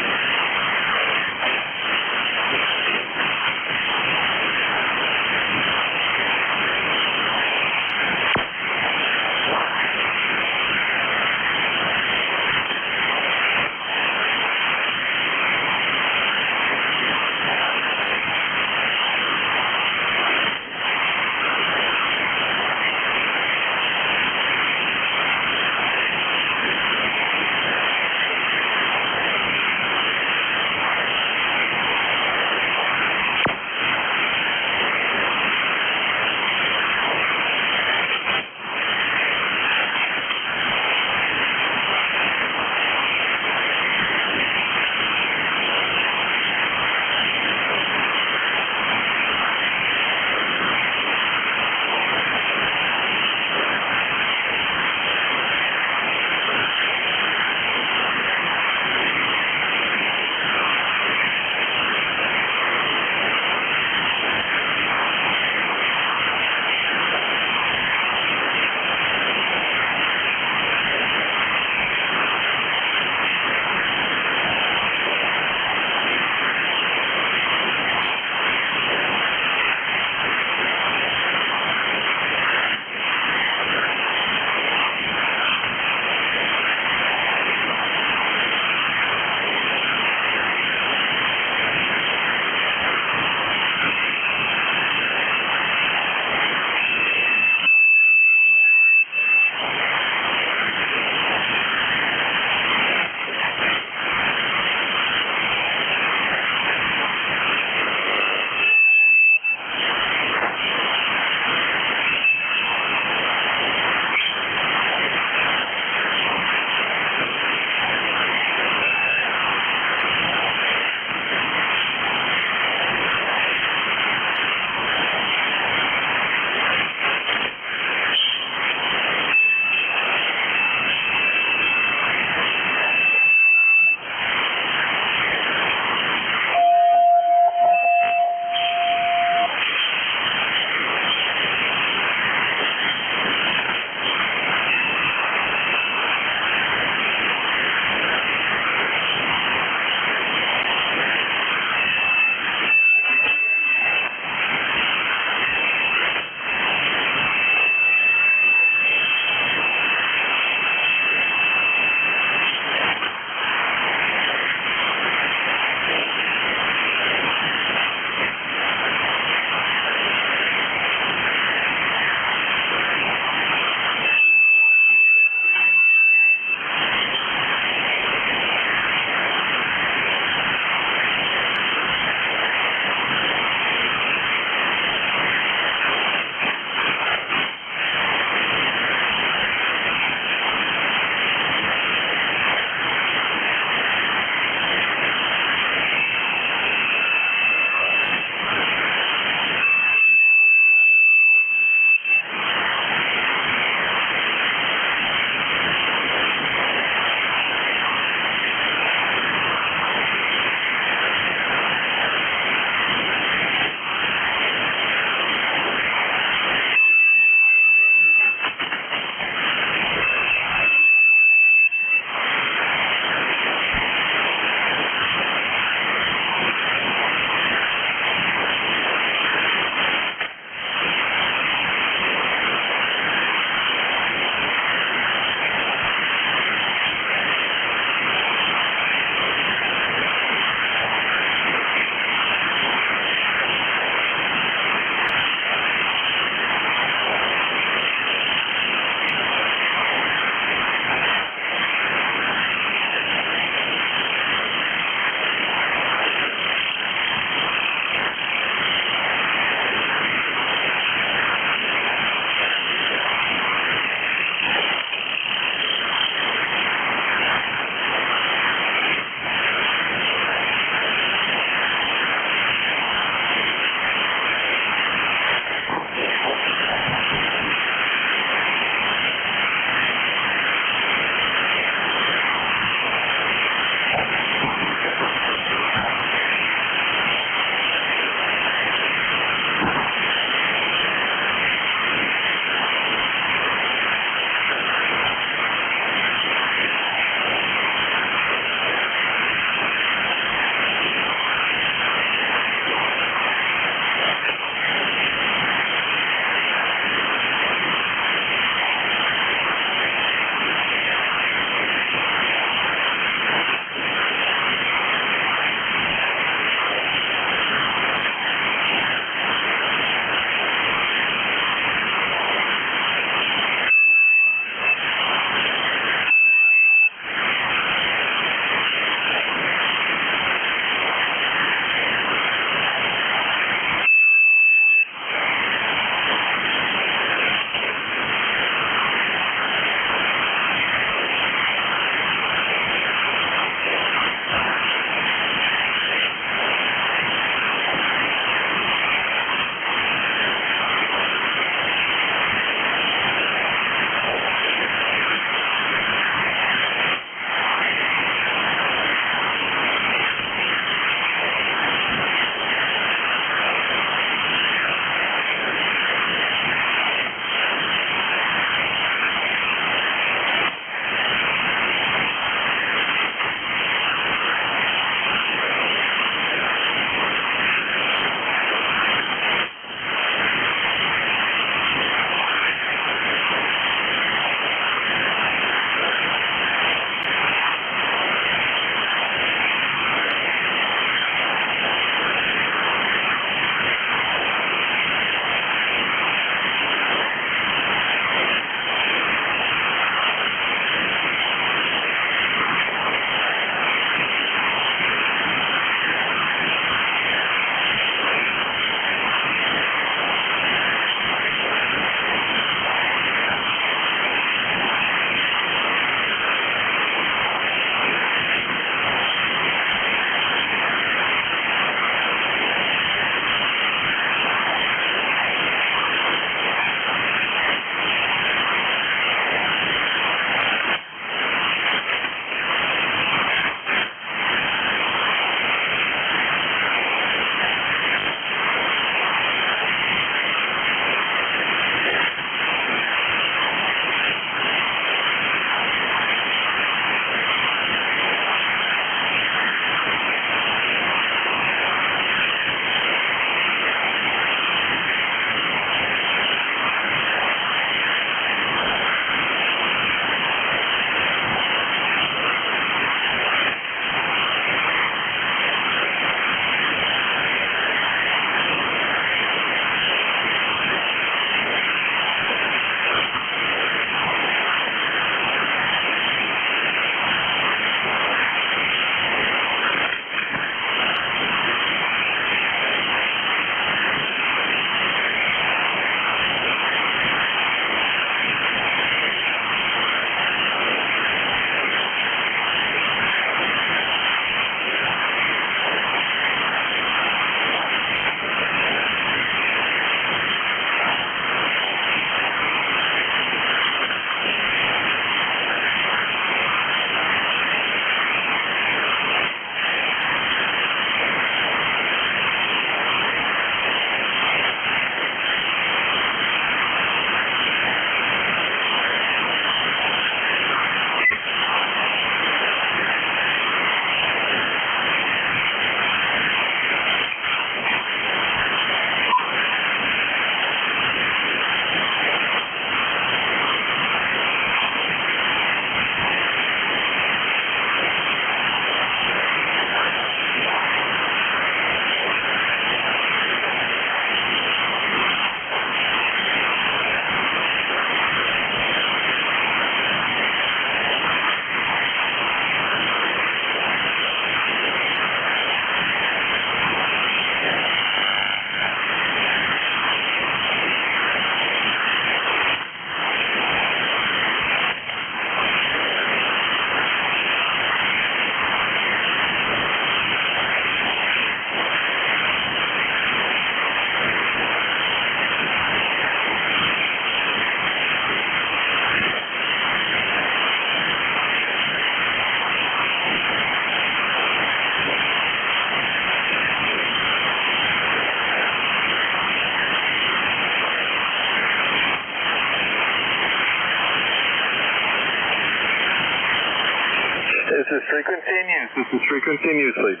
This is frequency in use. This is frequency in use, please.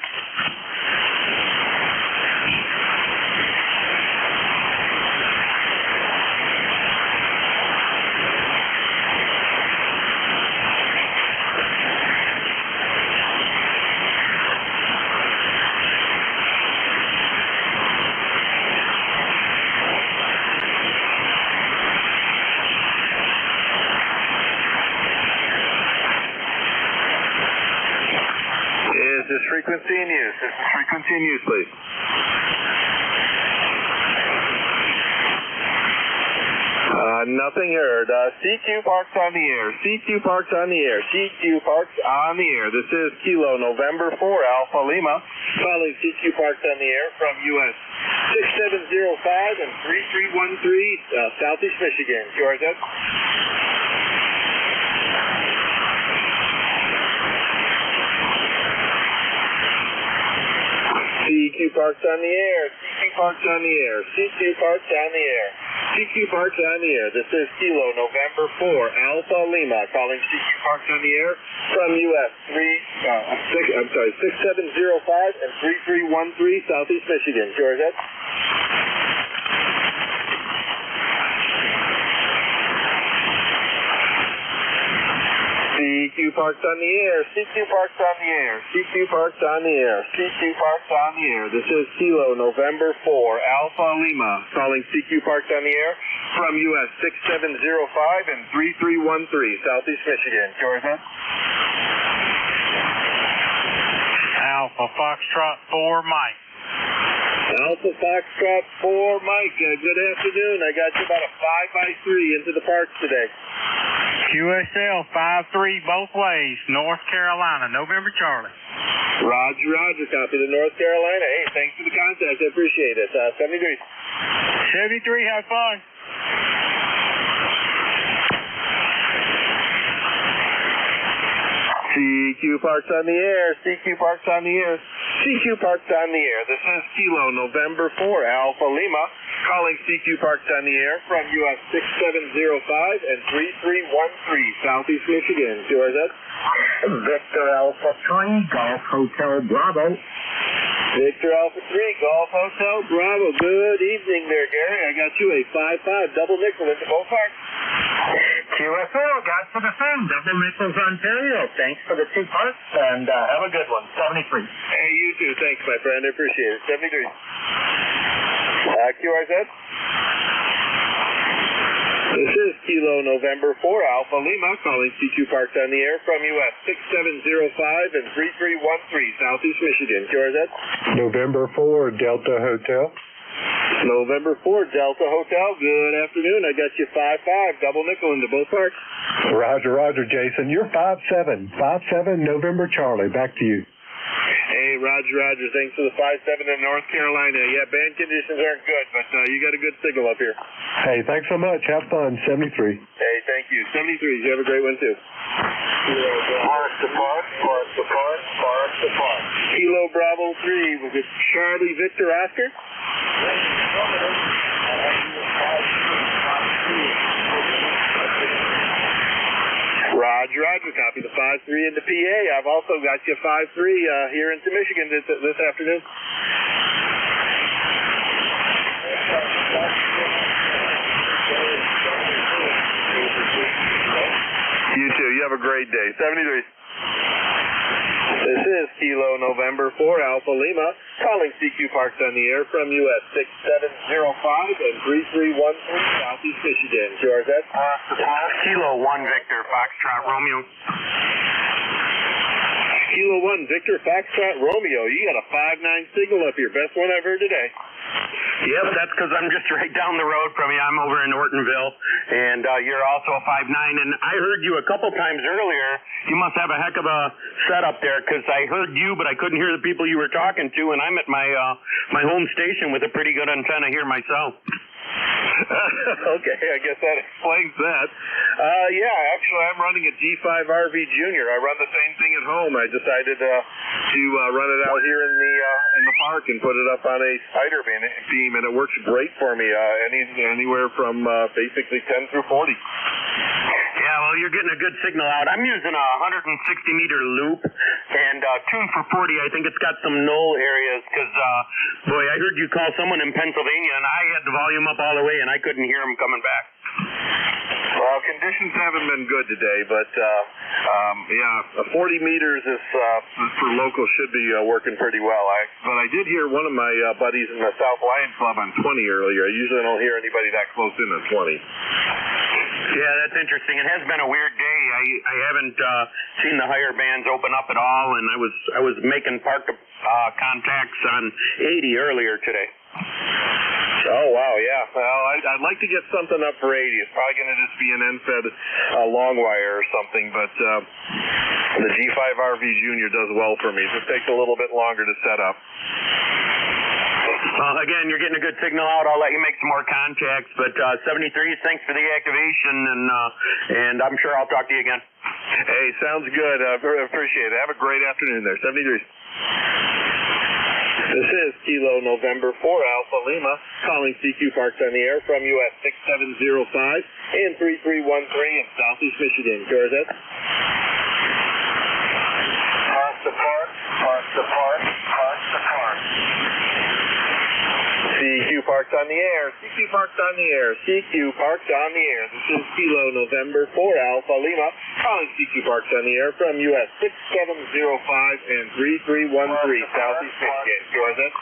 This is frequency in use. This is frequency in use, please. Nothing heard. CQ Parks on the air. CQ Parks on the air. CQ Parks on the air. This is Kilo November 4 Alpha Lima calling CQ Parks on the air from US 6705 and 3313 Southeast Michigan. QRZ. CQ Parks on the air. CQ Parks on the air. CQ Parks on the air. CQ Parks on the air. This is Kilo November 4 Alpha Lima calling CQ Parks on the air from US 6705 and 3313 Southeast Michigan. George. CQ Parks on the air. CQ Parks on the air. CQ Parks on the air. CQ Parks on the air. This is Kilo November 4 Alpha Lima calling CQ Parks on the air from US 6705 and 3313 Southeast Michigan. George. Alpha Foxtrot 4 Mike. Alpha Foxtrot 4 Mike. Good afternoon. I got you about a 5x3 into the parks today. QSL 5-3 both ways, North Carolina, November Charlie. Roger, roger. Copy to North Carolina. Hey, thanks for the contact. I appreciate it. 73. 73, have fun. CQ Parks on the air. CQ Parks on the air. CQ Parks on the air. This is Kilo November 4 Alpha Lima calling CQ Parks on the air from US 6705 and 3313 Southeast Michigan. QRZ. Victor Alpha 3, Golf Hotel Bravo. Victor Alpha 3, Golf Hotel Bravo. Good evening there, Gary. I got you a 5-5 double nickel into both parks. QSL, got for the sun, Double Nichols, Ontario. Thanks for the 2 parts, and have a good one. 73. Hey, you too. Thanks, my friend. I appreciate it. 73. QRZ. This is Kilo November 4 Alpha Lima calling CQ Parks on the air from US 6705 and 3313 Southeast Michigan. QRZ. November 4 Delta Hotel. November 4 Delta Hotel. Good afternoon. I got you 5-5 double nickel into both parks. Roger, roger, Jason. You're 5-7. 5-7 November Charlie. Back to you. Hey, Roger, roger. Thanks for the 5-7 in North Carolina. Yeah, band conditions aren't good, but you got a good signal up here. Hey, thanks so much. Have fun. 73. Hey, thank you. 73. You have a great one, too. Park to park, park to park, park to park. Kilo Bravo 3. Was it Charlie Victor Oscar? Roger, roger. Copy the 5-3 into PA. I've also got you 5-3 here into Michigan this afternoon. You too. You have a great day. 73. This is Kilo November 4 Alpha Lima calling CQ Parks on the air from US 6705 and 3313 Southeast Michigan. QRZ. Kilo 1 Victor Foxtrot Romeo. Kilo 1 Victor Foxtrot Romeo. You got a 5-9 signal up here. Best one I've heard today. Yep, that's because I'm just right down the road from you. I'm over in Ortonville, and you're also a 5-9. And I heard you a couple times earlier. You must have a heck of a setup there, because I heard you, but I couldn't hear the people you were talking to. And I'm at my home station with a pretty good antenna here myself. Okay, I guess that explains that. Yeah, actually, I'm running a G5RV Junior. I run the same thing at home. I decided to run it out here in the park and put it up on a spider beam, and it works great for me. Anywhere from basically 10 through 40. Yeah, well, you're getting a good signal out. I'm using a 160-meter loop, and tuned for 40. I think it's got some null areas because, boy, I heard you call someone in Pennsylvania, and I had the volume up all the way, and I couldn't hear them coming back. Well, conditions haven't been good today, but 40 meters is for local should be working pretty well. But I did hear one of my buddies in the South Lions Club on 20 earlier. I usually don't hear anybody that close in at 20. Yeah, that's interesting. It has been a weird day. I haven't seen the higher bands open up at all, and I was making park contacts on 80 earlier today. Oh, wow, yeah. Well, I'd like to get something up for 80. It's probably going to just be an end-fed long wire or something, but the G5RV Junior does well for me. It just takes a little bit longer to set up. Well, again, you're getting a good signal out. I'll let you make some more contacts, but 73, thanks for the activation, and I'm sure I'll talk to you again. Hey, sounds good. Appreciate it. Have a great afternoon there. 73. This is Kilo November 4 Alpha Lima, calling CQ Parks on the air from US 6705 and 3313 in Southeast Michigan. QRZ? Park to park, park to park, park to park. CQ Parks on the air, CQ Parks on the air, CQ Parks on the air. This is Kilo November 4 Alpha Lima, calling CQ Parks on the air from US 6705 and 3313 Southeast Michigan. QRZ?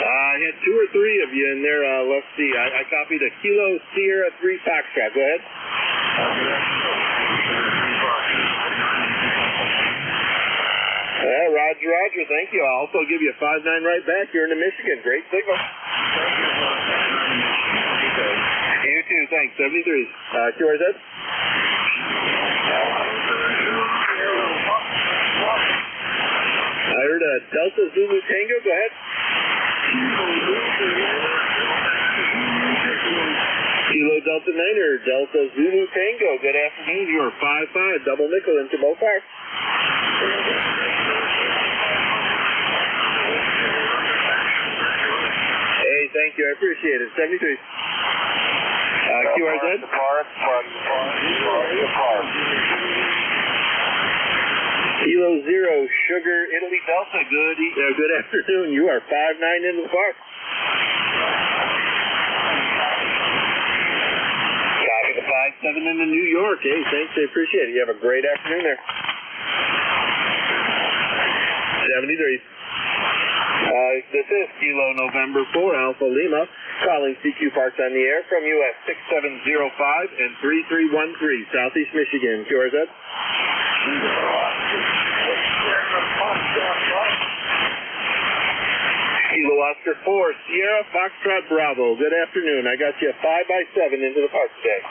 I had 2 or 3 of you in there. Let's see. I copied a Kilo Sierra 3 Foxtrot. Go ahead. Roger, thank you. I'll also give you a 5-9 right back. You're in Michigan. Great signal. You too, thanks. 73. QRZ? I heard a Delta Zulu Tango. Go ahead. Kilo Delta Niner, Delta Zulu Tango. Good afternoon. You are 5-5, double nickel into both parks. Hey, thank you. I appreciate it. 73. QRZ? Kilo Zero, Sugar, Italy Delta. Good afternoon. You are 5-9 into the park. Copy the 5-7 into New York. Hey, thanks. I appreciate it. You have a great afternoon there. 73. This is Kilo November 4 Alpha Lima, calling CQ Parks on the air from US 6705 and 3313 Southeast Michigan. QRZ? Kilo Oscar 4 Sierra Foxtrot Bravo. Good afternoon. I got you a 5x7 into the park today.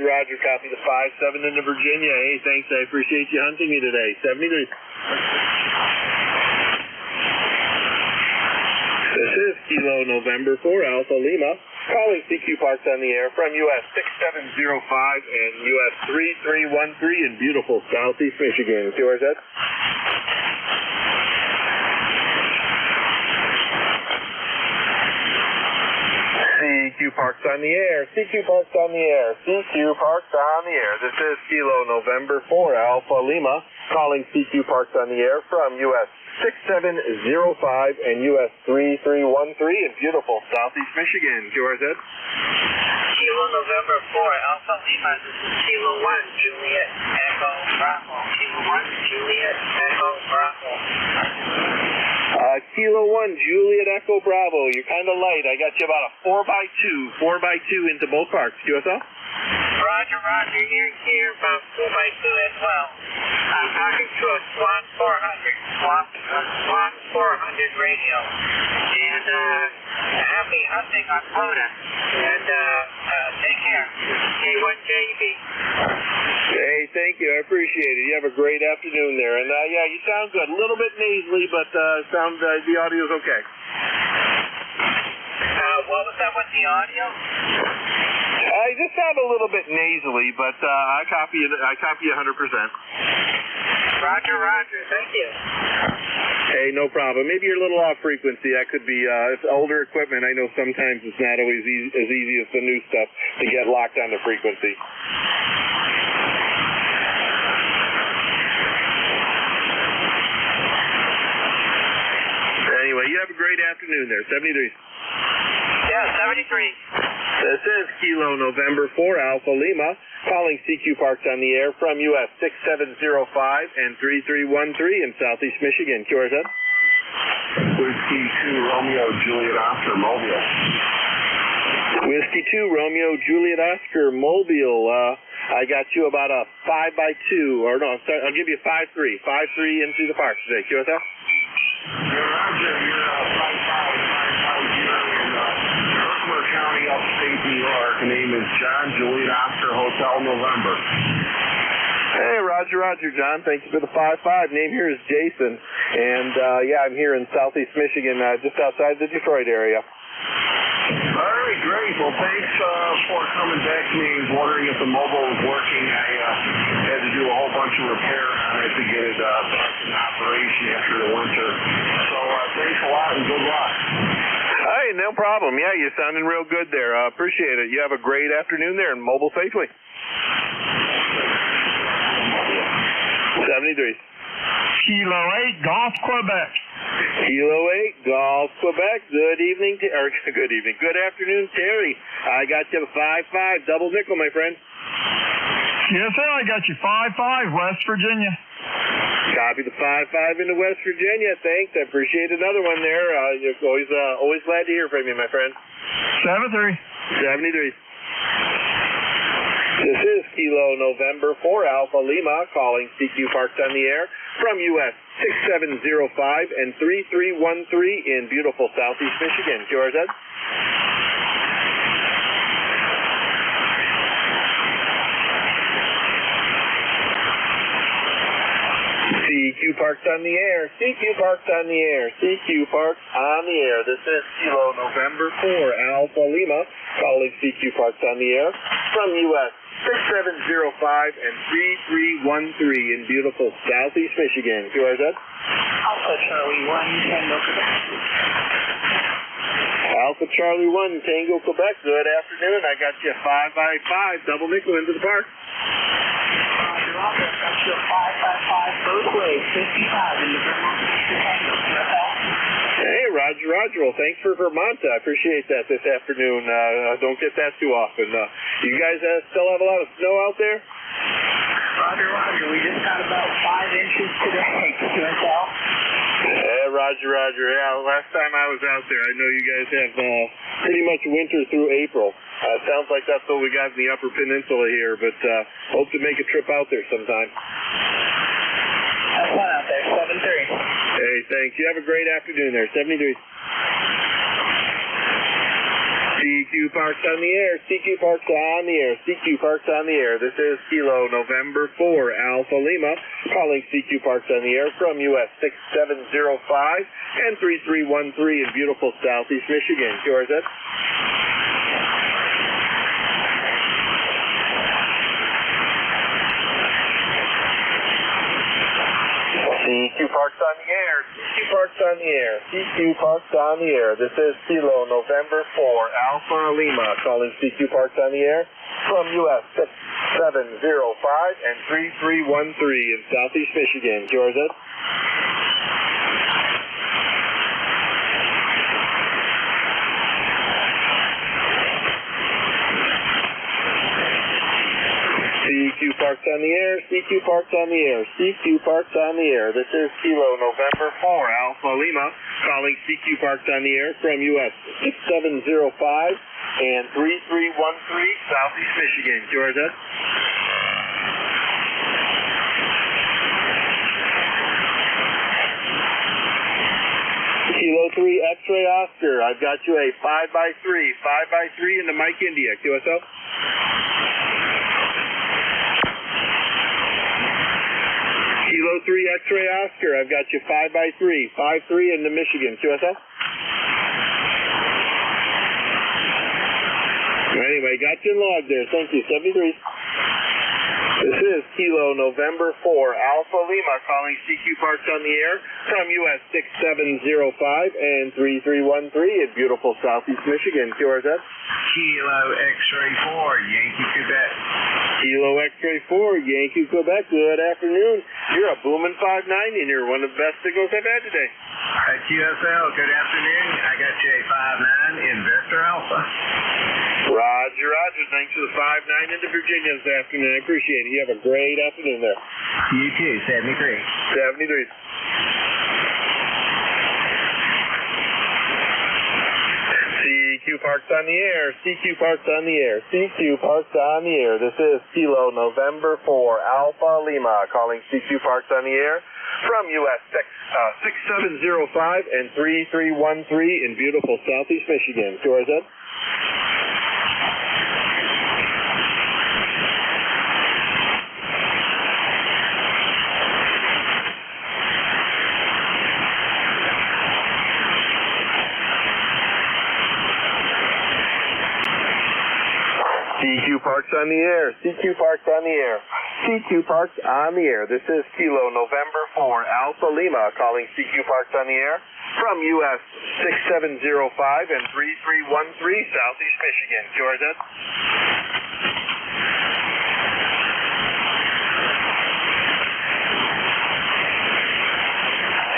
Roger, copy the 5-7 into Virginia. Hey, thanks. I appreciate you hunting me today. 73. This is Kilo November 4 Alpha Lima, calling CQ Parks on the air from US 6705 and US 3313 in beautiful Southeast Michigan. QRZ? CQ Parks on the air, CQ Parks on the air, CQ Parks on the air. This is Kilo November 4 Alpha Lima, calling CQ Parks on the air from US 6705 and US 3313 in beautiful Southeast Michigan. QRZ? Kilo November 4 Alpha Lima, this is Kilo 1 Juliet Echo Bravo. Kilo 1 Juliet Echo Bravo. Kilo 1 Juliet Echo Bravo. You're kind of light. I got you about a 4x2 into both parks. QSL? Roger, here about 4x2 as well. I'm talking to a Swan 400 radio. And happy hunting on Coda. And take care. K1JB. Hey, thank you. I appreciate it. You have a great afternoon there. And yeah, you sound good. A little bit nasally, but the audio's okay. What was that with the audio? You just sound a little bit nasally, but I copy you 100%. Roger, roger. Thank you. Hey, no problem. Maybe you're a little off frequency. That could be it's older equipment. I know sometimes it's not always as easy as the new stuff to get locked on the frequency. Anyway, you have a great afternoon there. 73. Yeah, 73. This is Kilo November 4 Alpha Lima, calling CQ Parks on the air from US 6705 and 3313 in Southeast Michigan. QRZ? Whiskey 2 Romeo Juliet Oscar Mobile. Whiskey 2 Romeo Juliet Oscar Mobile. I got you about a 5x2, or no, sorry, I'll give you a 5-3. 5-3 into the park today. QRZ? Roger, you're 5-5 here in Herkimer County, upstate New York. The name is John Juliet Oscar Hotel November. Hey, Roger, John. Thank you for the 5-5. Name here is Jason, and yeah, I'm here in Southeast Michigan, just outside the Detroit area. All right, great. Well, thanks for coming back to me. I was wondering if the mobile was working. I had to do a whole bunch of repair on it to get it back in operation after the winter. So thanks a lot and good luck. Hey, no problem. Yeah, you're sounding real good there. Appreciate it. You have a great afternoon there and mobile safely. 73. Kilo 8, Golf, Quebec. Kilo 8, Golf, Quebec. Good evening, good afternoon, Terry. I got you 5-5, double nickel, my friend. Yes, sir, I got you 5-5, West Virginia. Copy the 5-5 into West Virginia. Thanks. I appreciate another one there. You're always glad to hear from you, my friend. 73. 73. This is Kilo November 4 Alpha Lima, calling CQ Parks on the air from US 6705 and 3313 in beautiful Southeast Michigan. QRZ? CQ Parks on the air. CQ Parks on the air. CQ Parks on the air. This is Kilo November 4 Alpha Lima, calling CQ Parks on the air from US 6705 and 3313 in beautiful Southeast Michigan. QRZ? Alpha Charlie 1, Tango, Quebec. Alpha Charlie 1, Tango, Quebec. Good afternoon. I got you 5x5, double nickel into the park. Roger, Roger. I've got you 5x5 both ways, 55 in the Vermont Tango, QFL. Hey, Roger. Well, thanks for Vermont. I appreciate that this afternoon. Don't get that too often. You guys still have a lot of snow out there? Roger. We just got about 5 inches today, QSL. Hey, Roger. Yeah, last time I was out there, I know you guys have pretty much winter through April. Sounds like that's what we got in the Upper Peninsula here, but hope to make a trip out there sometime. Have fun out there, 7-3. Hey, thanks. You have a great afternoon there, 73. CQ Parks on the air. CQ Parks on the air. CQ Parks on the air. This is Kilo November 4 Alpha Lima, calling CQ Parks on the air from US 6705 and 3313 in beautiful Southeast Michigan. QRZ? CQ Parks on the air. CQ Parks on the air. CQ Parks on the air. This is Kilo November 4 Alpha Lima, calling CQ Parks on the air from US 6705 and 3313 in Southeast Michigan. QRZ? CQ Parks on the air. CQ Parks on the air. CQ Parks on the air. This is Kilo November 4 Alpha Lima, calling CQ Parks on the air from US 6705 and 3313 Southeast Michigan. QRZ? Kilo 3 X-Ray Oscar. I've got you a 5x3 into Mike India. QSO? Kilo 3 X-Ray Oscar. I've got you 5x3 into Michigan. QSO? Anyway, got you in log there. Thank you. 73. This is Kilo November 4 Alpha Lima calling CQ Parks on the air from US 6705 and 3313 in beautiful Southeast Michigan. QRZ. Kilo X-Ray 4, Yankee, Quebec. Kilo X-Ray 4, Yankee, Quebec. Good afternoon. You're a booming 5'9", and you're one of the best signals I've had today. QSL, good afternoon. I got you a 5'9" in Vector Alpha. Roger, Roger. Thanks for the 5'9" into Virginia this afternoon. I appreciate it. You have a great afternoon there. You too, 73. 73. CQ Parks on the air. CQ Parks on the air. CQ Parks on the air. This is Kilo November 4 Alpha Lima calling CQ Parks on the air from US 6705 and 3313 in beautiful Southeast Michigan. QRZ. CQ Parks on the air. CQ Parks on the air. CQ Parks on the air. This is Kilo November 4 Alpha Lima calling CQ Parks on the air from US 6705 and 3313 Southeast Michigan. QRZ.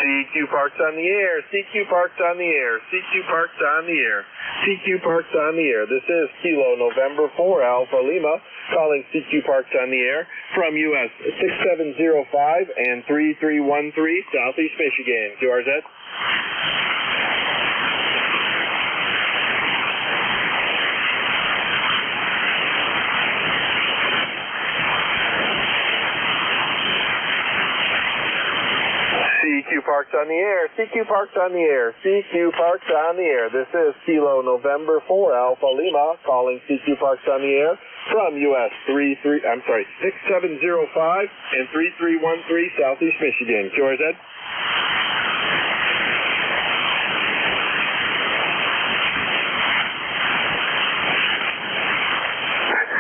CQ Parks on the air. CQ Parks on the air. CQ Parks on the air. CQ Parks on the air. This is Kilo November 4 Alpha Lima calling CQ Parks on the air from US 6705 and 3313 Southeast Michigan. QRZ. CQ Parks on the air. CQ Parks on the air. CQ Parks on the air. This is Kilo November 4 Alpha Lima calling CQ Parks on the air from US 6705 and 3313 Southeast Michigan. QRZ.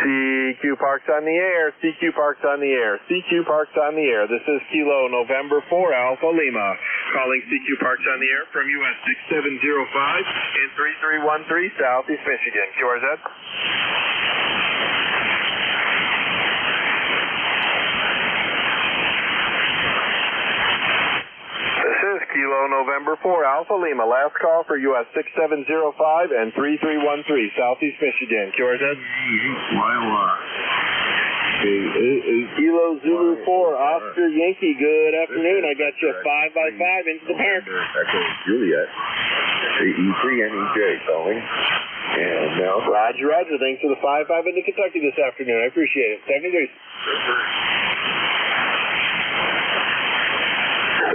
CQ Parks on the air. CQ Parks on the air. CQ Parks on the air. This is Kilo November 4 Alpha Lima calling CQ Parks on the air from US 6705 and 3313 Southeast Michigan. QRZ. This is Kilo November 4 Alpha Lima. Last call for US 6705 and 3313 Southeast Michigan. QRZ. Kilo Zulu 4 Oscar Yankee. Good afternoon. I got you a 5x5 into the park. Echo Juliet. E3 NEJ calling. And now. Roger, Roger. Thanks for the 5-5 into Kentucky this afternoon. I appreciate it. 73.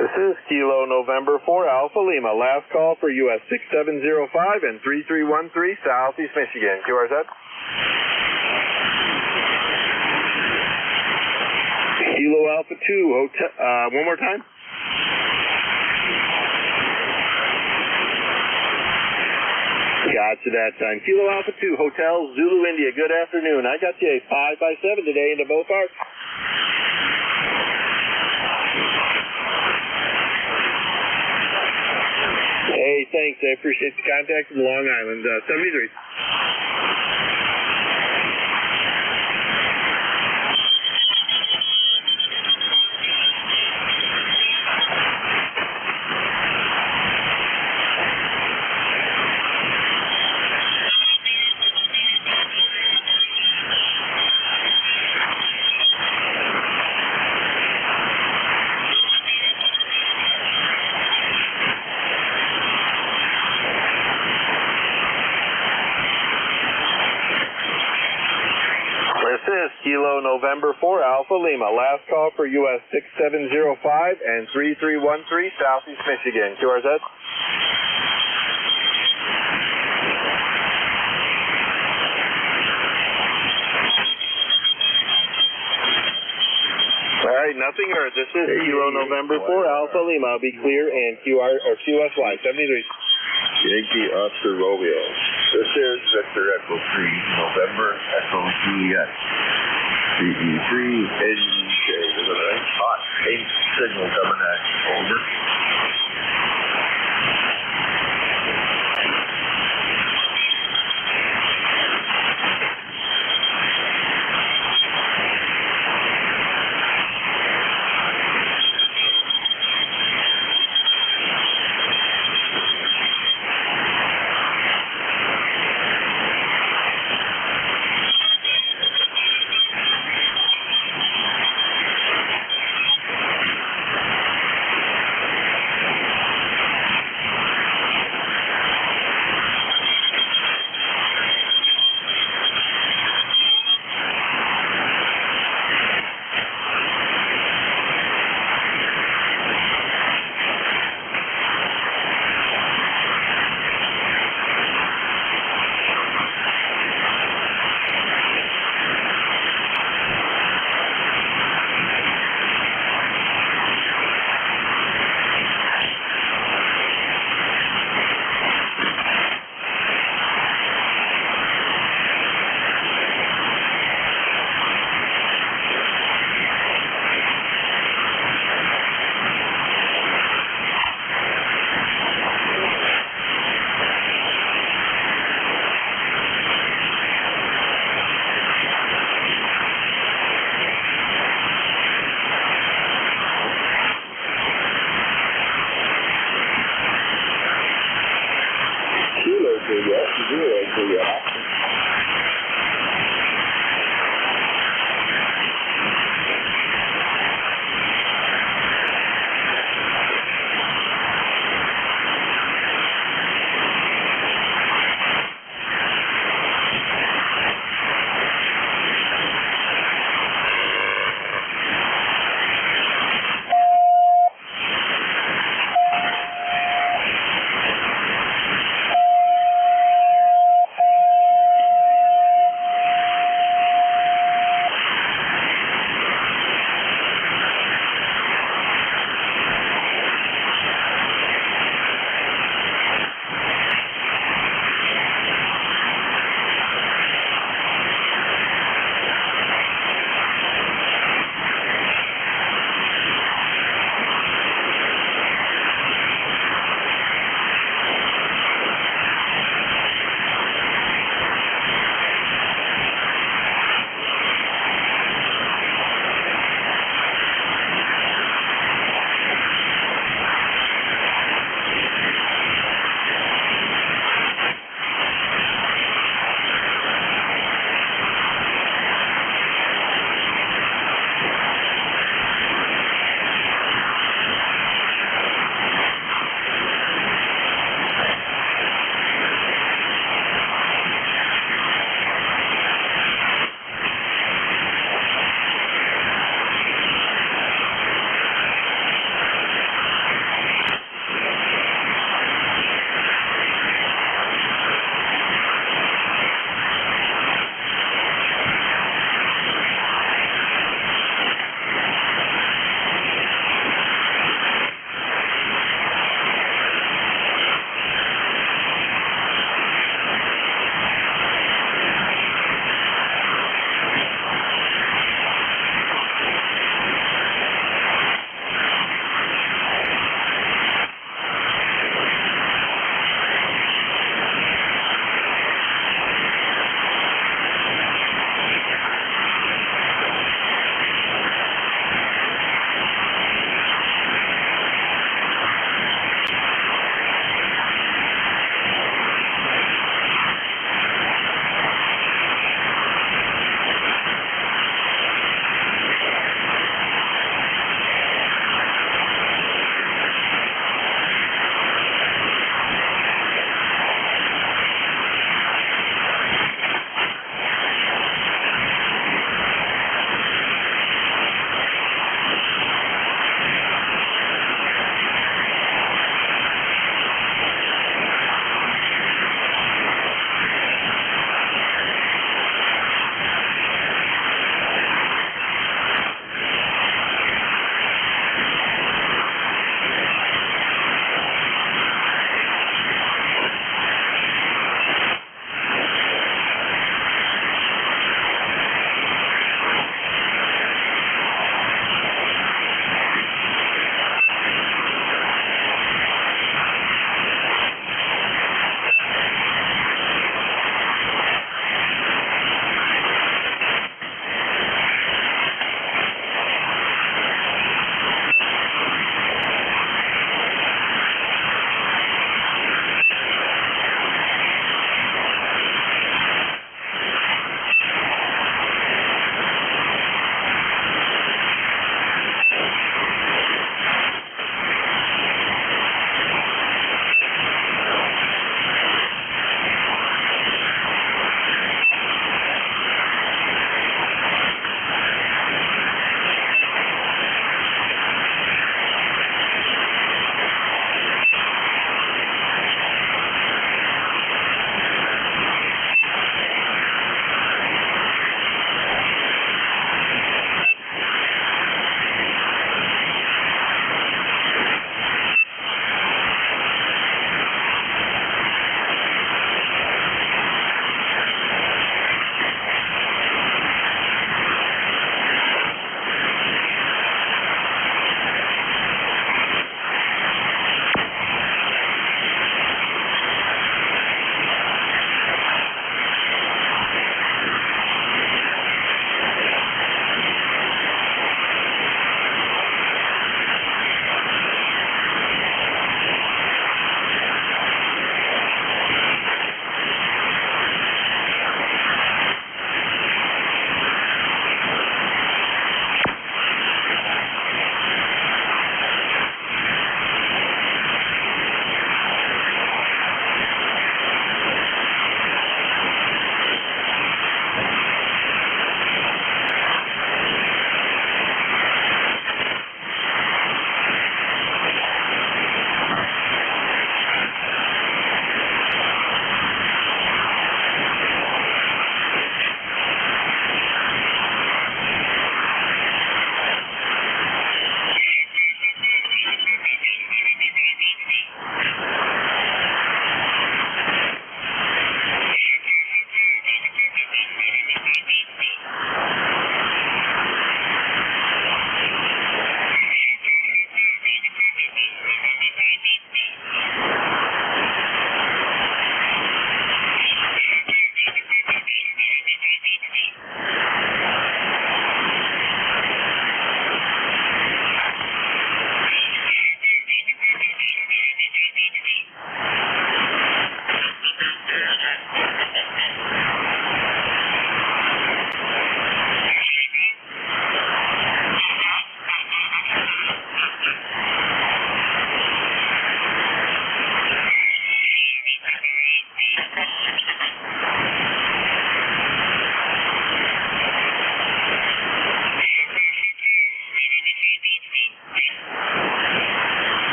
This is Kilo November 4 Alpha Lima. Last call for US 6705 and 3313 Southeast Michigan. QRZ. Kilo Alpha 2 Hotel. One more time. Gotcha that time. Kilo Alpha 2 Hotel Zulu India. Good afternoon. I got you a 5x7 today into both parks. Hey, thanks. I appreciate the contact from Long Island. 73. Kilo November 4 Alpha Lima. Last call for US 6705 and 3313 Southeast Michigan. QRZ. All right, nothing heard. This is Kilo November 4 Alpha Lima. I'll be clear and QSY 73. Yankee Oscar Romeo. This is Victor Echo 3, November Echo Juliet. CE3, NK. There's a nice hot pink signal coming at you. Over.